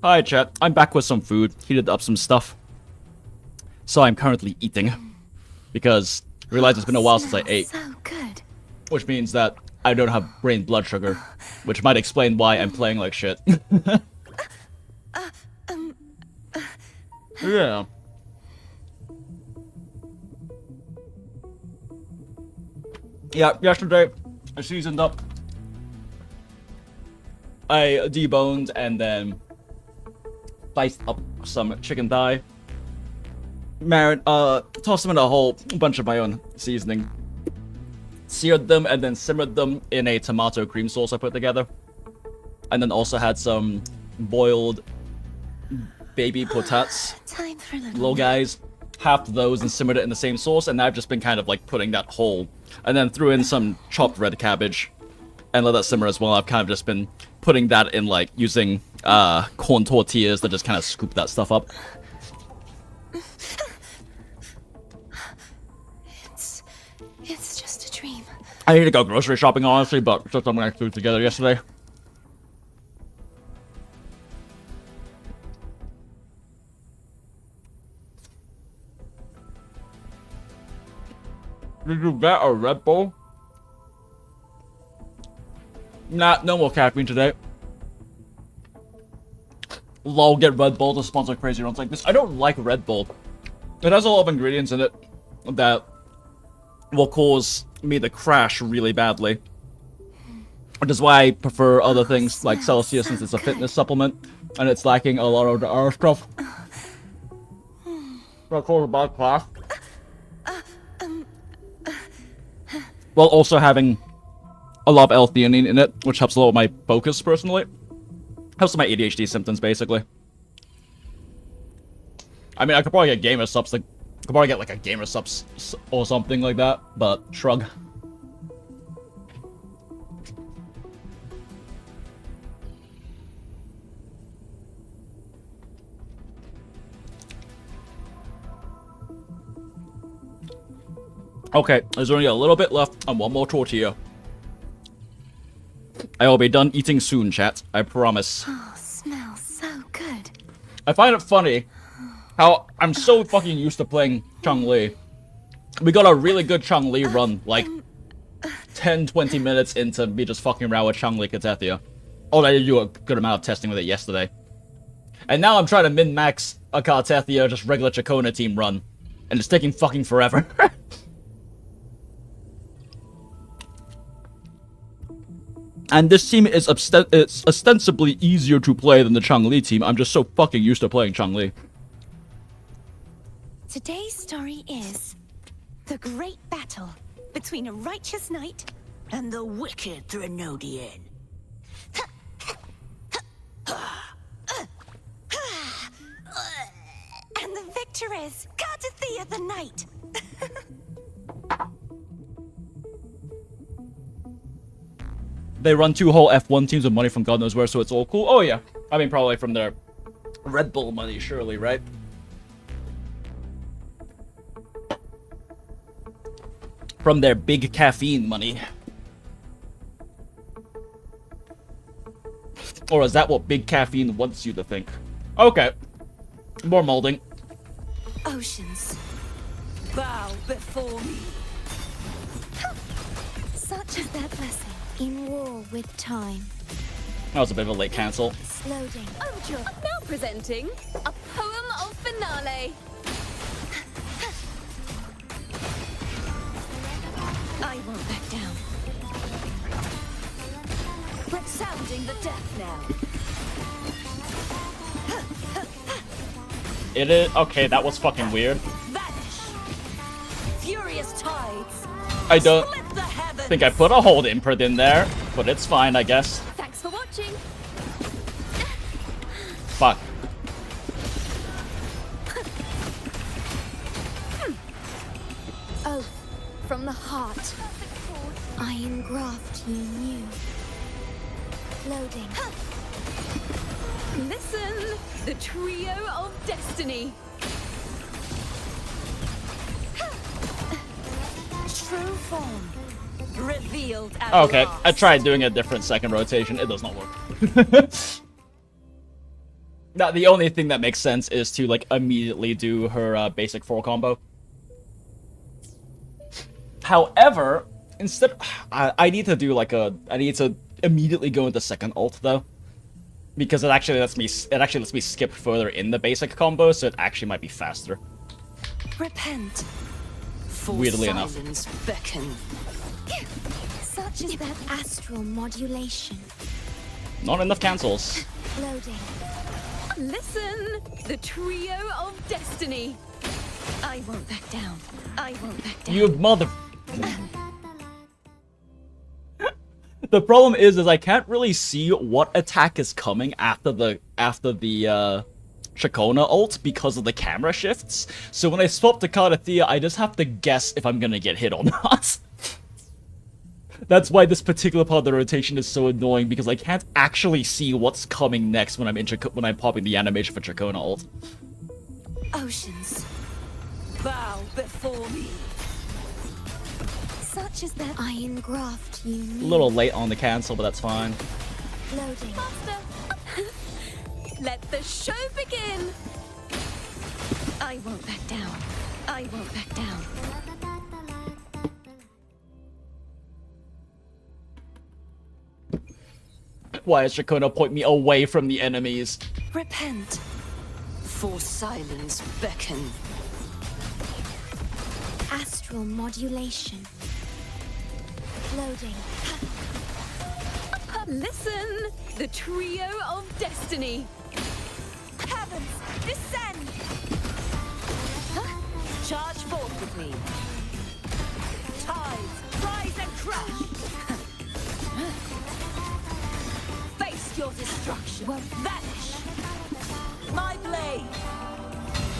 Hi, chat. I'm back with some food. Heated up some stuff. So I'm currently eating. Because I realized it's been a while since I ate. So good. Which means that I don't have brain blood sugar. Which might explain why I'm playing like shit. Yeah. Yeah, yesterday I seasoned up. I deboned and then diced up some chicken thigh. Tossed them in a whole bunch of my own seasoning. Seared them and then simmered them in a tomato cream sauce I put together. And then also had some boiled baby potats. Time for a Little guys. Half those and simmered it in the same sauce, and I've just been kind of like putting that whole, and then threw in some chopped red cabbage and let that simmer as well. I've kind of just been putting that in, like using corn tortillas to just kind of scoop that stuff up. It's just a dream. I need to go grocery shopping honestly, but it's just something I threw together yesterday. Did you get a Red Bull? Nah, no more caffeine today. Lol, get Red Bull to sponsor crazy runs like this. I don't like Red Bull. It has a lot of ingredients in it that will cause me to crash really badly. Which is why I prefer other things like Celsius since it's a fitness supplement and it's lacking a lot of the other stuff. That cause a bad class. While also having a lot of L-theanine in it, which helps a lot with my focus, personally. Helps with my ADHD symptoms, basically. I mean, I could probably get gamer subs, like, I could probably get, like, a gamer subs or something like that, but shrug. Okay, there's only a little bit left and one more tortilla. I will be done eating soon, chat. I promise. Oh, smells so good. I find it funny how I'm so fucking used to playing Changli. We got a really good Changli run, like 10-20 minutes into me just fucking around with Changli Cartethyia. Oh, I did do a good amount of testing with it yesterday. And now I'm trying to min-max a Cartethyia, just regular Ciaccona team run. And it's taking fucking forever. And this team is it's ostensibly easier to play than the Changli team. I'm just so fucking used to playing Changli. Today's story is the great battle between a righteous knight And the wicked Threnodian. and the victor is Cartethyia the knight. They run 2 whole F1 teams with money from God knows where, so it's all cool. Oh yeah, I mean probably from their Red Bull money, surely, right? From their big caffeine money. Or is that what big caffeine wants you to think? Okay. More molding. Oceans. Bow before me. Such is their blessing. In war with time. That was a bit of a late cancel. Loading. Overture. Now presenting a poem of finale. I won't back down. Sounding the death knell. It is okay. That was fucking weird. Vanish. Furious tides. I don't Split the heavens. think I put a hold imprint in there, but it's fine, I guess. Thanks for watching. Fuck. Oath from the heart. I engraft you new. Loading. Listen, the trio of destiny. True form. Revealed at Okay, last. I tried doing a different second rotation. It does not work. Now, the only thing that makes sense is to, like, immediately do her basic 4 combo. However, instead, I need to do, like, I need to immediately go into second ult, though. Because it actually lets me skip further in the basic combo, so it actually might be faster. Repent. For Weirdly enough. silence beckon. Such is that astral modulation. Not enough cancels. Loading. Listen, the trio of destiny. I won't back down. I won't back down. You mother... The problem is I can't really see what attack is coming after the Ciaccona ult because of the camera shifts. So when I swap to Cartethyia, I just have to guess if I'm gonna get hit or not. That's why this particular part of the rotation is so annoying, because I can't actually see what's coming next when I'm popping the animation for Ciaccona ult. Oceans. Bow before me. Such is that I engraft you A new. little late on the cancel, but that's fine. Loading. Let the show begin. I won't back down. I won't back down. Why is Ciaccona point me away from the enemies? Repent. For silence beckon. Astral modulation. Loading. Listen, the trio of destiny. Heavens, descend! Charge forth with me. Tides, rise and crash! Face your destruction. Vanish! My blade!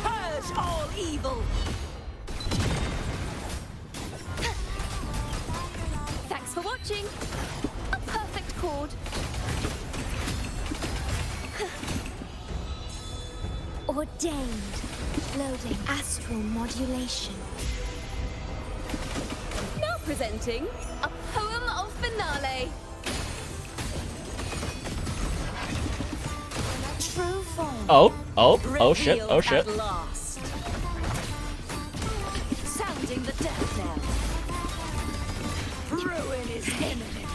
Purge all evil! Thanks for watching. A perfect chord. Ordained. Loading. Astral modulation. Now presenting a poem of finale. True form. Oh shit, oh Revealed shit. At last. Sounding the death knell. Ruin is imminent.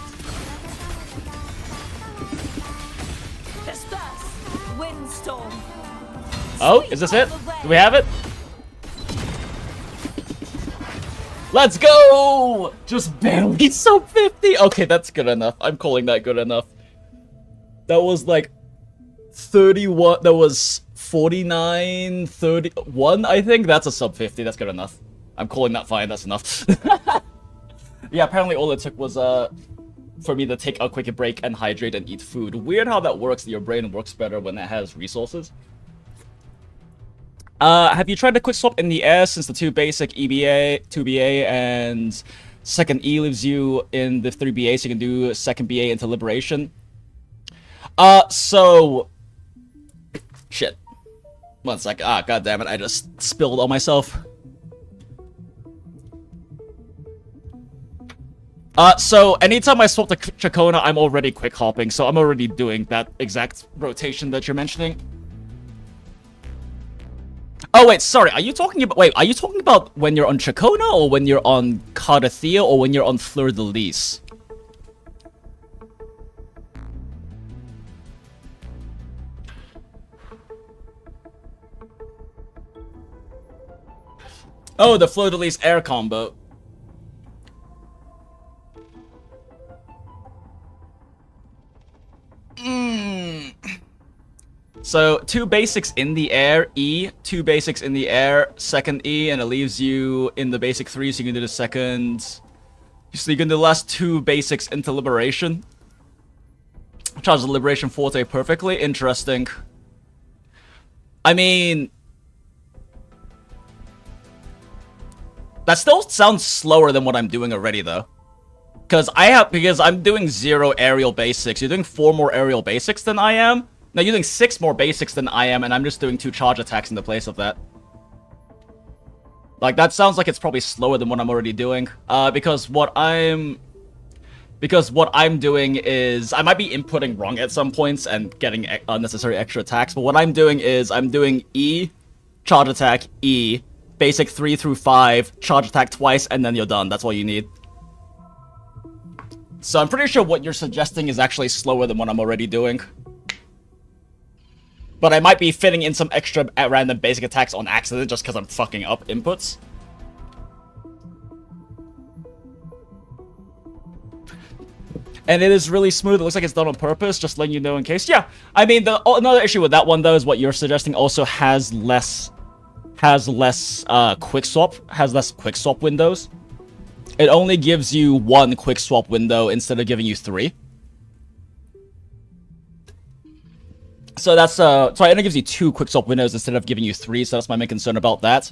Disperse. Windstorm. Oh, Sweep is this all it? the way. Do we have it? Let's go! Just barely sub 50. Okay, that's good enough. I'm calling that good enough. That was like 31. That was 49, 31, I think. That's a sub 50. That's good enough. I'm calling that fine. That's enough. Yeah, apparently all it took was for me to take a quick break and hydrate and eat food. Weird how that works. Your brain works better when it has resources. Have you tried the quick swap in the air since the 2 basic EBA, 2BA, and second E leaves you in the 3BA, so you can do second BA into Liberation? So... Shit. 1 sec. Ah, goddammit, I just spilled on myself. So anytime I swap to Ciaccona, I'm already quick hopping, so I'm already doing that exact rotation that you're mentioning. Oh wait, sorry. Are you talking about? Wait, are you talking about when you're on Ciaccona, or when you're on Cartethyia, or when you're on Fleur de Lis? Oh, the Fleur de Lis air combo. So, 2 basics in the air, E, 2 basics in the air, second E, and it leaves you in the basic 3, so you can do the second... So you can do the last 2 basics into Liberation. Charge the Liberation Forte perfectly. Interesting. I mean... That still sounds slower than what I'm doing already, though. Because I'm doing 0 aerial basics. You're doing 4 more aerial basics than I am. No, you're doing 6 more basics than I am, and I'm just doing 2 charge attacks in the place of that. Like, that sounds like it's probably slower than what I'm already doing. Because what I'm doing is... I might be inputting wrong at some points and getting unnecessary extra attacks, but what I'm doing is I'm doing E, charge attack, E, basic 3 through 5, charge attack twice, and then you're done. That's all you need. So I'm pretty sure what you're suggesting is actually slower than what I'm already doing. But I might be fitting in some extra random basic attacks on accident just because I'm fucking up inputs. And it is really smooth. It looks like it's done on purpose, just letting you know in case. Yeah, I mean, another issue with that one, though, is what you're suggesting also has less quickswap windows. It only gives you 1 quickswap window instead of giving you 3. So that's, sorry, it only gives you 2 quickswap windows instead of giving you 3, so that's my main concern about that.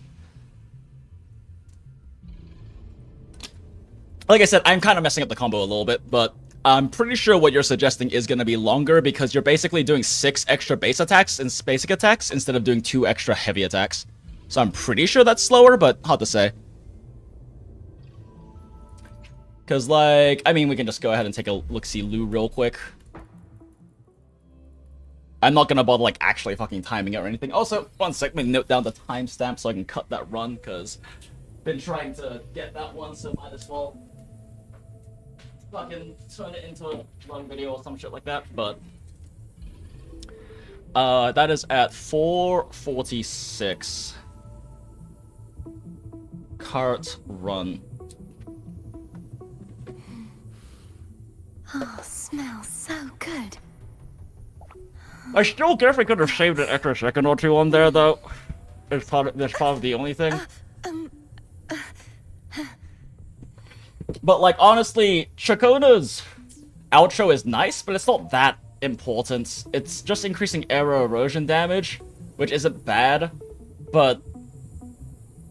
Like I said, I'm kind of messing up the combo a little bit, but I'm pretty sure what you're suggesting is going to be longer because you're basically doing 6 extra base attacks and basic attacks instead of doing 2 extra heavy attacks. So I'm pretty sure that's slower, but hard to say. Because, like, I mean, we can just go ahead and take a look-see-loo real quick. I'm not gonna bother, like, actually fucking timing it or anything. Also, one sec, let me note down the timestamp so I can cut that run, because been trying to get that one, so might as well fucking turn it into a long video or some shit like that, but... that is at 4:46. Cart run. Oh, smells so good. I still guess I could have saved an extra second or 2 on there, though. That's probably the only thing. But, like, honestly, Ciaccona's outro is nice, but it's not that important. It's just increasing arrow erosion damage, which isn't bad, but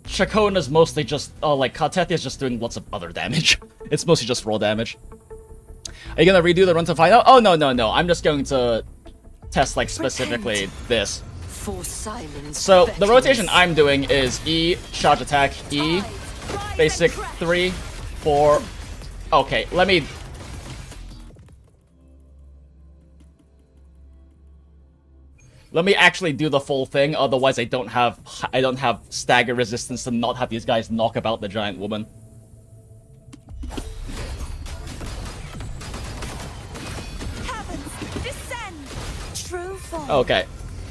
Ciaccona's mostly just, like, Cartethyia is just doing lots of other damage. It's mostly just raw damage. Are you gonna redo the run to find out? Oh, no, no, no. I'm just going to test, like, specifically this. For silence, So, the rotation I'm doing is E, charge attack, E, basic 3, 4... Okay, let me... Let me actually do the full thing, otherwise I don't have stagger resistance to not have these guys knock about the giant woman. Okay.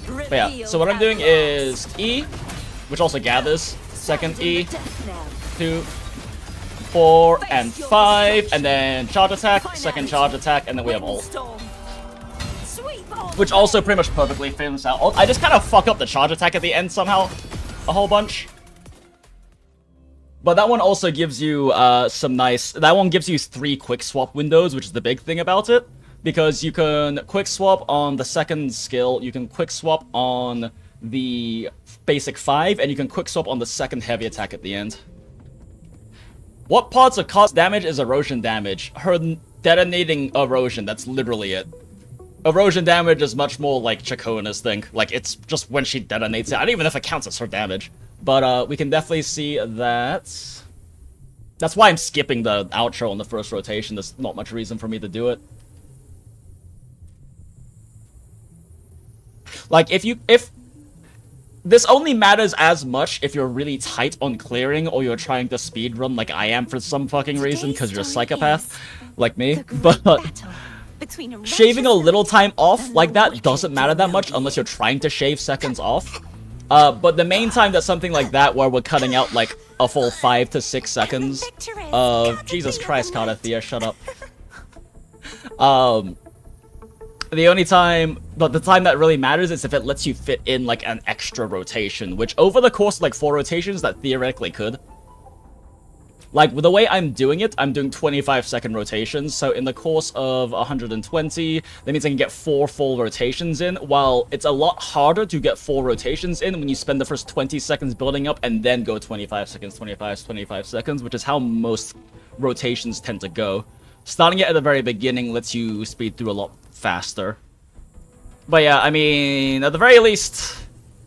But yeah, so what I'm doing is E, which also gathers, second E, 2, 4, and 5, and then charge attack, second charge attack, and then we have ult. Which also pretty much perfectly films out. I just kind of fuck up the charge attack at the end somehow, a whole bunch. But that one also gives you some nice... That one gives you 3 quick swap windows, which is the big thing about it. Because you can quick swap on the second skill, you can quick swap on the basic 5, and you can quick swap on the second heavy attack at the end. What parts of cost damage is erosion damage? Her detonating erosion, that's literally it. Erosion damage is much more like Ciaccona's thing. Like, it's just when she detonates it. I don't even know if it counts as her damage. But we can definitely see that... That's why I'm skipping the outro on the first rotation. There's not much reason for me to do it. Like, if this only matters as much if you're really tight on clearing or you're trying to speedrun like I am for some fucking reason because you're a psychopath like me. But shaving a little time off like that doesn't matter that much unless you're trying to shave seconds off. But the main time that something like that where we're cutting out like a full 5 to 6 seconds of Jesus Christ, Cartethyia, shut up. The only time, but the time that really matters is if it lets you fit in like an extra rotation, which over the course of like 4 rotations that theoretically could. Like with the way I'm doing it, I'm doing 25-second rotations, so in the course of 120, that means I can get 4 full rotations in, while it's a lot harder to get 4 rotations in when you spend the first 20 seconds building up and then go 25 seconds, 25 seconds, which is how most rotations tend to go. Starting it at the very beginning lets you speed through a lot faster. But yeah, I mean, at the very least,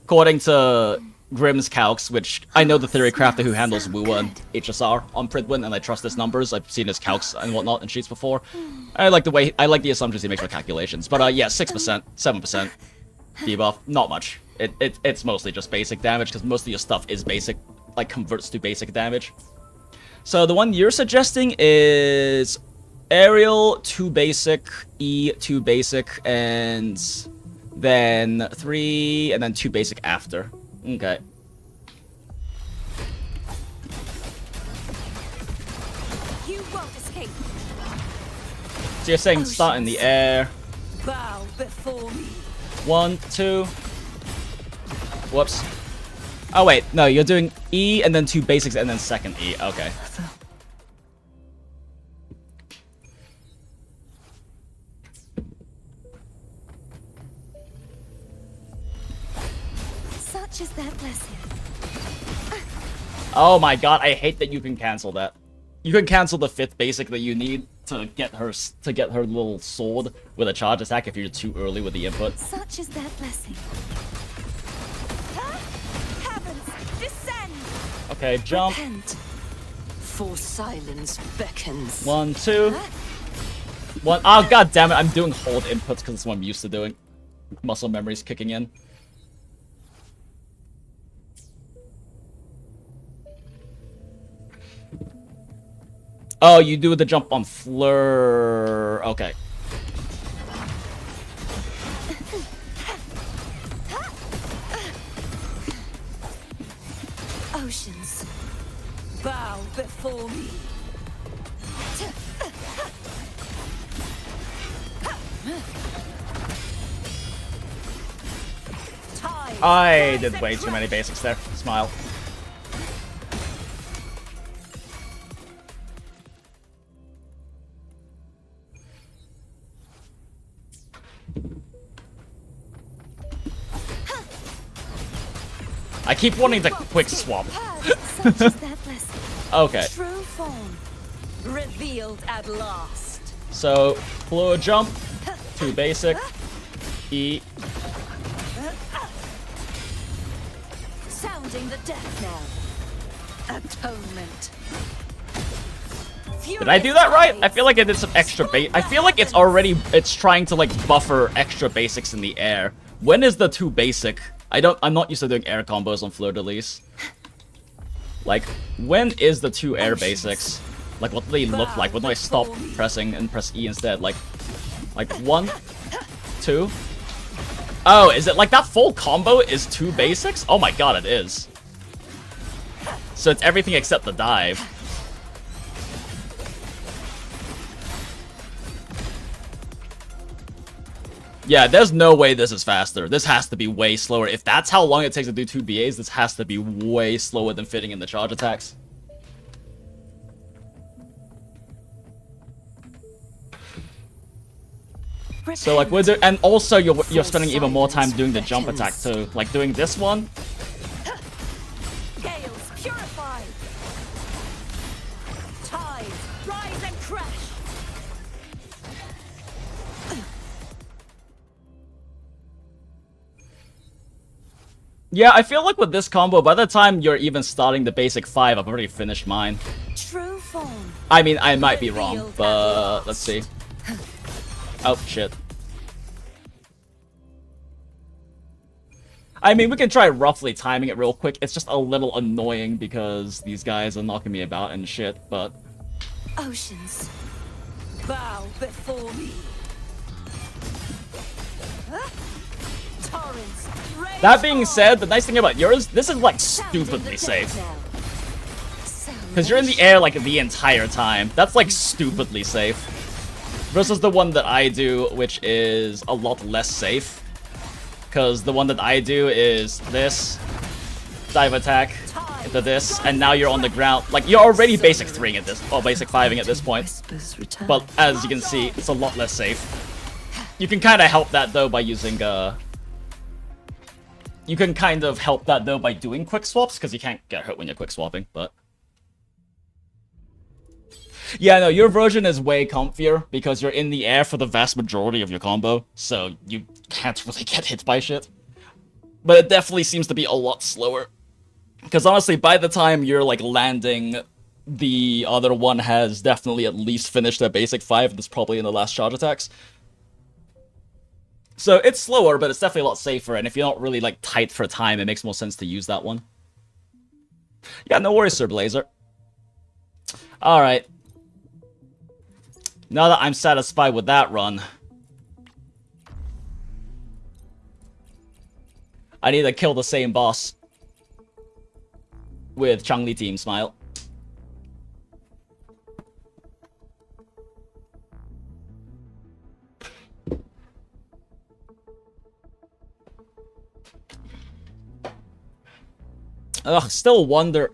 according to Grimm's calcs, which I know the theory crafter who handles Wuwa and HSR on Pridwin, and I trust his numbers. I've seen his calcs and whatnot in sheets before. I like the assumptions he makes with calculations. But yeah, 6%, 7% debuff, not much. It's mostly just basic damage because most of your stuff is basic, like converts to basic damage. So the one you're suggesting is Aerial 2 basic, E 2 basic, and then 3, and then 2 basic after. Okay. You won't escape. So you're saying start in the air. Bow before me. 1, 2. Whoops. Oh wait, no, you're doing E and then 2 basics and then second E. Okay. Such is their blessing. Oh my god, I hate that you can cancel that. You can cancel the 5th basic that you need to get her little sword with a charge attack if you're too early with the input. Such is their blessing. Heavens, descend. Okay, jump. Repent, for silence beckons. 1, 2. 1. Oh god damn it! I'm doing hold inputs because it's what I'm used to doing. Muscle memory's kicking in. Oh, you do the jump on Fleur. Okay. Oceans. Bow before me. I did way too many basics there. Smile. I keep wanting to quick swap. Such is their blessing. Okay. True form revealed at last. So, Fleur jump, 2 basic, E. Sounding the death knell. Atonement. Did I do that right? I feel like I did some extra I feel like it's trying to like buffer extra basics in the air. When is the 2 basic? I'm not used to doing air combos on Fleur de Lis. Like, when is the 2 air basics? Like, what do they look like? When do I stop pressing and press E instead? Like 1, 2. Oh, is it like that full combo is 2 basics? Oh my god, it is. So it's everything except the dive. Yeah, there's no way this is faster. This has to be way slower. If that's how long it takes to do 2 BAs, this has to be way slower than fitting in the charge attacks. So like and also you're spending even more time doing the jump attack too. Like doing this one. Gales purify. Tides rise and crash. Yeah, I feel like with this combo, by the time you're even starting the basic 5, I've already finished mine. True form. I mean, I might be wrong, but let's see. Oh, shit. I mean, we can try roughly timing it real quick. It's just a little annoying because these guys are knocking me about and shit, but... Oceans, bow before me. Torrents, rage That being on. said, the nice thing about yours, this is like stupidly safe. Because you're in the air like the entire time. That's like stupidly safe. Versus the one that I do, which is a lot less safe. Because the one that I do is this, dive attack, into this, and now you're on the ground. Like, you're already basic 3ing at this, or basic 5ing at this point. But as you can see, it's a lot less safe. You can kind of help that though by using, you can kind of help that though by doing quick swaps, because you can't get hurt when you're quick swapping, but... Yeah, no, your version is way comfier, because you're in the air for the vast majority of your combo, so you can't really get hit by shit. But it definitely seems to be a lot slower. Because honestly, by the time you're, like, landing, the other one has definitely at least finished their basic 5, and it's probably in the last charge attacks. So it's slower, but it's definitely a lot safer, and if you're not really, like, tight for time, it makes more sense to use that one. Yeah, no worries, Sir Blazer. Alright. Now that I'm satisfied with that run, I need to kill the same boss with Changli Team Smile. Ugh, still wonder...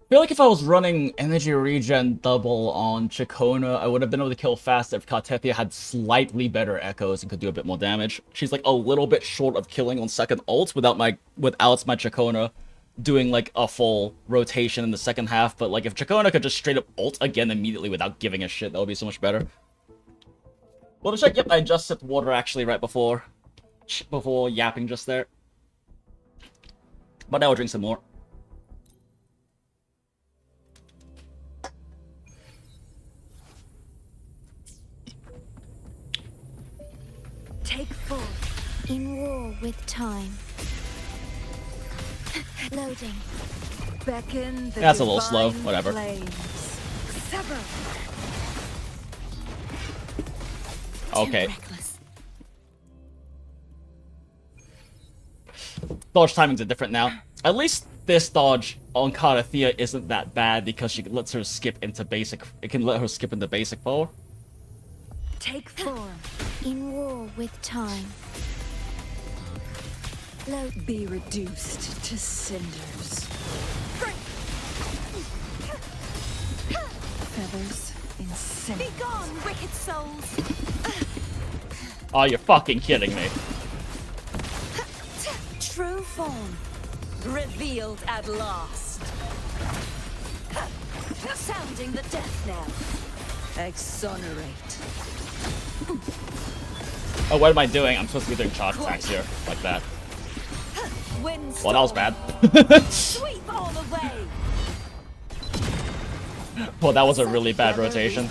I feel like if I was running energy regen double on Ciaccona, I would have been able to kill faster if Cartethyia had slightly better echoes and could do a bit more damage. She's like a little bit short of killing on second ult without my Ciaccona doing like a full rotation in the second half, but like if Ciaccona could just straight up ult again immediately without giving a shit, that would be so much better. Well, to check, yep, I just sipped water actually right before yapping just there. But now I'll drink some more. Take 4. In war with time. Loading. Beckon the That's a little slow, divine whatever. flames. Sever. Okay. Too reckless. Dodge timings are different now. At least this dodge on Cartethyia isn't that bad because she lets her skip into basic. It can let her skip into basic 4. Take 4. In war with time. Load. Be reduced to cinders. Feathers in cinder. Be gone, wicked souls. Oh, you're fucking kidding me. True form revealed at last. Sounding the death knell. Exonerate. Oh, what am I doing? I'm supposed to be doing charge attacks here, like that. Well, that was bad. Sweep all the way. Well, that was a really bad rotation.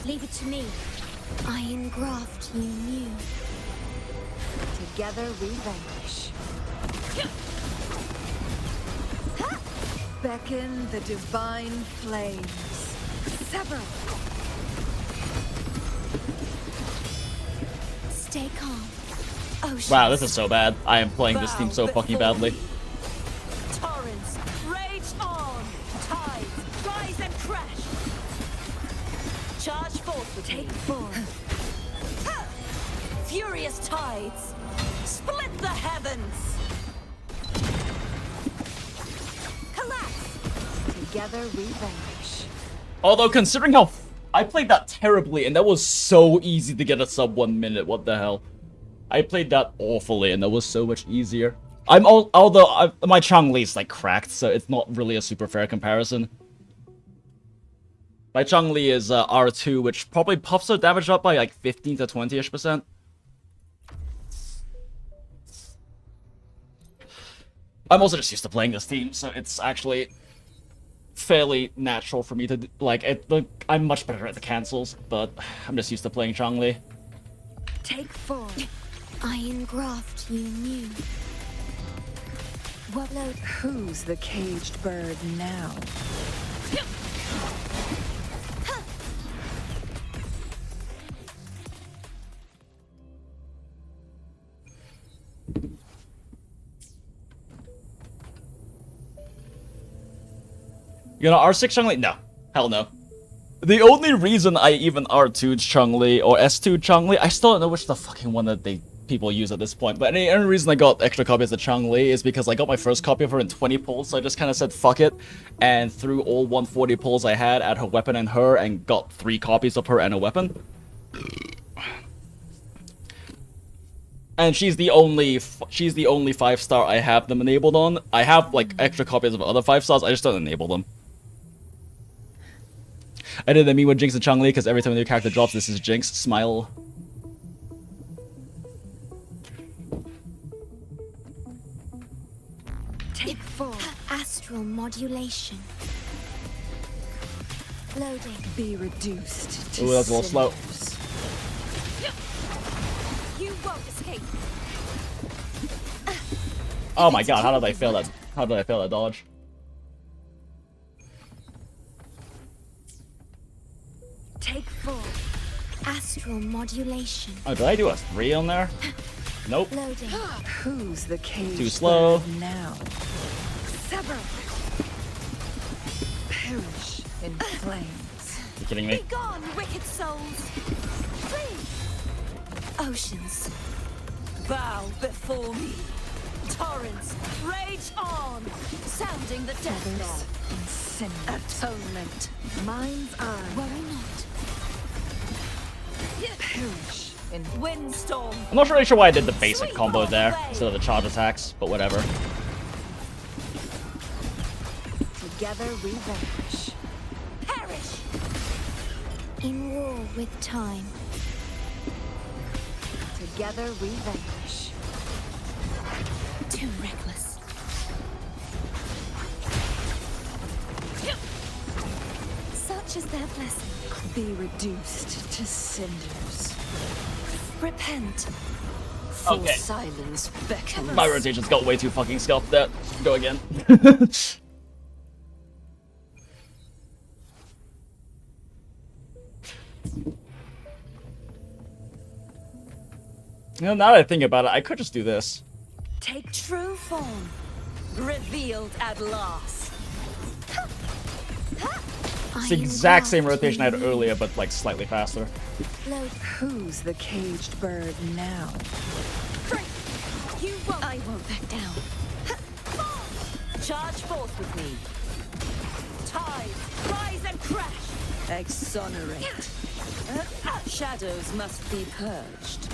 Leave it to me. I engraft you new. Together we vanquish. Beckon the divine flames. Sever. Stay calm. Oceans, Wow, this is so bad. I am playing this team so fucking badly. torrents, rage on. Tides, rise and crash. Charge forth with Take me. 4. Furious tides, split the heavens. Collapse. Together we vanquish. Although, considering how I played that terribly, and that was so easy to get a sub 1 minute, what the hell? I played that awfully, and that was so much easier. Although my Changli's like cracked, so it's not really a super fair comparison. My Changli is R2, which probably puffs her damage up by like 15 to 20-ish%. I'm also just used to playing this team, so it's actually fairly natural for me to, like, I'm much better at the cancels, but I'm just used to playing Changli. Take 4. I engraft you new. What load? Who's the caged bird now? You know, R6 Changli? No. Hell no. The only reason I even R2'd Changli or S2'd Changli, I still don't know which the fucking one that people use at this point, but the only reason I got extra copies of Changli is because I got my first copy of her in 20 pulls, so I just kind of said fuck it, and threw all 140 pulls I had at her weapon and her, and got 3 copies of her and a weapon. And she's the only 5-star I have them enabled on. I have like extra copies of other 5-stars, I just don't enable them. I did the meme with Jinx and Changli because every time a new character drops, this is Jinx. Smile. Take 4. Astral modulation. Loading. Be reduced to Ooh, that's a little slow. cinders. You won't escape. Oh my god, how did I fail that? How did I fail that dodge? Take 4. Astral modulation. Oh, did I do a 3 on there? Nope. Loading. Who's the caged Too slow. bird now? Sever. Perish in flames. You kidding me? Be gone, wicked souls. Flee. Oceans. Bow before me. Torrents, rage on. Sounding the death knell. Incinerate. Atonement. Mind's eye. Worry not. Perish in Windstorm. I'm not really sure why I did the basic combo there instead of the charge attacks, but whatever. together we vanquish. Perish. In war with time. Together we vanquish. Too reckless. Such is their blessing. Be reduced to cinders. Repent. For Okay. silence beckons. My rotations got way too fucking scuffed there. Go again. You know, now that I think about it, I could just do this. Take true form. Revealed at last. It's the exact same rotation I had earlier, but like slightly faster. Load. Who's the caged bird now? You won't. I won't back down. Charge forth with me. Tide, rise and crash. Exonerate. Shadows must be purged.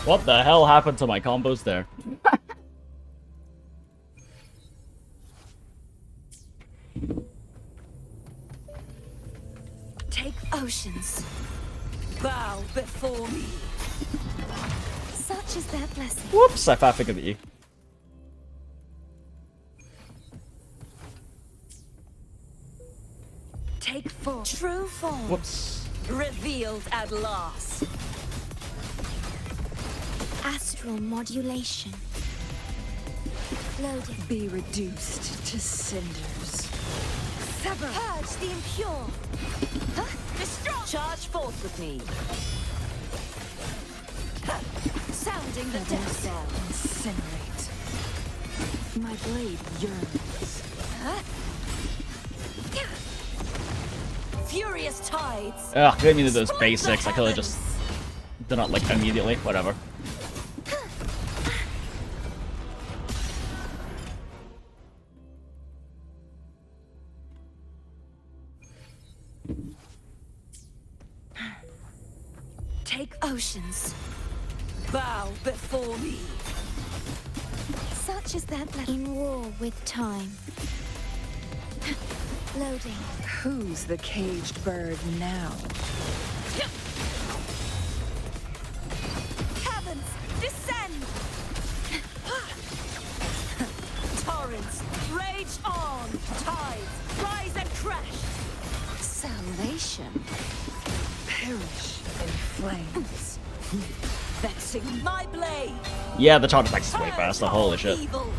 What the hell happened to my combos there? Take oceans. Bow before me. Such is their blessing. Whoops, I figured the E. Take 4. True form. Whoops. Revealed at last. Astral modulation. Loading. Be reduced to cinders. Sever. Purge the impure. Destroy. Charge forth with me. Sounding the death bell. Incinerate. My blade yearns. Furious tides. Ugh, I didn't mean to do those basics. I could have just done it like immediately. Whatever. Take oceans. Bow before me. Such is their blessing. In war with time. Loading. Who's the caged bird now? Heavens, descend! Torrents, rage on! Tides, rise and crash! Salvation. Perish in flames. Vexing my blade. Yeah, the charge attack is way faster. Holy shit. Evil.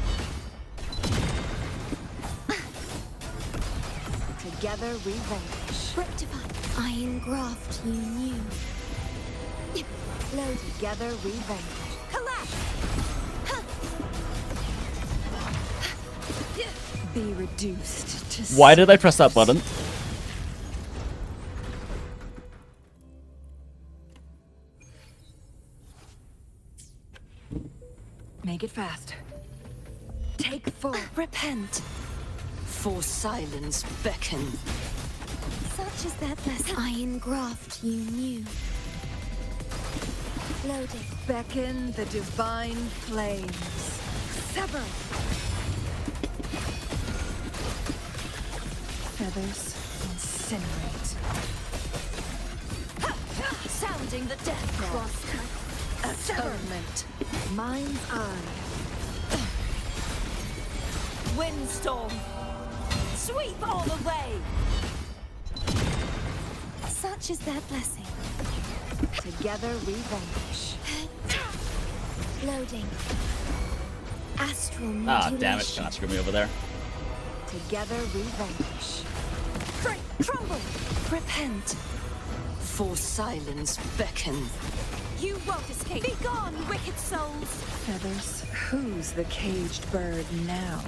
Together we vanish. Rectify. Iron graft you knew. Load. Together we vanish. Collapse. Be reduced to Why did I press that button? Make it fast. Take full. Repent. For silence beckon. Such is that blessing. Iron graft you knew. Loading. Beckon the divine flames. Sever. Feathers incinerate. Sounding the death knell. Atonement. Mind's eye. Windstorm. Sweep all the way. Such is that blessing. Together we vanish. Loading. Astral Ah, modulation. damn it. Cannot screw me over there. Together we vanish. Crumble. Repent. For silence beckon. You won't escape. Be gone, wicked souls. Feathers, who's the caged bird now?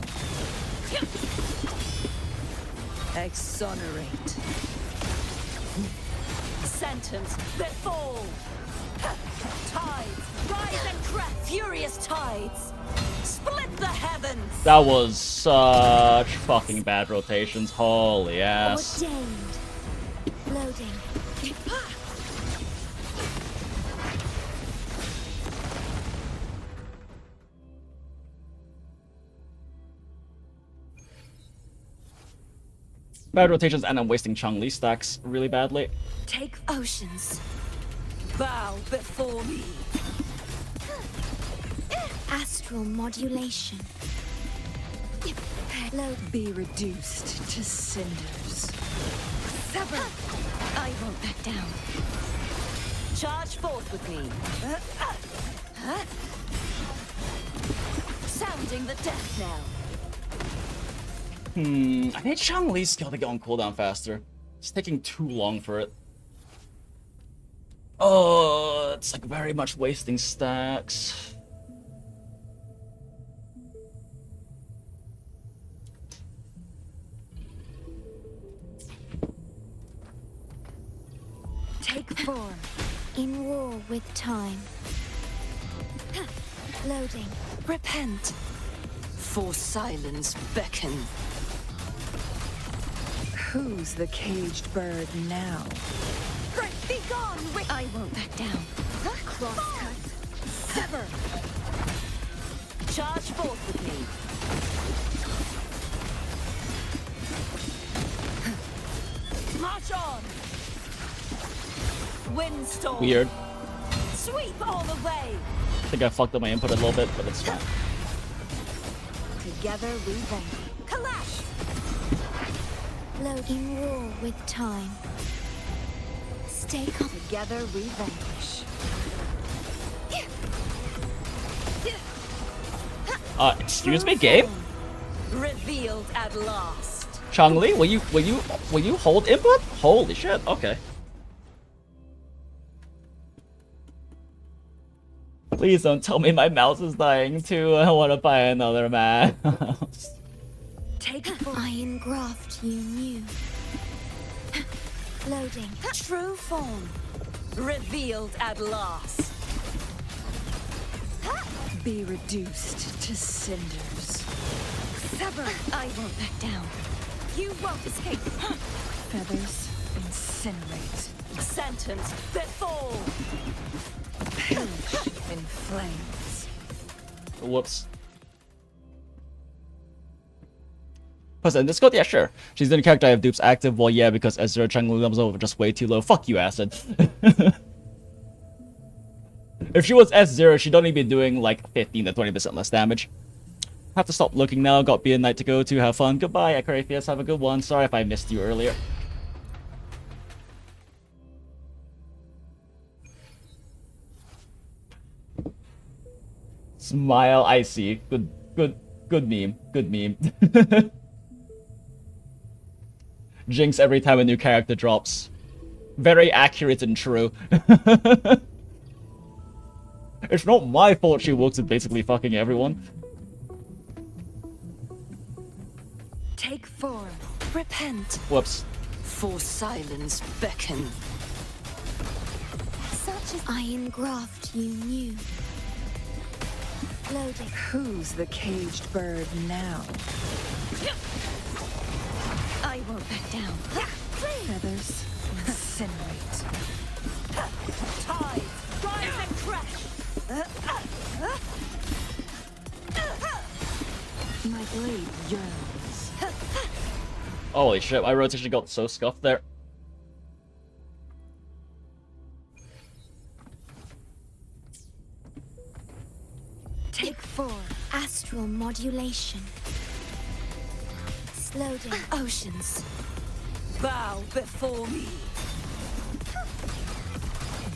Exonerate. Sentence that fall. Tides, rise and crash. Furious tides. Split the heavens. That was such fucking bad rotations. Holy ass. Ordained. Loading. Bad rotations, and I'm wasting Changli stacks really badly. Take oceans. Bow before me. Astral modulation. Load. Be reduced to cinders. Sever. I won't back down. Charge forth with me. Sounding the death knell. I need Changli's skill to get on cooldown faster. It's taking too long for it. Oh, it's like very much wasting stacks. Take form. In war with time. Loading. Repent. For silence beckon. Who's the caged bird now? Be gone, wicked. I won't back down. Crosscut. Sever. Charge forth with me. March on. Windstorm. Weird. Sweep all the way. I think I fucked up my input a little bit, but it's fine. Together we vanish. Clash. Loading war with time. Stay calm. Together we vanish. Excuse me, game? Revealed at last. Changli, will you hold input? Holy shit, okay. Please don't tell me my mouse is dying too. I want to buy another mouse. Take form. Iron graft you knew. Loading. True form. Revealed at last. Be reduced to cinders. Sever. I won't back down. You won't escape. Feathers incinerate. Sentence that fall. Perish in flames. Whoops. Person in Discord? Yeah, sure. She's the only character I have dupes active. Well, yeah, because S0 Changli levels over just way too low. Fuck you, Acid. If she was S0, she'd only be doing like 15 to 20% less damage. Have to stop looking now. Got be a night to go to. Have fun. Goodbye, Cartethyia. Have a good one. Sorry if I missed you earlier. Smile, I see. Good meme. Good meme. Jinx every time a new character drops. Very accurate and true. It's not my fault she works at basically fucking everyone. Take form. Repent. Whoops. For silence beckon. Such as I engraft you new. Loading. Who's the caged bird now? I won't back down. Feathers incinerate. Tide, rise and crash. My blade yearns. Holy shit, my rotation got so scuffed there. Take 4. Astral modulation. Slow down. Oceans. Bow before me.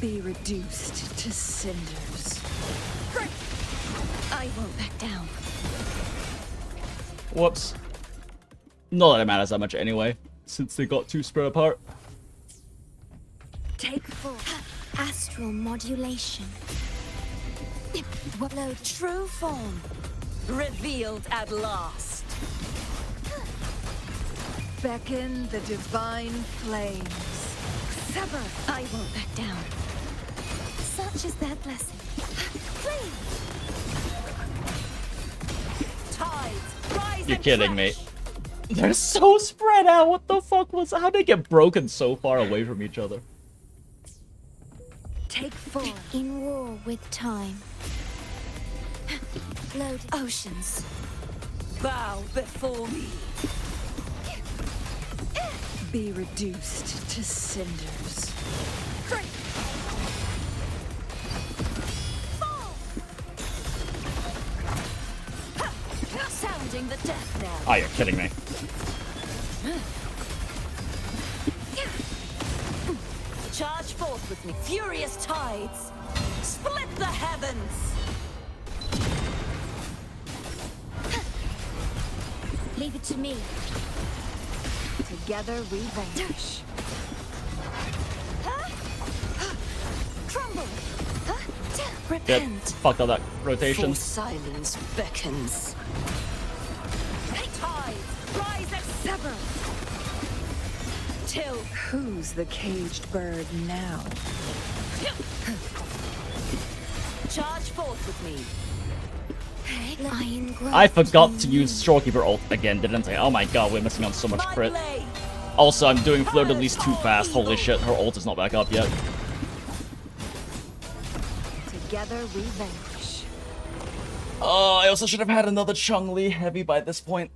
Be reduced to cinders. I won't back down. Whoops. Not that it matters that much anyway, since they got too spread apart. Take 4. Astral modulation. Load. True form. Revealed at last. Beckon the divine flames. Sever. I won't back down. Such is their blessing. Please. Tides, rise You're and kidding me. crash. They're so spread out. What the fuck was? How'd they get broken so far away from each other? Take 4. In war with time. Load. Oceans. Bow before me. Be reduced to cinders. Sounding the death knell. Oh, you're kidding me. Charge forth with me. Furious tides. Split the heavens. Leave it to me. Together we vanish. Crumble. Yep, Repent. fucked up that rotation. For silence beckons. Tides, rise and Sever. till. Who's the caged bird now? Charge forth with me. I engraft I forgot you to use Shorekeeper ult again, didn't I? Oh my god, we're missing on so much My crit. blade. Also, I'm doing Fleur de Lis too fast. Holy shit, her ult is not back up yet. Together we vanish. Oh, I also should have had another Changli heavy by this point.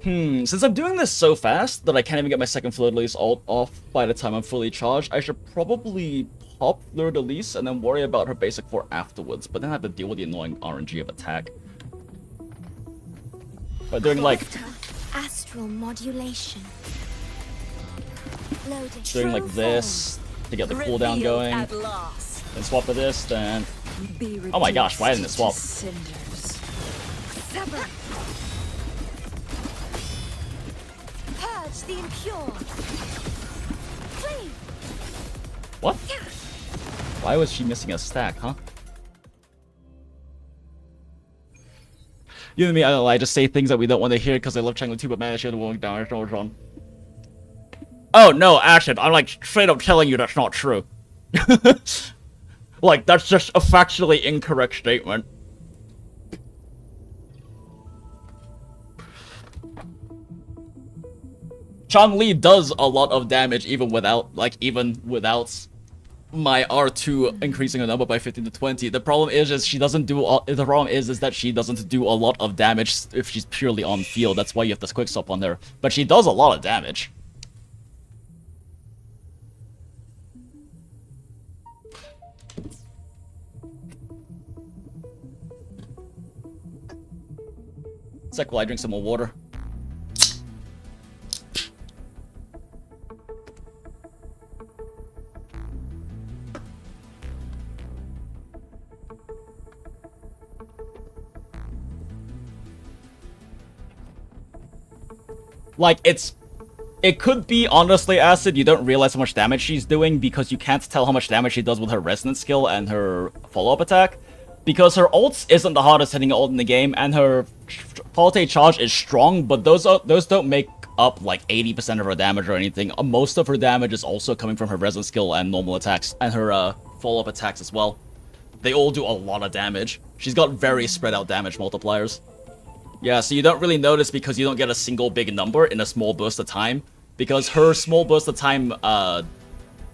Since I'm doing this so fast that I can't even get my second Fleur de Lis ult off by the time I'm fully charged, I should probably pop Fleur de Lis and then worry about her basic 4 afterwards, but then I have to deal with the annoying RNG of attack. But doing like... Astral modulation. Loading. doing like this to get the cooldown Revealed going, at last. then swap to this, then... Be Oh my gosh, why didn't it swap? reduced to cinders. Sever. Purge the impure. Please. What? Why was she missing a stack, huh? You and me, I don't lie, just say things that we don't want to hear because I love Changli too, but man, I should have walked down. I don't know what's wrong. Oh no, Ashen, I'm like straight up telling you that's not true. Like, that's just a factually incorrect statement. Changli does a lot of damage even without my R2 increasing the number by 15 to 20. The problem is she doesn't do the problem is that she doesn't do a lot of damage if she's purely on field. That's why you have to quickswap on her. But she does a lot of damage. Sec while I drink some more water. Like, it could be, honestly, Acid, you don't realize how much damage she's doing because you can't tell how much damage she does with her resonance skill and her follow-up attack. Because her ult isn't the hardest hitting ult in the game, and her Falte charge is strong, but those don't make up like 80% of her damage or anything. Most of her damage is also coming from her resonance skill and normal attacks, and her follow-up attacks as well. They all do a lot of damage. She's got very spread out damage multipliers. Yeah, so you don't really notice because you don't get a single big number in a small burst of time. Because her small burst of time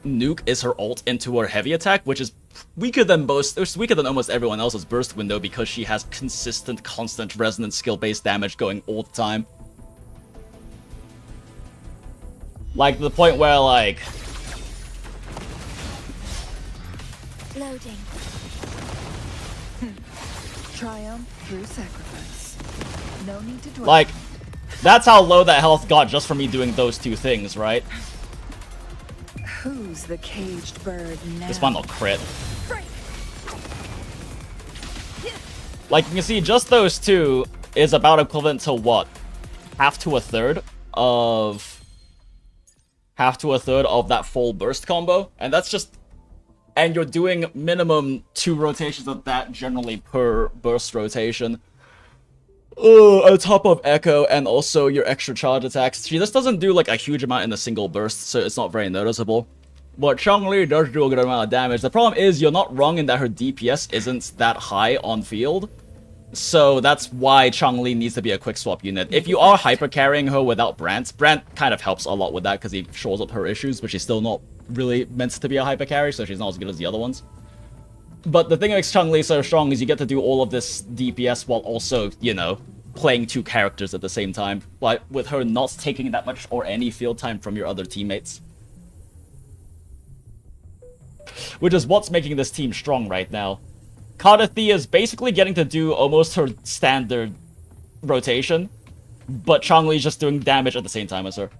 nuke is her ult into her heavy attack, which is weaker than almost everyone else's burst window because she has consistent, constant resonance skill-based damage going all the time. Like, to the point where, like... Loading. Triumph through sacrifice. No need to dwell. Like, that's how low that health got just from me doing those two things, right? Who's the caged bird now? This final crit. Like, you can see, just those two is about equivalent to what? Half to a third of that full burst combo. And that's just... And you're doing minimum 2 rotations of that generally per burst rotation. On top of Echo and also your extra charge attacks. She just doesn't do like a huge amount in a single burst, so it's not very noticeable. But Changli does do a good amount of damage. The problem is, you're not wrong in that her DPS isn't that high on field. So that's why Changli needs to be a quick swap unit. If you are hyper carrying her without Brant kind of helps a lot with that because he shores up her issues, but she's still not really meant to be a hyper carry, so she's not as good as the other ones. But the thing that makes Changli so strong is you get to do all of this DPS while also, you know, playing 2 characters at the same time, like with her not taking that much or any field time from your other teammates. Which is what's making this team strong right now. Cartethyia is basically getting to do almost her standard rotation, but Changli's just doing damage at the same time as her.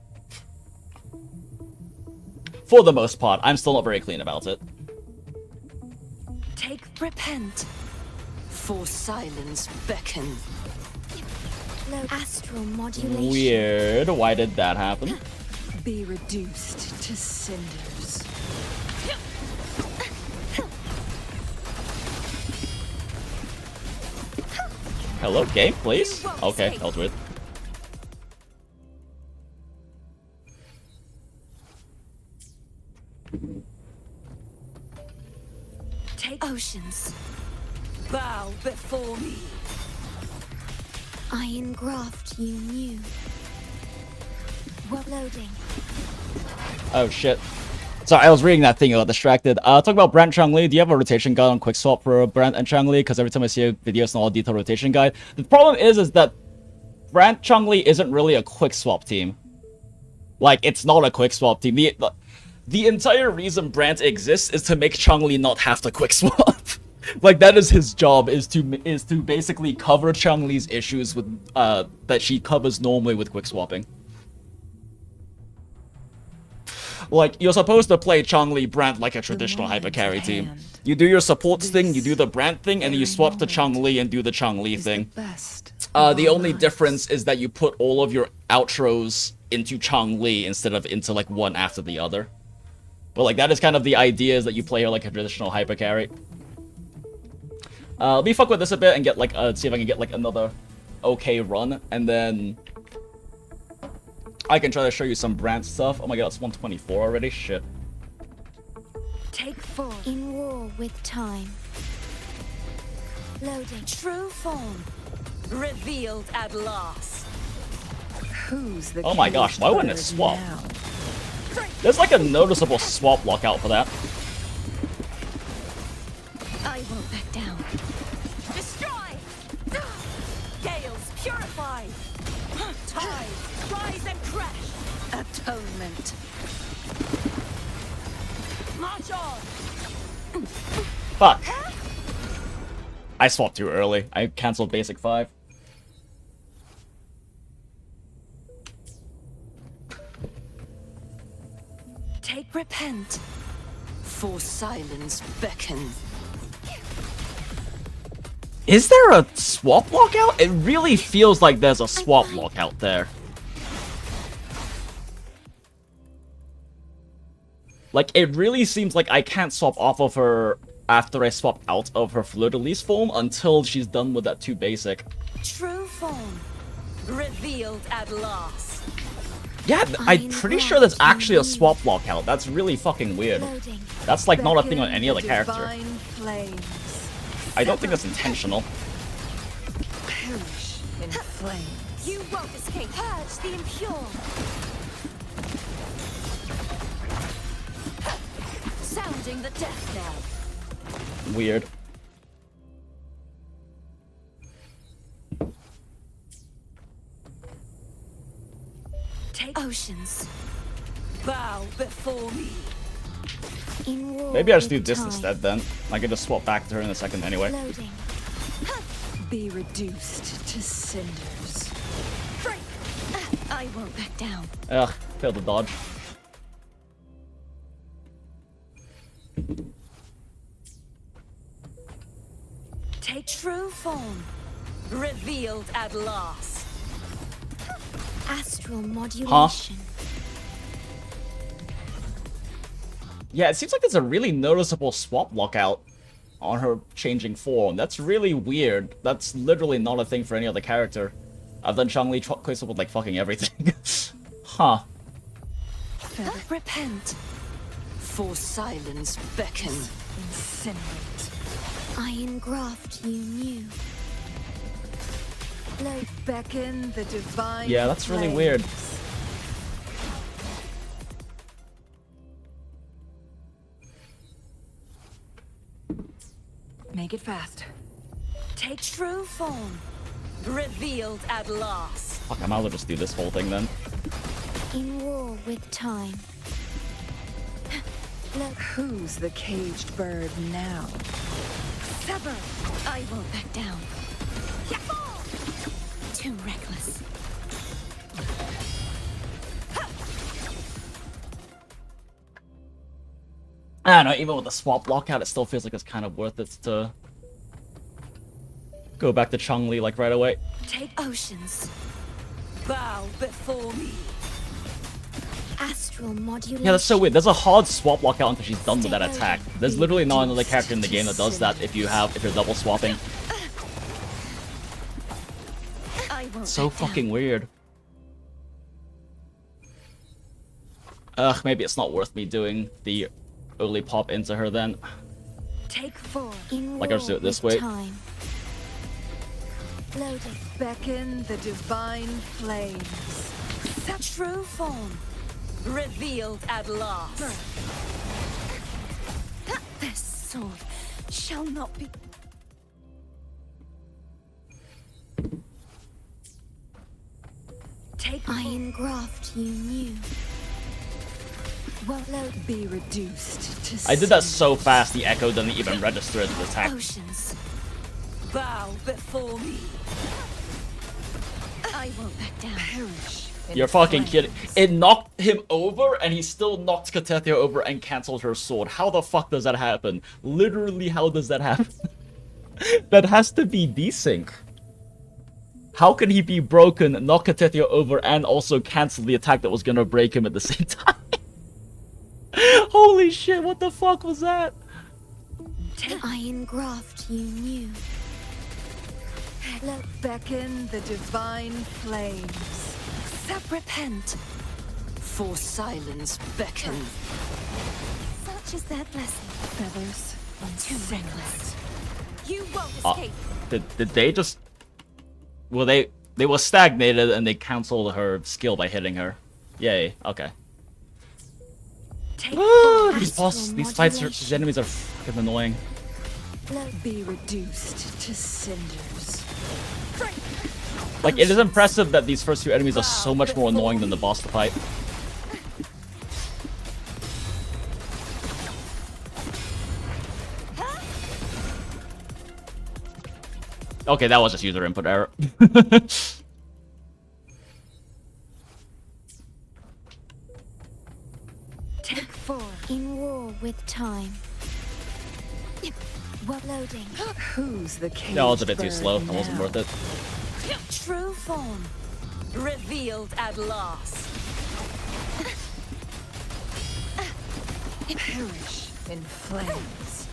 For the most part, I'm still not very clean about it. Repent. For silence beckon. Low astral modulation. Weird. Why did that happen? Be reduced to cinders. Hello, game, please? Okay, I'll do it. Take oceans. Bow before me. I engraft you new. Well, loading. Oh shit. Sorry, I was reading that thing, I got distracted. Talk about Brant Changli. Do you have a rotation guide on Quickswap for Brant and Changli? Because every time I see a video, it's not a detailed rotation guide. The problem is that Brant Changli isn't really a Quickswap team. Like, it's not a Quickswap team. The entire reason Brant exists is to make Changli not have to Quickswap. Like, that is his job, is to basically cover Changli's issues with that she covers normally with Quickswapping. Like, you're supposed to play Changli Brant like a traditional hyper carry team. You do your supports thing, you do the Brant thing, and then you swap to Changli and do the Changli thing. The only difference is that you put all of your outros into Changli instead of into like one after the other. But like, that is kind of the idea, is that you play her like a traditional hyper carry. Let me fuck with this a bit and get like, see if I can get like another okay run, and then I can try to show you some Brant stuff. Oh my god, it's 124 already? Shit. Take 4. In war with time. Loading. True form. Revealed at last. Who's the Oh my gosh, why wouldn't it swap? There's like a noticeable swap lockout for that. I won't back down. Destroy! Gales purify! Tides rise and crash! Atonement. March on! Fuck. I swapped too early. I cancelled basic 5. Take repent. For silence beckon. Is there a swap lockout? It really feels like there's a swap lockout there. Like, it really seems like I can't swap off of her after I swap out of her fleur-de-lis form until she's done with that 2 basic. True form revealed at last. Yeah, I'm pretty sure there's actually a swap lockout. That's really fucking weird. Loading. That's like not a thing on any other character. Divine flames. I don't think that's intentional. Perish in flames. You won't escape. Purge the impure. Sounding the death knell. Weird. Take Oceans. bow before me. In war Maybe I just do with this time. instead then. I can just swap back to her in a second anyway. Loading. Be reduced to cinders. I won't back down. Ugh, failed to dodge. Take true form revealed at last. Astral modulation. Yeah, it seems like there's a really noticeable swap lockout on her changing form. That's really weird. That's literally not a thing for any other character. I've done Changli Quickswap with like fucking everything. Huh. Repent. For silence beckon. Incinerate. I engraft you new. Load. Beckon the divine Yeah, that's really weird. flames. Make it fast. Take true form revealed at last. Fuck, I might as well just do this whole thing then. In war with time. Load. Who's the caged bird now? Sever. I won't back down. Too reckless. I don't know, even with the swap lockout, it still feels like it's kind of worth it to go back to Changli like right away. Take Oceans. bow before me. Astral modulation. Yeah, that's so weird. There's a hard swap lockout until she's done with that attack. There's literally not another character in the game that does that if you're double swapping. I won't So back down. fucking weird. Ugh, maybe it's not worth me doing the early pop into her then. Take form. In Like, I'll just do it this war with way. Time. Loading. Beckon the divine flames. True form revealed at last. This sword shall not be. Take I engraft you new. Well, load. Be reduced to I did that cinders. so fast the echo didn't even register as an attack. Oceans. bow before me. I won't back down. Perish in You're fucking flames. kidding. It knocked him over and he still knocked Cartethyia over and cancelled her sword. How the fuck does that happen? Literally, how does that happen? That has to be desync. How can he be broken, knock Cartethyia over, and also cancel the attack that was gonna break him at the same time? Holy shit, what the fuck was that? I engraft you new. Load. Beckon the divine flames. Repent. For silence beckon. Such is their blessing. Feathers and Too reckless. cinders. You won't Uh, escape. Did they just... Well, they were stagnated and they canceled her skill by hitting her. Yay, okay. Take These fights, these enemies are fucking annoying. Load. Be reduced to cinders. Like, it is impressive that these first two enemies are so much more annoying than the boss to fight. Okay, that was just user input error. Take form. In war with time. Well, loading. Who's the caged That was a bit too bird slow. That wasn't now? worth it. True form revealed at last. Perish in flames.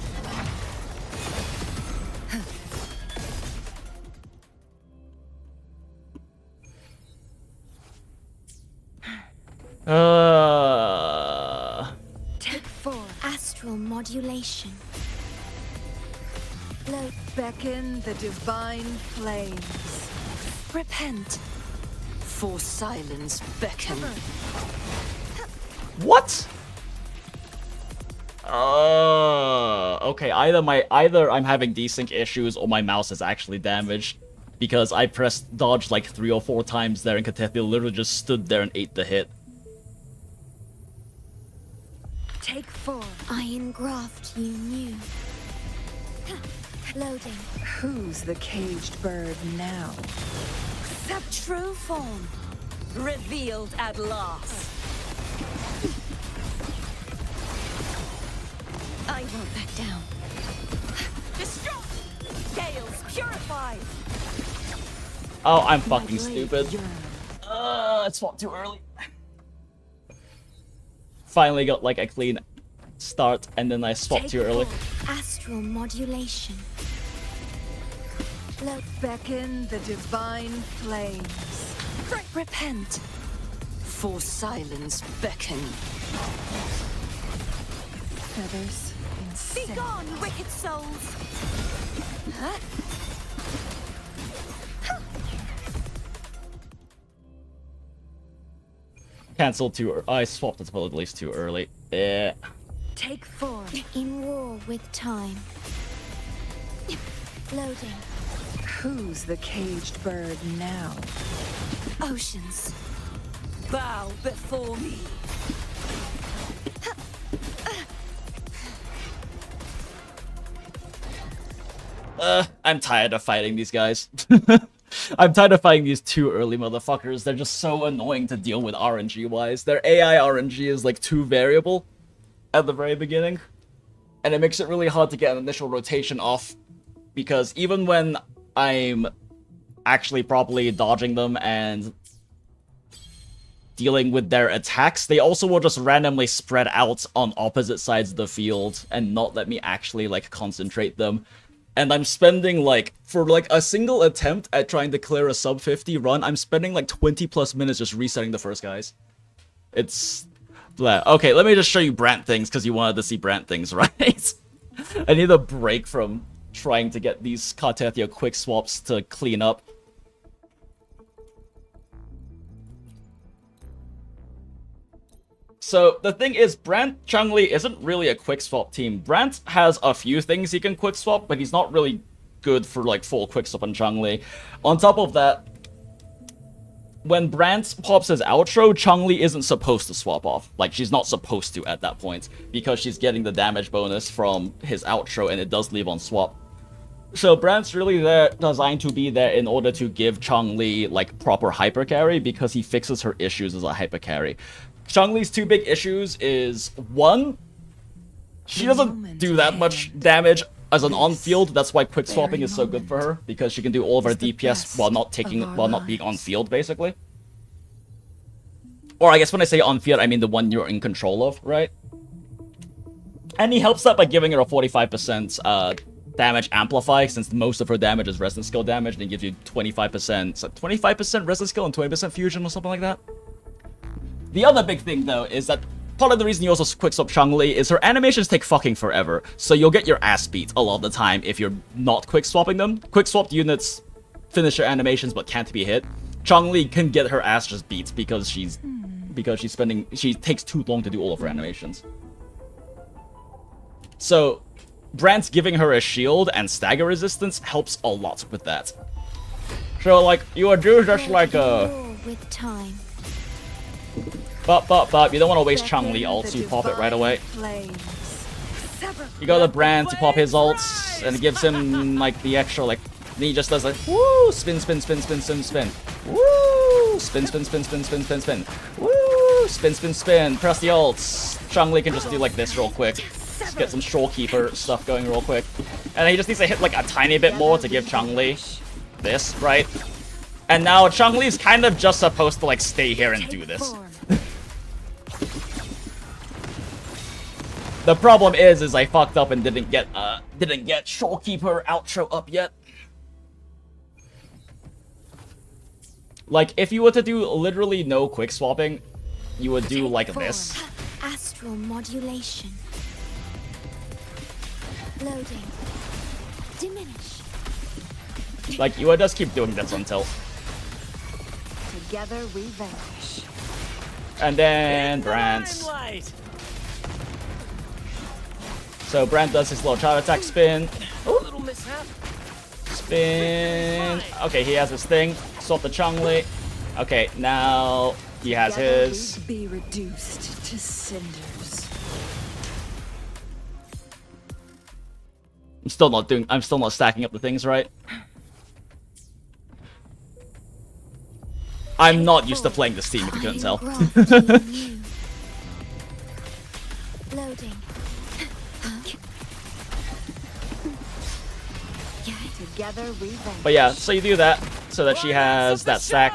Take 4. Astral modulation. Low. Beckon the divine flames. Repent. For silence beckon. What? Okay. Either I'm having desync issues or my mouse is actually damaged because I pressed dodge like 3 or 4 times there, and Cartethyia literally just stood there and ate the hit. Take 4. Iron graft you knew. Loading. Who's the caged bird now? The true form. Revealed at last. I won't back down. Destroy! Gales purified! Oh, I'm fucking stupid. I swapped too early. Finally got like a clean start, and then I swapped too early. Astral modulation. Beckon the divine flames. Repent. For silence beckon. Feathers in Be scent. gone, wicked souls! Huh? Cancelled too early. I swapped it at least too early. Yeah. Take 4. In war with time. Loading. Who's the caged bird now? Oceans. Bow before me. I'm tired of fighting these guys. I'm tired of fighting these too early motherfuckers. They're just so annoying to deal with RNG-wise. Their AI RNG is like too variable at the very beginning. And it makes it really hard to get an initial rotation off. Because even when I'm actually properly dodging them and dealing with their attacks, they also will just randomly spread out on opposite sides of the field and not let me actually like concentrate them. And I'm spending like, for like a single attempt at trying to clear a sub 50 run, I'm spending like 20 plus minutes just resetting the first guys. It's blah. Okay, let me just show you Brant things because you wanted to see Brant things, right? I need a break from trying to get these Cartethyia quick swaps to clean up. So, the thing is, Brant Changli isn't really a quick swap team. Brant has a few things he can quick swap, but he's not really good for, like, full quick swap on Changli. On top of that, when Brant pops his outro, Changli isn't supposed to swap off. Like, she's not supposed to at that point, because she's getting the damage bonus from his outro, and it does leave on swap. So, Brant's really there, designed to be there in order to give Changli, like, proper hyper carry, because he fixes her issues as a hyper carry. Changli's 2 big issues is, 1, she doesn't do that much damage as an on-field. That's why quick swapping is so good for her, because she can do all of her DPS while not being on-field, basically. Or I guess when I say on-field, I mean the one you're in control of, right? And he helps that by giving her a 45% damage amplify, since most of her damage is resident skill damage, and he gives you 25% resident skill and 20% fusion or something like that. The other big thing, though, is that part of the reason you also quickswap Changli is her animations take fucking forever, so you'll get your ass beat a lot of the time if you're not quickswapping them. Quickswapped units finish their animations but can't be hit. Changli can get her ass just beat because she takes too long to do all of her animations. So, Brant's giving her a shield and stagger resistance helps a lot with that. So, like, you would do just like a... with time. But, you don't want to waste Changli ult, so you pop it right away. You got the Brand to pop his ults, and it gives him, like, the extra, like, then he just does like, woo, spin, spin, spin, spin, spin, spin. Woo, spin, spin, spin, spin, spin, spin, spin. Woo, spin, spin, spin. Press the ults. Changli can just do, like, this real quick. Just get some Shorekeeper stuff going real quick. And he just needs to hit, like, a tiny bit more to give Changli this, right? And now Changli's kind of just supposed to, like, stay here and do this. The problem is I fucked up and didn't get Shorekeeper outro up yet. Like, if you were to do literally no quick swapping, you would do like this. Astral modulation. Loading. Diminish. Like, you would just keep doing this until. Together we vanish. And then Brant. So Brant does his little charge attack spin. Little mishap. Spin. Okay, he has his thing. Swap the Changli. Okay, now he has Together his. we be reduced to cinders. I'm still not stacking up the things right. I'm not used to playing this team, if you couldn't tell. Loading. Together we vanish. But yeah, so you do that so that she has that stack.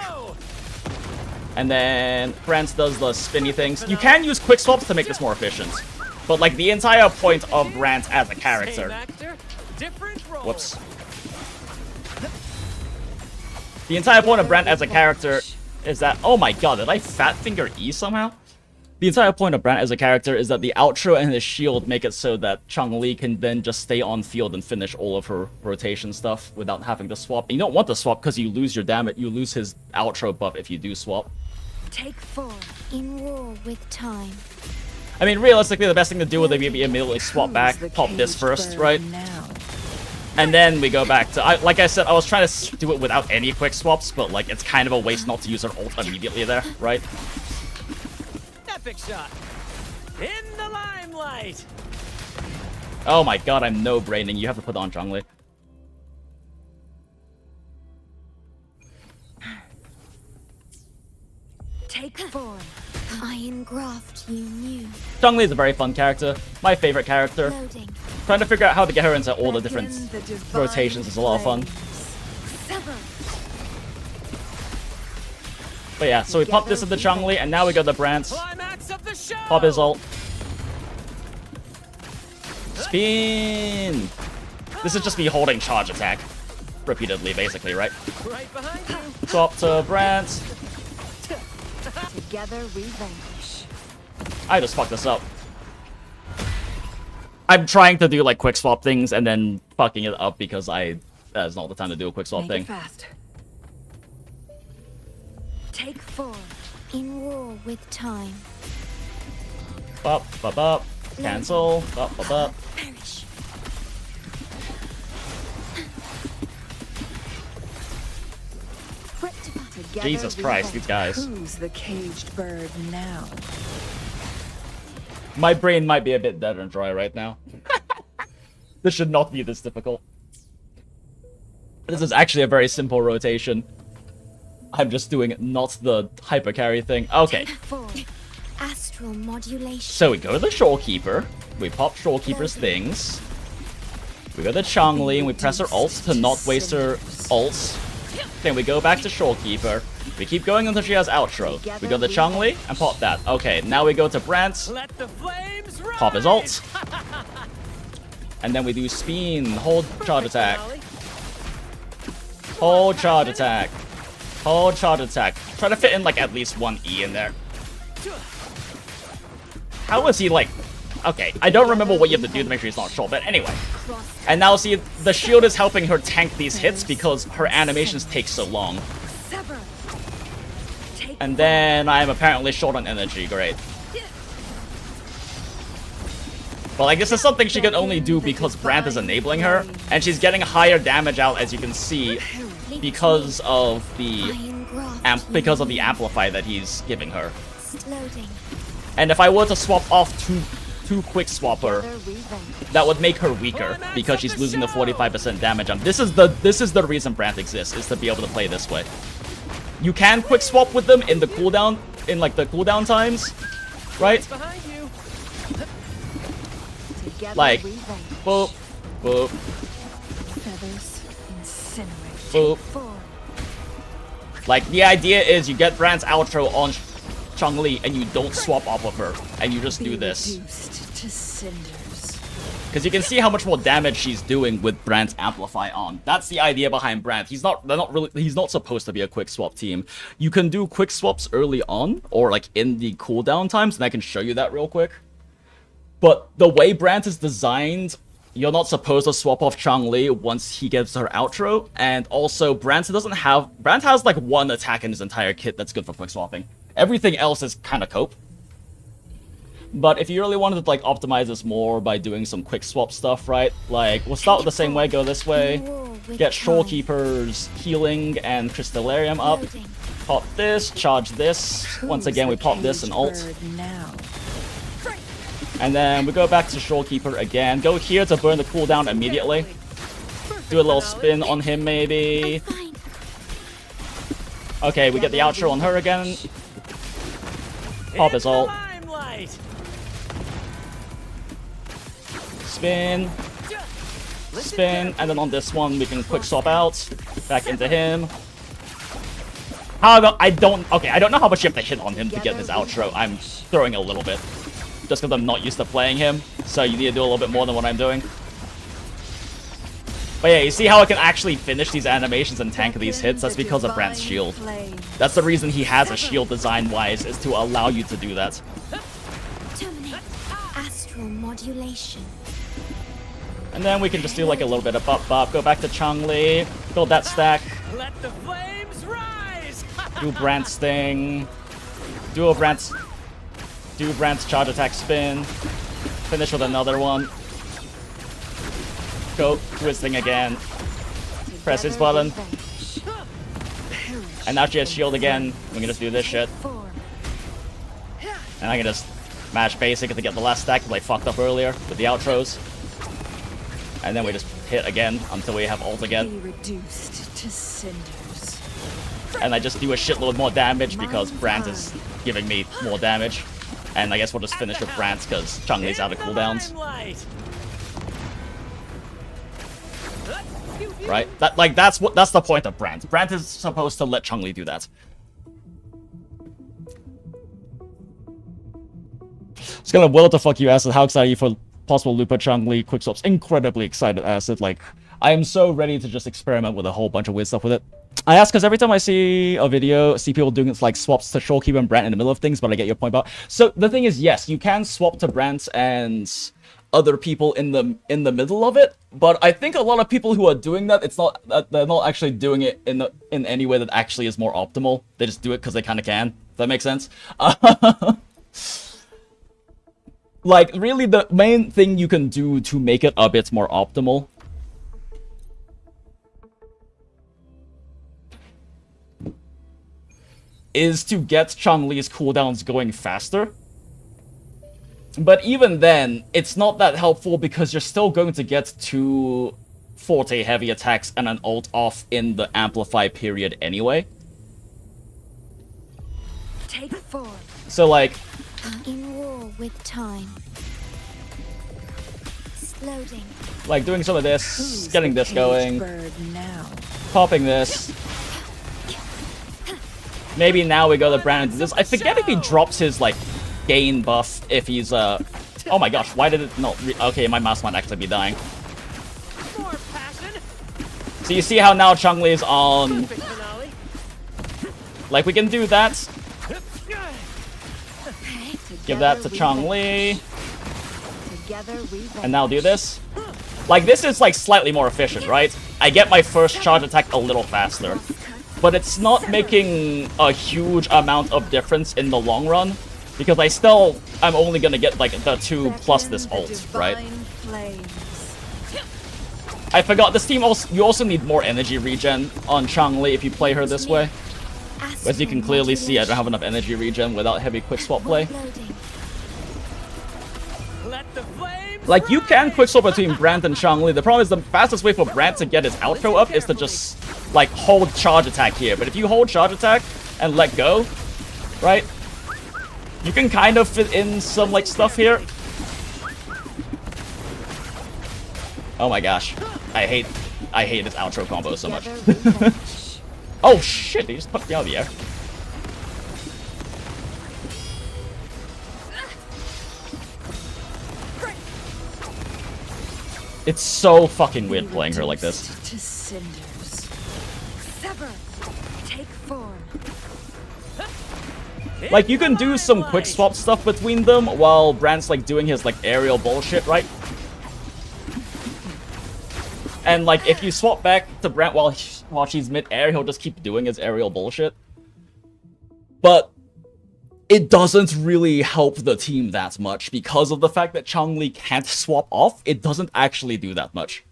And then Brant does the spinny things. You can use quick swaps to make this more efficient. But like the entire point of Brant as a character. Whoops. The entire point of Brant as a character is that, oh my god, did I fat finger E somehow? The entire point of Brant as a character is that the outro and his shield make it so that Changli can then just stay on field and finish all of her rotation stuff without having to swap. And you don't want to swap because you lose your damage, you lose his outro buff if you do swap. Take 4. In war with time. I mean, realistically, the best thing to do would be immediately swap back, pop this first, right? And then we go back to, like I said, I was trying to do it without any quick swaps, but like it's kind of a waste not to use her ult immediately there, right? Epic shot. In the limelight. Oh my god, I'm no braining. You have to put on Changli. Take 4. Iron graft you knew. Changli is a very fun character. My favorite character. Loading. Trying to figure out how to get her into all the different rotations is a lot of fun. But yeah, so we pop this into Changli, and now we go to Brant. Pop his ult. Spin! This is just me holding charge attack repeatedly, basically, right? Right behind you. Swap to Brant. Together we vanish. I just fucked this up. I'm trying to do like quick swap things and then fucking it up because that's not the time to do a quick swap thing. Fast. Take 4. In war with time. Bop, bop, bop. Cancel. Bop, bop, bop. Perish. Together Jesus we Christ, vanish. these guys. Who's the caged bird now? My brain might be a bit dead and dry right now. This should not be this difficult. This is actually a very simple rotation. I'm just doing not the hyper carry thing. Okay. 4. Astral modulation. So we go to the Shorekeeper. We pop Shorekeeper's things. We go to Changli and we press her ult to not waste her ults. Then we go back to Shorekeeper. We keep going until she has outro. We go to Changli and pop that. Okay, now we go to Brant. Let the flames rise. Pop his ult. And then we do spin, hold charge attack. Hold charge attack. Hold charge attack. Try to fit in like at least one E in there. How is he like... Okay, I don't remember what you have to do to make sure he's not short, but anyway. And now see, the shield is helping her tank these hits because her animations take so long. And then I am apparently short on energy, great. But like, this is something she can only do because Brant is enabling her, and she's getting higher damage out, as you can see, because of the amplify that he's giving her. Loading. And if I were to swap off two quick swapper, that would make her weaker because she's losing the 45% damage on. This is the reason Brant exists, is to be able to play this way. You can quick swap with them in the cooldown, in like the cooldown times, right? Like, boop, boop, Feathers incinerate. boop. Like, the idea is you get Brant's outro on Changli and you don't swap off of her, and you just do this. Reduced to cinders. Because you can see how much more damage she's doing with Brand's Amplify on. That's the idea behind Brand. He's not supposed to be a quick swap team. You can do quick swaps early on, or like in the cooldown times, and I can show you that real quick. But the way Brand is designed, you're not supposed to swap off Changli once he gets her outro, and also Brand has like one attack in his entire kit that's good for quick swapping. Everything else is kind of cope. But if you really wanted to like optimize this more by doing some quick swap stuff, right? Like, we'll start with the same way, go this way, get Shorekeeper's healing and Crystallarium up, pop this, charge this, once again we pop this and ult. And then we go back to Shorekeeper again, go here to burn the cooldown immediately. Do a little spin on him maybe. Okay, we get the outro on her again. Pop his ult. Spin, spin, and then on this one we can quick swap out, back into him. I don't know how much you have to hit on him to get his outro. I'm throwing a little bit, just because I'm not used to playing him, so you need to do a little bit more than what I'm doing. But yeah, you see how I can actually finish these animations and tank these hits? That's because of Brand's shield. That's the reason he has a shield design-wise, is to allow you to do that. Terminate. Astral modulation. And then we can just do like a little bit of bop, go back to Changli, build that stack, Let the flames rise. do Brand's thing, do Brand's charge attack spin, finish with another one, go do his thing again, press his button, and now she has shield again. We can just do this shit, and I can just mash basic to get the last stack that I fucked up earlier with the outros. And then we just hit again until we have ult again. Reduced to cinders. And I just do a shitload more damage because Brand is giving me more damage. And I guess we'll just finish with Brand because Changli's out of cooldowns. Right? That's the point of Brand. Brand is supposed to let Changli do that. It's gonna will to fuck you, Acid. How excited are you for possible Lupa Changli quick swaps? Incredibly excited, Acid. Like, I am so ready to just experiment with a whole bunch of weird stuff with it. I ask because every time I see a video, see people doing it's like swaps to Shorekeeper and Brand in the middle of things, but I get your point about. So the thing is, yes, you can swap to Brand and other people in the middle of it, but I think a lot of people who are doing that, they're not actually doing it in any way that actually is more optimal. They just do it because they kind of can. Does that make sense? Like, really, the main thing you can do to make it a bit more optimal is to get Changli's cooldowns going faster. But even then, it's not that helpful because you're still going to get 2 Forte heavy attacks and an ult off in the Amplify period anyway. Take form. So, like, In war with time. Loading. like doing some of this, getting this going, popping this. Maybe now we go to Brand and do this. I forget if he drops his, like, gain buff if he's, oh my gosh, why did it not okay, my mouse might actually be dying. So you see how now Changli is on... Like, we can do that. Give that to Changli. And now do this. Like, this is, like, slightly more efficient, right? I get my first charge attack a little faster. But it's not making a huge amount of difference in the long run. Because I'm only gonna get, like, the 2 plus this ult, right? I forgot, this team you also need more energy regen on Changli if you play her this way. As you can clearly see, I don't have enough energy regen without heavy quick swap play. Like, you can quick swap between Brand and Changli. The problem is the fastest way for Brand to get his outro up is to just, like, hold charge attack here. But if you hold charge attack and let go, right, you can kind of fit in some, like, stuff here. Oh my gosh. I hate this outro combo so much. Oh shit, he just put me out of the air. It's so fucking weird playing her like this. To cinders. Sever. Take form. Like, you can do some quick swap stuff between them while Brant's like doing his like aerial bullshit, right? And like, if you swap back to Brant while she's mid-air, he'll just keep doing his aerial bullshit. But it doesn't really help the team that much because of the fact that Changli can't swap off. It doesn't actually do that much.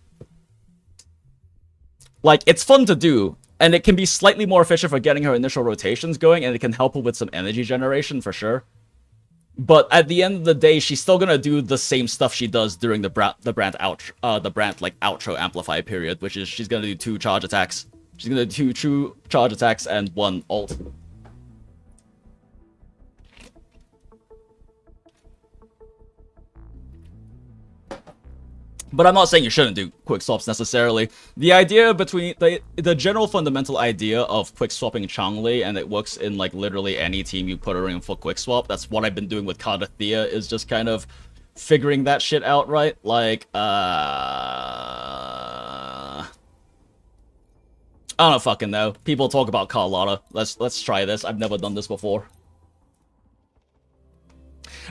Like, it's fun to do, and it can be slightly more efficient for getting her initial rotations going, and it can help her with some energy generation for sure. But at the end of the day, she's still gonna do the same stuff she does during the Brant like outro amplify period, which is she's gonna do 2 charge attacks. She's gonna do 2 true charge attacks and 1 ult. But I'm not saying you shouldn't do quick swaps necessarily. The idea between the general fundamental idea of quick swapping Changli, and it works in like literally any team you put her in for quick swap. That's what I've been doing with Cartethyia, is just kind of figuring that shit out, right? Like I don't fucking know. People talk about Carlotta. Let's try this. I've never done this before.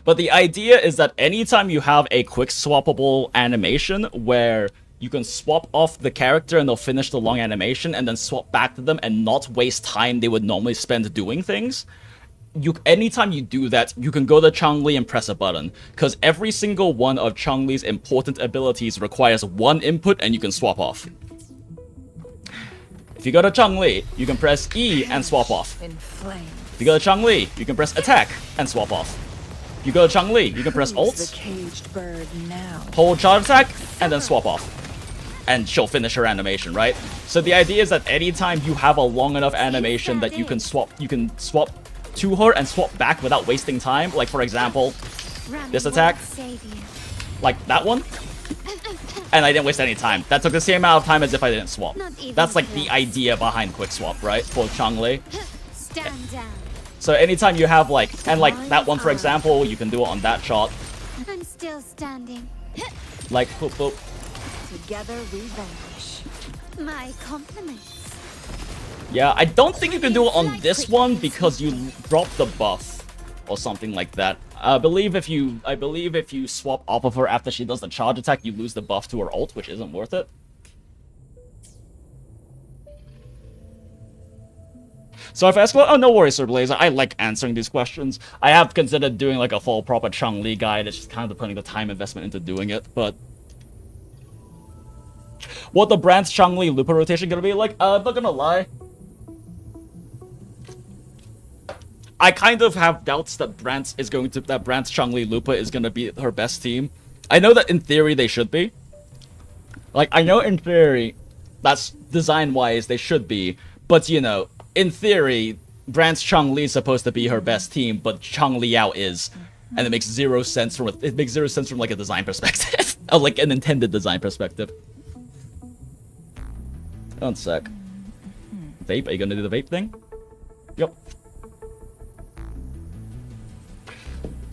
But the idea is that anytime you have a quick swappable animation where you can swap off the character and they'll finish the long animation and then swap back to them and not waste time they would normally spend doing things, anytime you do that, you can go to Changli and press a button. Because every single one of Changli's important abilities requires 1 input and you can swap off. If you go to Changli, you can press E and swap off. If you go to Changli, you can press attack and swap off. You go to Changli, you can press ult, hold charge attack, and then swap off. And she'll finish her animation, right? So the idea is that anytime you have a long enough animation that you can swap to her and swap back without wasting time, like for example, this attack, like that one, and I didn't waste any time. That took the same amount of time as if I didn't swap. That's like the idea behind quick swap, right? For Changli. Stand down. So anytime you have like, and like that one for example, you can do it on that shot. I'm still standing. Like, boop, boop. Together we vanquish. My compliments. Yeah, I don't think you can do it on this one because you drop the buff or something like that. I believe if you swap off of her after she does the charge attack, you lose the buff to her ult, which isn't worth it. So if I ask, well, oh, no worries, Sir Blazer. I like answering these questions. I have considered doing like a full proper Changli guide. It's just kind of putting the time investment into doing it. But what the Brant's Changli Lupa rotation gonna be like? I'm not gonna lie. I kind of have doubts that Brant's Changli Lupa is gonna be her best team. I know that in theory they should be. Like, I know in theory, that's design-wise they should be. But, you know, in theory, Brant's Changli is supposed to be her best team, but Changliao is, and it makes zero sense from like a design perspective, or like an intended design perspective. One sec. Vape? Are you gonna do the vape thing? Yep.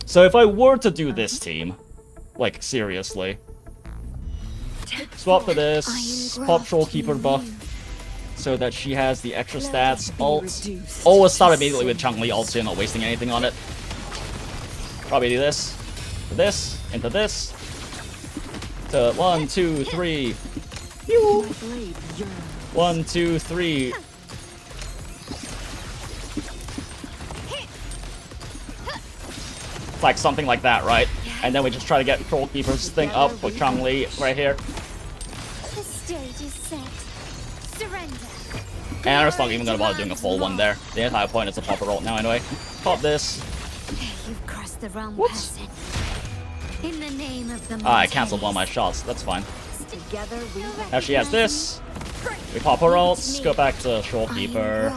So if I were to do this team, like seriously, swap to this, pop Shorekeeper buff, so that she has the extra stats, ult. Always start immediately with Changli ult so you're not wasting anything on it. Probably do this, to this, into this. To 1, 2, 3. 1, 2, 3. It's like something like that, right? And then we just try to get Shorekeeper's thing up with Changli right here. The stage is set. Surrender. And I'm just not even gonna bother doing a full one there. The entire point is to pop a ult now anyway. Pop this. You've crossed the wrong Whoops. person. In the name of the I cancelled one of my shots. That's fine. Together we Now she has this. We pop her ults. Go back to Shorekeeper.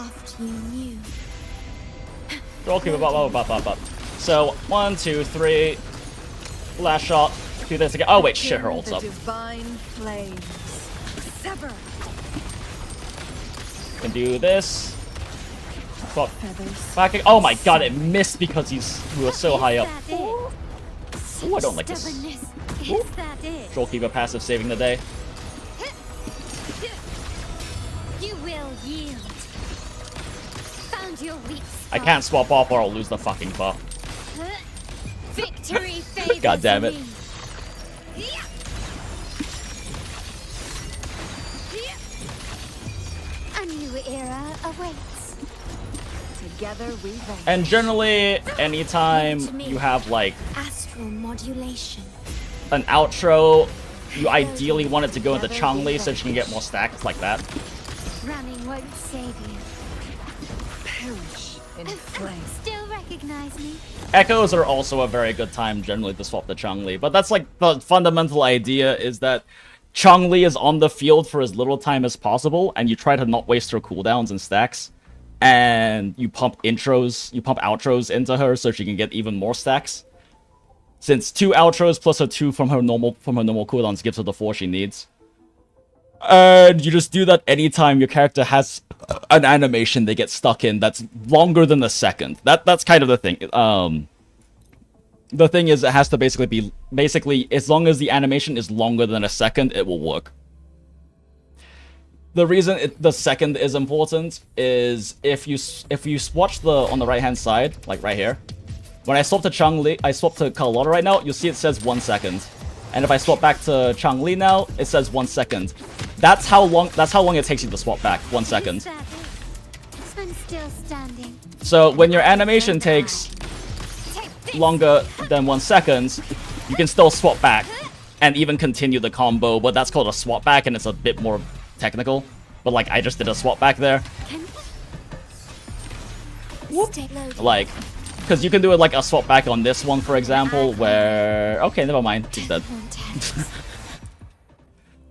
Shorekeeper, bop. So 1, 2, 3. Last shot. Do this again. Oh wait, shit, her ult's up. divine flames. Sever. Can do this. Fuck. Back. Oh my god, it missed because we were so high up. Ooh, I don't like this. Is that it? Shorekeeper passive saving the day. You will yield. Found your weak I spot. can't swap off or I'll lose the fucking buff. Victory favors God damn it. me. A new era awaits. Together we reign. And generally, anytime you have like Astral modulation. an outro, you ideally want it to go into Changli so she can get more stacks like that. Running won't save you. Perish in flames. Still recognize me? Echoes are also a very good time generally to swap to Changli, but that's like the fundamental idea is that Changli is on the field for as little time as possible, and you try to not waste her cooldowns and stacks, and you pump outros into her so she can get even more stacks. Since 2 outros plus a 2 from her normal cooldowns gives her the 4 she needs. And you just do that anytime your character has an animation they get stuck in that's longer than a second. That's kind of the thing. The thing is, it has to basically as long as the animation is longer than a second, it will work. The reason the second is important is if you watch on the right hand side, like right here, when I swap to Carlotta right now, you'll see it says 1 second. And if I swap back to Changli now, it says 1 second. That's how long it takes you to swap back. 1 second. Is that it? I'm still standing. So when your animation takes longer than 1 second, you can still swap back and even continue the combo, but that's called a swap back and it's a bit more technical. But like I just did a swap back there. Stay loaded. Like, because you can do it like a swap back on this one, for example, where... Okay, never mind. She's dead.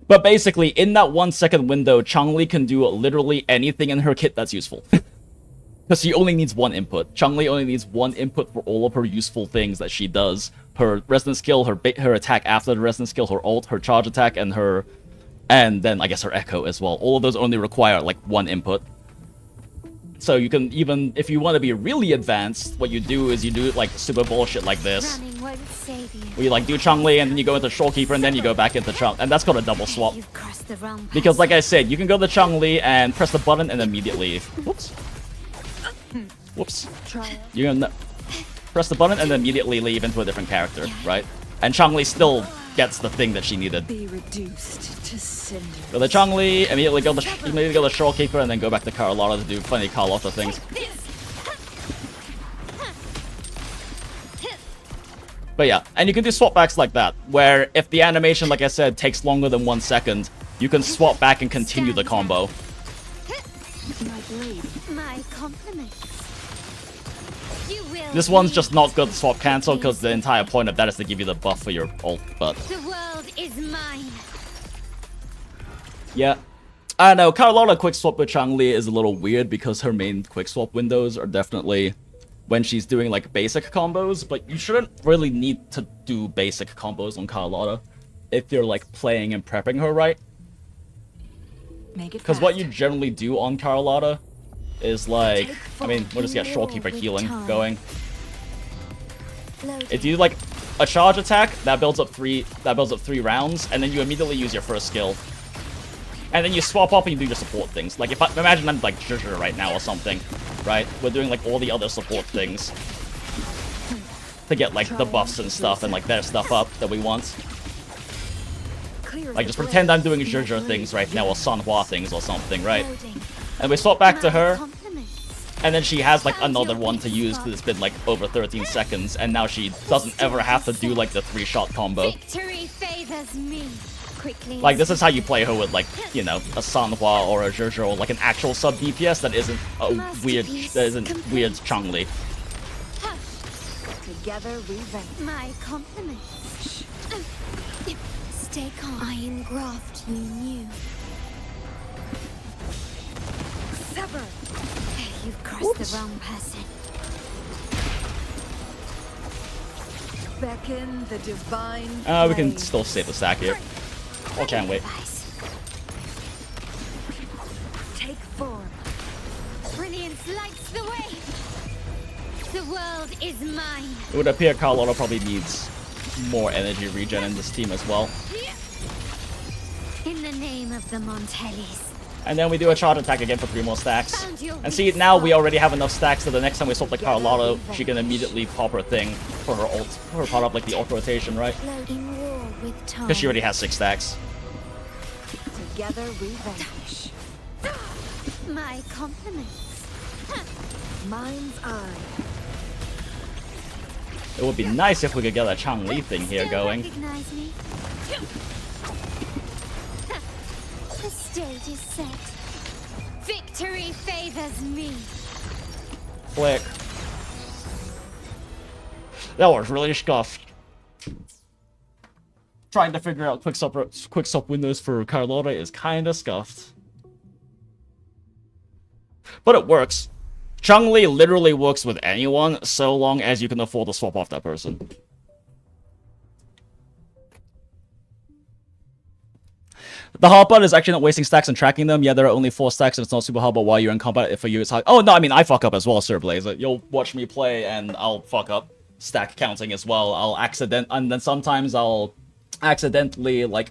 But basically, in that 1 second window, Changli can do literally anything in her kit that's useful. Because she only needs 1 input. Changli only needs 1 input for all of her useful things that she does. Her resonance skill, her attack after the resonance skill, her ult, her charge attack, and then I guess her echo as well. All of those only require like 1 input. So you can even, if you want to be really advanced, what you do is you do like super bullshit like this. Running won't save you. Where you like do Changli and then you go into Shorekeeper and then you go back into Chang, and that's called a double swap. You've crossed the wrong Because like I said, you can go to Changli and press the button and immediately leave. Whoops. Whoops. You can press the button and then immediately leave into a different character, right? And Changli still gets the thing that she needed. Be reduced to cinder. Go to Changli, immediately go to Shorekeeper, and then go back to Carlotta to do funny Carlotta things. But yeah, and you can do swap backs like that, where if the animation, like I said, takes longer than 1 second, you can swap back and continue the combo. My blade. My compliments. You will This one's be just not good to swap cancel, because the entire point of that is to give you the buff for your ult, but... The world is mine. Yeah. I don't know, Carlotta quickswap with Changli is a little weird, because her main quickswap windows are definitely when she's doing, like, basic combos, but you shouldn't really need to do basic combos on Carlotta if you're, like, playing and prepping her right. Because what you generally do on Carlotta is like, I mean, we'll just get Shorekeeper healing going. If you do like a charge attack, that builds up 3 rounds, and then you immediately use your first skill. And then you swap up and you do your support things. Like imagine I'm like Zhuzh right now or something, right? We're doing like all the other support things to get like the buffs and stuff and like their stuff up that we want. Like, just pretend I'm doing Zhuzh things right now, or Sanhua things or something, right? And we swap back to her, and then she has, like, another one to use that's been, like, over 13 seconds, and now she doesn't ever have to do, like, the 3-shot combo. Victory favors me. Quickly. Like, this is how you play her with, like, you know, a Sanhua or a Zhuzh, or, like, an actual sub-DPS that isn't weird Changli. Together we reign. My compliments. Stay calm. I engraft you new. Sever. You've crossed the wrong person. Beckon the divine. We can flame. still save the stack here. Or can't wait. Take form. Brilliance lights the way. The world is mine. It would appear Carlotta probably needs more energy regen in this team as well. In the name of the Montellis. And then we do a charge attack again for 3 more stacks. And see, now we already have enough stacks so the next time we swap the Carlotta, she can immediately pop her thing for her ult, for her part of like the ult rotation, right? Because she already has 6 stacks. Together we vanish. My compliments. Mind's eye. It would be nice if we could get a Changli thing here Still going. recognize me? The stage is set. Victory favors me. Click. That was really scuffed. Trying to figure out quickswap windows for Carlotta is kinda scuffed. But it works. Changli literally works with anyone so long as you can afford to swap off that person. The hard part is actually not wasting stacks and tracking them. Yeah, there are only 4 stacks and it's not super hard, but while you're in combat, if for you it's hard. Oh, no, I mean, I fuck up as well, Sir Blaze. You'll watch me play and I'll fuck up stack counting as well. And then sometimes I'll accidentally, like,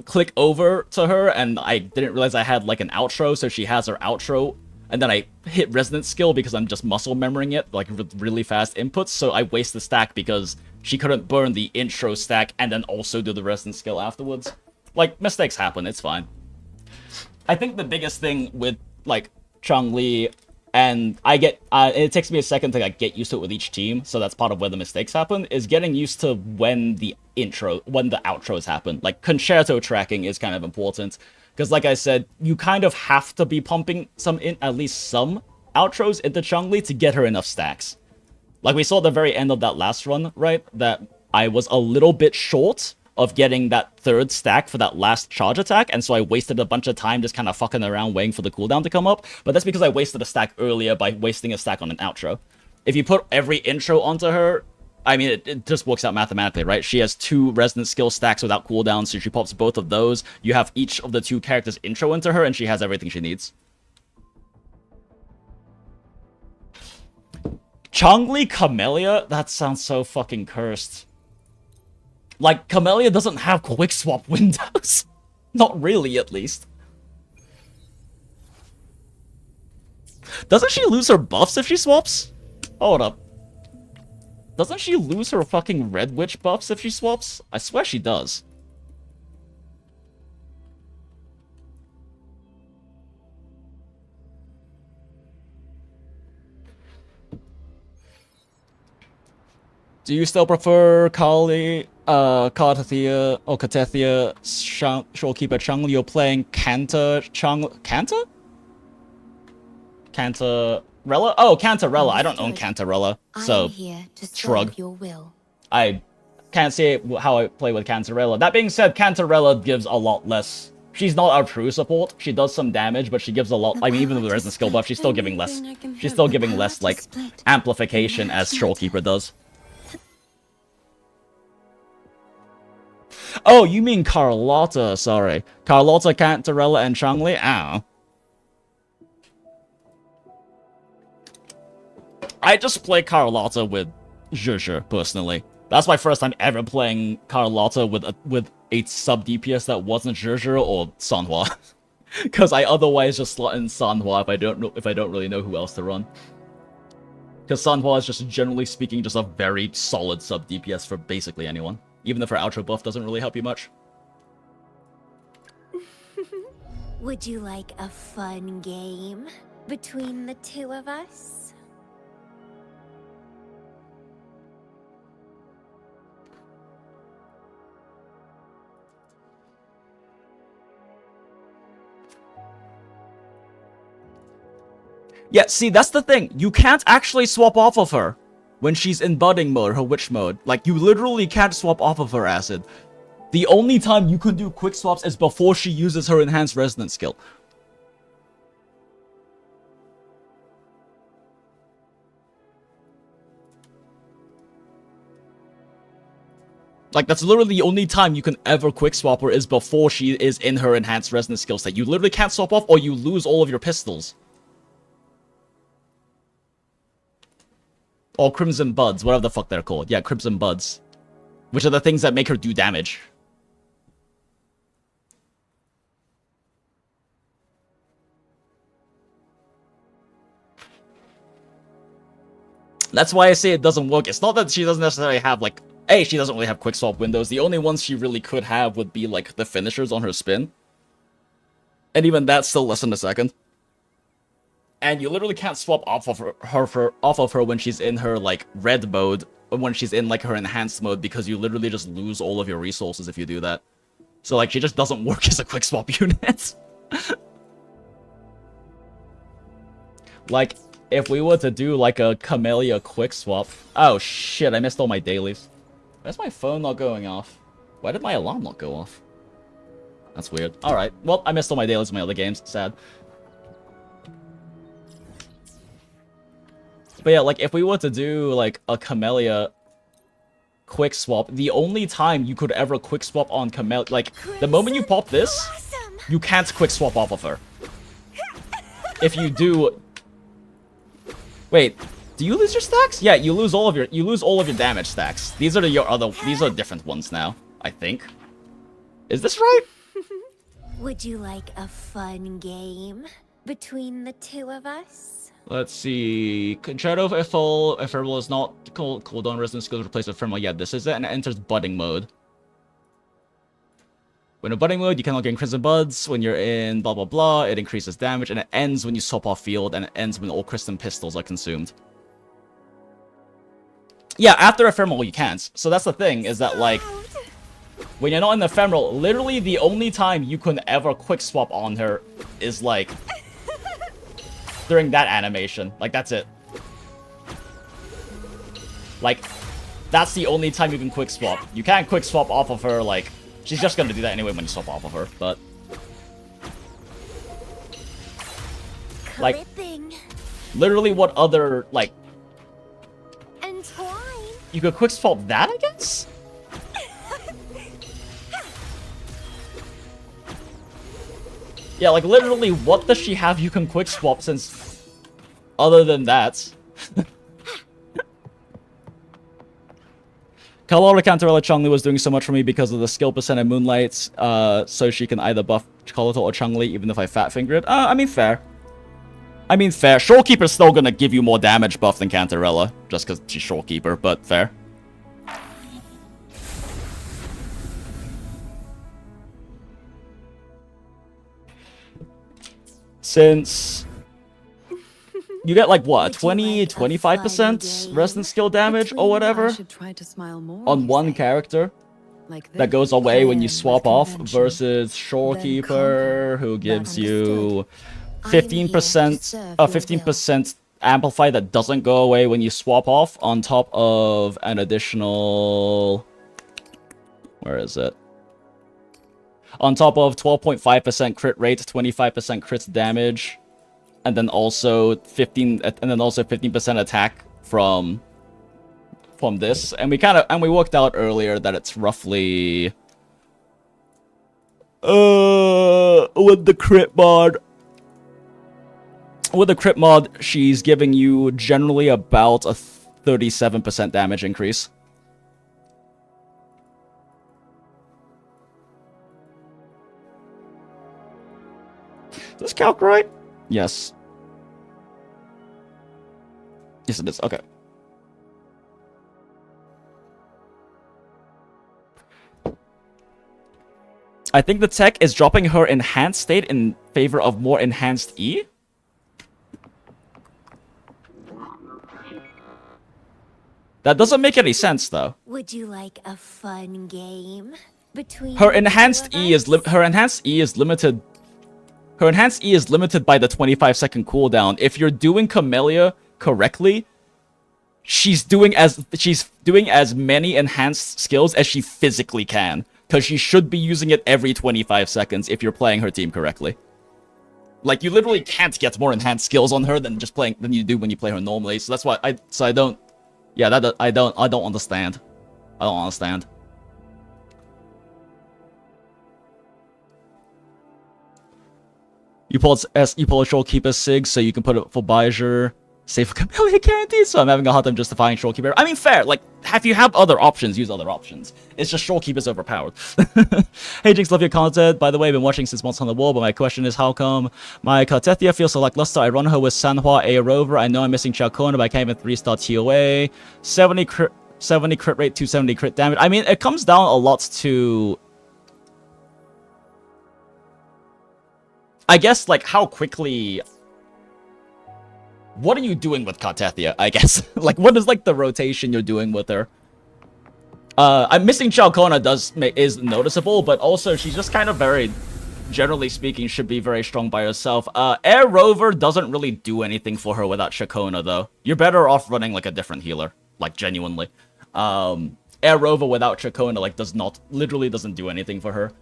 click over to her and I didn't realize I had, like, an outro, so she has her outro. And then I hit resonance skill because I'm just muscle memorying it, like, with really fast inputs, so I waste the stack because she couldn't burn the intro stack and then also do the resonance skill afterwards. Like, mistakes happen, it's fine. I think the biggest thing with, like, Changli, and it takes me a second to, like, get used to it with each team, so that's part of where the mistakes happen, is getting used to when the outros happen. Like, concerto tracking is kind of important, because like I said, you kind of have to be pumping at least some outros into Changli to get her enough stacks. Like, we saw at the very end of that last run, right, that I was a little bit short of getting that 3rd stack for that last charge attack, and so I wasted a bunch of time just kind of fucking around waiting for the cooldown to come up, but that's because I wasted a stack earlier by wasting a stack on an outro. If you put every intro onto her, I mean, it just works out mathematically, right? She has 2 resonance skill stacks without cooldown, so she pops both of those. You have each of the 2 characters intro into her, and she has everything she needs. Changli Camellia? That sounds so fucking cursed. Like, Camellia doesn't have quickswap windows. Not really, at least. Doesn't she lose her buffs if she swaps? Hold up. Doesn't she lose her fucking Red Witch buffs if she swaps? I swear she does. Do you still prefer Cartethyia or Cartethyia, Shorekeeper, Changli? You're playing Cantarella? Oh, Cantarella. I don't own Cantarella, so here to shrug. your will. I can't say how I play with Cantarella. That being said, Cantarella gives a lot less. She's not our true support. She does some damage, but she gives a lot. I mean, even with the resistance skill buff, she's still giving less. She's still giving less, like, amplification as Shorekeeper does. Oh, you mean Carlotta, sorry. Carlotta, Cantarella, and Changli? Ow. I just play Carlotta with Zhe, personally. That's my first time ever playing Carlotta with a sub DPS that wasn't Zhe or Sanhua. Because I otherwise just slot in Sanhua if I don't really know who else to run. Because Sanhua is just, generally speaking, just a very solid sub DPS for basically anyone. Even if her outro buff doesn't really help you much. Would you like a fun game between the 2 of us? Yeah, see, that's the thing. You can't actually swap off of her when she's in budding mode, her witch mode. Like, you literally can't swap off of her acid. The only time you can do quick swaps is before she uses her enhanced resonance skill. Like, that's literally the only time you can ever quick swap her is before she is in her enhanced resonance skill set. You literally can't swap off or you lose all of your pistols. Or Crimson Buds, whatever the fuck they're called. Yeah, Crimson Buds. which are the things that make her do damage. That's why I say it doesn't work. It's not that she doesn't necessarily have, like... A, she doesn't really have quick swap windows. The only ones she really could have would be, like, the finishers on her spin. And even that's still less than a second. And you literally can't swap off of her when she's in her, like, red mode, or when she's in, like, her enhanced mode, because you literally just lose all of your resources if you do that. So, like, she just doesn't work as a quick swap unit. Like... If we were to do, like, a Camellia quick swap... Oh, shit, I missed all my dailies. Why's my phone not going off? Why did my alarm not go off? That's weird. Alright, well, I missed all my dailies in my other games. Sad. But yeah, like, if we were to do, like, a Camellia quick swap, the only time you could ever quick swap on Camellia... Like, the moment you pop this, you can't quick swap off of her. If you do... Wait, do you lose your stacks? Yeah, you lose all of your damage stacks. These are these are different ones now, I think. Is this right? Would you like a fun game between the two of us? Let's see. Shadow of Ephemeral is not cooldown resistance skills replace Ephemeral. Yeah, this is it, and it enters budding mode. When in budding mode, you cannot gain Crimson Buds. When you're in blah blah blah, it increases damage, and it ends when you swap off field, and it ends when all Crystal Pistols are consumed. Yeah, after Ephemeral, you can't. So that's the thing, is that, like, when you're not in Ephemeral, literally the only time you can ever quick swap on her is, like, during that animation. Like, that's it. Like, that's the only time you can quick swap. You can't quick swap off of her, like... She's just gonna do that anyway when you swap off of her, but... Like, literally what other, like... You could quick swap that, I guess? Yeah, like, literally, what does she have you can quick swap since... Other than that... Colorado Cantarella Changli was doing so much for me because of the skill percent in Moonlight, so she can either buff Colorado or Changli even if I fat finger it. I mean, fair. I mean, fair. Shorekeeper's still gonna give you more damage buff than Cantarella, just because she's Shorekeeper, but fair. Since... You get, like, what, 25% resident skill damage or whatever on one character that goes away when you swap off versus Shorekeeper, who gives you 15% amplify that doesn't go away when you swap off on top of an additional... Where is it? On top of 12.5% crit rate, 25% crit damage... And then also 15% attack from this, and we worked out earlier that it's roughly with the crit mod, she's giving you generally about a 37% damage increase. Does this calc right? Yes. Yes, it is. Okay. I think the tech is dropping her enhanced state in favor of more enhanced E. That doesn't make any sense, though. Would you like a fun game between her enhanced E is limited. Her enhanced E is limited by the 25-second cooldown. If you're doing Camellia correctly, she's doing as many enhanced skills as she physically can, because she should be using it every 25 seconds if you're playing her team correctly. Like, you literally can't get more enhanced skills on her than you do when you play her normally. So that's why I don't understand. I don't understand. You pull a Shorekeeper Sig so you can put it for Baijer. Save for Camellia guarantees, so I'm having a hard time justifying Shorekeeper. I mean, fair. Like, if you have other options, use other options. It's just Shorekeeper's overpowered. Hey, Jinx, love your content. By the way, I've been watching since Months on the Wall, but my question is, how come my Cartethyia feels so lackluster? I run her with Sanhua Aerovov. I know I'm missing Ciaccona, but I can't even 3-star TOA. 70 crit rate, 270 crit damage. I mean, it comes down a lot to... I guess, like, how quickly... What are you doing with Cartethyia, I guess? Like, what is, like, the rotation you're doing with her? I'm missing Ciaccona is noticeable, but also she's just kind of very, generally speaking, should be very strong by herself. Aerovov doesn't really do anything for her without Ciaccona, though. You're better off running, like, a different healer. Like, genuinely. Aerovov without Ciaccona, like, literally doesn't do anything for her.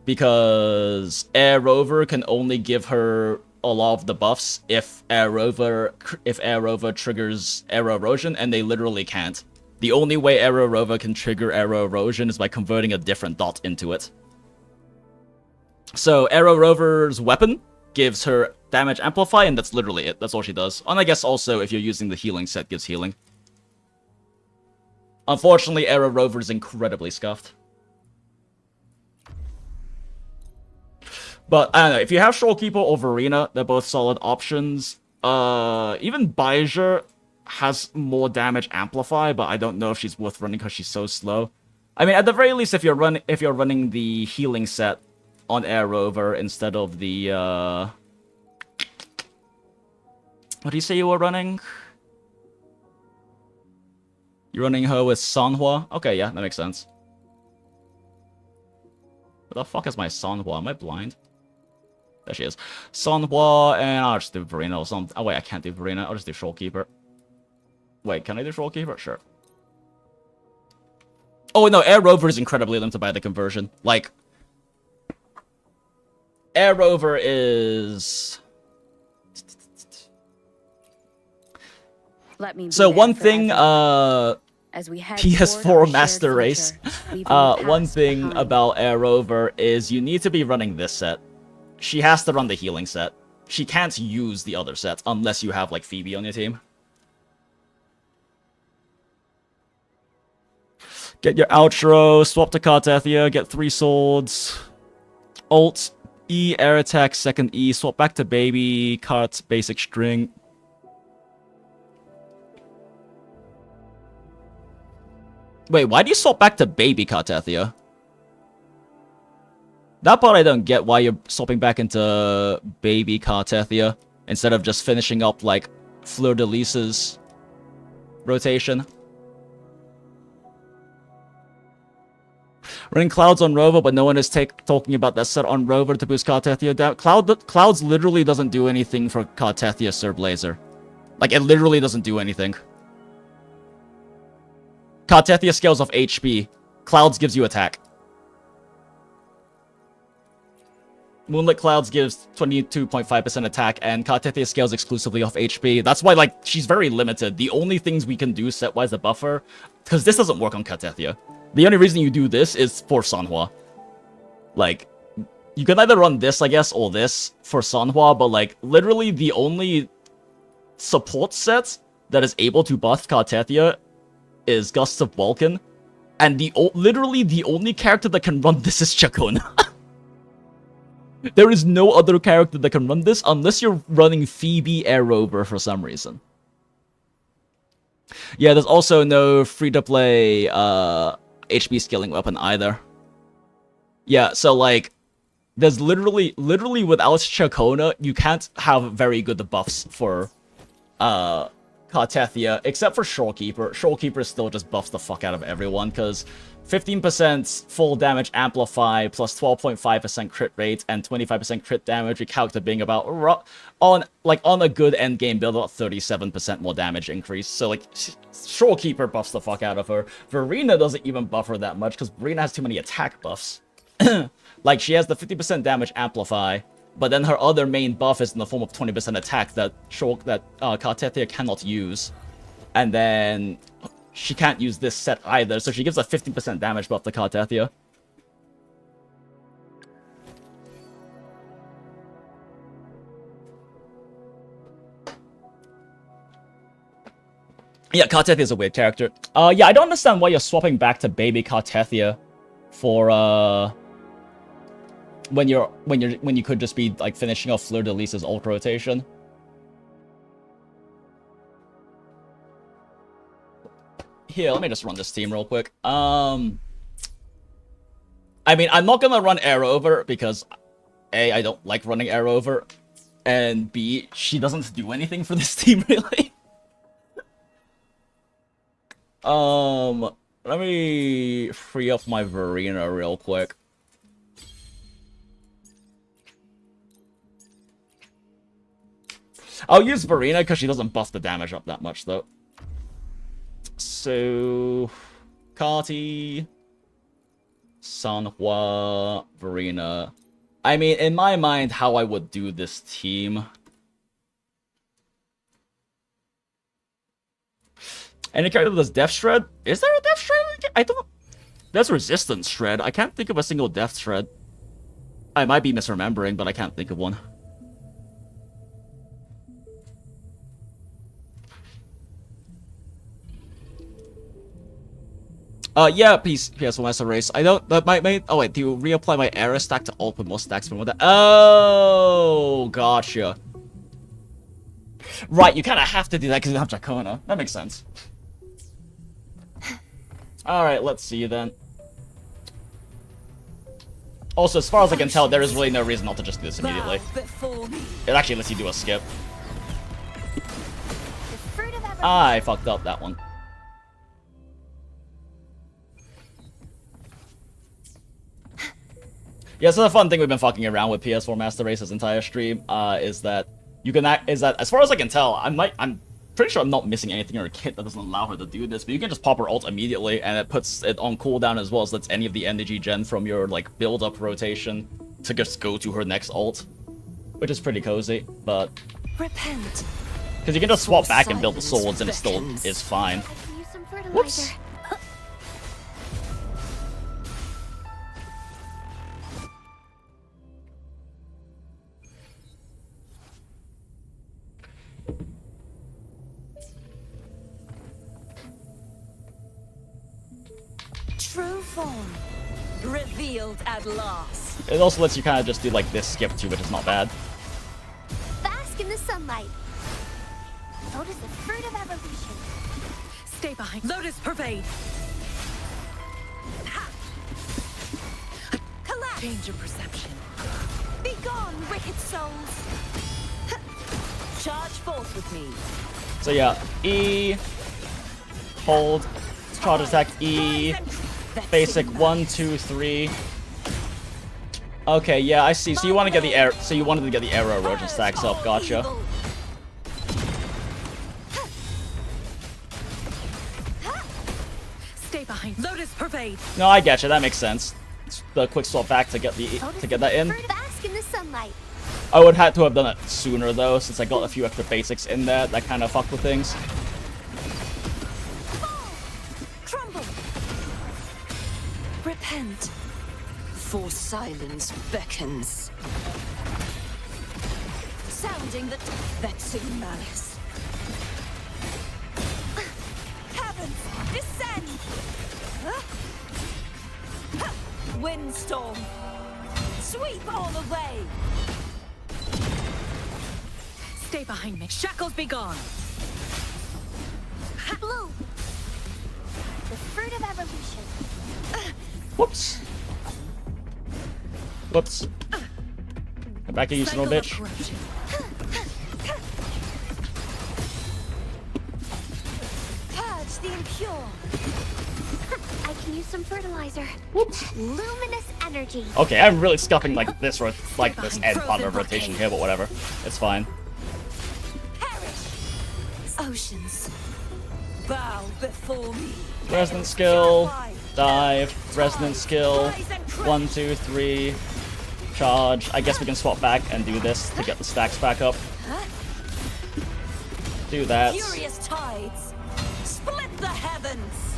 Because Aerovov can only give her a lot of the buffs if Aerovov triggers Arrow Erosion, and they literally can't. The only way Aerovov can trigger Arrow Erosion is by converting a different dot into it. So Aerovov's weapon gives her damage amplify, and that's literally it. That's all she does. And I guess also if you're using the healing set, gives healing. Unfortunately, Aerovov is incredibly scuffed. But, I don't know, if you have Shorekeeper or Verena, they're both solid options. Even Baijer has more damage amplify, but I don't know if she's worth running because she's so slow. I mean, at the very least, if you're running the healing set on Aerovov instead of the, what do you say you were running? You're running her with Sanhua? Okay, yeah, that makes sense. Where the fuck is my Sanhua? Am I blind? There she is. Sanhua, and I'll just do Verena or something. Oh, wait, I can't do Verena. I'll just do Shorekeeper. Wait, can I do Shorekeeper? Sure. Oh, no, Aerovov is incredibly limited by the conversion. Like, Aerovov is... Let me So one thing, as we head PS4 Master Race, one thing about Aerovov is you need to be running this set. She has to run the healing set. She can't use the other sets unless you have, like, Phoebe on your team. Get your outro, swap to Cartethyia, get 3 swords. Alt, E, air attack, second E, swap back to baby, cart, basic string. Wait, why do you swap back to baby Cartethyia? That part I don't get, why you're swapping back into baby Cartethyia instead of just finishing up, like, Fleur de Lis's rotation. Running Clouds on Rover, but no one is talking about that set on Rover to boost Cartethyia down. Clouds literally doesn't do anything for Cartethyia Sir Blazer. Like, it literally doesn't do anything. Cartethyia scales off HP. Clouds gives you attack. Moonlit Clouds gives 22.5% attack, and Cartethyia scales exclusively off HP. That's why, like, she's very limited. The only things we can do set-wise to buff her, because this doesn't work on Cartethyia. The only reason you do this is for Sanhua. Like, you can either run this, I guess, or this for Sanhua, but, like, literally the only support set that is able to buff Cartethyia is Gusts of Vulcan, and literally the only character that can run this is Ciaccona. There is no other character that can run this unless you're running Phoebe Aerovov for some reason. Yeah, there's also no free-to-play HP scaling weapon either. Yeah, so like, there's literally without Ciaccona, you can't have very good buffs for Cartethyia, except for Shorekeeper. Shorekeeper still just buffs the fuck out of everyone, because 15% full damage amplify plus 12.5% crit rate and 25% crit damage, we calculate to being about on a good end game build about 37% more damage increase. So like Shorekeeper buffs the fuck out of her. Verena doesn't even buff her that much because Verena has too many attack buffs. Like she has the 50% damage amplify, but then her other main buff is in the form of 20% attack that Cartethyia cannot use. And then she can't use this set either, so she gives a 50% damage buff to Cartethyia. Yeah, Cartethyia is a weird character. Yeah, I don't understand why you're swapping back to baby Cartethyia for when you could just be like finishing off Fleur de Lis's ult rotation. Here, let me just run this team real quick. I mean, I'm not gonna run Aerovov because A, I don't like running Aerovov, and B, she doesn't do anything for this team really. Let me free up my Verena real quick. I'll use Verena because she doesn't buff the damage up that much though. So, Carti, Sanhua, Verena. I mean, in my mind, how I would do this team. Any character that does Death Shred? Is there a Death Shred? I don't... There's Resistance Shred. I can't think of a single Death Shred. I might be misremembering, but I can't think of one. Yeah, PS1 Master Race. I don't... That might... Oh, wait. Do you reapply my error stack to ult with more stacks from that? Oh, gotcha. Right, you kind of have to do that because you have Ciaccona. That makes sense. Alright, let's see then. Also, as far as I can tell, there is really no reason not to just do this immediately. It actually lets you do a skip. I fucked up that one. Yeah, so the fun thing we've been fucking around with PS4 Master Race this entire stream is that you can as far as I can tell, I'm pretty sure I'm not missing anything in her kit that doesn't allow her to do this, but you can just pop her ult immediately and it puts it on cooldown as well as lets any of the energy gen from your like build up rotation to just go to her next ult, which is pretty cozy, but repent. Because you can just swap back and build the swords and it still is fine. Whoops. True form revealed at last. It also lets you kind of just do like this skip too, which is not bad. Bask in the sunlight. Lotus the fruit of evolution. Stay behind. Lotus pervade. Collapse. Change your perception. Be gone, wicked souls. Charge forth with me. So yeah, E, hold, charge attack E, basic 1, 2, 3. Okay, yeah, I see. So you want to get the air. So you wanted to get the arrow erosion stacks up. Gotcha. Stay behind. Lotus pervade. No, I getcha. That makes sense. It's the quick swap back to get that in. Bask in the sunlight. I would have to have done it sooner though, since I got a few extra basics in there that kind of fucked with things. Tremble. Repent. For silence beckons. Sounding the vexing malice. Heavens, descend! Windstorm, sweep all away! Stay behind me. Shackles be gone! Blue. The fruit of evolution. Whoops. Whoops. Come back here, you son of a bitch. Purge the impure. I can use some fertilizer. Whoops. Luminous energy. Okay, I'm really scuffing like this end part of rotation here, but whatever. It's fine. Oceans, bow before me. Resonant skill, dive, resonant skill, 1, 2, 3, charge. I guess we can swap back and do this to get the stacks back up. Do that. Furious tides, split the heavens.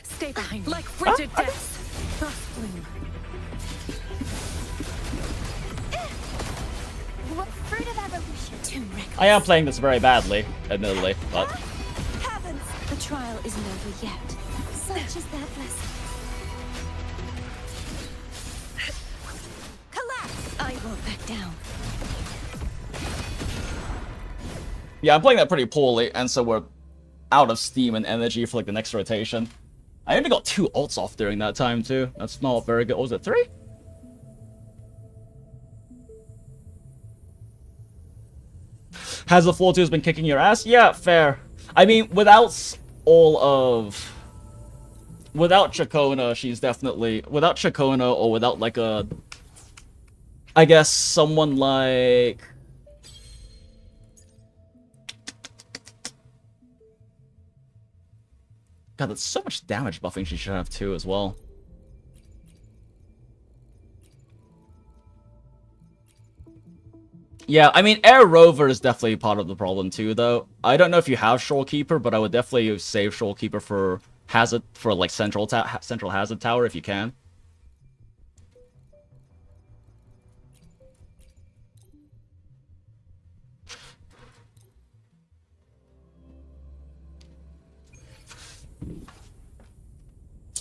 Stay behind like frigid deaths. What fruit of evolution? too reckless. I am playing this very badly, admittedly, but Heavens! The trial isn't over yet. Such is that blessing. Collapse! I won't back down. yeah, I'm playing that pretty poorly, and so we're out of steam and energy for like the next rotation. I only got 2 ults off during that time too. That's not very good. What was it, 3? Has the floor 2 has been kicking your ass? Yeah, fair. I mean, without Ciaccona, she's definitely without Ciaccona or without like a, I guess someone like. God, that's so much damage buffing she should have too as well. Yeah, I mean, Aerovov is definitely part of the problem too, though. I don't know if you have Shorekeeper, but I would definitely save Shorekeeper for hazard, for like central hazard tower if you can.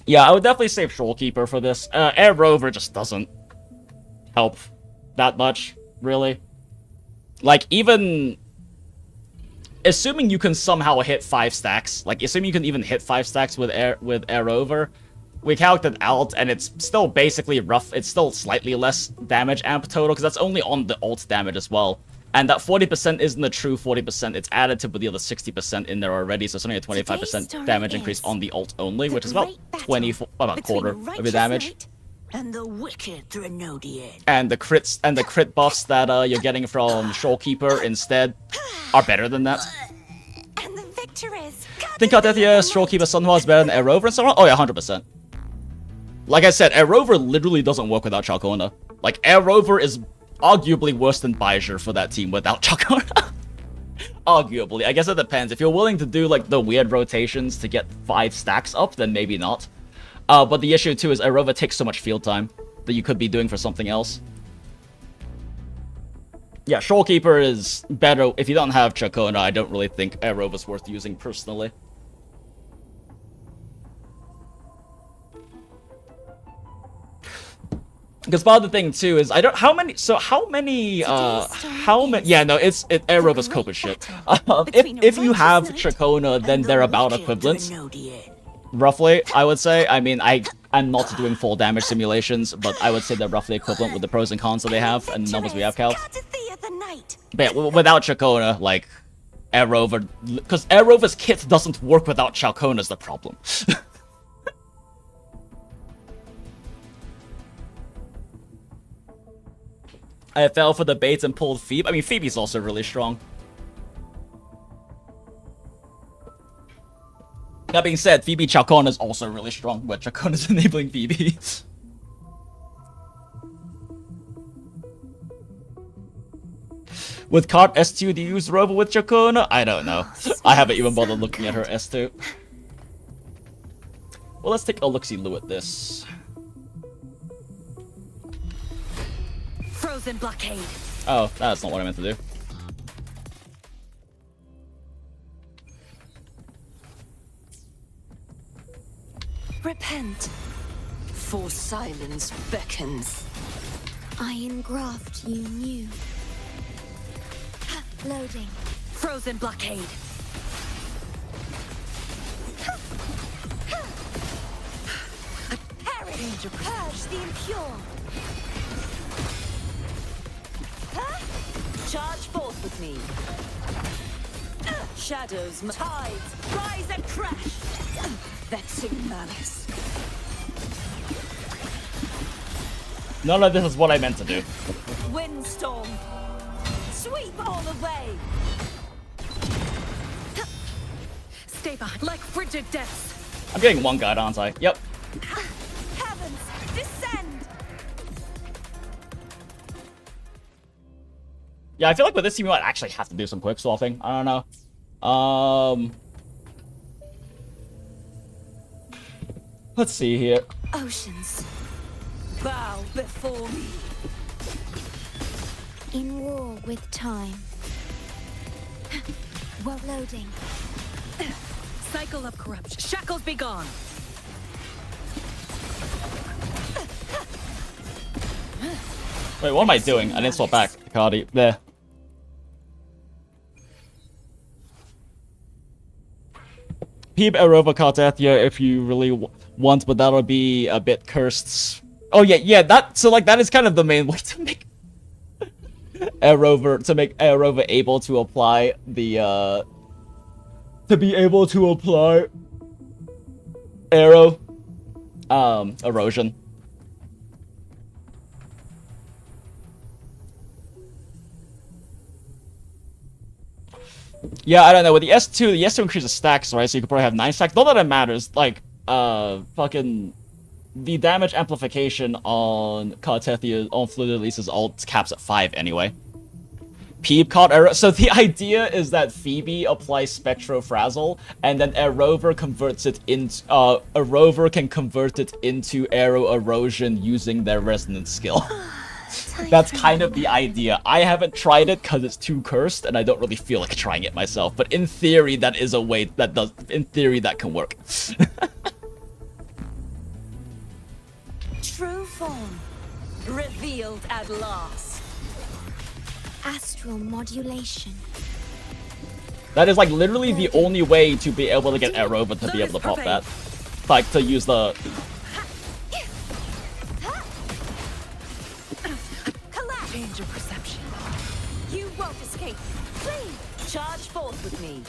Yeah, I would definitely save Shorekeeper for this. Aerovov just doesn't help that much, really. Like, even assuming you can somehow hit 5 stacks, like, assuming you can even hit 5 stacks with Aerovov, we calculated out, and it's still basically rough. It's still slightly less damage amp total, because that's only on the ult damage as well. And that 40% isn't the true 40%, it's additive with the other 60% in there already, so it's only a 25% damage increase on the ult only, which is about 24, about a quarter of your damage. And the wicked Threnodian. And the crit buffs that you're getting from Shorekeeper instead are better than that. And the victor is... Think Cartethyia, Shorekeeper, Sunhua is better than Aerovov and so on? Oh yeah, 100%. Like I said, Aerovov literally doesn't work without Ciaccona. Like, Aerovov is arguably worse than Baijer for that team without Ciaccona. Arguably. I guess it depends. If you're willing to do, like, the weird rotations to get 5 stacks up, then maybe not. But the issue, too, is Aerovov takes so much field time that you could be doing for something else. Yeah, Shorekeeper is better. If you don't have Ciaccona, I don't really think Aerovov is worth using personally. Because part of the thing too is I don't how many yeah, no, Aerovov is cope as shit. If you have Ciaccona, then they're about equivalent. Roughly, I would say. I mean, I'm not doing full damage simulations, but I would say they're roughly equivalent with the pros and cons that they have and the numbers we have calc. But yeah, without Ciaccona, like Aerovov, because Aerovov's kit doesn't work without Ciaccona is the problem. I fell for the bait and pulled Phoebe. I mean, Phoebe's also really strong. That being said, Phoebe Ciaccona is also really strong, but Ciaccona is enabling Phoebe. With card S2, do you use Robo with Ciaccona? I don't know. I haven't even bothered looking at her S2. Well, let's take a look-see-loo at this. Frozen blockade. Oh, that's not what I meant to do. Repent. For silence beckons. I engraft you new. Loading. Frozen blockade. Perish. Purge the impure. Charge forth with me. Shadows, tides, rise and crash. Vexing malice. None of this is what I meant to do. Windstorm. Sweep all away. Stay behind like frigid depths. I'm getting one guard, aren't I? Yep. Heavens, descend. Yeah, I feel like with this team, we might actually have to do some quick swapping. I don't know. Let's see here. Oceans. Bow before me. In war with time. Well, loading. Cycle of corruption. Shackles be gone. Wait, what am I doing? I didn't swap back. Cardi. There. Peep Aerovov Cartethyia if you really want, but that'll be a bit cursed. Oh yeah, that, so like that is kind of the main way to make Aerovov able to apply the arrow erosion. Yeah, I don't know. With the S2 increases stacks, right? So you could probably have 9 stacks. Not that it matters. Like, fucking the damage amplification on Cartethyia on Fluid Releases alt caps at 5 anyway. Peep caught arrow. So the idea is that Phoebe applies Spectrofrazzle, and then Aerovov converts it into Aerovov can convert it into arrow erosion using their resonance skill. That's kind of the idea. I haven't tried it because it's too cursed, and I don't really feel like trying it myself. But in theory, that is a way that does. In theory, that can work. True form revealed at last. Astral modulation. That is like literally the only way to be able to get Aerovov to be able to pop that. Like to use the. Change your perception. You won't escape. Please. Charge forth with me.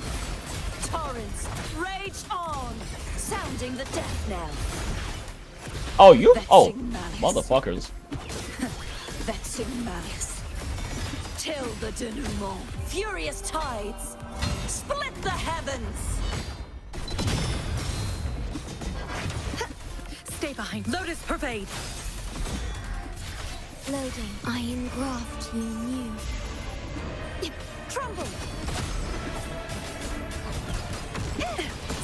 Torrents, rage on. Sounding the death knell. Oh, you? Oh, Vexing malice. motherfuckers. Vexing malice. Till the denouement. Furious tides. Split the heavens. Stay behind. Lotus pervade. Loading. I engraft you new. Crumble.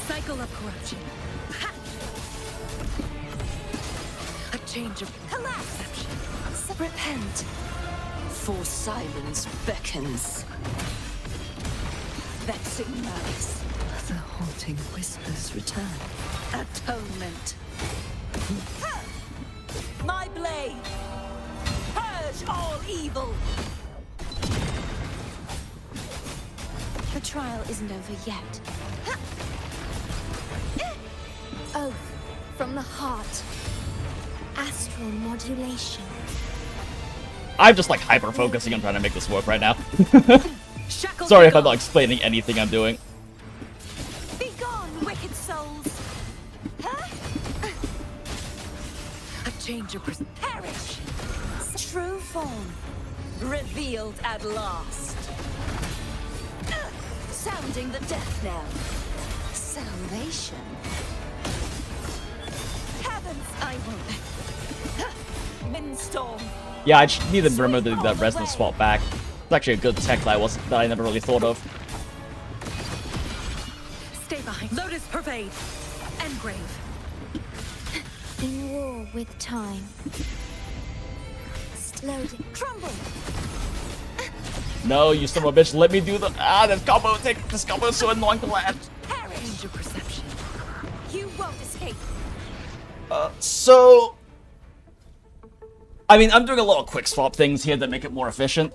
Cycle of corruption. Ha! A change of perception. Repent. For silence beckons. Vexing malice. The haunting whispers return. Atonement. Ha! My blade. Purge all evil. The trial isn't over yet. Oath from the heart. Astral modulation. I'm just like hyper focusing on trying to make this work right now. Shackles Sorry be if I'm gone. not explaining anything I'm doing. Be gone, wicked souls. A change of Perish. true form revealed at last. Sounding the death knell. Salvation. Heavens, I won't. Windstorm. Yeah, I just need to remember that resonance swap back. It's actually a good tech that I never really thought of. Stay behind. Lotus pervade. Engrave. In war with time. Loading. crumble. No, you son of a bitch, let me do the this combo is so annoying to land. Perish. Change of perception. You won't escape. So I mean, I'm doing a lot of quick swap things here that make it more efficient.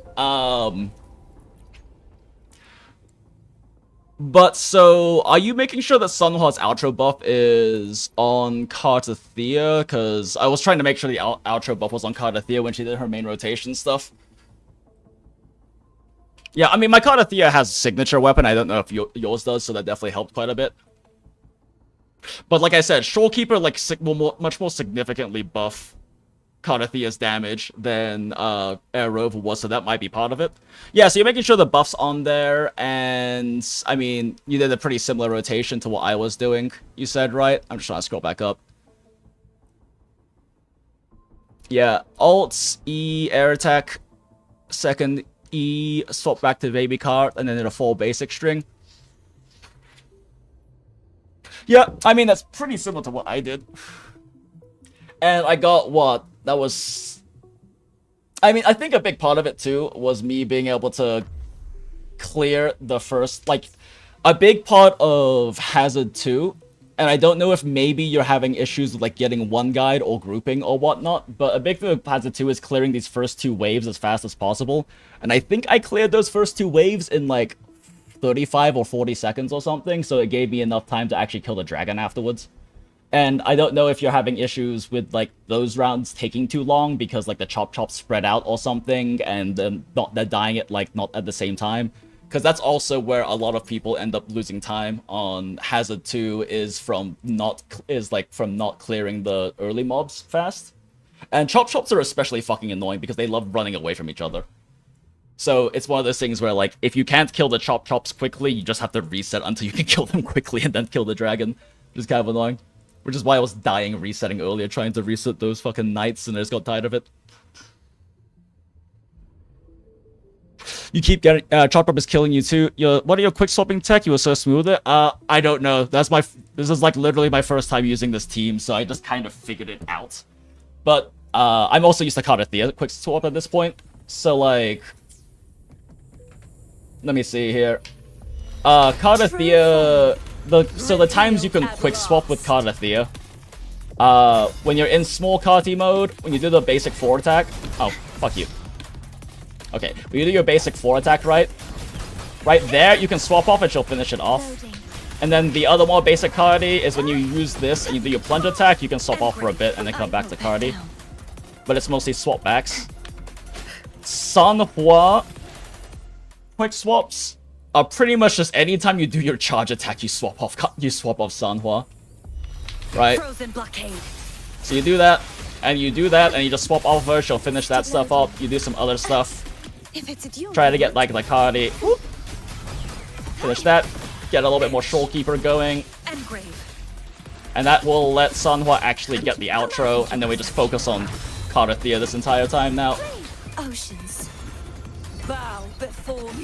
But so, are you making sure that Sunhwa's outro buff is on Cartethyia? Because I was trying to make sure the outro buff was on Cartethyia when she did her main rotation stuff. Yeah, I mean, my Cartethyia has a signature weapon. I don't know if yours does, so that definitely helped quite a bit. But like I said, Shorekeeper will much more significantly buff Cartethia's damage than Aerovov was, so that might be part of it. Yeah, so you're making sure the buff's on there, and I mean, you did a pretty similar rotation to what I was doing, you said, right? I'm just trying to scroll back up. Yeah, Alt, E, air attack, second E, swap back to baby card, and then in a full basic string. Yeah, I mean, that's pretty similar to what I did. And I got what? That was... I mean, I think a big part of it, too, was me being able to clear the first, like, a big part of Hazard 2, and I don't know if maybe you're having issues with, like, getting one guide or grouping or whatnot, but a big thing with Hazard 2 is clearing these first 2 waves as fast as possible, and I think I cleared those first 2 waves in, like, 35 or 40 seconds or something, so it gave me enough time to actually kill the dragon afterwards. And I don't know if you're having issues with, like, those rounds taking too long because, like, the chop spread out or something, and then they're dying at, like, not at the same time. Because that's also where a lot of people end up losing time on Hazard 2 is from not clearing the early mobs fast. And chops are especially fucking annoying because they love running away from each other. So it's one of those things where, like, if you can't kill the chops quickly, you just have to reset until you can kill them quickly and then kill the dragon, which is kind of annoying. Which is why I was dying resetting earlier, trying to reset those fucking knights, and I just got tired of it. You keep getting... Chop is killing you too. What are your quick swapping tech? You were so smooth with it. I don't know. This is, like, literally my first time using this team, so I just kind of figured it out. But, I'm also used to Cartethyia quick swap at this point. So, like... Let me see here. Cartethyia... So the times you can quick swap with Cartethyia, when you're in small Carti mode, when you do the basic 4 attack, oh, fuck you. Okay, when you do your basic 4 attack right there, you can swap off and she'll finish it off. And then the other more basic Carti is when you use this and you do your plunge attack, you can swap off for a bit and then come back to Carti. But it's mostly swap backs. Sanhua quick swaps pretty much just anytime you do your charge attack, you swap off Sanhua, right? So you do that, and you just swap off her. She'll finish that stuff up. You do some other stuff. Try to get like the Cardi. Finish that. Get a little bit more Shorekeeper going, and that will let Sanhua actually get the outro, and then we just focus on Cartethyia this entire time now. Oceans.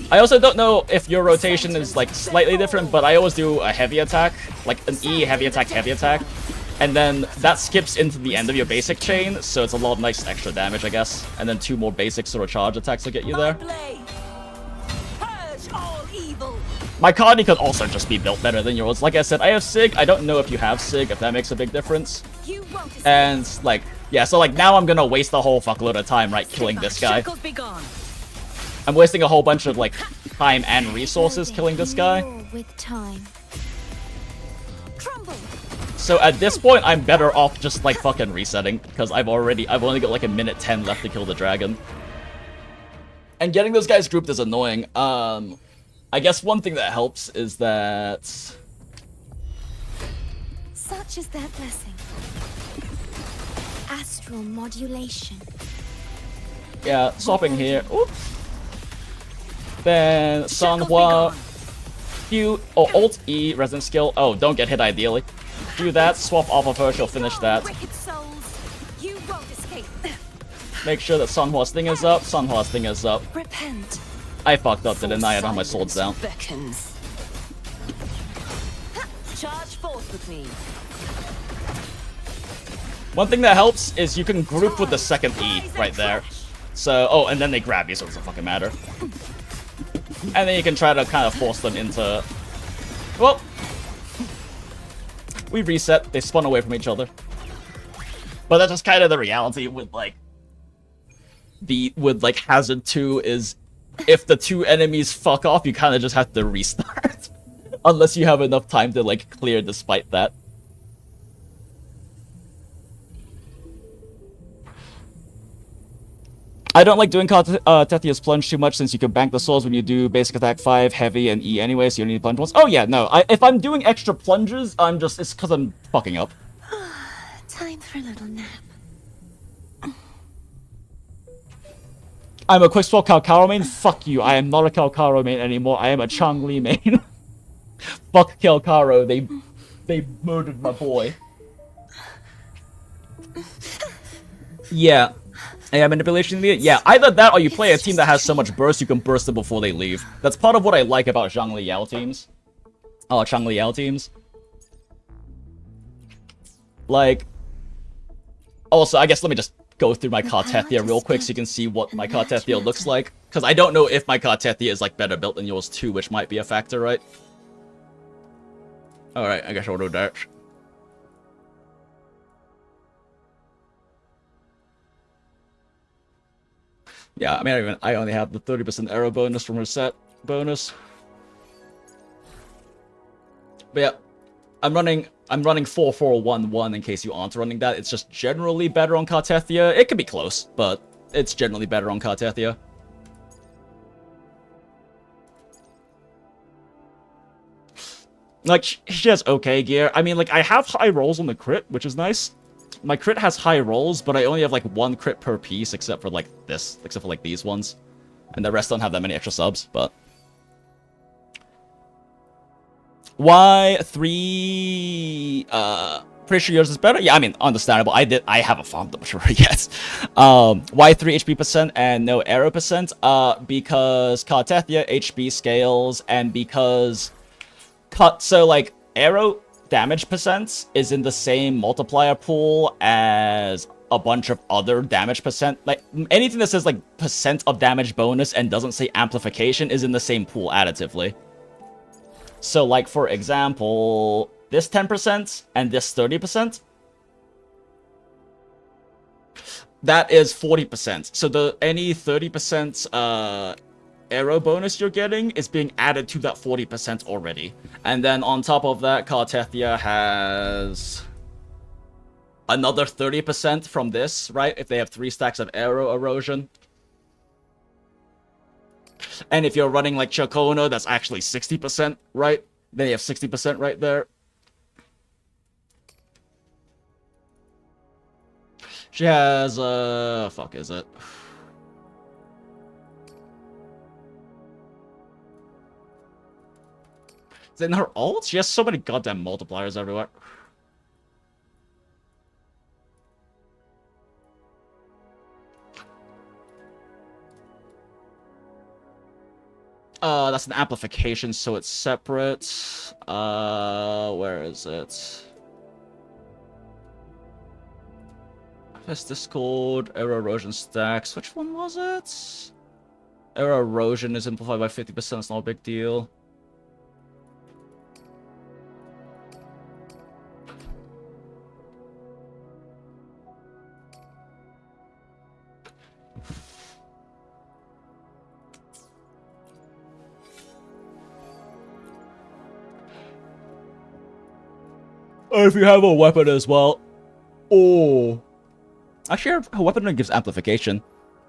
I also don't know if your rotation is, like, slightly different, but I always do a heavy attack, like an E, heavy attack, and then that skips into the end of your basic chain, so it's a lot of nice extra damage, I guess, and then 2 more basic sort of charge attacks will get you there. My Cardi could also just be built better than yours. Like I said, I have Sig. I don't know if you have Sig, if that makes a big difference. And, like, yeah, so, like, now I'm gonna waste a whole fuckload of time, right, killing this guy. I'm wasting a whole bunch of, like, time and resources killing this guy. So at this point, I'm better off just, like, fucking resetting, because I've only got, like, a minute 10 left to kill the dragon. And getting those guys grouped is annoying. I guess one thing that helps is that... Such is their blessing. Astral modulation. Yeah, swapping here. Oops. Then Sanhua, Alt E, Resident Skill. Oh, don't get hit ideally. Do that, swap off of her, she'll finish that. Make sure that Sanhua's thing is up, Repent. I fucked up, didn't I? I don't have my swords down. Charge forth with me. One thing that helps is you can group with the second E right there. So, oh, and then they grab you, so it doesn't fucking matter. And then you can try to kind of force them into... Well, we reset. They spun away from each other. But that's just kind of the reality with, like... Hazard 2 is... If the 2 enemies fuck off, you kind of just have to restart. Unless you have enough time to, like, clear despite that. I don't like doing Cartethia's plunge too much since you can bank the souls when you do basic attack 5, heavy, and E anyway, so you don't need plunge ones. Oh yeah, no. If I'm doing extra plunges, it's because I'm fucking up. Time for a little nap. I'm a quick swap Calcaro main? Fuck you, I am not a Calcaro main anymore, I am a Changli main. Fuck Calcaro, they murdered my boy. Yeah. Yeah, manipulation. Yeah, either that or you play a team that has so much burst you can burst them before they leave. That's part of what I like about Zhangli Yao teams. Oh, Changli Yao teams. Like... Also, I guess let me just go through my Cartethyia real quick so you can see what my Cartethyia looks like. Because I don't know if my Cartethyia is like better built than yours too, which might be a factor, right? Alright, I guess I'll do that. Yeah, I mean, I only have the 30% arrow bonus from her set bonus. But yeah, I'm running 4-4-1-1 in case you aren't running that. It's just generally better on Cartethyia. It could be close, but it's generally better on Cartethyia. Like, she has okay gear. I mean, like, I have high rolls on the crit, which is nice. My crit has high rolls, but I only have, like, 1 crit per piece, except for, like, this. Except for, like, these ones. And the rest don't have that many extra subs, but... Y3... pretty sure yours is better? Yeah, I mean, understandable. I haven't farmed them sure yet. Y3 HP percent and no arrow percent, because Cartethyia HP scales, and because... So, like, arrow damage percent is in the same multiplier pool as a bunch of other damage percent. Like, anything that says, like, percent of damage bonus and doesn't say amplification is in the same pool additively. So, like, for example, this 10% and this 30%, that is 40%. So, any 30%, arrow bonus you're getting is being added to that 40% already. And then on top of that, Cartethyia has another 30% from this, right? If they have 3 stacks of arrow erosion. And if you're running like Ciaccona, that's actually 60%, right? Then you have 60% right there. She has, fuck is it? In her ult, she has so many goddamn multipliers everywhere. That's an amplification, so it's separate. Where is it? That's Discord, arrow erosion stacks. Which one was it? Arrow erosion is amplified by 50%, it's not a big deal. Or if you have a weapon as well. Oh. Actually, her weapon gives amplification.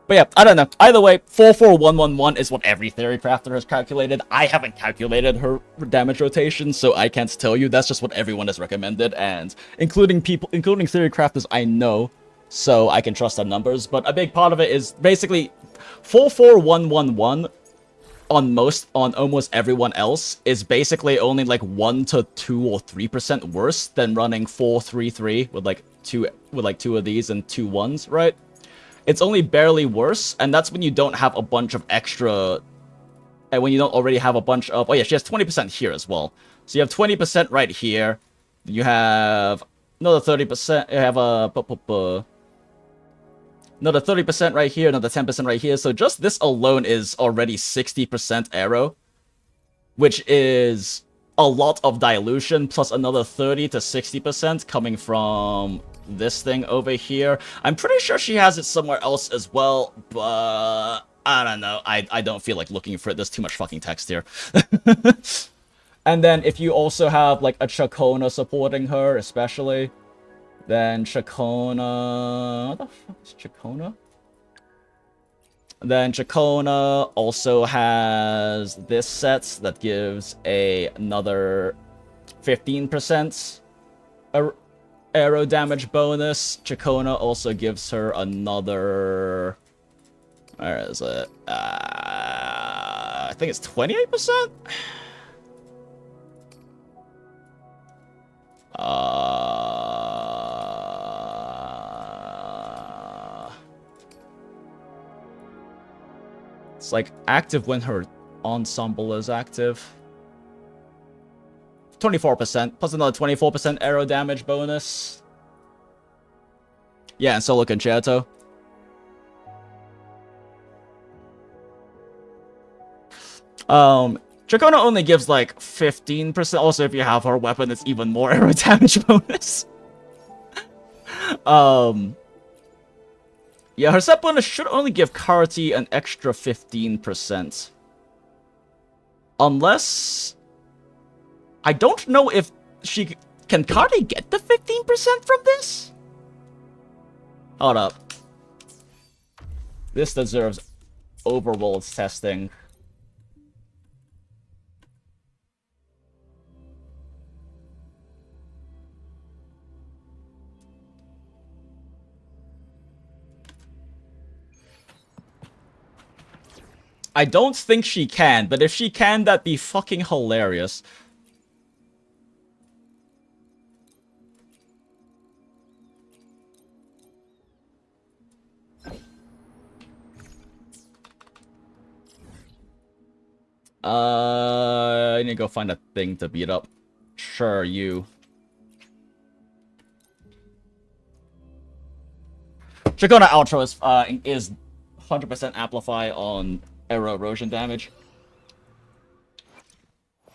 But yeah, I don't know. Either way, 4-4-1-1-1 is what every Theorycrafter has calculated. I haven't calculated her damage rotation, so I can't tell you. That's just what everyone has recommended, and including Theorycrafters I know, so I can trust their numbers. But a big part of it is basically 4-4-1-1-1 on almost everyone else is basically only like 1 to 2 or 3% worse than running 4-3-3 with like two of these and 2 ones, right? It's only barely worse, and that's when you don't have a bunch of extra, and when you don't already have a bunch of, oh yeah, she has 20% here as well. So you have 20% right here, you have another 30%, you have another 30% right here, another 10% right here. So just this alone is already 60% arrow, which is a lot of dilution, plus another 30 to 60% coming from this thing over here. I'm pretty sure she has it somewhere else as well, but I don't know. I don't feel like looking for it. There's too much fucking text here. And then if you also have like a Ciaccona supporting her, especially, then Ciaccona... What the fuck is Ciaccona? Then Ciaccona also has this set that gives another 15% arrow damage bonus. Ciaccona also gives her another... Where is it? I think it's 28%? It's like active when her ensemble is active. 24%, plus another 24% arrow damage bonus. Yeah, and solo concerto. Ciaccona only gives like 15%. Also, if you have her weapon, it's even more arrow damage bonus. Yeah, her set bonus should only give Carty an extra 15%. Unless... I don't know if she... Can Carty get the 15% from this? Hold up. This deserves overworld testing. I don't think she can, but if she can, that'd be fucking hilarious. I need to go find a thing to beat up. Sure, you. Ciaccona Outro is 100% amplify on arrow erosion damage.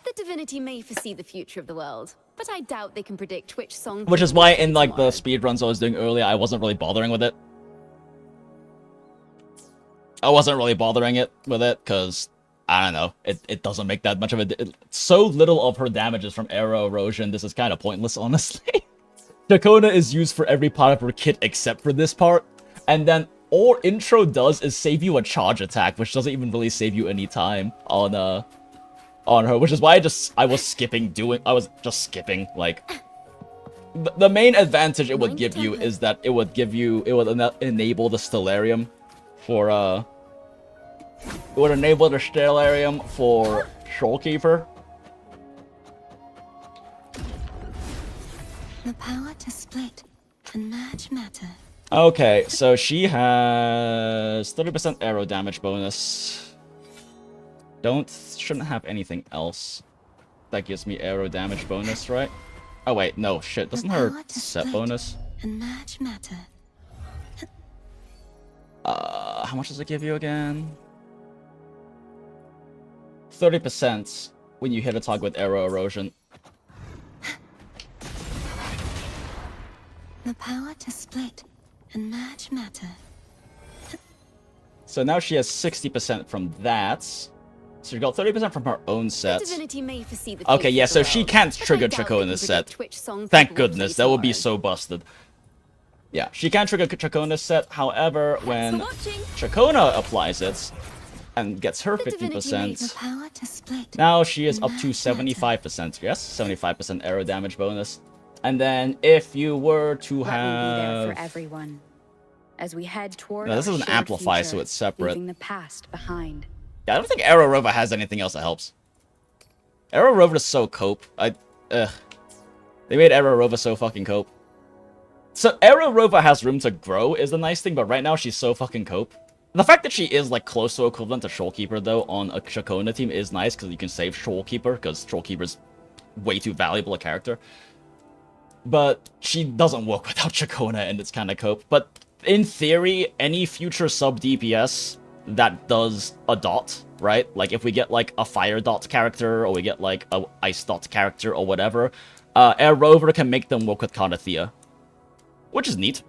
The divinity may foresee the future of the world, but I doubt they can predict which song. Which is why in like the speedruns I was doing earlier, I wasn't really bothering with it. I wasn't really bothering it with it because I don't know, it doesn't make that much of a. So little of her damage is from arrow erosion. This is kind of pointless, honestly. Ciaccona is used for every part of her kit except for this part, and then all intro does is save you a charge attack, which doesn't even really save you any time on her, which is why I was just skipping, like, the main advantage it would give you is that it would enable the Stellarium for, it would enable the Stellarium for Shorekeeper. The power to split and merge matter. Okay, so she has 30% arrow damage bonus. Shouldn't have anything else that gives me arrow damage bonus, right? Oh wait, no, shit. Doesn't her set bonus? And merge matter. How much does it give you again? 30% when you hit a target with arrow erosion. The power to split and merge matter. So now she has 60% from that. So she got 30% from her own set. Okay, yeah, so she can't trigger Ciaccona's set. Thank goodness, that would be so busted. Yeah, she can't trigger Ciaccona's set. However, when Ciaccona applies it and gets her 50%, now she is up to 75%. Yes, 75% arrow damage bonus. And then if you were to have... for everyone. As we head toward no, this is an amplify, so it's separate. Leaving the past behind. Yeah, I don't think Aerovov has anything else that helps. Aerovov is so cope. They made Aerovov so fucking cope. So Aerovov has room to grow is the nice thing, but right now she's so fucking cope. The fact that she is like close to equivalent to Shorekeeper though on a Ciaccona team is nice because you can save Shorekeeper because Shorekeeper's way too valuable a character. But she doesn't work without Ciaccona and it's kind of cope. But in theory, any future sub DPS that does a dot, right? Like if we get like a fire dot character or we get like a ice dot character or whatever, Aerovov can make them work with Cartethyia. Which is neat.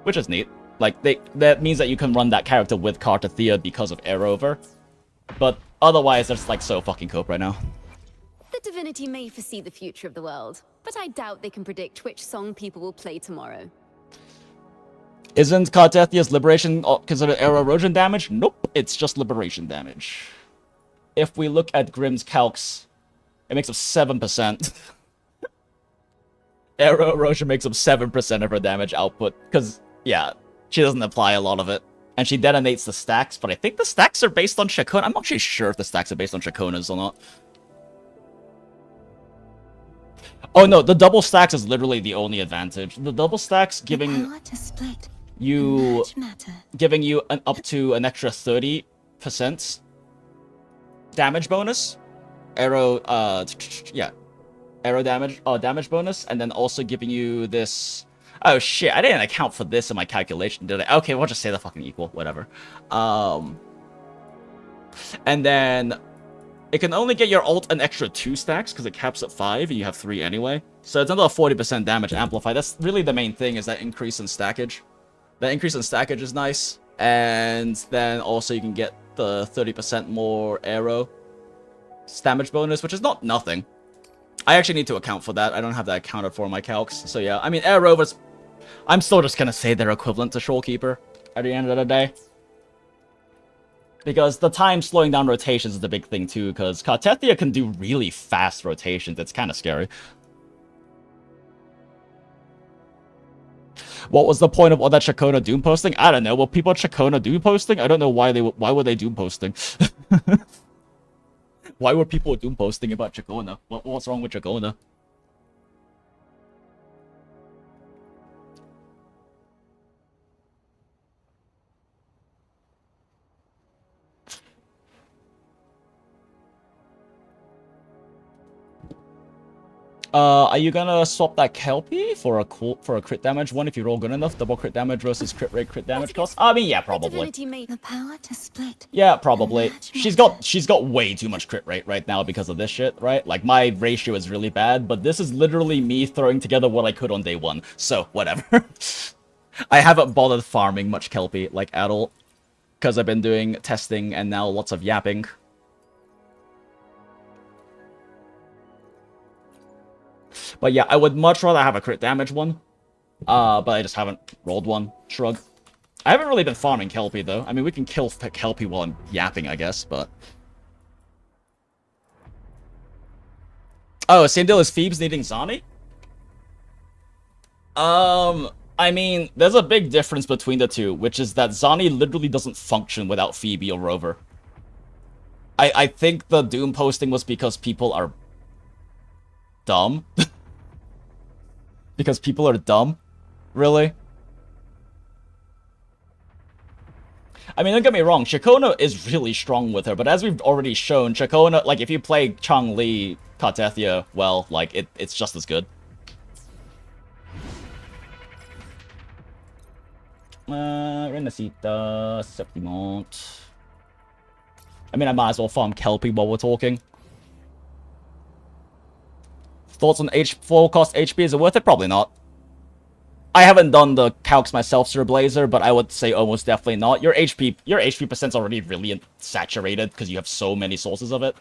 Which is neat. Like that means that you can run that character with Cartethyia because of Aerovov. But otherwise, it's like so fucking cope right now. The divinity may foresee the future of the world, but I doubt they can predict which song people will play tomorrow. Isn't Cartethia's liberation considered arrow erosion damage? Nope, it's just liberation damage. If we look at Grimm's calcs, it makes up 7%. Arrow erosion makes up 7% of her damage output, because, yeah, she doesn't apply a lot of it. And she detonates the stacks, but I think the stacks are based on Ciaccona. I'm not actually sure if the stacks are based on Ciaccona's or not. Oh no, the double stacks is literally the only advantage. The double stacks giving you an up to an extra 30% damage bonus. Arrow damage bonus, and then also giving you this. Oh shit, I didn't account for this in my calculation, did I? Okay, we'll just say the fucking equal, whatever. And then it can only get your ult an extra 2 stacks because it caps at 5 and you have 3 anyway. So it's another 40% damage amplified. That's really the main thing, is that increase in stackage. That increase in stackage is nice. And then also you can get the 30% more arrow damage bonus, which is not nothing. I actually need to account for that. I don't have that accounted for in my calcs. So yeah, I mean, Aerovov is... I'm still just gonna say they're equivalent to Shorekeeper at the end of the day. Because the time slowing down rotations is the big thing too, because Cartethyia can do really fast rotations. It's kind of scary. What was the point of all that Ciaccona doom posting? I don't know. Were people at Ciaccona doom posting? I don't know why were they doom posting. Why were people doom posting about Ciaccona? What's wrong with Ciaccona? Are you gonna swap that Kelpie for a crit damage one if you roll good enough? Double crit damage versus crit rate, crit damage cost? I mean, yeah, probably. The power to split. Yeah, probably. She's got way too much crit rate right now because of this shit, right? Like, my ratio is really bad, but this is literally me throwing together what I could on day 1. So, whatever. I haven't bothered farming much Kelpie, like, at all. Because I've been doing testing and now lots of yapping. But yeah, I would much rather have a crit damage one. But I just haven't rolled one. Shrug. I haven't really been farming Kelpie, though. I mean, we can kill Kelpie while I'm yapping, I guess, but... Oh, same deal as Phoebes needing Zani? I mean, there's a big difference between the two, which is that Zani literally doesn't function without Phoebe or Rover. I think the Doom posting was because people are... dumb? Because people are dumb? Really? I mean, don't get me wrong, Ciaccona is really strong with her, but as we've already shown, Ciaccona, like, if you play Changli, Cartethyia, well, like, it's just as good. Renacita, Septimont. I mean, I might as well farm Kelpie while we're talking. Thoughts on full cost HP? Is it worth it? Probably not. I haven't done the calcs myself, Sir Blazer, but I would say almost definitely not. Your HP percent's already really saturated because you have so many sources of it.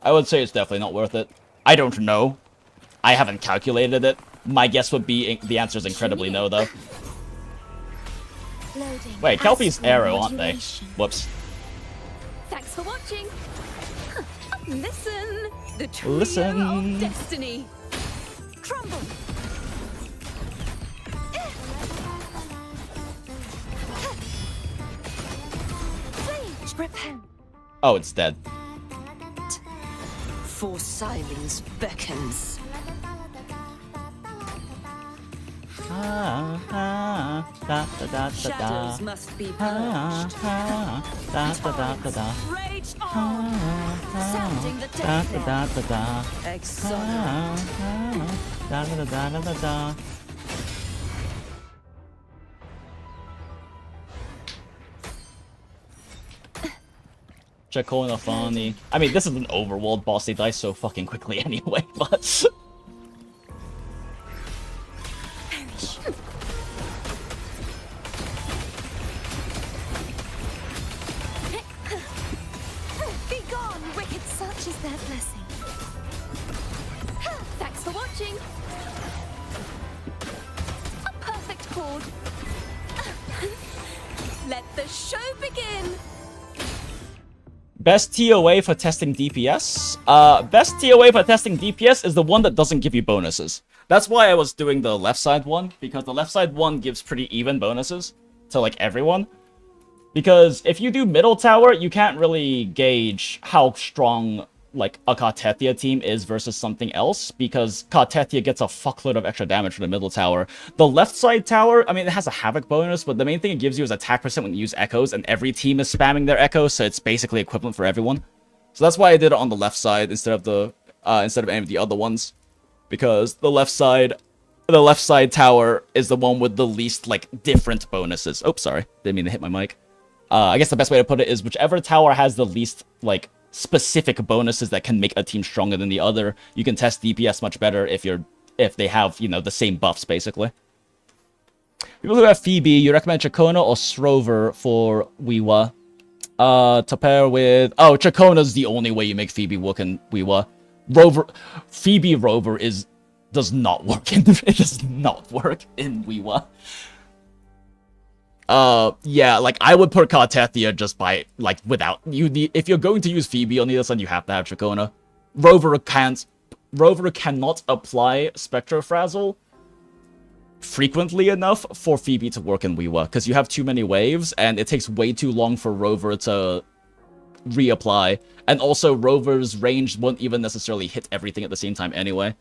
I would say it's definitely not worth it. I don't know. I haven't calculated it. My guess would be the answer is incredibly no, though. Wait, Kelpie's arrow, aren't they? Whoops. Thanks for watching. Listen, the trio of destiny. Crumble. Oh, it's dead. For silence beckons. Shadows must be purged. Rage on. Sounding the death. Exotic. Ciaccona funny. I mean, this is an overworld boss. They die so fucking quickly anyway, but... Be gone, wicked. Such is their blessing. Thanks for watching. A perfect chord. Let the show begin. Best TOA for testing DPS? Best TOA for testing DPS is the one that doesn't give you bonuses. That's why I was doing the left side one, because the left side one gives pretty even bonuses to, like, everyone. Because if you do middle tower, you can't really gauge how strong, like, a Cartethyia team is versus something else, because Cartethyia gets a fuckload of extra damage from the middle tower. The left side tower, I mean, it has a Havoc bonus, but the main thing it gives you is attack percent when you use Echoes, and every team is spamming their Echoes, so it's basically equivalent for everyone. So that's why I did it on the left side instead of any of the other ones. Because the left side tower is the one with the least, like, different bonuses. Oh, sorry. Didn't mean to hit my mic. I guess the best way to put it is whichever tower has the least, like, specific bonuses that can make a team stronger than the other. You can test DPS much better if they have, you know, the same buffs, basically. People who have Phoebe, you recommend Ciaccona or Srover for Wiwa? To pair with... Oh, Ciaccona's the only way you make Phoebe work in Wiwa. Phoebe Rover does not work in... It does not work in Wiwa. Yeah, like, I would put Cartethyia just by, like, without... If you're going to use Phoebe on the other side, you have to have Ciaccona. Rover cannot apply Spectrofrazzle frequently enough for Phoebe to work in Wiwa, because you have too many waves, and it takes way too long for Rover to reapply. And also, Rover's range won't even necessarily hit everything at the same time anyway.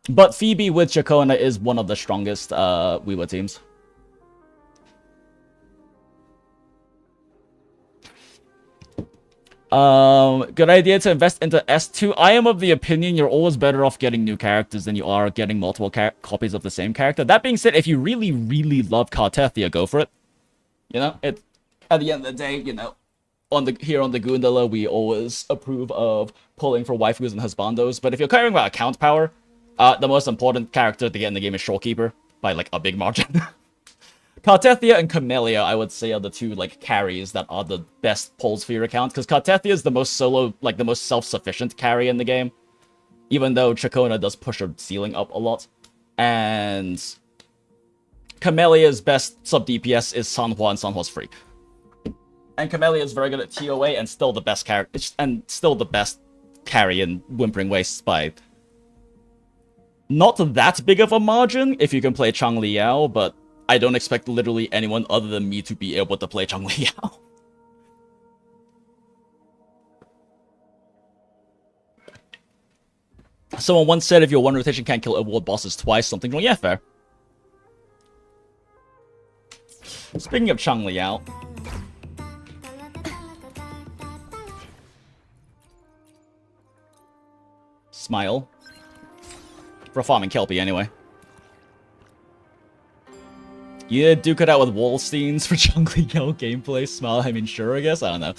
But Phoebe with Ciaccona is one of the strongest Wiwa teams. Good idea to invest into S2. I am of the opinion you're always better off getting new characters than you are getting multiple copies of the same character. That being said, if you really, really love Cartethyia, go for it. You know, at the end of the day, you know, here on the GOONDOLA, we always approve of pulling for waifus and husbandos. But if you're caring about account power, the most important character to get in the game is Shorekeeper by, like, a big margin. Cartethyia and Camellia, I would say, are the two, like, carries that are the best pulls for your account, because Cartethyia is the most solo, like, the most self-sufficient carry in the game, even though Ciaccona does push her ceiling up a lot. And Camellia's best sub-DPS is Sanhua, and Sanhua's free. And Camellia is very good at TOA, and still the best carry in Whimpering Wastes by not that big of a margin if you can play Changliao, but I don't expect literally anyone other than me to be able to play Changliao. Someone once said if your one rotation can't kill award bosses twice, something wrong. Yeah, fair. Speaking of Changliao, smile. For farming Kelpie, anyway. Yeah, duke it out with Wallsteins for Changliao gameplay. Smile, I mean, sure, I guess. I don't know.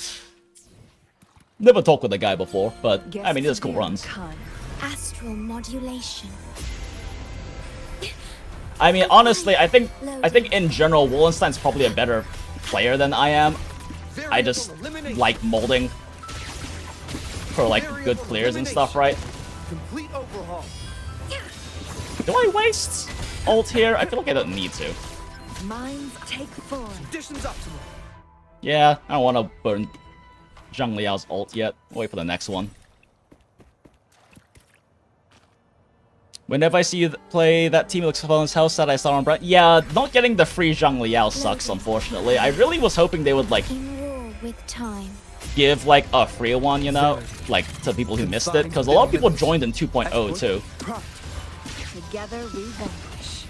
Never talked with the guy before, but, I mean, he does cool runs. Astral modulation. I mean, honestly, I think in general, Wallenstein's probably a better player than I am. I just like molding for, like, good clears and stuff, right? Complete overhaul. Do I waste ult here? I feel like I don't need to. Minds take form. Conditions optimal. Yeah, I don't want to burn Zhang Liao's ult yet. Wait for the next one. Whenever I see you play that team looks fun as house that I saw on Brett. Yeah, not getting the free Zhang Liao sucks, unfortunately. I really was hoping they would, like, With time. give, like, a free one, you know? Like, to people who missed it. Because a lot of people joined in 2.0, too. Together we vanquish.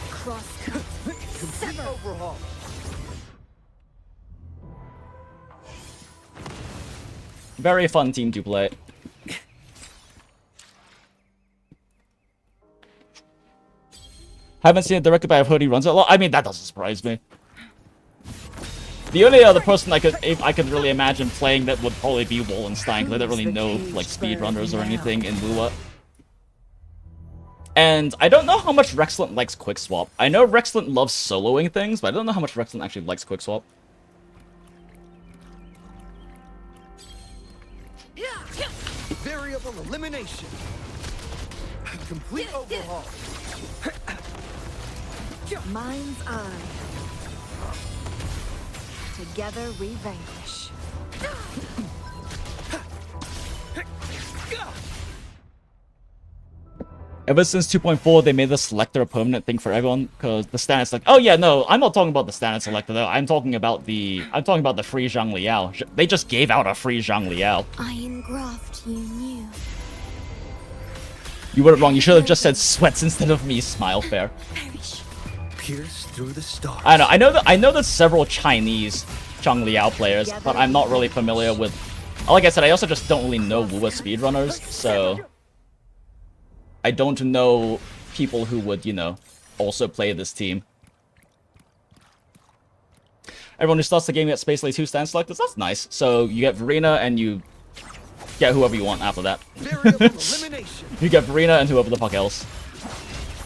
Crosscut. Complete overhaul. Very fun team to play. Haven't seen it directed, but I've heard he runs it a lot. I mean, that doesn't surprise me. The only other person I could really imagine playing that would probably be Wallenstein, because I don't really know, like, speedrunners or anything in Lua. And I don't know how much Rexlant likes Quickswap. I know Rexlant loves soloing things, but I don't know how much Rexlant actually likes Quickswap. Variable elimination. Complete overhaul. Mind's eye. Together we vanquish. Ever since 2.4, they made the selector a permanent thing for everyone, because the standard's like, oh yeah, no, I'm not talking about the standard selector though. I'm talking about the free Zhang Liao. They just gave out a free Zhang Liao. I engraft you new. You were wrong. You should have just said sweats instead of me. Smile, fair. Pierce through the stars. I know. I know that several Chinese Zhang Liao players, but I'm not really familiar with. Like I said, I also just don't really know Wuwa speedrunners, so I don't know people who would, you know, also play this team. Everyone who starts the game gets basically 2 stand selectors. That's nice. So you get Verena and you get whoever you want after that. You get Verena and whoever the fuck else.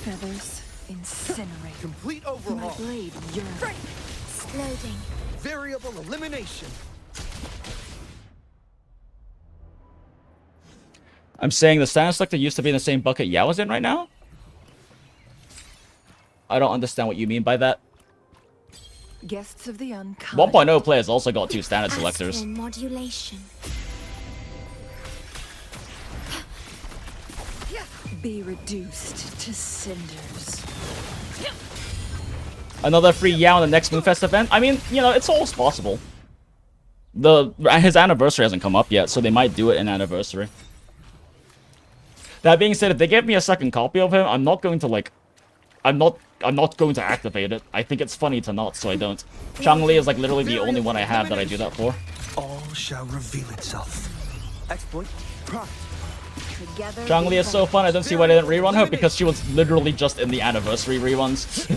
Feathers incinerate. Complete My overhaul. blade yearns. Exploding. Variable elimination. I'm saying the stand selector used to be in the same bucket Yao's in right now? I don't understand what you mean by that. Guests of the unkind. 1.0 players also got 2 standard selectors. Astral modulation. Be reduced to cinders. Another free Yao in the next Moonfest event? I mean, you know, it's always possible. His anniversary hasn't come up yet, so they might do it in anniversary. That being said, if they give me a second copy of him, I'm not going to, like... I'm not going to activate it. I think it's funny to not, so I don't. Changli is, like, literally the only one I have that I do that for. All shall reveal itself. Exploit. Prompt. Together Changli is so fun, I don't see why they didn't rerun her, because she was literally just in the anniversary reruns.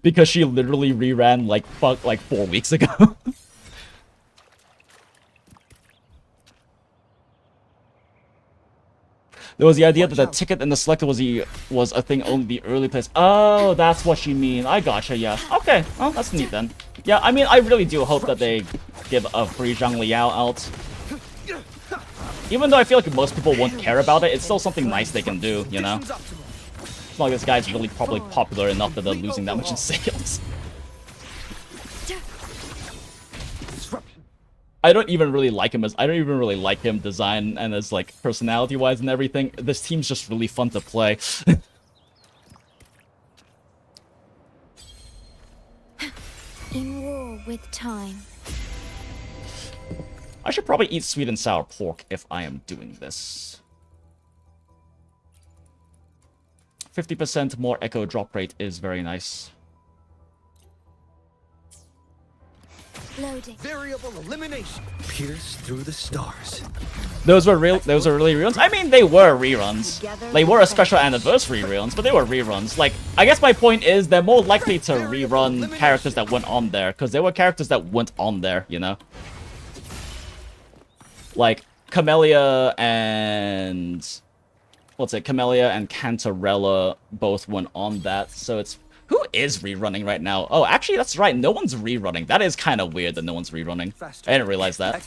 Because she literally reran, like, 4 weeks ago. There was the idea that the ticket and the selector was a thing only the early players. Oh, that's what you mean. I gotcha, yeah. Okay, well, that's neat then. Yeah, I mean, I really do hope that they give a free Zhang Liao out. Even though I feel like most people won't care about it, it's still something nice they can do, you know? It's not like this guy's really probably popular enough that they're losing that much in sales. I don't even really like him design and as like personality wise and everything. This team's just really fun to play. In war with time. I should probably eat sweet and sour pork if I am doing this. 50% more echo drop rate is very nice. Loading. Variable elimination. Pierce through the stars. Those were really reruns? I mean, they were reruns. They were a special anniversary reruns, but they were reruns. Like, I guess my point is they're more likely to rerun characters that went on there, because there were characters that went on there, you know? Like, Camellia and... Camellia and Cantarella both went on that, so it's... Who is rerunning right now? Oh, actually, that's right. No one's rerunning. That is kind of weird that no one's rerunning. I didn't realize that.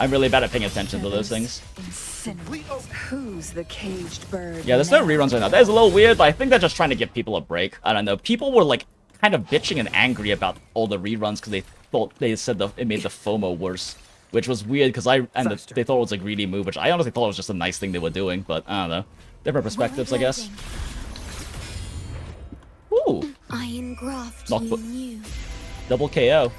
I'm really bad at paying attention to those things. Who's the caged bird? Yeah, there's no reruns right now. That is a little weird, but I think they're just trying to give people a break. I don't know. People were, like, kind of bitching and angry about all the reruns because they said it made the FOMO worse. Which was weird because they thought it was a greedy move, which I honestly thought was just a nice thing they were doing, but I don't know. Different perspectives, I guess. Ooh. Iron graft Knock you knew. Double KO.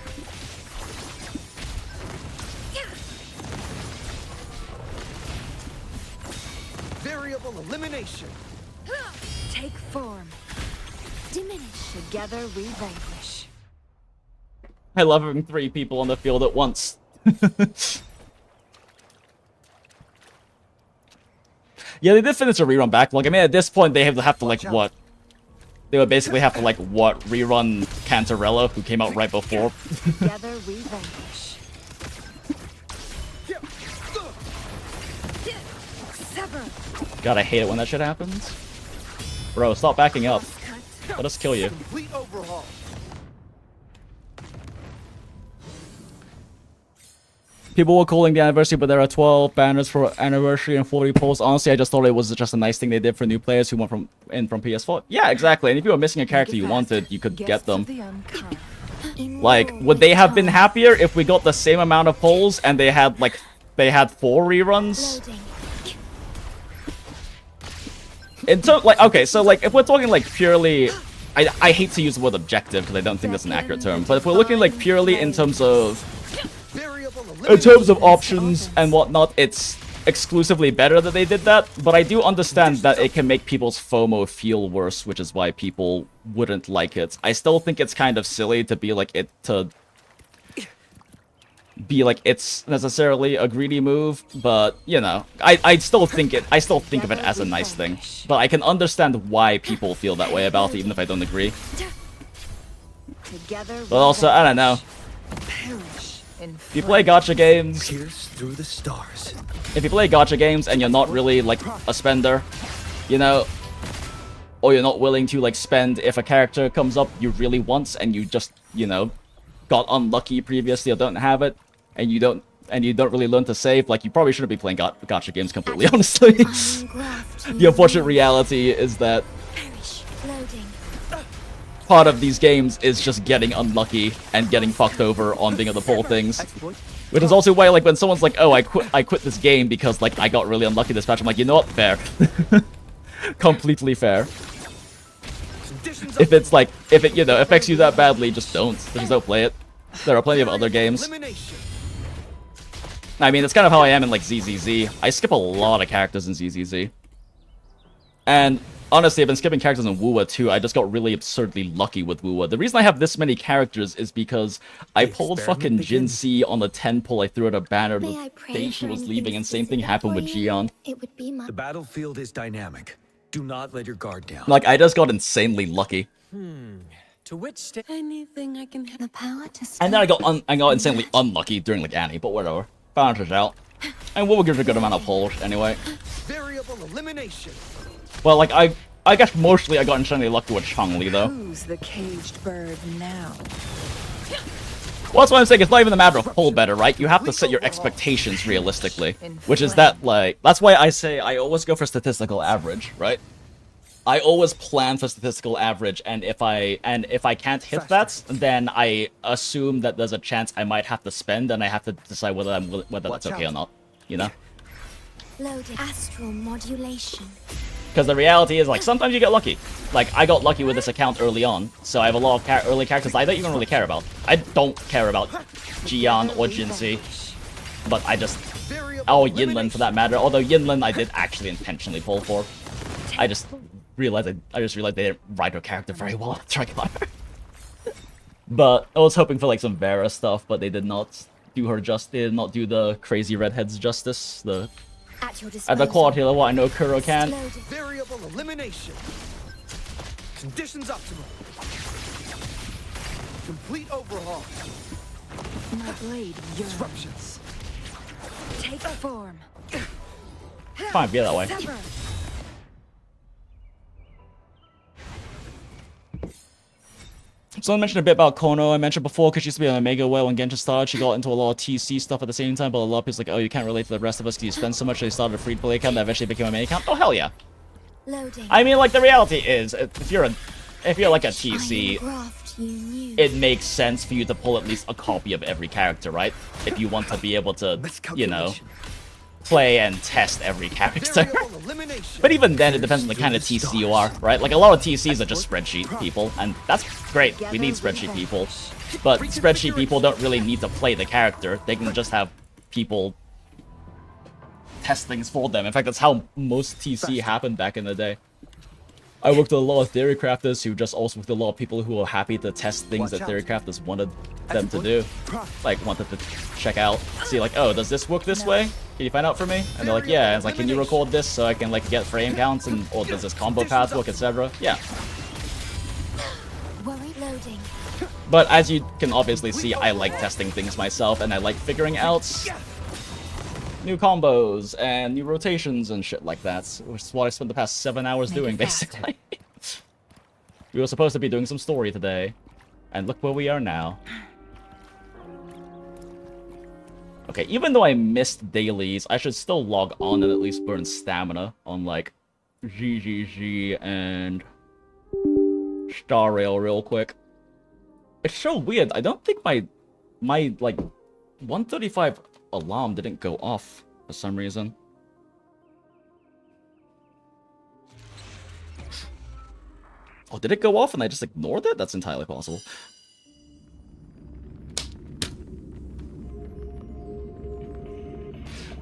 Variable elimination. Take form. Diminish. Together we vanquish. I love having 3 people on the field at once. Yeah, they did finish a rerun backlog. I mean, at this point, they have to like, what? They would basically have to, like, what? Rerun Cantarella, who came out right before. Together we vanquish. Sever. God, I hate it when that shit happens. Bro, stop backing up. Let us kill you. Complete overhaul. People were calling the anniversary, but there are 12 banners for anniversary and 40 polls. Honestly, I just thought it was just a nice thing they did for new players who went from PS4. Yeah, exactly. And if you were missing a character you wanted, you could get them. Like, would they have been happier if we got the same amount of polls and they had 4 reruns? Okay, so like if we're talking like purely, I hate to use the word objective because I don't think that's an accurate term, but if we're looking like purely in terms of options and whatnot, it's exclusively better that they did that, but I do understand that it can make people's FOMO feel worse, which is why people wouldn't like it. I still think it's kind of silly to be like it's necessarily a greedy move, but you know, I still think of it as a nice thing. But I can understand why people feel that way about it, even if I don't agree. Together But also, I don't know. perish in If you play gacha games, Pierce through the stars. if you play gacha games and you're not really like a spender, you know, or you're not willing to like spend if a character comes up you really want and you just, you know, got unlucky previously or don't have it, and you don't really learn to save, like you probably shouldn't be playing gacha games completely, honestly. The unfortunate reality is that part of these games is just getting unlucky and getting fucked over on being able to pull things. Which is also why, like, when someone's like, oh, I quit this game because, like, I got really unlucky this patch, I'm like, you know what? Fair. Completely fair. If it's like, if it, you know, affects you that badly, just don't play it. There are plenty of other games. I mean, that's kind of how I am in, like, ZZZ. I skip a lot of characters in ZZZ. And honestly, I've been skipping characters in Wuwa too. I just got really absurdly lucky with Wuwa. The reason I have this many characters is because I pulled fucking Jinxie on the 10 pull. I threw out a banner the day she was leaving, and same thing happened with Gion. It would be my... The battlefield is dynamic. Do not let your guard down. Like, I just got insanely lucky. To which state? Anything I can have. The power to And then I got insanely unlucky during, like, Annie, but whatever. Balances out. And Wuwa gives a good amount of pulls, anyway. Variable elimination. Well, like, I guess mostly I got insanely lucky with Changli, though. Who's the caged bird now? Well, that's what I'm saying. It's not even a matter of pull better, right? You have to set your expectations realistically. Which is that, like... That's why I say I always go for statistical average, right? I always plan for statistical average, and if I can't hit that, then I assume that there's a chance I might have to spend, and I have to decide whether that's okay or not, you know? loaded astral modulation. Because the reality is, like, sometimes you get lucky. Like, I got lucky with this account early on, so I have a lot of early characters I don't even really care about. I don't care about Jian or Jinxie, but I just... Oh, Yinlin for that matter. Although Yinlin I did actually intentionally pull for. I just realized they didn't write her character very well. But I was hoping for like some Vera stuff, but they did not do her they did not do the crazy redheads justice. At the quality level, I know Kuro can. Variable elimination. Conditions optimal. Complete overhaul. My blade Disruptions. take form. Fine, be that way. Sever. Someone mentioned a bit about Kono. I mentioned before because she used to be an Omega Whale when Genshin started. She got into a lot of TC stuff at the same time, but a lot of people's like, oh, you can't relate to the rest of us because you spend so much. They started a free-to-play account that eventually became a main account. Oh, hell yeah. Loading. I mean, like, the reality is, if you're like a TC, it makes sense for you to pull at least a copy of every character, right? If you want to be able to, you know, play and test every character. But even then, it depends on the kind of TC you are, right? Like, a lot of TCs are just spreadsheet people, and that's great. We need spreadsheet people. But spreadsheet people don't really need to play the character. They can just have people test things for them. In fact, that's how most TC happened back in the day. I worked with a lot of Theorycrafters who just also worked with a lot of people who were happy to test things that Theorycrafters wanted them to do. Like, wanted to check out, see like, oh, does this work this way? Can you find out for me? And they're like, yeah. And it's like, can you record this so I can like get frame counts and or does this combo path work, etc. Yeah. Loading. But as you can obviously see, I like testing things myself, and I like figuring out new combos and new rotations and shit like that, which is what I spent the past 7 hours doing, basically. We were supposed to be doing some story today, and look where we are now. Okay, even though I missed dailies, I should still log on and at least burn stamina on, like, GGG and Star Rail real quick. It's so weird, I don't think my like, 135 alarm didn't go off for some reason. Oh, did it go off and I just ignored it? That's entirely possible.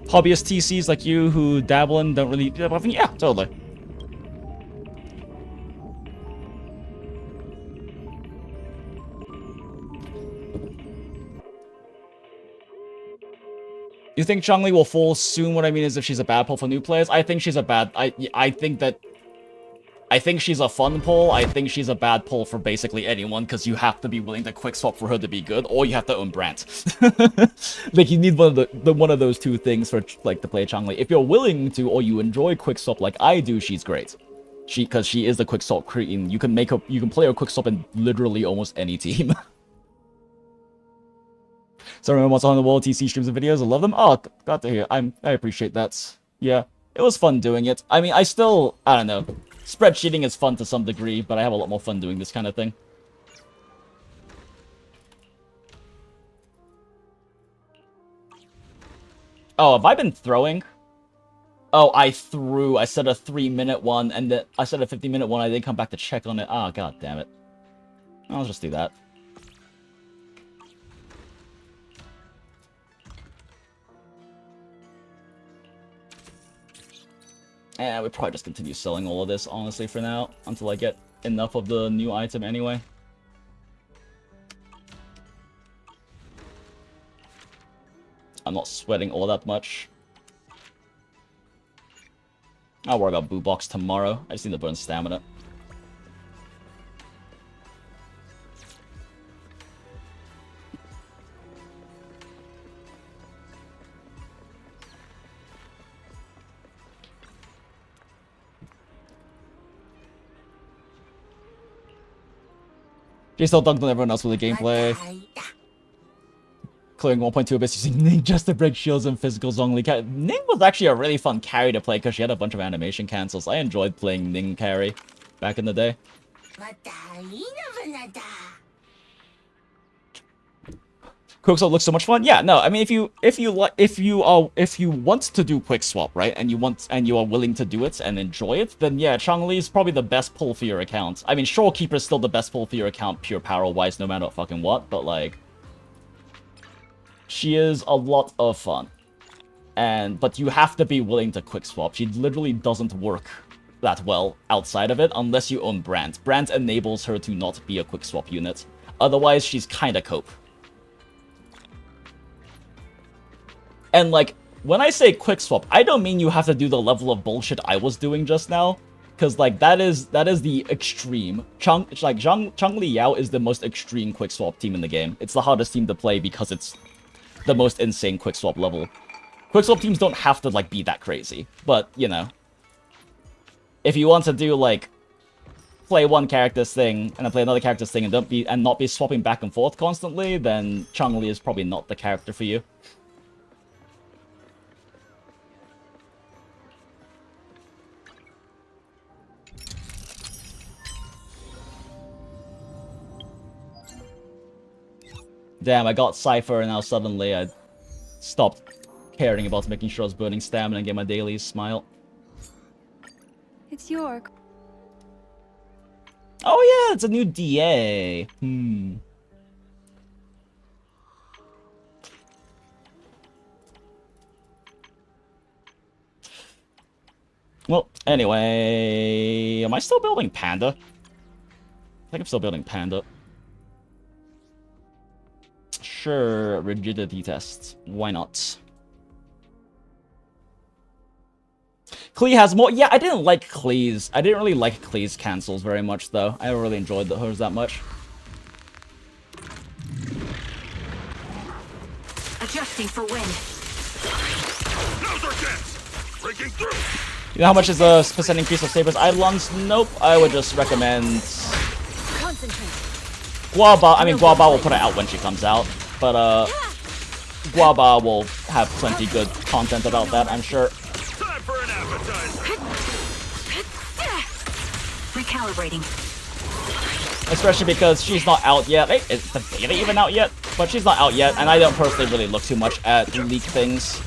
Hobbyist TCs like you who dabble in don't really... Yeah, totally. You think Changli will fall soon? What I mean is if she's a bad pull for new players. I think she's a bad... I think that I think she's a fun pull. I think she's a bad pull for basically anyone, because you have to be willing to quick swap for her to be good, or you have to own Brant. Like, you need one of those two things for, like, to play Changli. If you're willing to, or you enjoy quick swap like I do, she's great. Because she is the quick swap queen. You can play her quick swap in literally almost any team. So remember what's on the wall, TC streams and videos, I love them. Oh, glad to hear. I appreciate that. Yeah, it was fun doing it. I mean, I don't know. Spreadsheeting is fun to some degree, but I have a lot more fun doing this kind of thing. Oh, have I been throwing? Oh, I threw. I said a 3-minute one, and then I said a 50-minute one. I didn't come back to check on it. Ah, god damn it. I'll just do that. And we probably just continue selling all of this, honestly, for now, until I get enough of the new item anyway. I'm not sweating all that much. I'll worry about Boo Box tomorrow. I just need to burn stamina. She still dunked on everyone else with the gameplay. Clearing 1.2 abyss using Ning just to break shields and physical Zhongli. Ning was actually a really fun carry to play because she had a bunch of animation cancels. I enjoyed playing Ning carry back in the day. Quickswap looks so much fun. Yeah, no, I mean if you want to do Quickswap, right, and you are willing to do it and enjoy it, then yeah, Changli is probably the best pull for your account. I mean, Shorekeeper is still the best pull for your account, pure power wise, no matter fucking what. But like, she is a lot of fun, but you have to be willing to Quickswap. She literally doesn't work that well outside of it unless you own Brant. Brant enables her to not be a Quickswap unit. Otherwise, she's kinda cope. And, like, when I say Quickswap, I don't mean you have to do the level of bullshit I was doing just now. Because, like, that is the extreme. Changli Yao is the most extreme Quickswap team in the game. It's the hardest team to play because it's the most insane Quickswap level. Quickswap teams don't have to, like, be that crazy. But, you know. If you want to do, like, play one character's thing, and then play another character's thing, and not be swapping back and forth constantly, then Changli is probably not the character for you. Damn, I got Cypher, and now suddenly I stopped caring about making sure I was burning stamina and get my daily smile. It's your... Oh yeah, it's a new DA. Well, anyway... Am I still building Panda? I think I'm still building Panda. Sure, rigidity tests. Why not? Klee has more. Yeah, I didn't like Klee's. I didn't really like Klee's cancels very much, though. I never really enjoyed hers that much. Adjusting for wind. Now's our chance. Breaking through. You know how much is a % increase of Saber's Eidolons? Nope. I would just recommend Guaba. I mean, Guaba will put it out when she comes out. But, Guaba will have plenty good content about that, I'm sure. Time for an appetizer. Recalibrating. Especially because she's not out yet. Hey, is the beta even out yet? But she's not out yet, and I don't personally really look too much at leak things.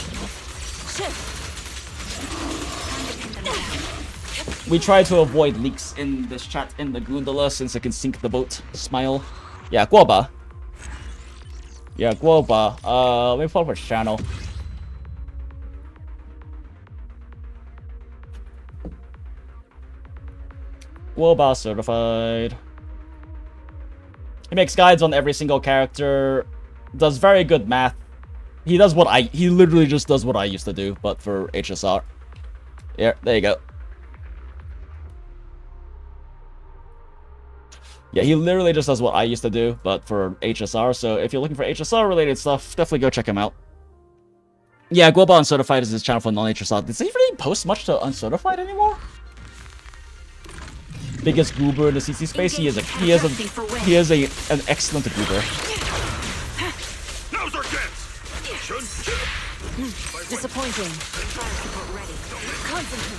We try to avoid leaks in this chat in the Goondola since it can sink the boat. Smile. Yeah, Guaba. Yeah, Guaba. Let me pull up her channel. Guaba certified. He makes guides on every single character. Does very good math. He literally just does what I used to do, but for HSR. Yeah, there you go. Yeah, he literally just does what I used to do, but for HSR. So if you're looking for HSR related stuff, definitely go check him out. Yeah, Global Uncertified is his channel for non-HSR. Does he really post much to Uncertified anymore? Biggest goober in the CC space. He is an excellent goober. Now's our chance. Disappointing. Concentrate.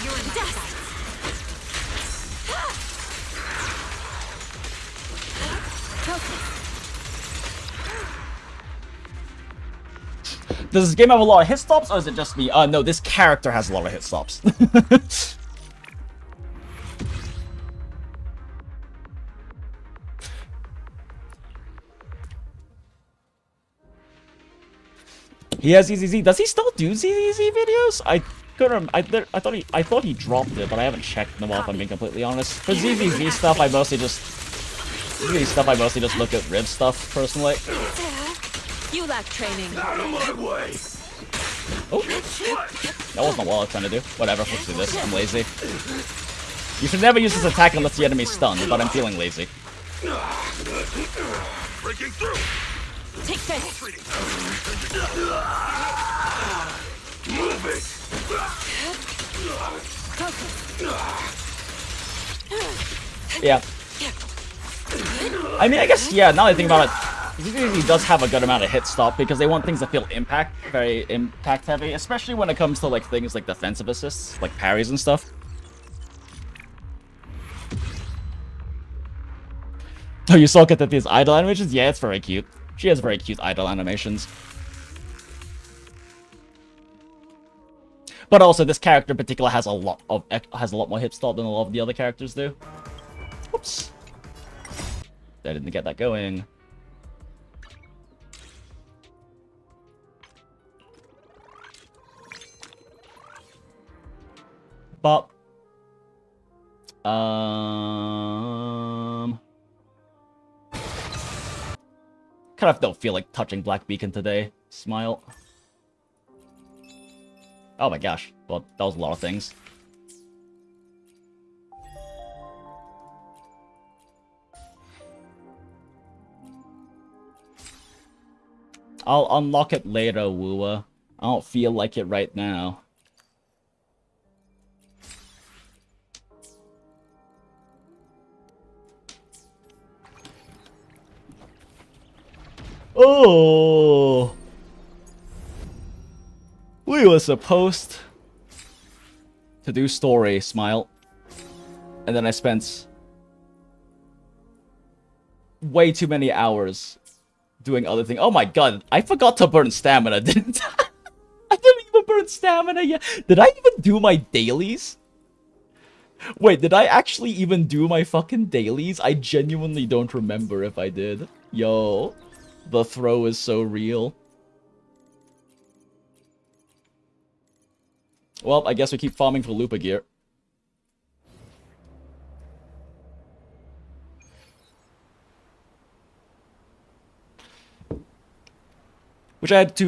You're in my sight. Does this game have a lot of hit stops, or is it just me? No, this character has a lot of hit stops. He has ZZZ. Does he still do ZZZ videos? I couldn't. I thought he dropped it, but I haven't checked in a while. If I'm being completely honest. For ZZZ stuff, I mostly just look at Riv stuff personally. You lack training. Out of my way. Oh, that wasn't what I was trying to do. Whatever. Let's do this. I'm lazy. You should never use this attack unless the enemy's stunned, but I'm feeling lazy. Breaking through. Take this. Move it. Yeah. I mean, I guess, yeah, now that I think about it, ZZZ does have a good amount of hit stop because they want things that feel very impact heavy, especially when it comes to like things like defensive assists, like parries and stuff. Oh, you saw Cartethia's idle animations? Yeah, it's very cute. She has very cute idle animations. But also, this character in particular has a lot more hit stop than a lot of the other characters do. Whoops. I didn't get that going. But kind of don't feel like touching Black Beacon today. Smile. Oh my gosh. Well, that was a lot of things. I'll unlock it later, Wooa. I don't feel like it right now. Oh! We were supposed to do story, smile. And then I spent way too many hours doing other things. Oh my god, I forgot to burn stamina, didn't I? I didn't even burn stamina yet. Did I even do my dailies? Wait, did I actually even do my fucking dailies? I genuinely don't remember if I did. Yo, the throw is so real. Well, I guess we keep farming for Lupa gear. Which I had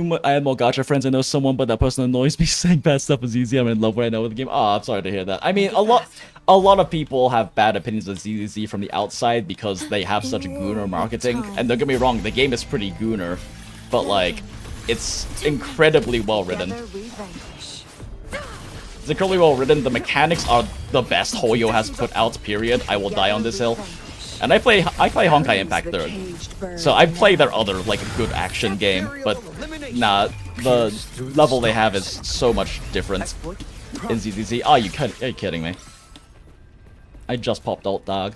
more Gacha friends. I know someone, but that person annoys me. Saying bad stuff is easy. I'm in love right now with the game. Oh, I'm sorry to hear that. I mean, a lot of people have bad opinions of ZZZ from the outside because they have such gooner marketing. And don't get me wrong, the game is pretty gooner, but like, it's incredibly well written. It's incredibly well written. The mechanics are the best Hoyo has put out. Period. I will die on this hill. And I play Honkai Impact 3rd. So I play their other, like, good action game, but nah, the level they have is so much different in ZZZ. Oh, are you kidding me? I just popped alt dog.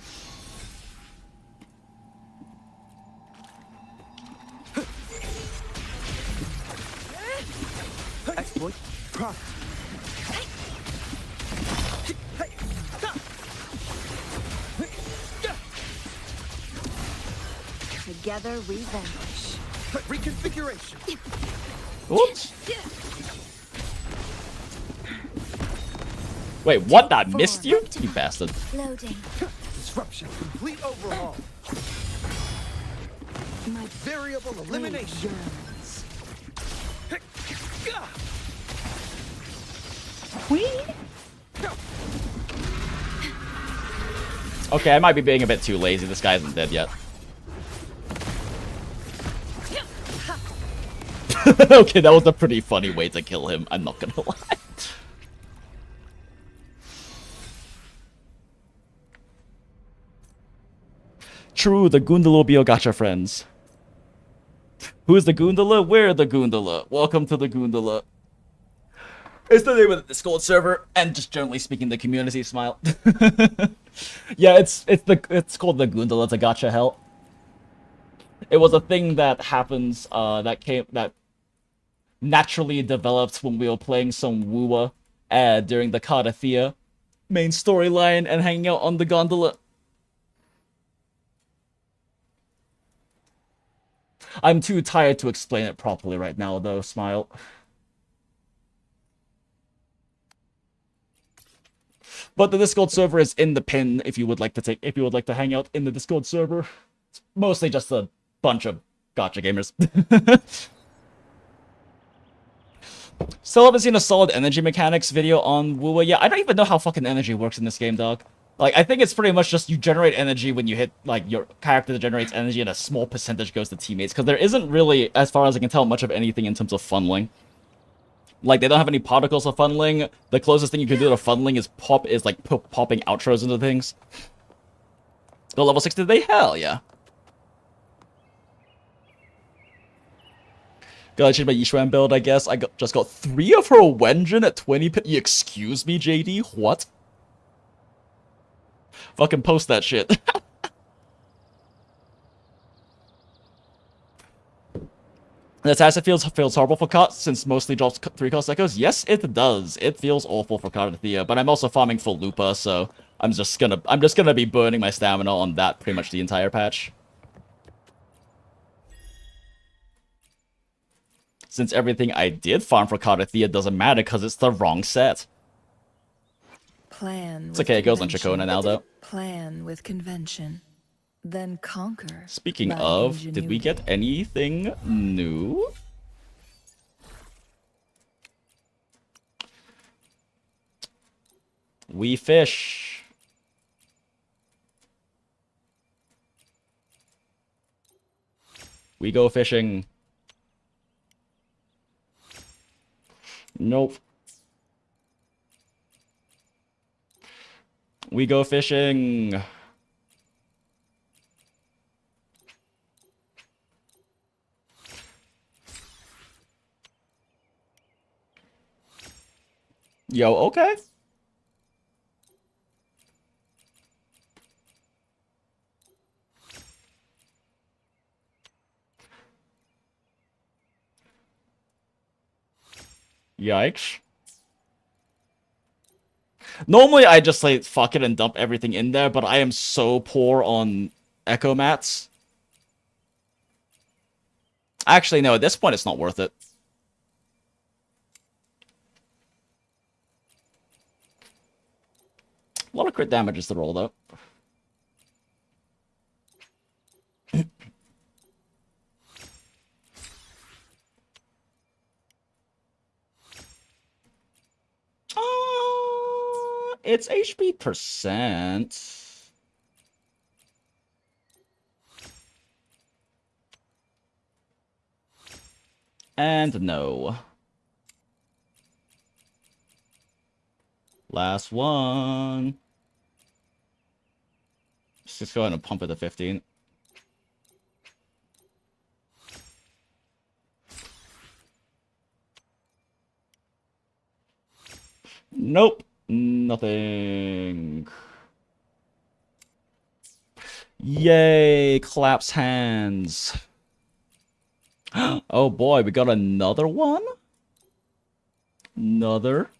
Exploit. Together we vanquish. Reconfiguration. Oops. Wait, what? I missed you? You bastard. Loading. Disruption. Complete overhaul. My Variable elimination. queen? Okay, I might be being a bit too lazy. This guy isn't dead yet. Okay, that was a pretty funny way to kill him. I'm not gonna lie. True, the GOONDOLA will be your gacha friends. Who's the GOONDOLA? We're the GOONDOLA. Welcome to the GOONDOLA. It's the name of the Discord server, and just generally speaking, the community. Smile. Yeah, it's called the GOONDOLA. It's a gacha hell. It was a thing that happens. That naturally developed when we were playing some Wuwa during the Cartethyia main storyline and hanging out on the gondola. I'm too tired to explain it properly right now, though. Smile. But the Discord server is in the pin if you would like to hang out in the Discord server. It's mostly just a bunch of gacha gamers. Still haven't seen a solid energy mechanics video on Wuwa. Yeah, I don't even know how fucking energy works in this game, dog. Like, I think it's pretty much just you generate energy when you hit, like, your character generates energy and a small percentage goes to teammates. Because there isn't really, as far as I can tell, much of anything in terms of funneling. Like, they don't have any particles for funneling. The closest thing you can do to funneling is popping outros into things. Go level 6 today? Hell yeah. Gotta change my Yishuan build, I guess. Just got 3 of her Wenjin at 20 Excuse me, JD? What? Fucking post that shit. The assassin feels horrible for Cart since mostly drops 3 cost echoes. Yes, it does. It feels awful for Cartethyia, but I'm also farming for Lupa, so I'm just gonna be burning my stamina on that pretty much the entire patch. Since everything I did farm for Cartethyia doesn't matter because it's the wrong set. Plan. It's okay, it goes on Ciaccona now, though. Plan with convention, then conquer. Speaking of, did we get anything new? We fish. We go fishing. Nope. We go fishing. Yo, okay. Yikes. Normally, I just, like, fuck it and dump everything in there, but I am so poor on echo mats. Actually, no, at this point, it's not worth it. A lot of crit damage is the roll, though. It's HP percent. And no. Last one. Let's just go ahead and pump it to 15. Nope. Nothing. Yay, claps hands. Oh boy, we got another one? Another.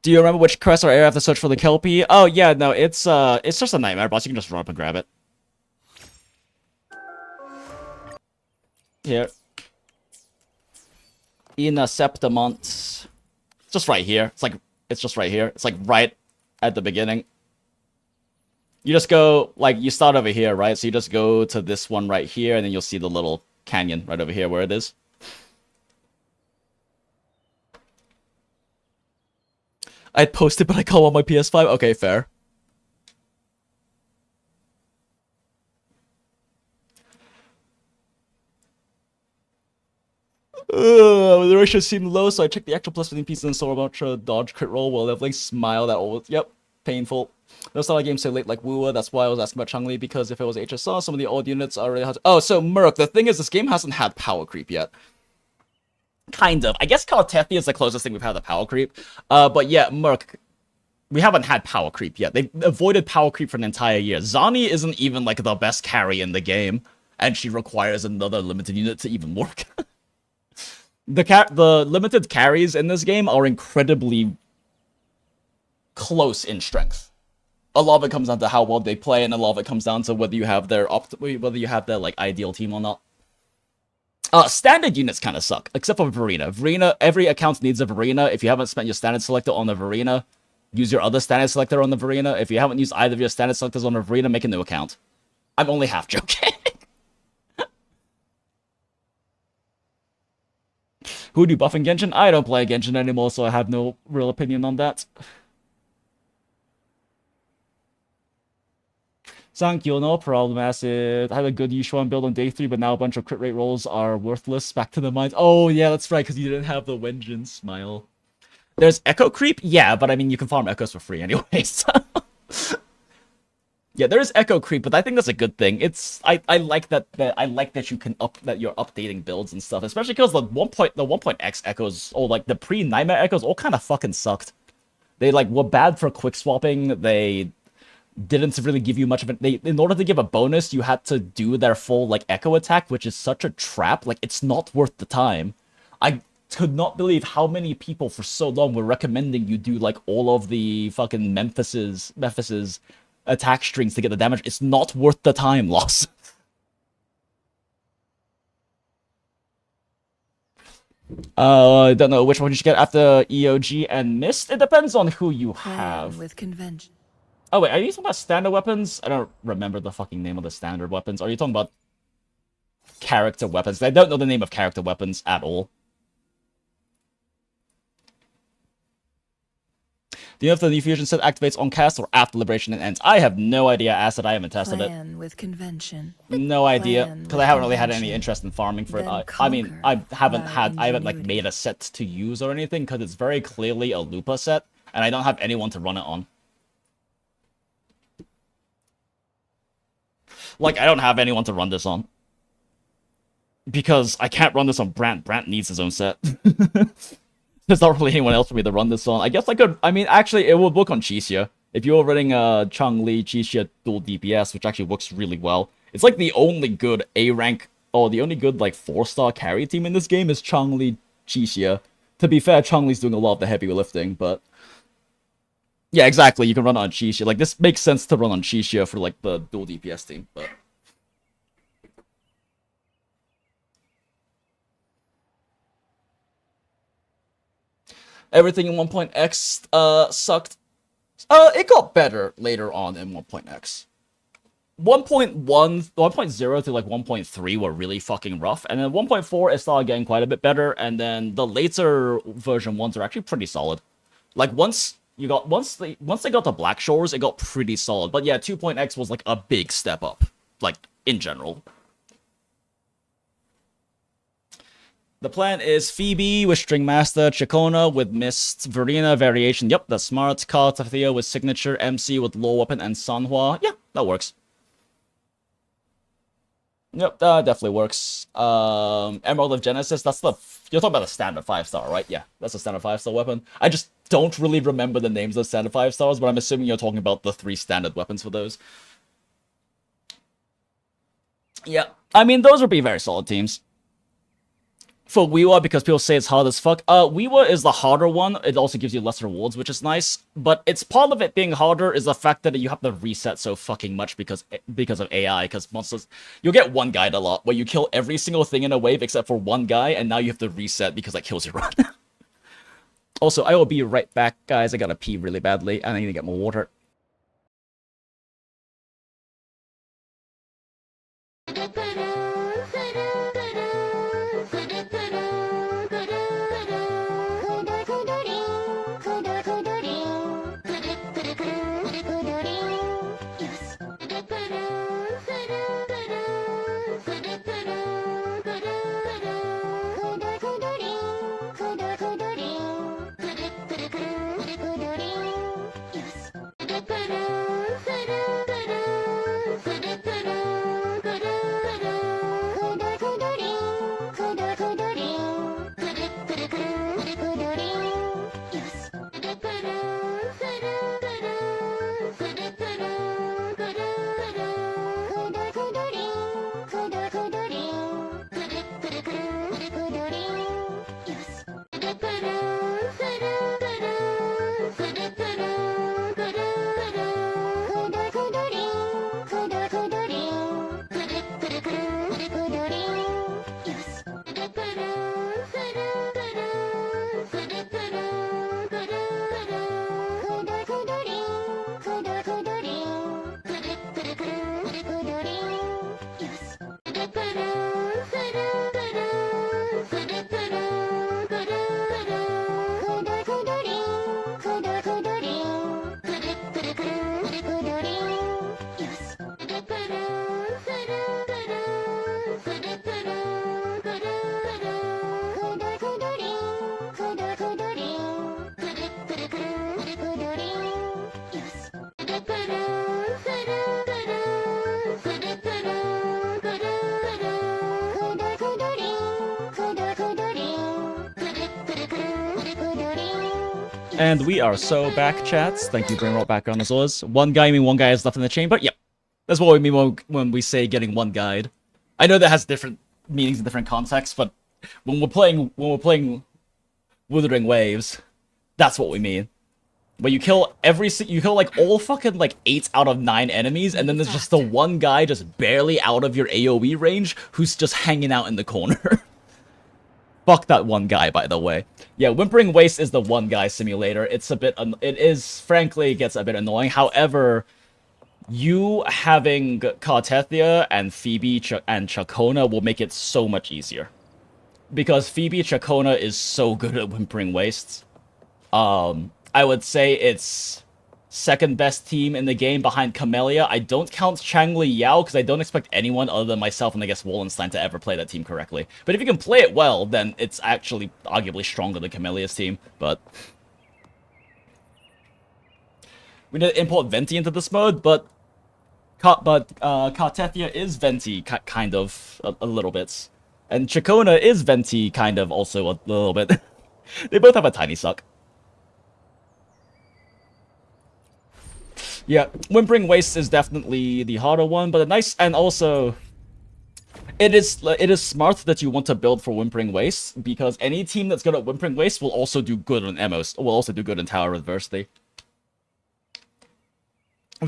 Do you remember which quest or area I have to search for the Kelpie? Oh yeah, no, it's just a nightmare boss. You can just run up and grab it. Here. In a Septimont. Just right here. It's just right here. It's like right at the beginning. You just go, like, you start over here, right? So you just go to this one right here, and then you'll see the little canyon right over here where it is. I'd post it, but I call on my PS5. Okay, fair. The ratio seemed low, so I checked the actual plus 15 pieces and saw a bunch of dodge crit roll while leveling. Smile, that always, yep, painful. No style game so late like Wua, that's why I was asking about Changli, because if it was HSR, some of the old units already had to... Oh, so Merc, the thing is, this game hasn't had power creep yet. Kind of. I guess Cartethyia is the closest thing we've had to power creep. But yeah, Merc, we haven't had power creep yet. They avoided power creep for an entire year. Zani isn't even, like, the best carry in the game, and she requires another limited unit to even work. The limited carries in this game are incredibly close in strength. A lot of it comes down to how well they play, and a lot of it comes down to whether you have their like ideal team or not. Standard units kind of suck, except for Verena. Verena, every account needs a Verena. If you haven't spent your standard selector on the Verena, use your other standard selector on the Verena. If you haven't used either of your standard selectors on the Verena, make a new account. I'm only half joking. Who do buffing Genshin? I don't play Genshin anymore, so I have no real opinion on that. Thank you, no problem, Acid. I had a good Yushuan build on day 3, but now a bunch of crit rate rolls are worthless. Back to the mines. Oh, yeah, that's right, because you didn't have the Wenjin smile. There's Echo Creep? Yeah, but I mean, you can farm Echoes for free anyways. Yeah, there is Echo Creep, but I think that's a good thing. I like that you can you're updating builds and stuff, especially because the 1.x echoes, or like the pre-Nightmare echoes, all kind of fucking sucked. They like were bad for quick swapping. They didn't really give you much of it. In order to give a bonus, you had to do their full like echo attack, which is such a trap. Like, it's not worth the time. I could not believe how many people for so long were recommending you do like all of the fucking Memphis's attack strings to get the damage. It's not worth the time loss. I don't know which one you should get after EOG and Mist. It depends on who you have. With convention. Oh wait, are you talking about standard weapons? I don't remember the fucking name of the standard weapons. Are you talking about character weapons? I don't know the name of character weapons at all. Do you know if the new fusion set activates on cast or after liberation and ends? I have no idea, Acid. I haven't tested it. With convention. No idea, because I haven't really had any interest in farming for it. I mean, I haven't like made a set to use or anything, because it's very clearly a Lupa set, and I don't have anyone to run it on. Like, I don't have anyone to run this on. Because I can't run this on Brant. Brant needs his own set. There's not really anyone else for me to run this on. I guess I could... I mean, actually, it would work on Ciaccona. If you're running Changli, Ciaccona dual DPS, which actually works really well. It's like the only good A-rank... or the only good, like, 4-star carry team in this game is Changli, Ciaccona. To be fair, Changli's doing a lot of the heavy lifting, but... Yeah, exactly, you can run it on Ciaccona. Like, this makes sense to run on Ciaccona for, like, the dual DPS team, but... Everything in 1.x sucked. It got better later on in 1.x. 1.1, 1.0 to like 1.3 were really fucking rough, and then 1.4 it started getting quite a bit better, and then the later version ones are actually pretty solid. Like once they got to Black Shores, it got pretty solid. But yeah, 2.x was like a big step up, like in general. The plan is Phoebe with String Master, Ciaccona with Mist, Verena variation. Yep, that's smart. Cartethyia with Signature, MC with Law Weapon, and Sanhua. Yeah, that works. Yep, that definitely works. Emerald of Genesis, that's the... You're talking about the standard 5-star, right? Yeah, that's a standard 5-star weapon. I just don't really remember the names of standard 5-stars, but I'm assuming you're talking about the 3 standard weapons for those. Yeah, I mean, those would be very solid teams. For Weewa, because people say it's hard as fuck. Weewa is the harder one. It also gives you less rewards, which is nice. But it's part of it being harder is the fact that you have to reset so fucking much because of AI. Because monsters, you'll get one guide a lot where you kill every single thing in a wave except for one guy, and now you have to reset because that kills your run. Also, I will be right back, guys. I gotta pee really badly, and I need to get more water. And we are so back, chats. Thank you, Brainrot background as always. One guy, I mean one guy is left in the chamber. Yep. That's what we mean when we say getting one guide. I know that has different meanings in different contexts, but when we're playing Wuthering Waves, that's what we mean. Where you kill like all fucking like 8 out of 9 enemies, and then there's just the one guy just barely out of your AoE range who's just hanging out in the corner. Fuck that one guy, by the way. Yeah, Whimpering Waste is the one guy simulator. It's a bit, frankly, gets a bit annoying. However, you having Cartethyia and Phoebe and Ciaccona will make it so much easier. Because Phoebe Ciaccona is so good at Whimpering Wastes. I would say it's second best team in the game behind Camellia. I don't count Changli Yao because I don't expect anyone other than myself and I guess Wallenstein to ever play that team correctly. But if you can play it well, then it's actually arguably stronger than Camellia's team. But we need to import Venti into this mode, but Cartethyia is Venti kind of a little bit. And Ciaccona is Venti kind of also a little bit. They both have a tiny suck. Yeah, Whimpering Waste is definitely the harder one, but a nice, and also it is smart that you want to build for Whimpering Waste, because any team that's good at Whimpering Waste will also do good on Emos, will also do good in Tower Adversity.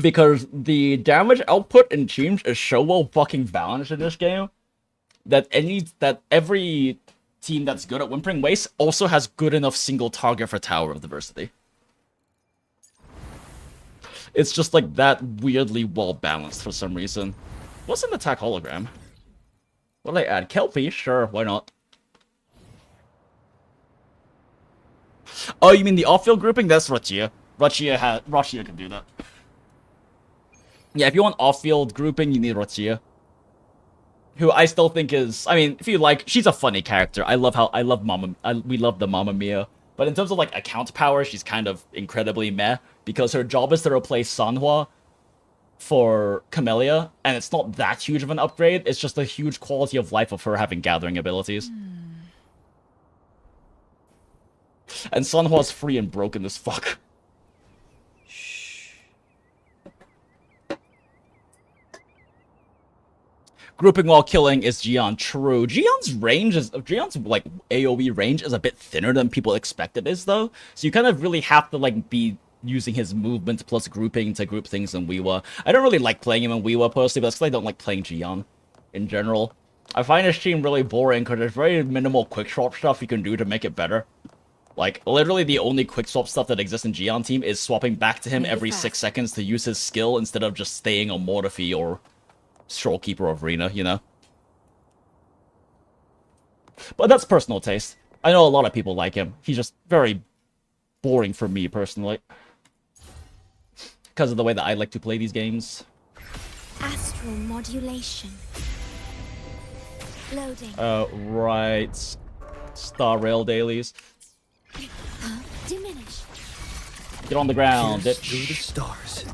Because the damage output in teams is so well fucking balanced in this game that every team that's good at Whimpering Waste also has good enough single target for Tower of Adversity. It's just like that weirdly well balanced for some reason. What's an attack hologram? What'll I add? Kelpie? Sure, why not? Oh, you mean the off-field grouping? That's Rachia. Rachia can do that. Yeah, if you want off-field grouping, you need Rachia. Who I still think is, I mean, if you like, she's a funny character. We love the Mamma Mia. But in terms of, like, account power, she's kind of incredibly meh, because her job is to replace Sanhua for Camellia, and it's not that huge of an upgrade, it's just a huge quality of life of her having gathering abilities. And Sanhua's free and broken as fuck. Grouping while killing is Jian. True. Jian's like AoE range is a bit thinner than people expect it is though. So you kind of really have to like be using his movement plus grouping to group things in Wiwa. I don't really like playing him in Wiwa personally, but that's because I don't like playing Jian in general. I find his team really boring because there's very minimal quickswap stuff you can do to make it better. Like, literally the only quickswap stuff that exists in Jian team is swapping back to him every 6 seconds to use his skill instead of just staying on Mortophy or Shorekeeper of Rena, you know? But that's personal taste. I know a lot of people like him. He's just very boring for me, personally. Because of the way that I like to play these games. Astral modulation. Loading. Right. Star Rail dailies. Diminish. Get on the ground, Pierce bitch. through the stars.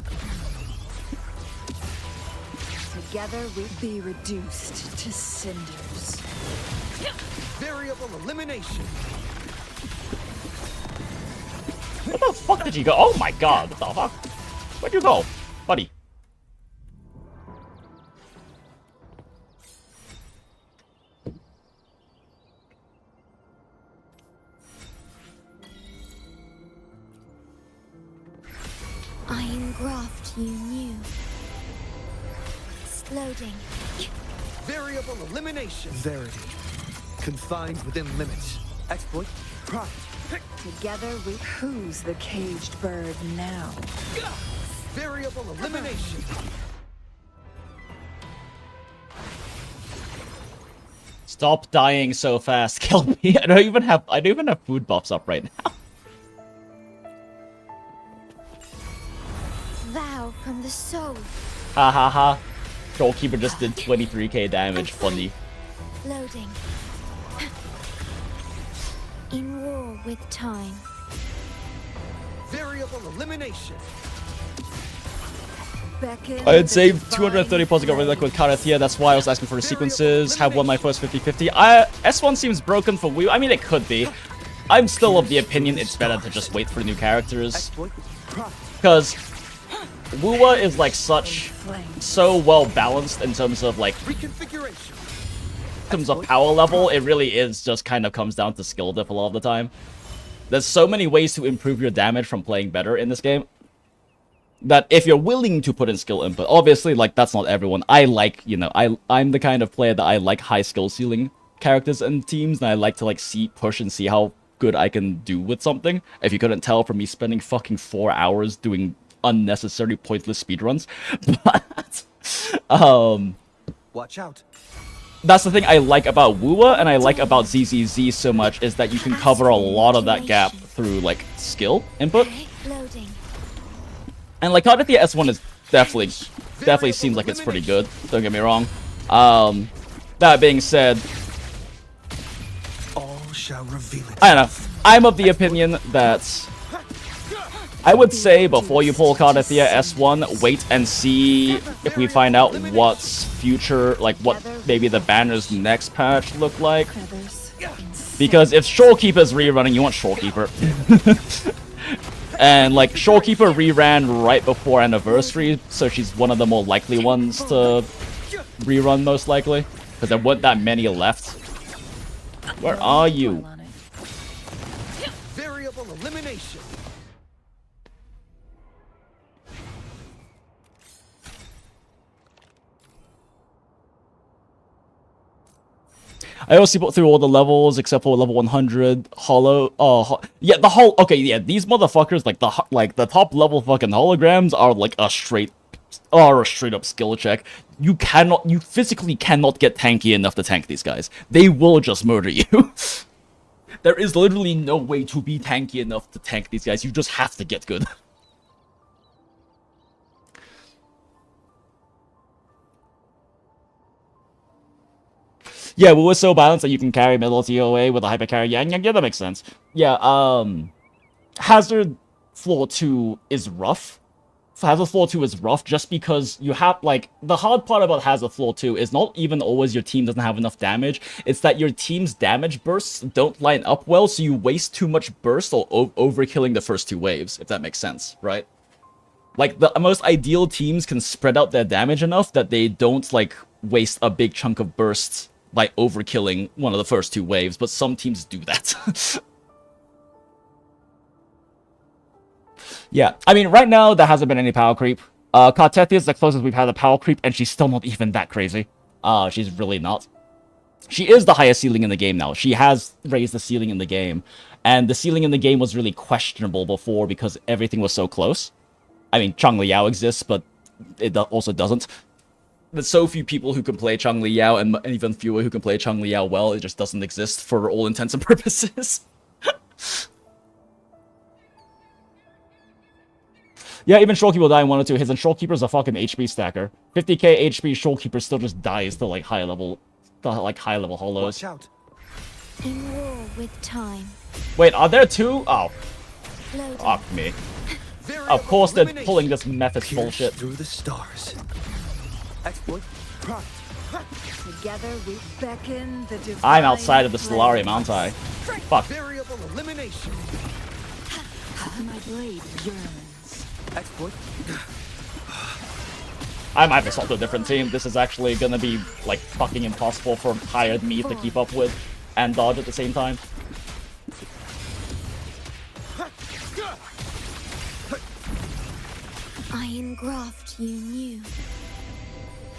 Together we'll be reduced to cinders. Variable elimination. Where the fuck did you go? Oh my god, what the fuck? Where'd you go, buddy? I engraft you new. Loading. Variable elimination. Verity. Confined within limits. Exploit. Profit. Together we... Who's the caged bird now? Variable elimination. Stop dying so fast, kill me. I don't even have food buffs up right now. Vow from the soul. Ha ha ha. Shorekeeper just did 23k damage, funny. Loading. In war with time. Variable elimination. I had saved 230 points and got really lucky with Cartethyia, that's why I was asking for the sequences. Have won my first 50-50. S1 seems broken for Wii. I mean, it could be. I'm still of the opinion it's better to just wait for new characters. Because Wuwa is like so well balanced in terms of like power level. It really is just kind of comes down to skill diff a lot of the time. There's so many ways to improve your damage from playing better in this game that if you're willing to put in skill input, obviously like that's not everyone. I like, you know, I'm the kind of player that I like high skill ceiling characters and teams, and I like to like push and see how good I can do with something. If you couldn't tell from me spending fucking 4 hours doing unnecessary pointless speedruns. But watch out. That's the thing I like about Wuwa and I like about ZZZ so much, is that you can cover a lot of that gap through like skill input. And like Cartethyia S1 is definitely seems like it's pretty good, don't get me wrong. That being said, all shall reveal itself. I don't know. I'm of the opinion that I would say before you pull Cartethyia S1, wait and see if we find out what's future, like what maybe the banner's next patch look like. Because if Shorekeeper's rerunning, you want Shorekeeper. And like Shorekeeper reran right before Anniversary, so she's one of the more likely ones to rerun most likely. Because there weren't that many left. Where are you? Variable elimination. I also put through all the levels except for level 100 hollow. Yeah, the whole. Okay, yeah, these motherfuckers like the top level fucking holograms are like a straight up skill check. You physically cannot get tanky enough to tank these guys. They will just murder you. There is literally no way to be tanky enough to tank these guys. You just have to get good. Yeah, we were so balanced that you can carry middle TOA with a hyper carry. Yeah, that makes sense. Yeah, Hazard Floor 2 is rough. Hazard Floor 2 is rough just because you have, like, the hard part about Hazard Floor 2 is not even always your team doesn't have enough damage. It's that your team's damage bursts don't line up well, so you waste too much burst or overkilling the first two waves, if that makes sense, right? Like, the most ideal teams can spread out their damage enough that they don't, like, waste a big chunk of bursts by overkilling one of the first two waves, but some teams do that. Yeah, I mean, right now, there hasn't been any power creep. Cartethyia is the closest we've had a power creep, and she's still not even that crazy. She's really not. She is the highest ceiling in the game now. She has raised the ceiling in the game, and the ceiling in the game was really questionable before because everything was so close. I mean, Changli Yao exists, but it also doesn't. There's so few people who can play Changli Yao, and even fewer who can play Changli Yao well. It just doesn't exist for all intents and purposes. Yeah, even Shorekeeper will die in 1 or 2 hits, and Shorekeeper's a fucking HP stacker. 50k HP Shorekeeper still just dies to like high level hollows. Watch out. In war with time. Wait, are there two? Oh, Loading. fuck me. Of course they're pulling this Mephis bullshit. Through the stars. Exploit. Prompt. Together we beckon the divine. I'm outside of the Stellarium, aren't I? Fuck. Variable elimination. My blade yearns. Exploit. I might have swapped to a different team. This is actually gonna be, like, fucking impossible for hired me to keep up with and dodge at the same time. I engraft you new.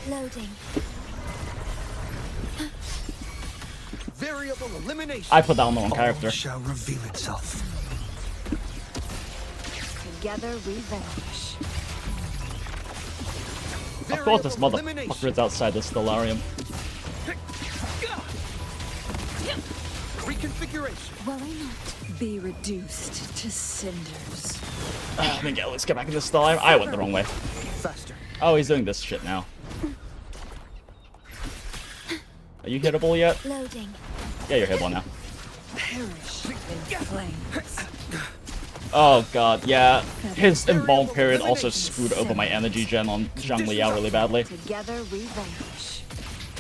Loading. Variable elimination. I put down the wrong character. All shall reveal itself. Together we vanish. Of course this motherfucker is outside the Stellarium. Reconfiguration. Worry not. Be reduced to cinders. Let's get back into Stellarium. I went the wrong way. Faster. Oh, he's doing this shit now. Are you hittable yet? Loading. Yeah, you're hittable now. Perish in flames. Oh god, yeah. His embalm period also screwed over my energy gen on Zhang Liao really badly. Together we vanish.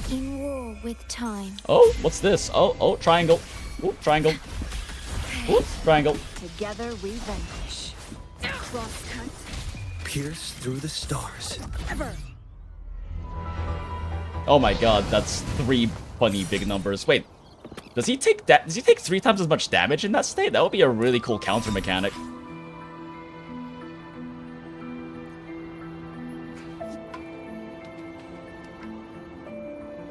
In war with time. Oh, what's this? Oh, triangle. Ooh, triangle. Oops, triangle. Together we vanquish. Crosscut. Pierce through the stars. Oh my god, that's 3 funny big numbers. Wait, does he take that? Does he take 3 times as much damage in that state? That would be a really cool counter mechanic.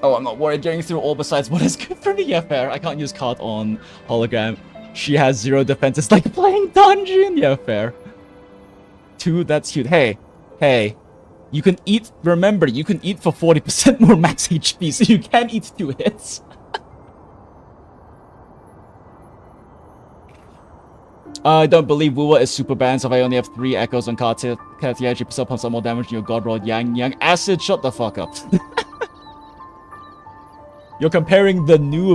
Oh, I'm not worried getting through all besides what is good for me. Yeah, fair. I can't use card on hologram. She has 0 defense. It's like playing dungeon. Yeah, fair. 2, that's cute. Hey, hey. You can eat, remember, you can eat for 40% more max HP, so you can eat 2 hits. I don't believe Wuwa is super banned, so if I only have 3 echoes on Cartethyia, she puts up some more damage than your god roll Yang. Acid, shut the fuck up. You're comparing the new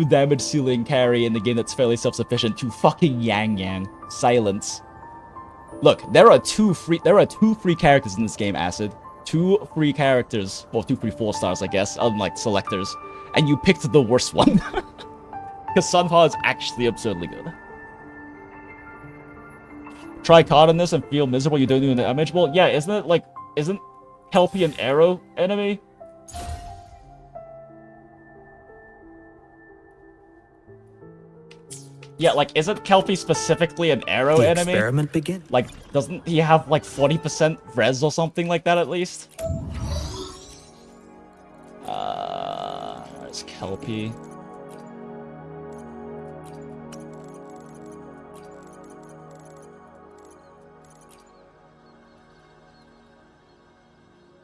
damage ceiling carry in the game that's fairly self-sufficient to fucking Yang. Silence. Look, there are two free characters in this game, Acid. 2 free characters. Well, 2 free 4-stars, I guess, unlike selectors. And you picked the worst one. Because Sunflower is actually absurdly good. Try card on this and feel miserable, you don't do the damage. Well, yeah, isn't Kelpie an arrow enemy? Yeah, like, isn't Kelpie specifically an arrow enemy? Experiment begin. Like, doesn't he have, like, 40% res or something like that, at least? Where's Kelpie?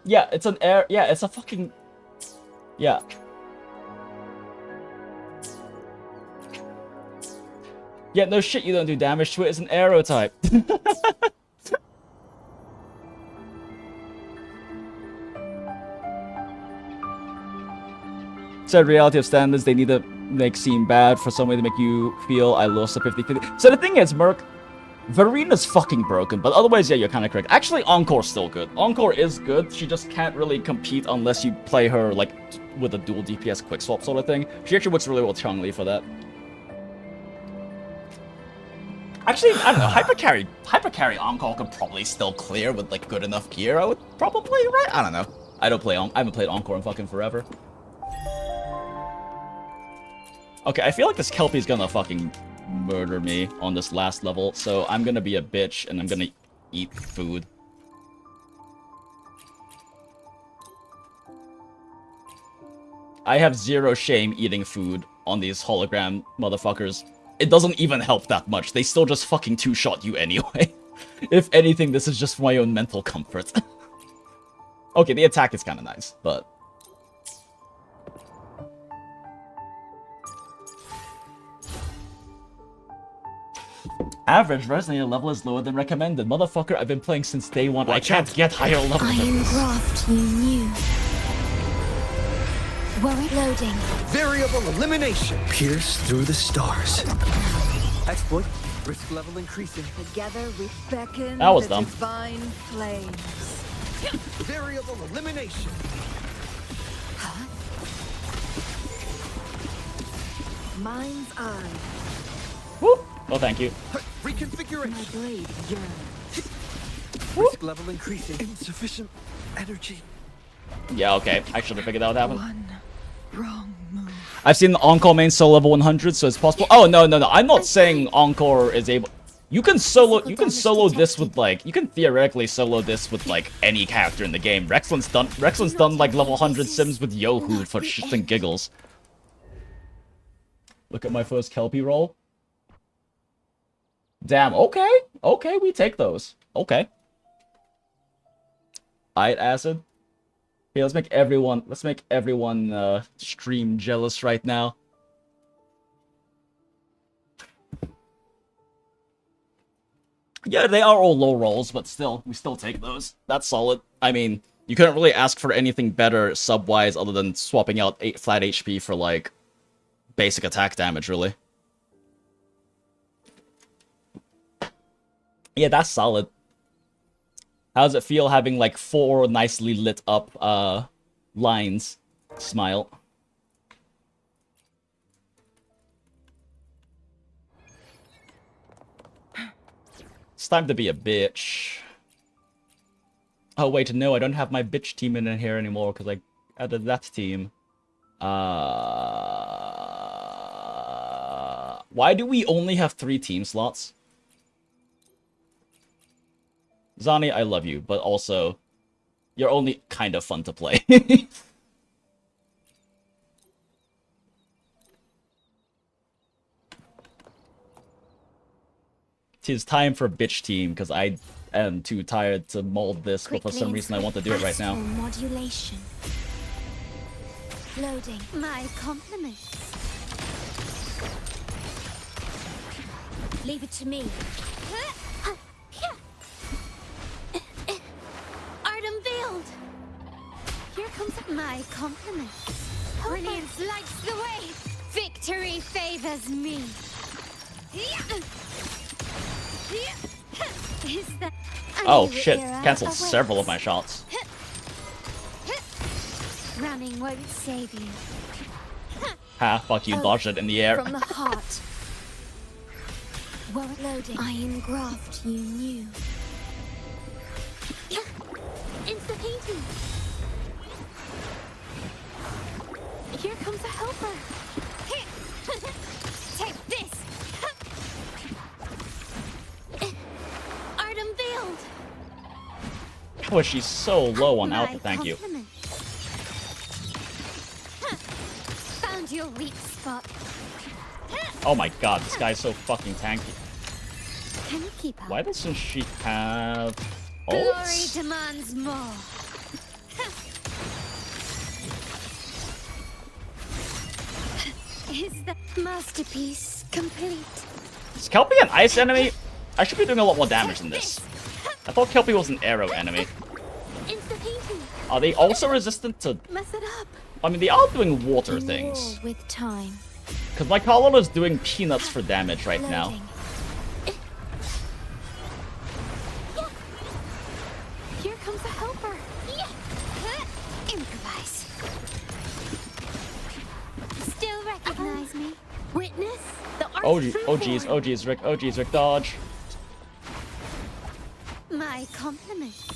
Yeah, it's an air. Yeah, it's a fucking. Yeah. Yeah, no shit, you don't do damage to it. It's an arrow type. Said reality of standards, they need to make seem bad for some way to make you feel I lost a 50-50. So the thing is, Merc, Verena's fucking broken, but otherwise, yeah, you're kind of correct. Actually, Encore's still good. Encore is good. She just can't really compete unless you play her, like, with a dual DPS quickswap sort of thing. She actually works really well with Changli for that. Actually, I don't know, Hypercarry Encore could probably still clear with, like, good enough gear, I would probably, right? I don't know. I haven't played Encore in fucking forever. Okay, I feel like this Kelpie's gonna fucking murder me on this last level, so I'm gonna be a bitch and I'm gonna eat food. I have 0 shame eating food on these hologram motherfuckers. It doesn't even help that much. They still just fucking 2-shot you anyway. If anything, this is just for my own mental comfort. Okay, the attack is kind of nice, but... Average resonator level is lower than recommended. Motherfucker, I've been playing since day 1. I can't get higher level than this. Graft you knew. Worry loading. Variable elimination. Pierce through the stars. Exploit. Risk level increasing. Together we beckon That was the dumb. divine flames. Variable elimination. Mind's eye. Whoop! Oh, thank you. Reconfiguration. My blade yearns. Risk level increasing. Insufficient energy. Yeah, okay. I should have figured out what happened. One wrong move. I've seen the Encore main solo level 100, so it's possible. Oh, no. I'm not saying Encore is able... You can solo this with, like... You can theoretically solo this with, like, any character in the game. Rexland's done like, level 100 sims with Yohu for shits and giggles. Look at my first Kelpie roll. Damn, okay. Okay, we take those. Okay. Alright, Acid. Okay, let's make everyone stream jealous right now. Yeah, they are all low rolls, but still, we still take those. That's solid. I mean, you couldn't really ask for anything better sub-wise other than swapping out 8 flat HP for, like, basic attack damage, really. Yeah, that's solid. How does it feel having, like, 4 nicely lit up, lines? Smile. It's time to be a bitch. Oh wait, no, I don't have my bitch team in here anymore because I added that team. Why do we only have 3 team slots? Zani, I love you, but also, you're only kind of fun to play. Tis time for bitch team, because I am too tired to mold this, but for some reason I want to do it right now. Modulation. Loading. My compliments. Leave it to me. Art unveiled. Here comes my compliments. Brilliance lights the way. Victory favors me. Is that Oh shit, cancelled several of my shots. Running won't save you. Ha, fuck you, dodged it in the air. From the heart. Well, loading. I engraft you new. Insta painting. Here comes a helper. Take this. Art unveiled. Oh, she's so low on output, thank you. Found your weak spot. Oh my god, this guy's so fucking tanky. Can you keep up? Why doesn't she have Glory ults? demands more. Is the masterpiece complete? Is Kelpie an ice enemy? I should be doing a lot more damage than this. I thought Kelpie was an arrow enemy. Insta painting. Are they also resistant to... Mess it up. I mean, they are doing water things. More with time. Because my Carlolo's doing peanuts for damage right now. Loading. Here comes a helper. Improvise. Still recognize me. Witness the art. Oh geez, oh geez, Rick, dodge. My compliments.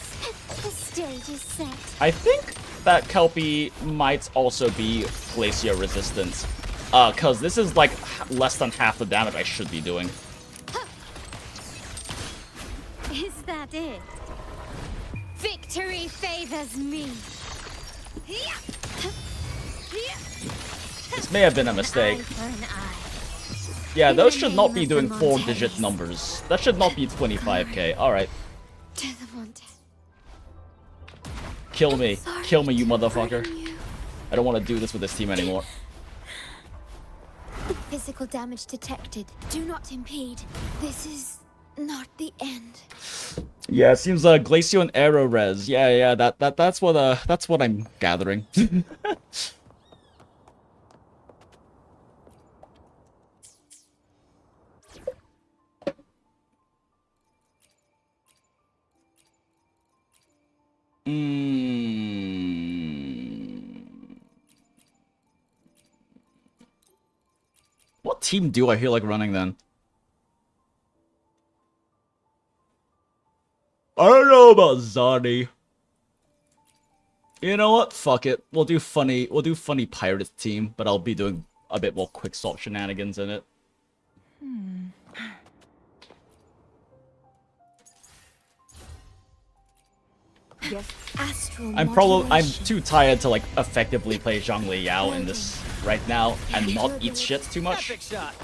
The stage is set. I think that Kelpie might also be Glacier resistant. Cause this is like less than half the damage I should be doing. Is that it? Victory favors me. This may have been a mistake. Eye for an eye. Yeah, In those the should not name be of doing the 4-digit Montes. numbers. That should not be 25k. Alright. To the Monte. Kill me. Sorry Kill me, you to motherfucker. burden you. I don't want to do this with this team anymore. Physical damage detected. Do not impede. This is not the end. Yeah, it seems Glacio and Aero res. Yeah, that's what I'm gathering. What team do I feel like running then? I don't know about Zani. You know what? Fuck it. We'll do funny pirate team, but I'll be doing a bit more Quickswap shenanigans in it. Yes. Astral I'm modulation. too tired to like effectively play Zhongli Yao in this right now and not eat shit too much. Epic shot.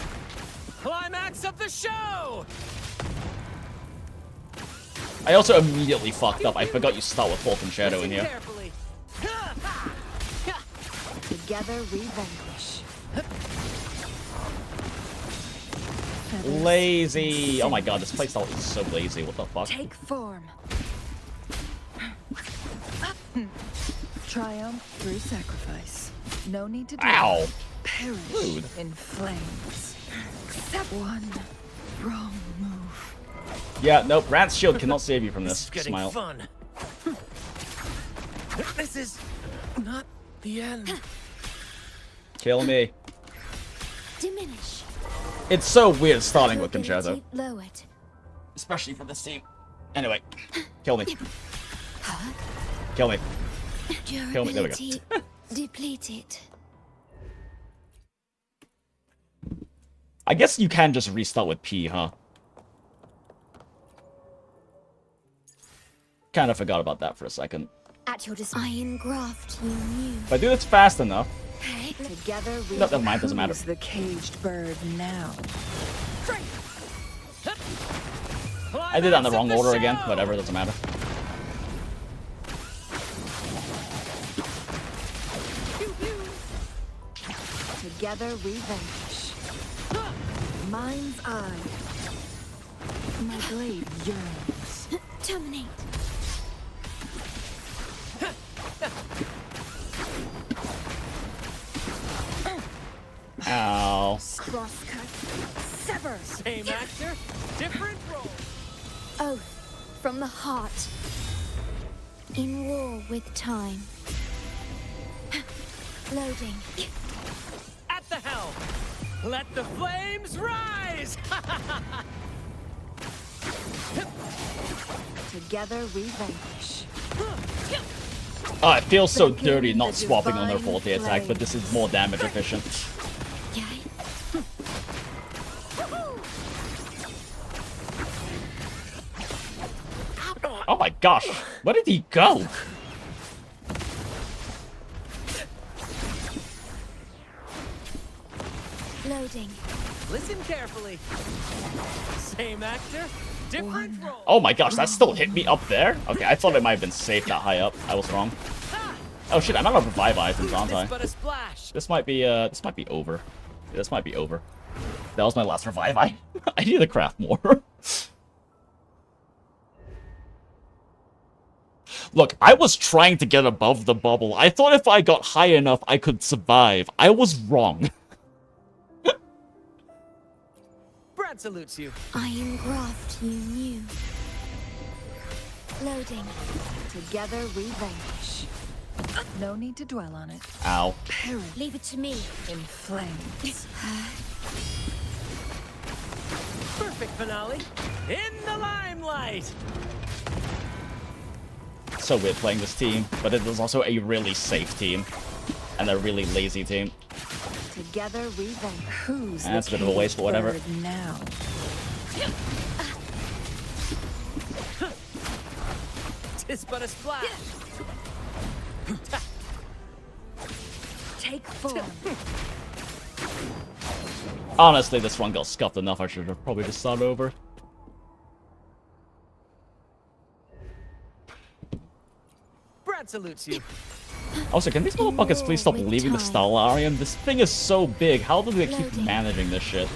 Climax of the show. I also immediately fucked up. I forgot you start with Falcon Shadow in here. Carefully. Together we vanquish. Lazy. Oh my god, this playstyle is so lazy. What the fuck? Take form. Triumph through sacrifice. No need to do Ow. it. Perish Rude. in flames. Except one wrong move. Yeah, nope. Rant's shield cannot save you from This this. is getting Smile. fun. This is not the end. Kill me. Diminish. It's so weird starting with Concerto. Lowered. Especially for this team. Anyway, kill me. Kill me. Kill me. There we go. Depleted. I guess you can just restart with P, huh? Kind of forgot about that for a second. At your iron graft, you knew. If I do this fast enough. Together we No, never mind, doesn't matter. Who's the caged bird now? I did that in the wrong order again. Whatever, doesn't matter. Together we vanquish. Mind's eye. My blade yearns. Terminate. Ow. Crosscut. Sever. Same actor, different role. Oath from the heart. In war with time. Loading. At the helm. Let the flames rise. Together we vanquish. Oh, it feels so dirty not swapping on their faulty attack, but this is more damage efficient. Oh my gosh, where did he go? Loading. Listen carefully. Same actor, different role. Oh my gosh, that still hit me up there? Okay, I thought it might have been safe that high up. I was wrong. Oh shit, I'm out of revive items, aren't I? This might be over. Yeah, this might be over. That was my last revive item. I need to craft more. Look, I was trying to get above the bubble. I thought if I got high enough, I could survive. I was wrong. Brad salutes you. Iron graft you knew. Loading. Together we vanquish. No need to dwell on it. Ow. Leave it to me. In flames. Perfect finale. In the limelight. So weird playing this team, but it is also a really safe team. And a really lazy team. Together we vanquish. Who's That's a bit of a waste, but whatever. Now? Tis but a splash. Take form. Honestly, this one got scuffed enough. I should have probably just started over. Brad salutes you. Also, can these motherfuckers please stop leaving the Stellarium? This thing is so big. How do they keep managing this shit?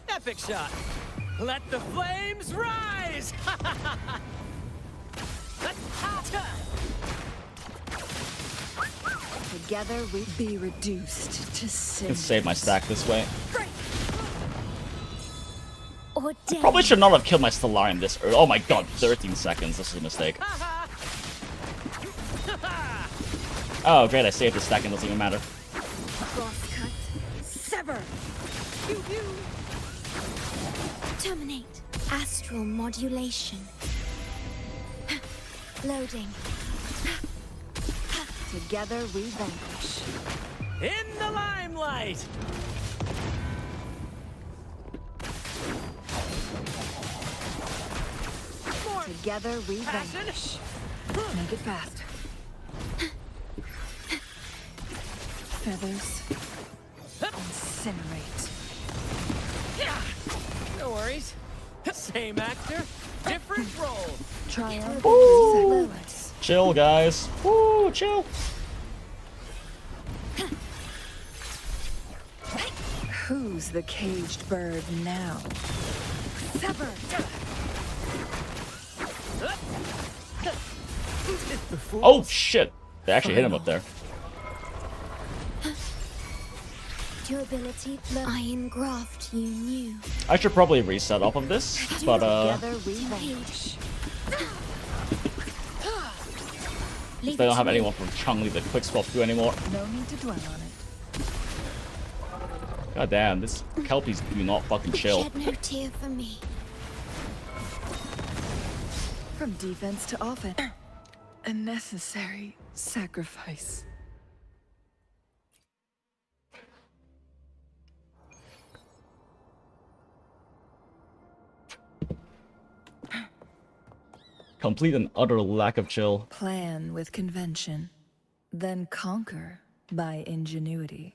Epic shot. Let the flames rise. Together we be reduced to I sin. can save my stack this way. Ordained. Probably should not have killed my Stellarium this early. Oh my god, 13 seconds. This is a mistake. Oh, great, I saved the stack and it doesn't even matter. crosscut. Sever. Terminate. Astral modulation. Loading. Together we vanquish. In the limelight. Together we vanquish. Make it fast. Feathers. Incinerate. No worries. Same actor, different role. Triumph. Ooh. Chill, guys. Woo, chill. Who's the caged bird now? Sever. Oh shit! They actually hit him up there. Durability. Iron graft you knew. I should probably reset off of this, but Together we vanquish. they don't have anyone from Changli that Quickswap through anymore. No need to dwell on it. God damn, this Kelpies do not fucking chill. Shed no tear for me. From defense to offense. A necessary sacrifice. Complete and utter lack of chill. Plan with convention, then conquer by ingenuity.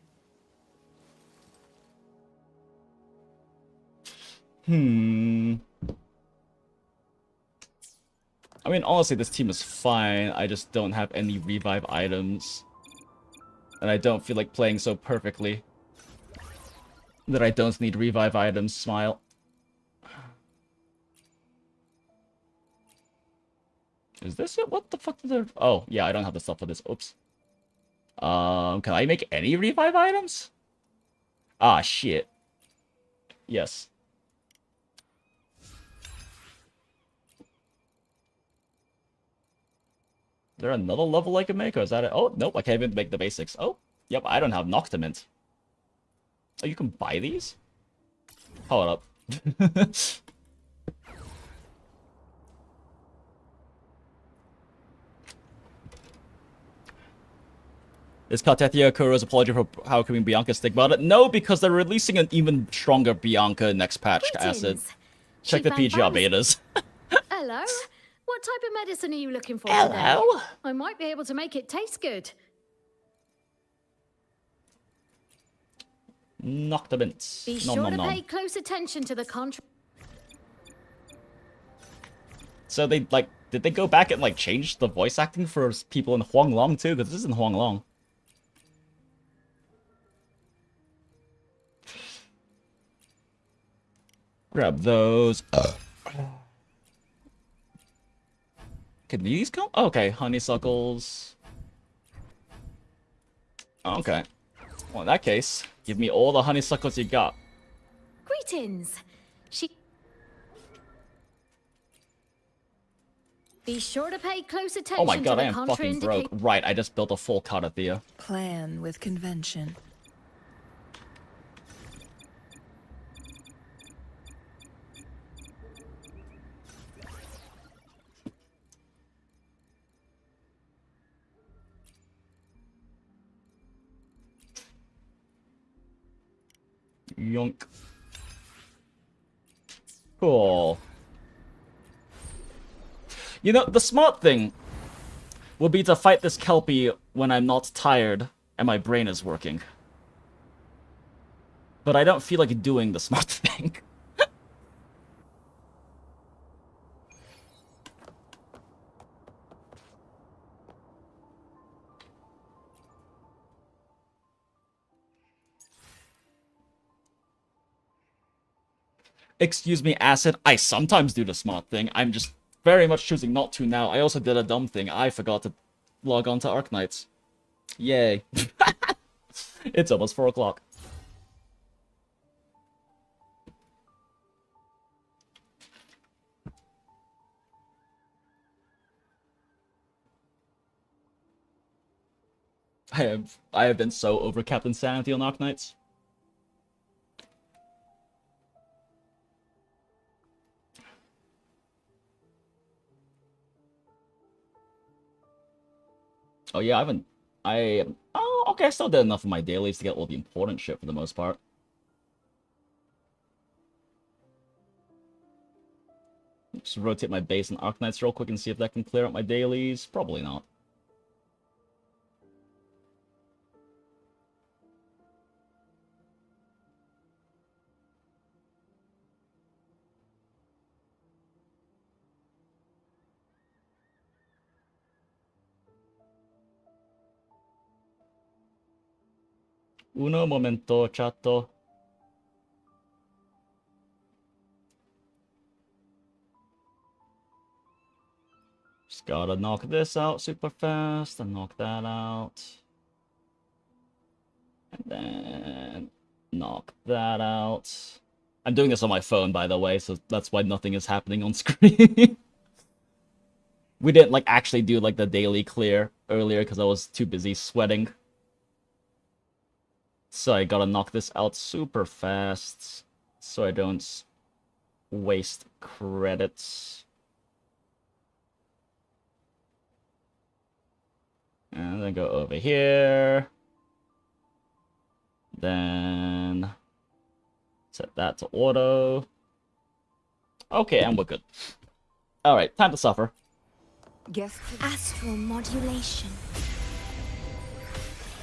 I mean, honestly, this team is fine. I just don't have any revive items. And I don't feel like playing so perfectly that I don't need revive items. Smile. Is this it? What the fuck is there? Oh, yeah, I don't have the stuff for this. Oops. Can I make any revive items? Ah, shit. Yes. Is there another level I can make, or is that it? Oh, nope, I can't even make the basics. Oh, yep, I don't have Noctimint. Oh, you can buy these? Hold up. Is Cartethyia Kuro's apology for how coming Bianca stick about it? No, because they're releasing an even stronger Bianca next patch, Acid. Check the PGR betas. Hello. What type of medicine are you looking for Hello? today? I might be able to make it taste good. Noctimint. Be sure to pay close attention to the contract. So they, like, did they go back and, like, change the voice acting for people in Huanglong, too? Because this isn't Huanglong. Grab those. Can these come? Okay, honeysuckles. Okay. Well, in that case, give me all the honeysuckles you got. Greetings. Be sure to pay close attention. Oh my god, to I the am fucking broke. Right, I just built a full Cartethyia. Plan with convention. Yonk. Cool. You know, the smart thing would be to fight this Kelpie when I'm not tired and my brain is working. But I don't feel like doing the smart thing. Excuse me, Acid. I sometimes do the smart thing. I'm just very much choosing not to now. I also did a dumb thing. I forgot to log on to Arknights. Yay. It's almost 4 o'clock. I have been so over Captain Sanity on Arknights. Oh yeah, oh, okay, I still did enough of my dailies to get all the important shit for the most part. Just rotate my base and Arknights real quick and see if that can clear out my dailies. Probably not. Uno momento, chatto. Just gotta knock this out super fast and knock that out. And then knock that out. I'm doing this on my phone, by the way, so that's why nothing is happening on screen. We didn't, like, actually do, like, the daily clear earlier because I was too busy sweating. So I gotta knock this out super fast so I don't waste credits. And then go over here. Then set that to auto. Okay, and we're good. Alright, time to suffer. Guess Astral modulation.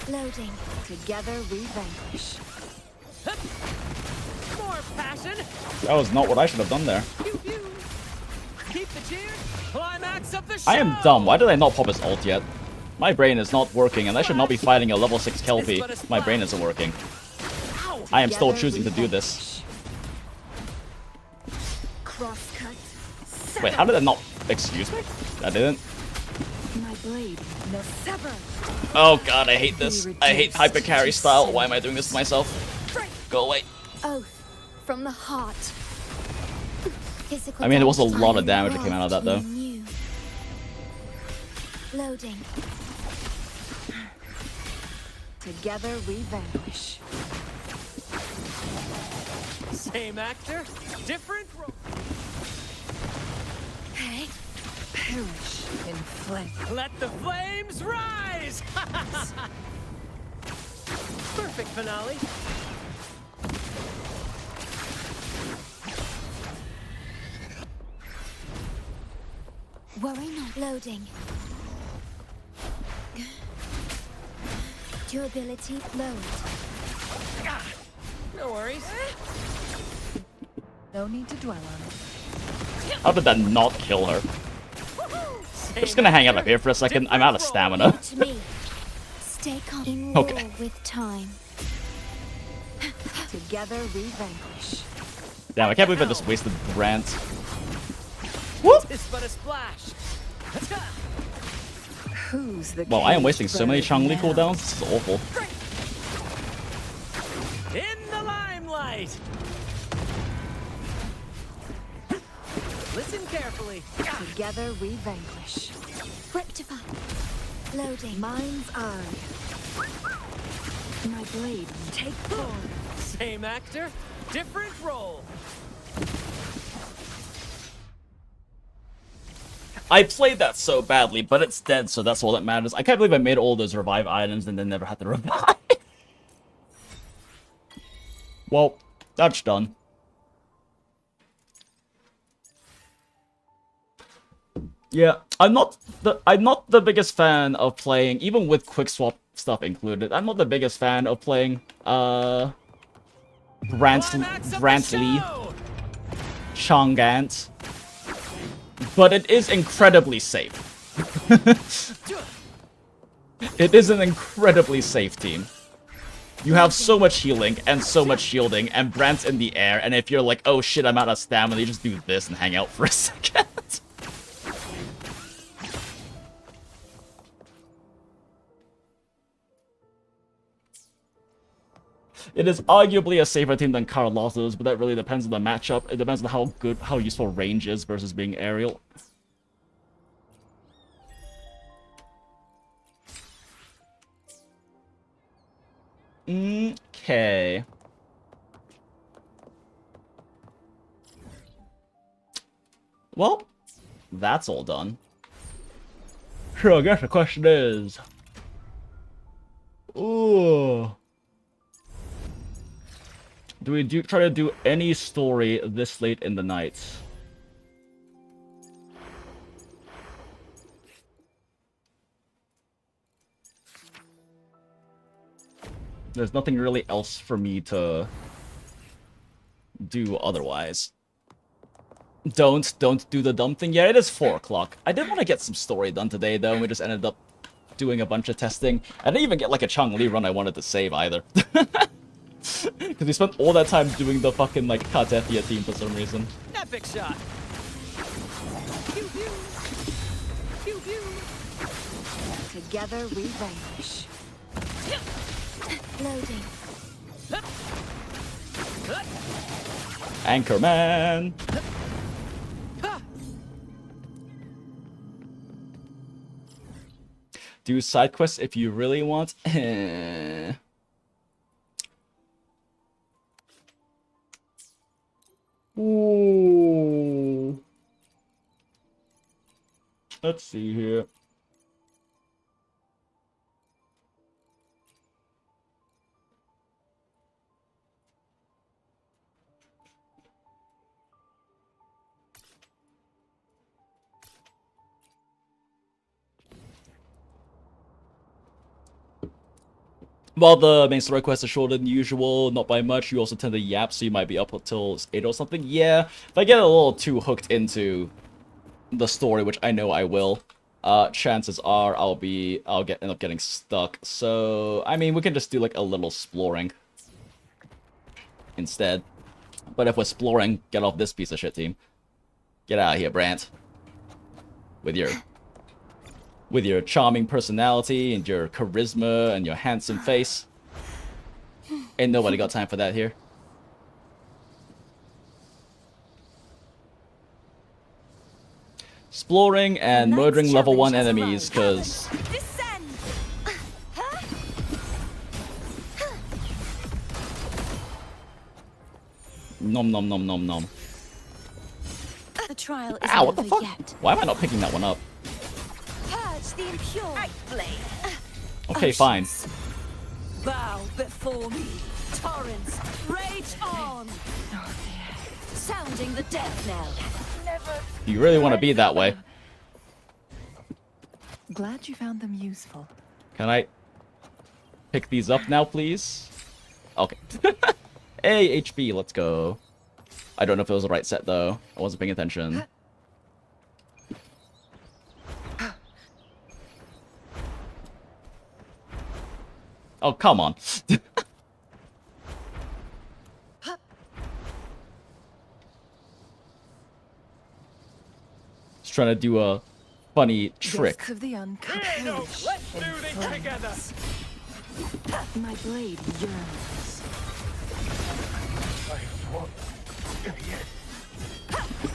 Loading. together we vanquish. More passion. That was not what I should have done there. Pew, pew. Keep the cheer. Climax of the show. I am dumb. Why did I not pop his ult yet? My brain is not working, and I should not be fighting a level 6 Kelpie. My brain isn't working. I am still choosing to do this. Crosscut. Wait, how did that not... Excuse me? I didn't. My blade. No sever. Oh god, I hate this. I hate hyper carry style. Why am I doing this to myself? Go away. Oath from the heart. Physical I mean, there was a damage lot of time damage that came out of that, though. new. Loading. Together we vanquish. Same actor, different role. Hey. Perish in flame. Let the flames rise! Perfect finale. Worry not. Loading. Durability lowered. No worries. No need to dwell on it. How did that not kill her? I'm just gonna hang out up here for a second. I'm out of stamina. To me. Stay calm. In Okay. war with time. Together we vanquish. Damn, I can't believe I just wasted Grant. It's but a splash. Who's the Well, I am cage wasting so many bird Changli now? cooldowns. This is awful. In the limelight. Listen carefully. Together we vanquish. Rectify. Loading. Mind's eye. My blade take form. Same actor, different role. I played that so badly, but it's dead, so that's all that matters. I can't believe I made all those revive items and then never had to revive. Well, that's done. Yeah, I'm not the biggest fan of playing, even with Quickswap stuff included. I'm not the biggest fan of playing Brantley, Changant, but it is incredibly safe. It is an incredibly safe team. You have so much healing and so much shielding, and Brant's in the air, and if you're like, oh shit, I'm out of stamina, you just do this and hang out for a second. It is arguably a safer team than Carlos's, but that really depends on the matchup. It depends on how useful range is versus being aerial. Okay. Well, that's all done. So I guess the question is... Ooh... Do we try to do any story this late in the night? There's nothing really else for me to do otherwise. Don't do the dumb thing. Yeah, it is 4 o'clock. I did want to get some story done today, though, and we just ended up doing a bunch of testing. I didn't even get, like, a Changli run I wanted to save, either. Because we spent all that time doing the fucking, like, Cartethyia team for some reason. Epic shot. Pew, pew. Pew, pew. Together we vanquish. Loading. Anchorman! Do side quests if you really want. Ooh. Let's see here. While the main story quest is shorter than usual, not by much, you also tend to yap, so you might be up until 8 or something. Yeah, if I get a little too hooked into the story, which I know I will, chances are I'll end up getting stuck. So, I mean, we can just do like a little exploring instead. But if we're exploring, get off this piece of shit, team. Get out of here, Brant. With your charming personality and your charisma and your handsome face. Ain't nobody got time for that here. Exploring and murdering level 1 enemies, because... Nom nom nom nom nom. The trial is Ow, what the fuck? yet. Why am I not picking that one up? Purge the impure. Okay, fine. Bow before me, torrents, rage on! Sounding the death knell. You really want to be that way. Glad you found them useful. Can I pick these up now, please? Okay. Hey, HP, let's go. I don't know if it was the right set, though. I wasn't paying attention. Oh, come on. Just trying to do a funny trick. Ghosts of the uncut Let's do this together. My blade yearns.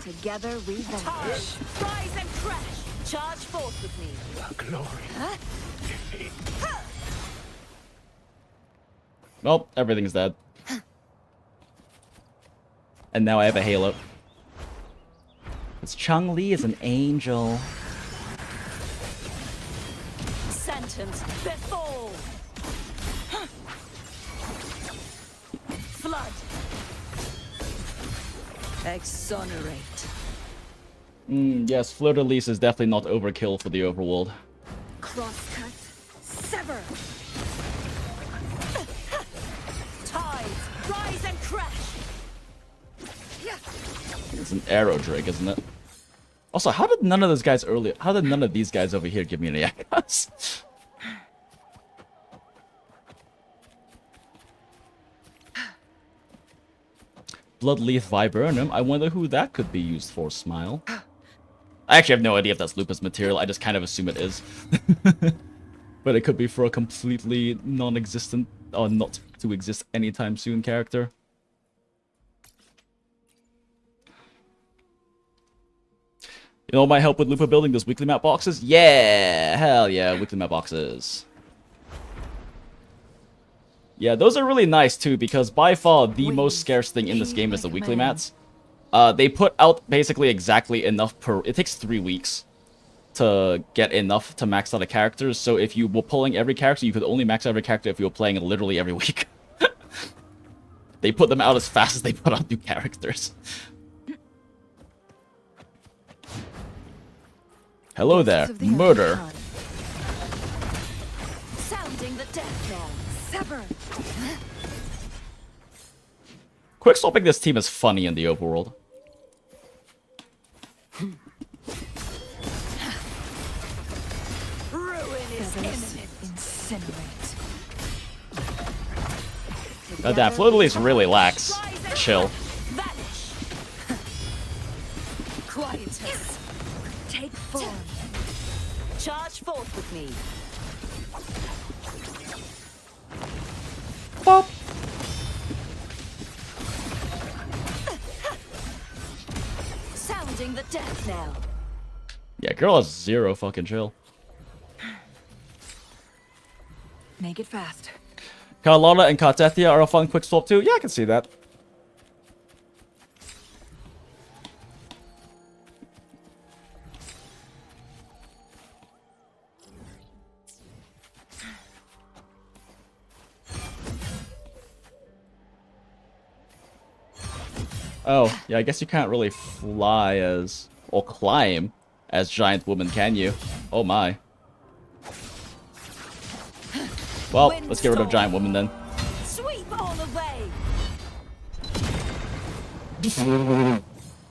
Together we vanish. Rise and crash! Charge forth with me. Well, everything's dead. And now I have a halo. This Changli is an angel. Sentence before. Flood. Exonerate. Yes, Fleur-de-Lis is definitely not overkill for the overworld. Crosscut. Sever. Tides, rise and crash. It's an arrow drake, isn't it? Also, how did none of those guys earlier... How did none of these guys over here give me any yakas? Bloodleaf Viburnum. I wonder who that could be used for, Smile. I actually have no idea if that's Lupus material. I just kind of assume it is. But it could be for a completely non-existent... or not to exist anytime soon character. You know what might help with Lupa building those weekly map boxes? Yeah! Hell yeah, weekly map boxes. Yeah, those are really nice too, because by far the most scarce thing in this game is the weekly mats. They put out basically exactly enough per... It takes 3 weeks to get enough to max out a character, so if you were pulling every character, you could only max out every character if you were playing it literally every week. They put them out as fast as they put out new characters. Hello there, murder. Sounding the death knell. Sever. Quickswapping this team is funny in the overworld. Ruin is imminent. Incinerate. God damn, Fleur-de-Lis really lacks chill. Vanish. Quietus. Take form. Charge forth with me. Bop. Sounding the death knell. Yeah, girl has zero fucking chill. Make it fast. Carlotta and Cartethyia are a fun quick swap too. Yeah, I can see that. Oh, yeah, I guess you can't really fly as... or climb as Giant Woman, can you? Oh my. Well, let's get rid of Giant Woman then. Sweep all away.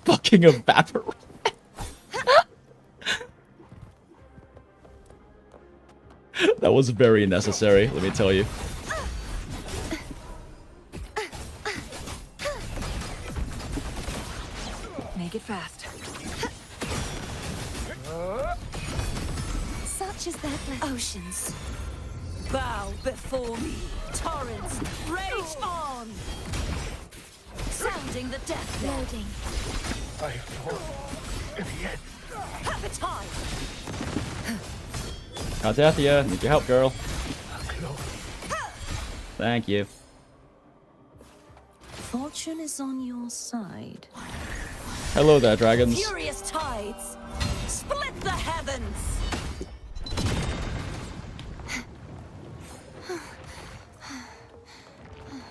Fucking evaporate. That was very necessary, let me tell you. Make it fast. Such is their blessing. Oceans, bow before me. Torrents, rage on. Sounding the death knell. Loading. I fall in the end. Have a time. Cartethyia, need your help, girl. Thank you. Fortune is on your side. Hello there, dragons. Furious tides, split the heavens.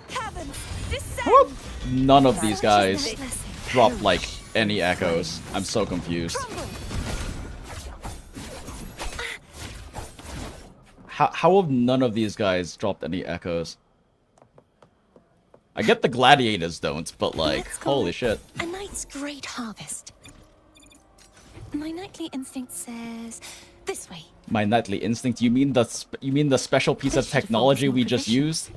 Heavens, descend. None of these guys dropped, like, any echoes. I'm so confused. How have none of these guys dropped any echoes? I get the gladiators don't, but like, holy shit. A night's great harvest. My nightly instinct says this way. My nightly instinct? You mean the special piece of technology we just used?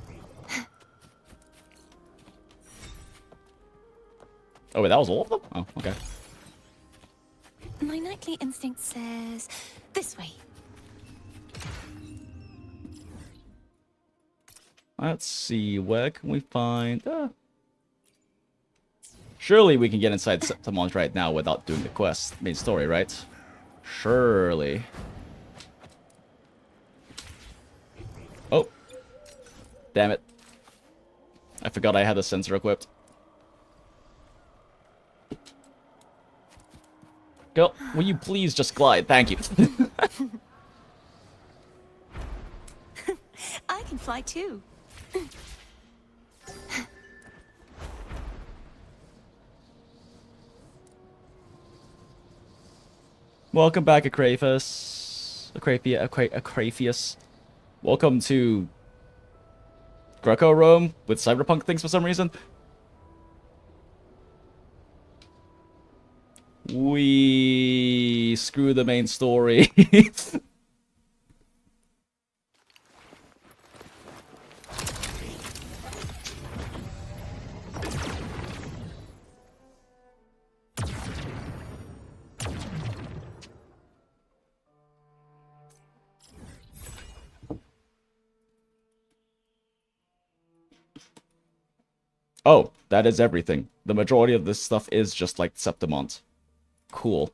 Oh wait, that was all of them? Oh, okay. My nightly instinct says this way. Let's see, where can we find... Surely we can get inside Septimont right now without doing the quest, main story, right? Surely. Oh. Damn it. I forgot I had a sensor equipped. Girl, will you please just glide? Thank you. I can fly too. Welcome back, Acraphus. Acraphius. Welcome to Greco-Rome with cyberpunk things for some reason. We screw the main story. Oh, that is everything. The majority of this stuff is just like Septimont. Cool.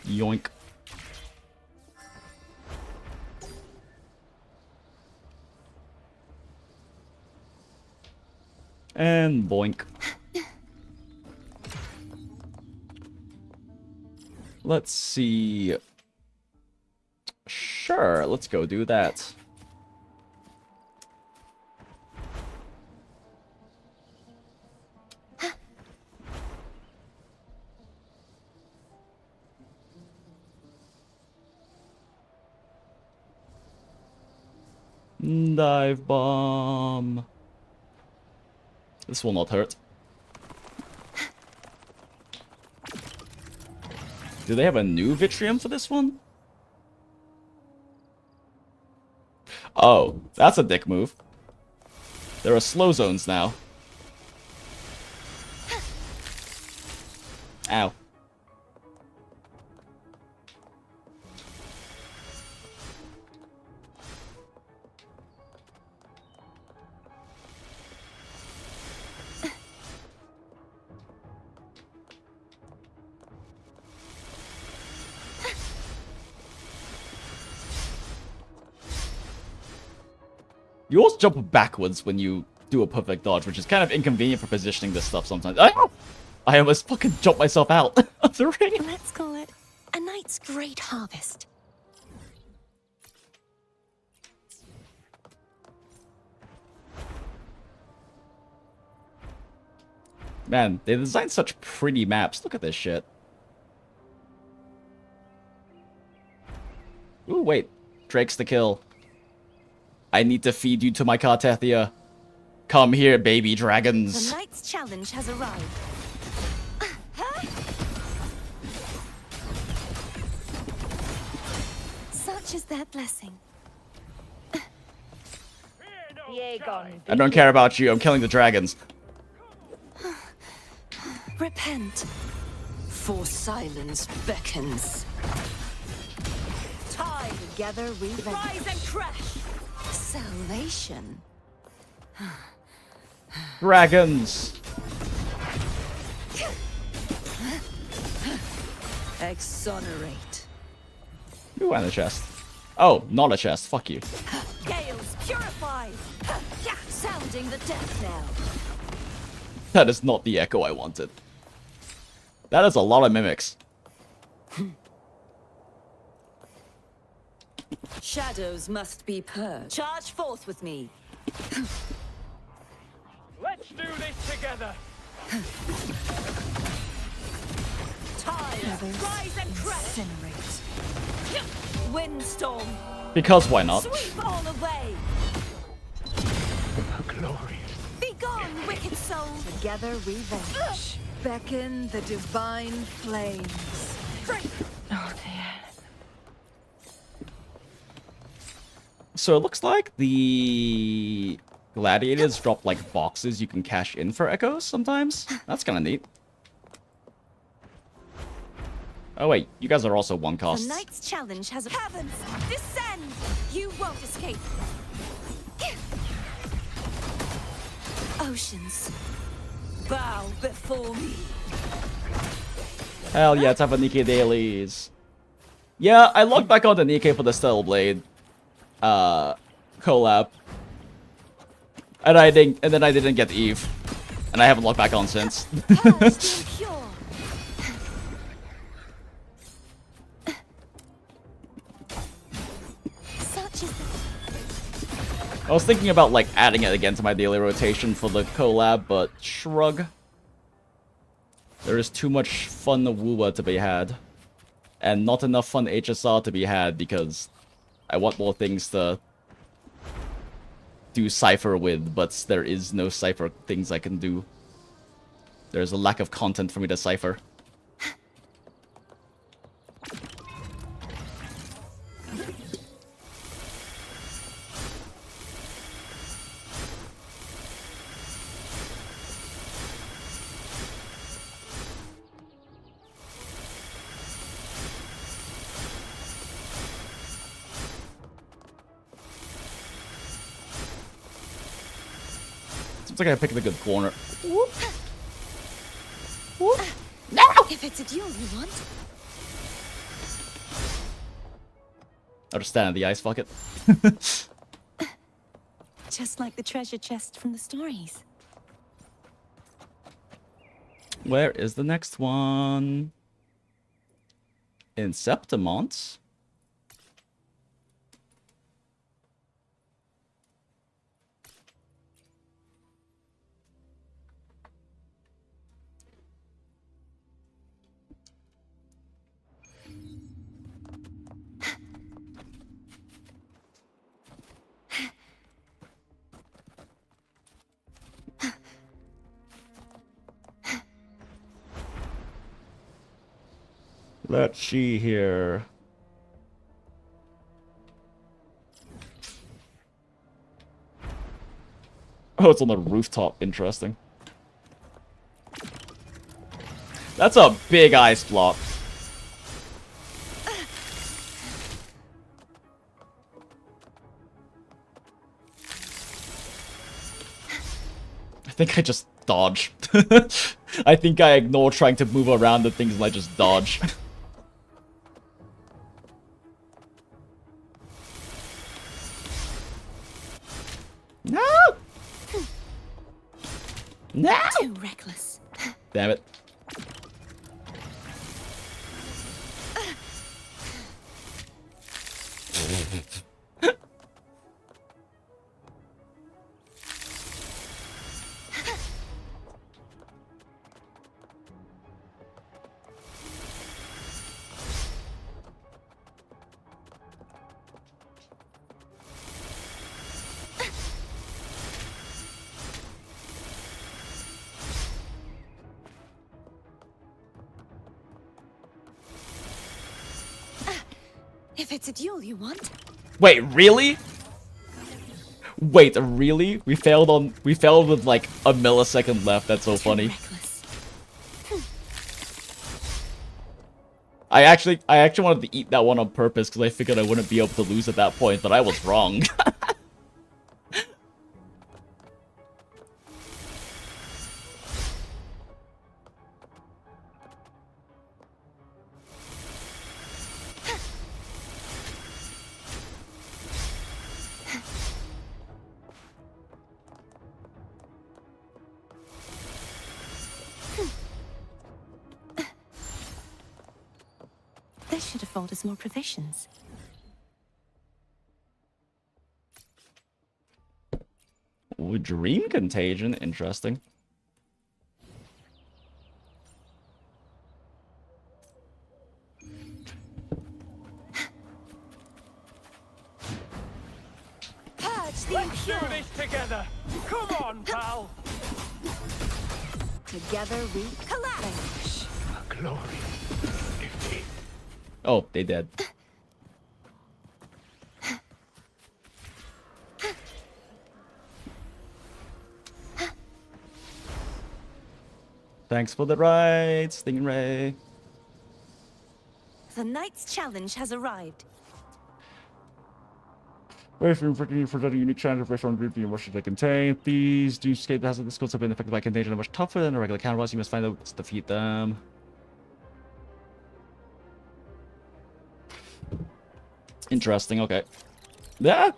Yoink. And boink. Let's see. Sure, let's go do that. Dive bomb. This will not hurt. Do they have a new Vitrium for this one? Oh, that's a dick move. There are slow zones now. Ow. You also jump backwards when you do a perfect dodge, which is kind of inconvenient for positioning this stuff sometimes. I almost fucking jumped myself out of the ring. Let's call it a night's great harvest. Man, they designed such pretty maps. Look at this shit. Ooh, wait. Drake's the kill. I need to feed you to my Cartethyia. Come here, baby dragons. The night's challenge has arrived. Such is their blessing. I don't care about you. I'm killing the dragons. Repent. For silence beckons. Tide Together we rise and crash. Salvation. Dragons. Exonerate. Ooh, and a chest. Oh, not a chest. Fuck you. Gales purify. Sounding the death knell. That is not the echo I wanted. That is a lot of mimics. Shadows must be purged. Charge forth with me. Let's do this together. Tide, rise and crash. Windstorm. Because why not? Sweep all away. Glorious. Be gone, wicked soul. Together we vanish. Beckon the divine flames. Oh, dear. So it looks like the gladiators drop like boxes you can cash in for echoes sometimes. That's kind of neat. Oh wait, you guys are also one cost. The night's challenge has a heavens descend. You won't escape. Oceans. Bow before me. Hell yeah, time for Nikkei dailies. Yeah, I logged back on the Nikkei for the Stellar Blade collab. And then I didn't get Eve. And I haven't logged back on since. I was thinking about like adding it again to my daily rotation for the collab, but shrug. There is too much fun Wuwa to be had. And not enough fun HSR to be had because I want more things to do Cypher with, but there is no Cypher things I can do. There's a lack of content for me to Cypher. Seems like I picked a good corner. Whoop. Whoop. No! If it's a duel you want. I'll just stand in the ice, fuck it. Just like the treasure chest from the stories. Where is the next one? In Septimont? Let's see here. Oh, it's on the rooftop. Interesting. That's a big ice block. I think I just dodge. I think I ignore trying to move around the things and I just dodge. No! No! Too reckless. Damn it. If it's a duel you want. Wait, really? Wait, really? We failed with like a millisecond left. That's so funny. Reckless. I actually wanted to eat that one on purpose because I figured I wouldn't be able to lose at that point, but I was wrong. This should afford us more provisions. Ooh, Dream Contagion, interesting. Purge the Let's do this together. Come on, pal. Together we collapse. Glory. Defeat. Oh, they dead. Thanks for the ride, Stingray. The Knight's challenge has arrived. Wait for the unique challenge based on grouping and what should they contain. These Dreamscape has the skills have been affected by contagion and much tougher than a regular counterboss. You must find out to defeat them. Interesting, okay. Yeah.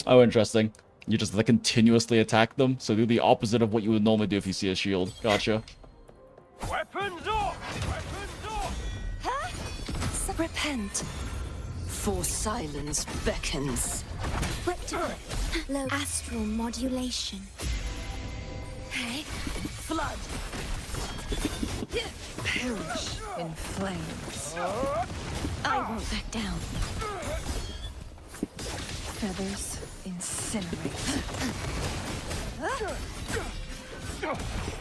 Oh, interesting. You just continuously attack them, so do the opposite of what you would normally do if you see a shield. Gotcha. Weapons off! Weapons off! Huh? Repent. For silence beckons. Rectify. Low astral modulation. Hey. Flood. Perish in flames. I won't back down. Feathers incinerate.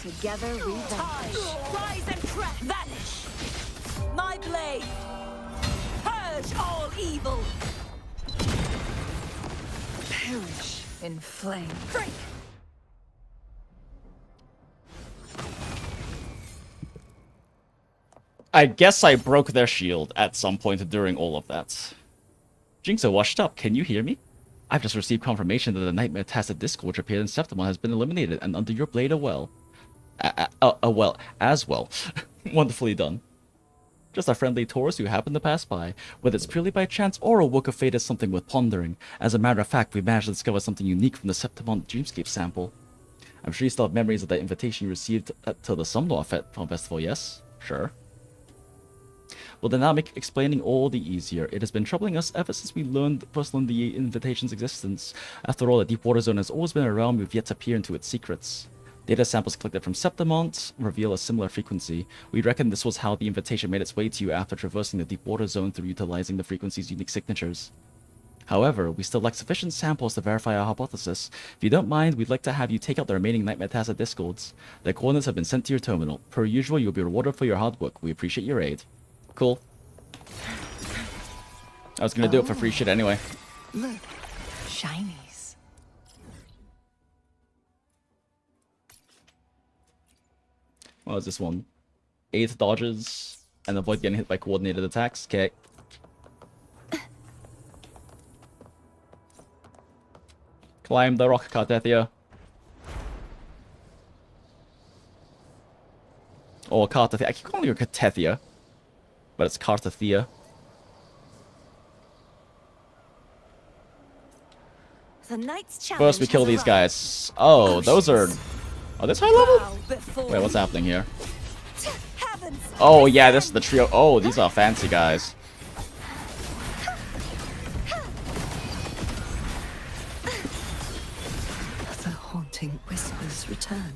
Together we Tide, rise and crack, vanish. My blade. Purge all evil. Perish in flames. Break. I guess I broke their shield at some point during all of that. Jinx are washed up. Can you hear me? I've just received confirmation that the Nightmare Tacit Discord which appeared in Septimont has been eliminated, and under your blade as well. Wonderfully done. Just a friendly tourist who happened to pass by, whether it's purely by chance or a work of fate is something worth pondering. As a matter of fact, we managed to discover something unique from the Septimont Dreamscape sample. I'm sure you still have memories of that invitation you received to the Sumlor Festival, yes? Sure. Well, then that'll make explaining all the easier. It has been troubling us ever since we first learned the invitation's existence. After all, the Deepwater Zone has always been a realm we've yet to peer into its secrets. Data samples collected from Septimont reveal a similar frequency. We reckon this was how the invitation made its way to you after traversing the Deepwater Zone through utilizing the frequency's unique signatures. However, we still lack sufficient samples to verify our hypothesis. If you don't mind, we'd like to have you take out the remaining Nightmare Tacit Discords. Their coordinates have been sent to your terminal. Per usual, you'll be rewarded for your hard work. We appreciate your aid. Cool. I was gonna do it for free shit anyway. Look, shinies. What was this one? 8 dodges and avoid getting hit by coordinated attacks. Okay. Climb the rock, Cartethyia. Or Cartethyia. I keep calling her Cartethyia, but it's Cartethyia. The Knight's challenge. First, we kill these guys. Oh, those are. Oh, this high level? Wait, what's happening here? Oh, yeah, this is the trio. Oh, these are fancy guys. The haunting whispers return.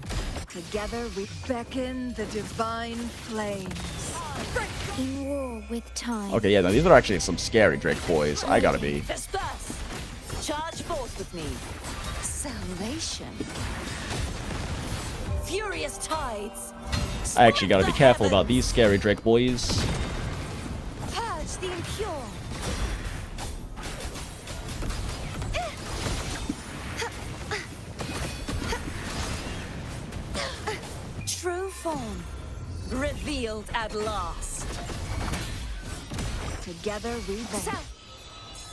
Together we beckon the divine flames. In war with time. Okay, yeah, no, these are actually some scary Drake boys. I gotta be. Disperse. Charge forth with me. Salvation. Furious tides. I actually gotta be careful about these scary Drake boys. Purge the impure. True form revealed at last. Together we So,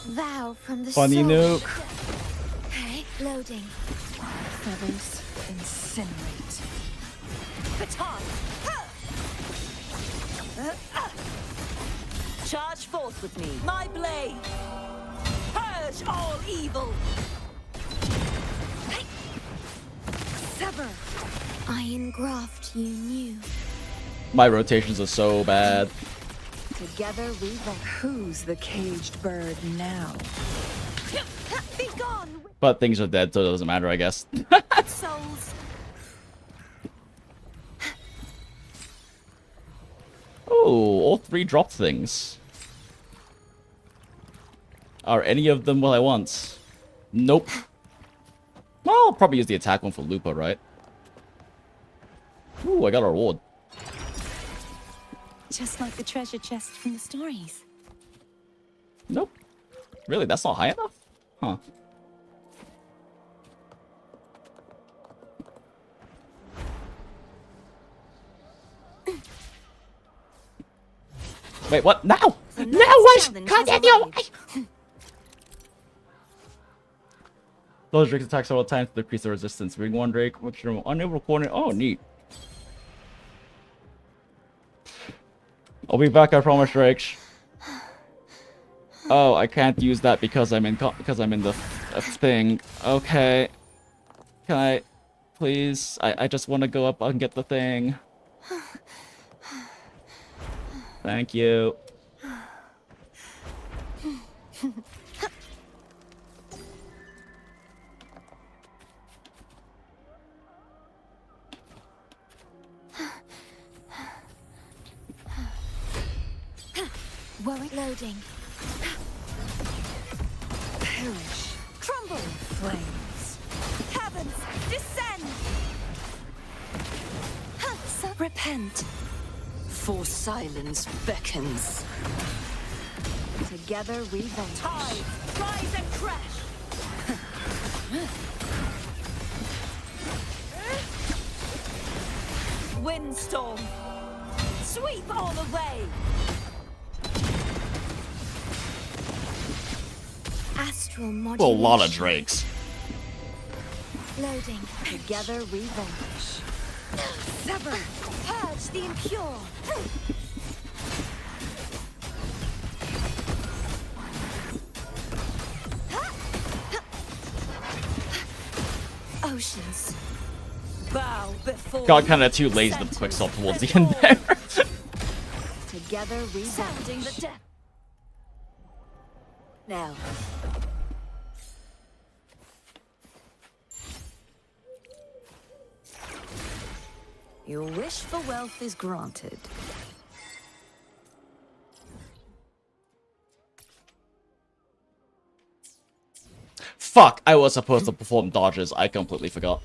vow from the Funny soul. nuke. Okay, loading. Feathers incinerate. baton. Charge forth with me, my blade. Purge all evil. Sever. Iron graft you knew. My rotations are so bad. Together we vote. Who's the caged bird now? Be gone, But things are dead, so it doesn't matter, I guess. souls. Oh, all three dropped things. Are any of them what I want? Nope. Well, I'll probably use the attack one for Lupa, right? Ooh, I got a reward. Just like the treasure chest from the stories. Nope. Really, that's not high enough? Huh. Wait, what? Now! Now what? Cartethyia! Those drakes attack several times to decrease the resistance. Bring one drake, which you're unable to coordinate. Oh, neat. I'll be back, I promise, drakes. Oh, I can't use that because I'm in the thing. Okay. Can I please? I just want to go up and get the thing. Thank you. Warwick loading. Perish. Crumble. Flames. Heavens, descend. Repent. For silence beckons. Together we vote. Tides, rise and crash. Windstorm, sweep all away. Astral modulation. Well, a lot of drakes. Loading. Together we vanish. Sever. Purge the impure. Oceans. Bow before. Got kind of too lazy with Quickswap towards the end there. Together we Sounding the vanish. depth. Now. Your wish for wealth is granted. Fuck, I was supposed to perform dodges. I completely forgot.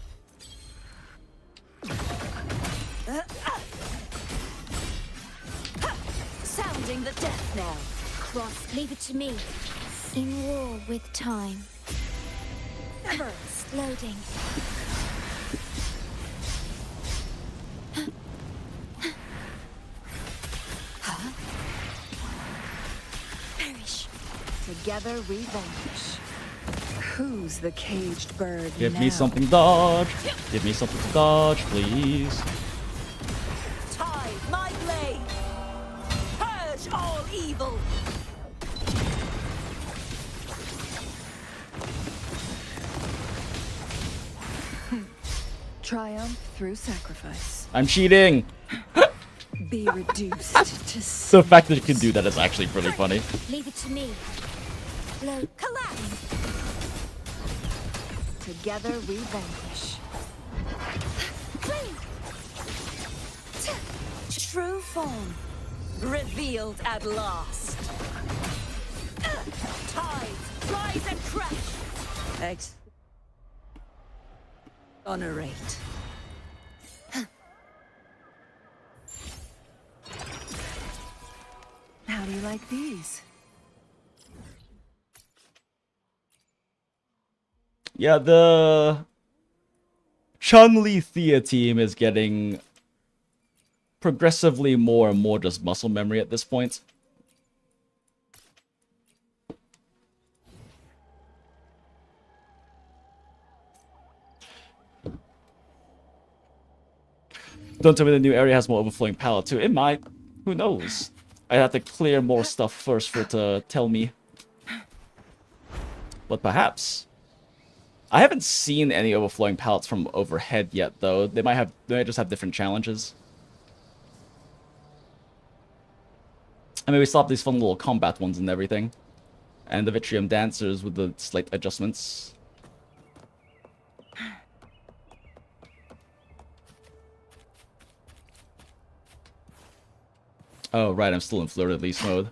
Sounding the death now. Cross. Leave it to me. In war with time. Burst. Loading. Perish. Together we vanish. Who's the caged bird Give now? me something to dodge. Give me something to dodge, please. Tide, my blade. Purge all evil. Triumph through sacrifice. I'm cheating. Be reduced to The fact that you can do that is actually pretty funny. Leave it to me. Load. Collapse. Together we vanish. Clean. True form revealed at last. Tides, rise and crash. Honorate. like these? Yeah, the Changtethyia team is getting progressively more and more just muscle memory at this point. Don't tell me the new area has more overflowing power too. It might. Who knows? I'd have to clear more stuff first for it to tell me. But perhaps. I haven't seen any overflowing pallets from overhead yet, though. They might just have different challenges. I mean, we still have these fun little combat ones and everything. And the Vitrium Dancers with the slight adjustments. Oh, right, I'm still in fleur-de-lis mode.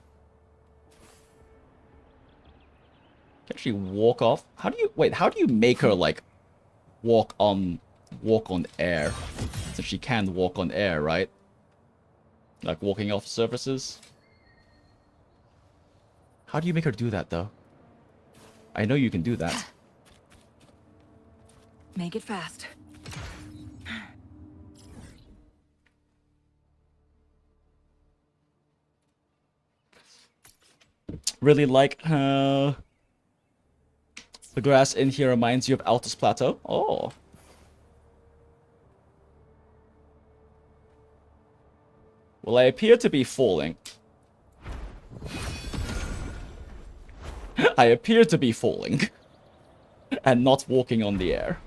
Can she walk off? How do you make her, like, walk on air? So she can walk on air, right? Like, walking off surfaces? How do you make her do that, though? I know you can do that. Make it fast. Really like the grass in here reminds you of Altus Plateau. Oh. Well, I appear to be falling. I appear to be falling. And not walking on the air.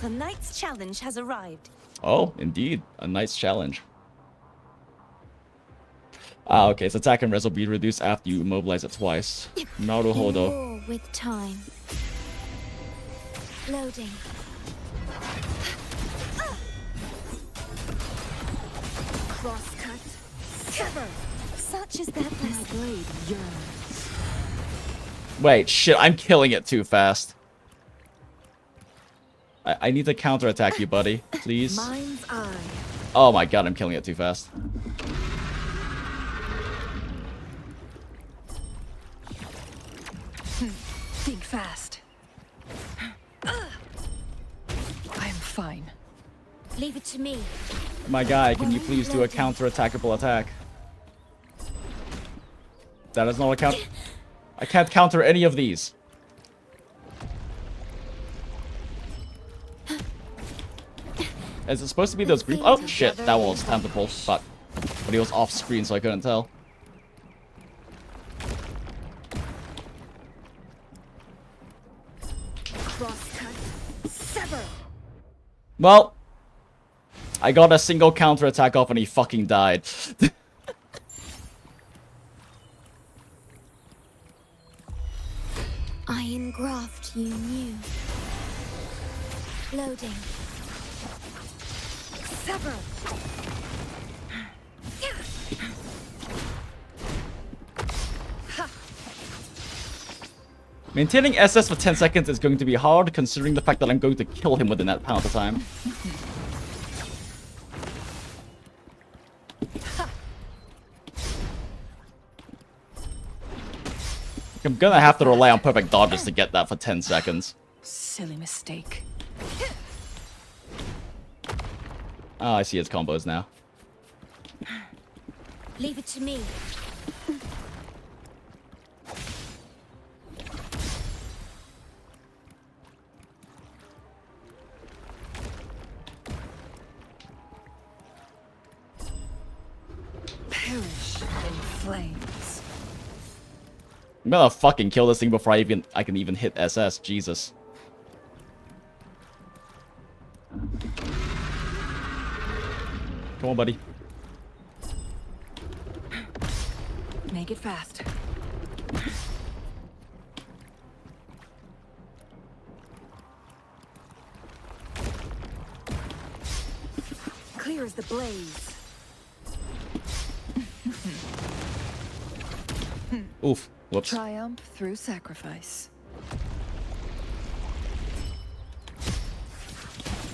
The Knight's challenge has arrived. Oh, indeed. A nice challenge. Ah, okay. So attack and res will be reduced after you immobilize it twice. Naruhodo. War with time. Loading. Crosscut. Sever. Such is their My blessing. blade yearns. Wait, shit. I'm killing it too fast. I need to counterattack you, buddy. Please. Mind's eye. Oh my god, I'm killing it too fast. Think fast. I am fine. Leave it to me. My guy, can you please do a counterattackable attack? That is not a count. I can't counter any of these. Is it supposed to be those green? Oh shit, that one was time to pull, but he was off screen, so I couldn't tell. Crosscut. Sever. Well, I got a single counterattack off and he fucking died. I engraft you new. Loading. Sever. Maintaining SS for 10 seconds is going to be hard, considering the fact that I'm going to kill him within that amount of time. I'm gonna have to rely on perfect dodges to get that for 10 seconds. Silly mistake. Oh, I see his combos now. Leave it to me. Perish in flames. I'm gonna fucking kill this thing before I can even hit SS. Jesus. Come on, buddy. Make it fast. Clear as the blaze. Oof. Whoops. Triumph through sacrifice.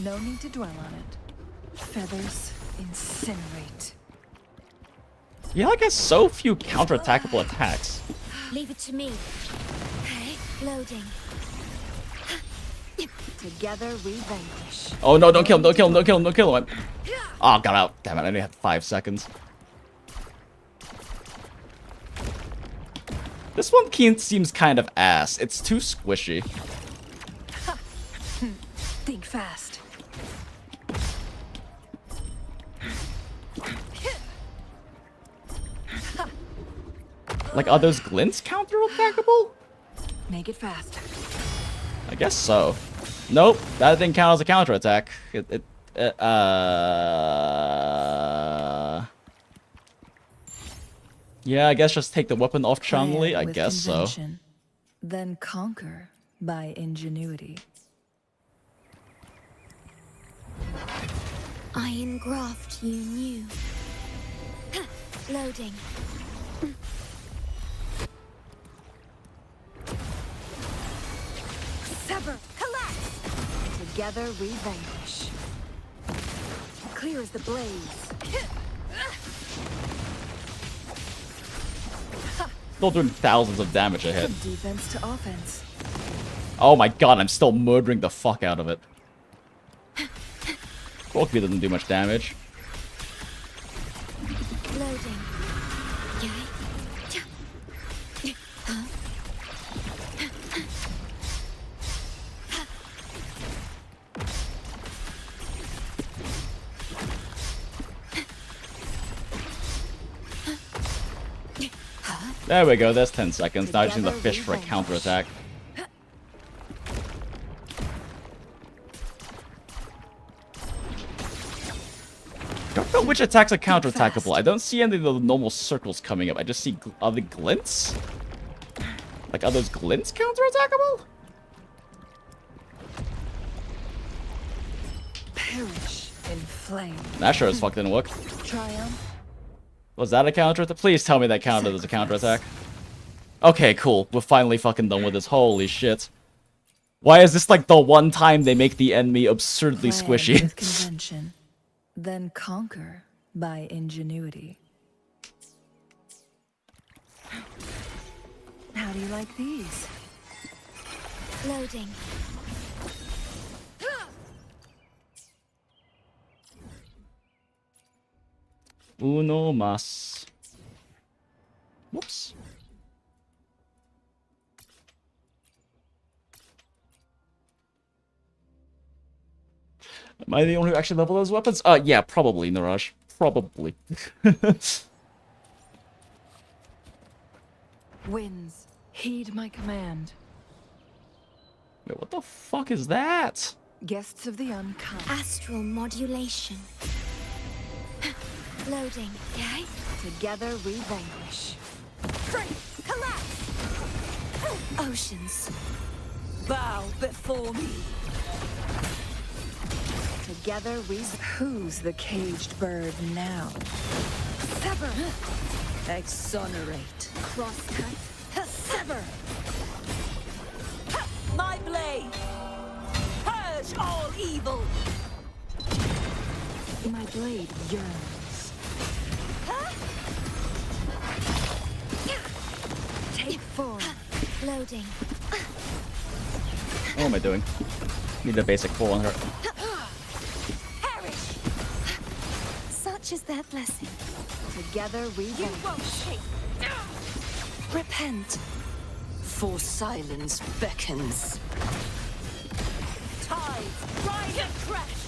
No need to dwell on it. Feathers incinerate. Yeah, I guess so few counterattackable attacks. Leave it to me. Okay, loading. Together we vanquish. Oh no, don't kill him, don't kill him, don't kill him, don't kill him. Oh, got out. Damn it, I only had 5 seconds. This one seems kind of ass. It's too squishy. Think fast. Like, are those glints counterattackable? Make it fast. I guess so. Nope, that didn't count as a counterattack. Yeah, I guess just take the weapon off Changli. I guess so. Then conquer by ingenuity. Iron graft you knew. Loading. Sever! Collapse! Together we vanquish. Clear as the blaze. Still doing thousands of damage ahead. Defense to offense. Oh my god, I'm still murdering the fuck out of it. Shorekeeper doesn't do much damage. Loading. There we go, there's 10 seconds. Now I just need to fish for a counterattack. Don't know which attacks are counterattackable. I don't see any of the normal circles coming up. I just see other glints. Like, are those glints counterattackable? Perish in flame. That sure as fuck didn't work. Triumph. Was that a counterattack? Please tell me that counted as a counterattack. Okay, cool. We're finally fucking done with this. Holy shit. Why is this like the one time they make the enemy absurdly squishy? With convention, then conquer by ingenuity. How do you like these? Loading. Uno mas. Whoops. Am I the only who actually level those weapons? Yeah, probably, Niraj. Probably. Winds, heed my command. Wait, what the fuck is that? Guests of the unkind. Astral modulation. Loading. Okay. Together we vanquish. Collapse. Oceans. Bow before me. Together we... Who's the caged bird now? Sever! Exonerate. Crosscut. Sever! My blade. Purge all evil. My blade yearns. Take form. Loading. What am I doing? Need a basic 4 on her. Perish. Such is their blessing. Together we vanquish. Repent. For silence beckons. Tides, rise and crash.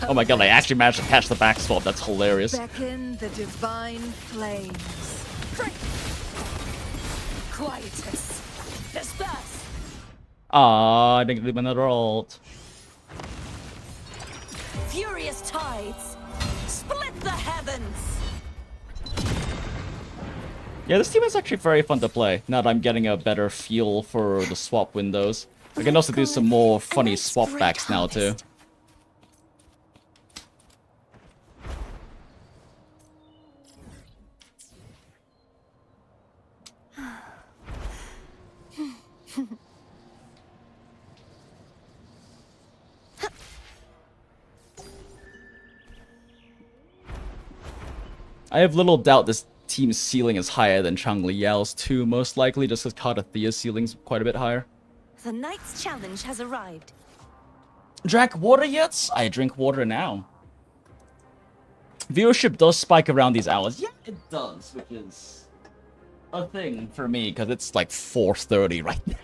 Oh my god, I actually managed to catch the back swap. That's hilarious. Beckon the divine flames. Quietus. Disperse. Ah, I didn't leave another ult. Furious tides. Split the heavens. Yeah, this team is actually very fun to play, now that I'm getting a better feel for the swap windows. I can also do some more funny swap backs now, too. I have little doubt this team's ceiling is higher than Changli Yao's too, most likely just because Cartethyia ceiling's quite a bit higher. The night's challenge has arrived. Drank water yet? I drink water now. Viewership does spike around these hours. Yeah, it does, which is a thing for me, because it's like 4:30 right now.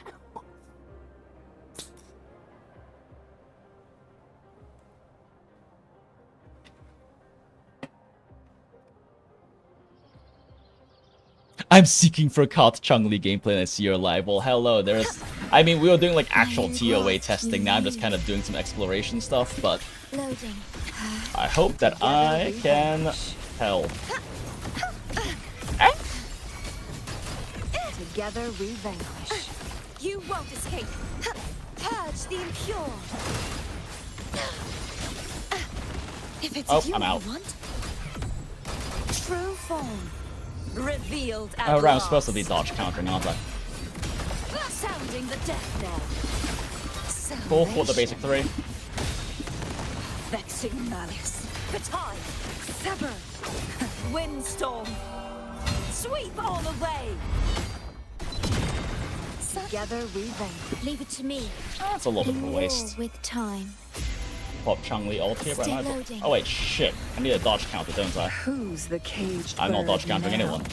I'm seeking for Cart Changli gameplay and I see you're live. Well, hello, there's... I mean, we were doing like actual TOA testing, now I'm just kind of doing some exploration stuff, but... Loading. I hope that I can help. Together we vanquish. You won't escape. Purge the impure. If it's you I'm out. you want. True form. Revealed at Oh, right, I'm last. supposed to be dodge countering, aren't I? Sounding the death knell. Cool, for the basic 3. Vexing malice. Batai. Sever. Windstorm. Sweep all away. Together we vanquish. Leave it to me. That's a little bit of a In waste. war with time. Pop Changli ult here, Still right now. loading. Oh wait, shit. I need a dodge counter, don't I? Who's the caged I'm not bird dodge countering now? anyone.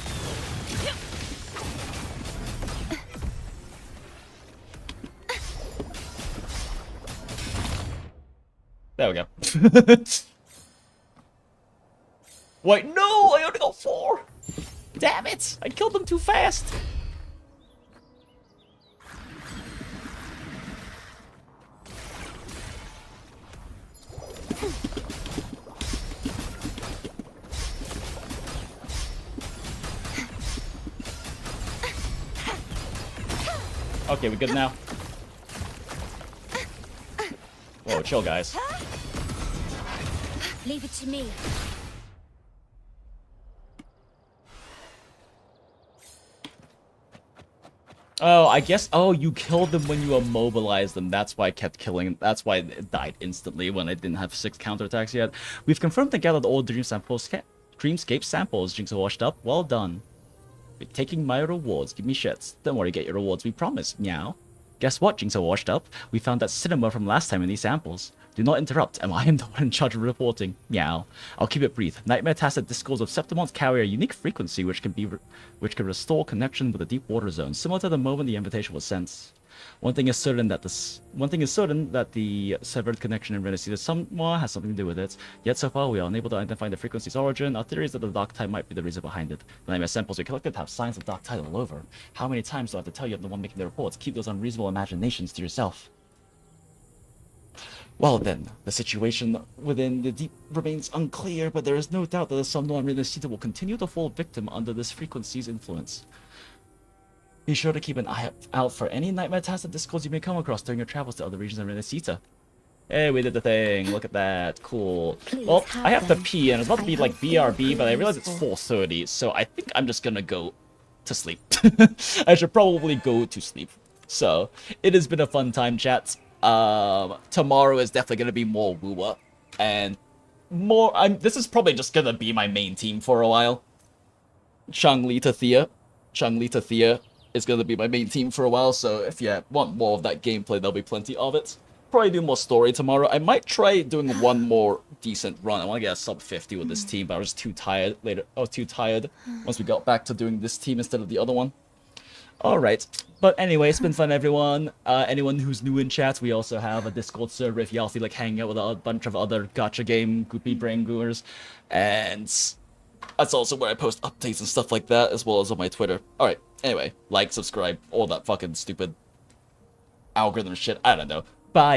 There we go. Wait, no! I only got 4! Damn it! I killed them too fast! Okay, we good now? Whoa, chill, guys. Leave it to me. Oh, I guess... Oh, you killed them when you immobilized them. That's why I kept killing... That's why it died instantly when I didn't have 6 counterattacks yet. We've confirmed and gathered all Dreamscape samples. Jinx are washed up. Well done. You're taking my rewards. Give me shits. Don't worry, get your rewards. We promise. Meow. Guess what, Jinx are washed up? We found that cinema from last time in these samples. Do not interrupt, and I am the one in charge of reporting. Meow. I'll keep it brief. Nightmare Tacit discos of Septimont carry a unique frequency which can restore connection with the deep water zone, similar to the moment the invitation was sent. One thing is certain that the severed connection in Renacita somewhere has something to do with it. Yet so far we are unable to identify the frequency's origin. Our theory is that the dark tide might be the reason behind it. The nightmare samples we collected have signs of dark tide all over. How many times do I have to tell you I'm the one making the reports? Keep those unreasonable imaginations to yourself. Well then, the situation within the deep remains unclear, but there is no doubt that the Somnol Renacita will continue to fall victim under this frequency's influence. Be sure to keep an eye out for any nightmare tacit discords you may come across during your travels to other regions of Renacita. Hey, we did the thing. Look at that. Cool. Well, I have to pee, and it's about to be like BRB, but I realize it's 4:30, so I think I'm just gonna go to sleep. I should probably go to sleep. So, it has been a fun time, chat. Tomorrow is definitely gonna be more Wuwa, and more... this is probably just gonna be my main team for a while. Changtethyia is going to be my main team for a while, so if you want more of that gameplay, there'll be plenty of it. Probably do more story tomorrow. I might try doing one more decent run. I want to get a sub 50 with this team, but I was too tired later. I was too tired once we got back to doing this team instead of the other one. Alright, but anyway, it's been fun, everyone. Anyone who's new in chat, we also have a Discord server if y'all feel like hanging out with a bunch of other gacha game goopy brain goers. And that's also where I post updates and stuff like that, as well as on my Twitter. Alright, anyway, like, subscribe, all that fucking stupid algorithm shit, I don't know. Bye!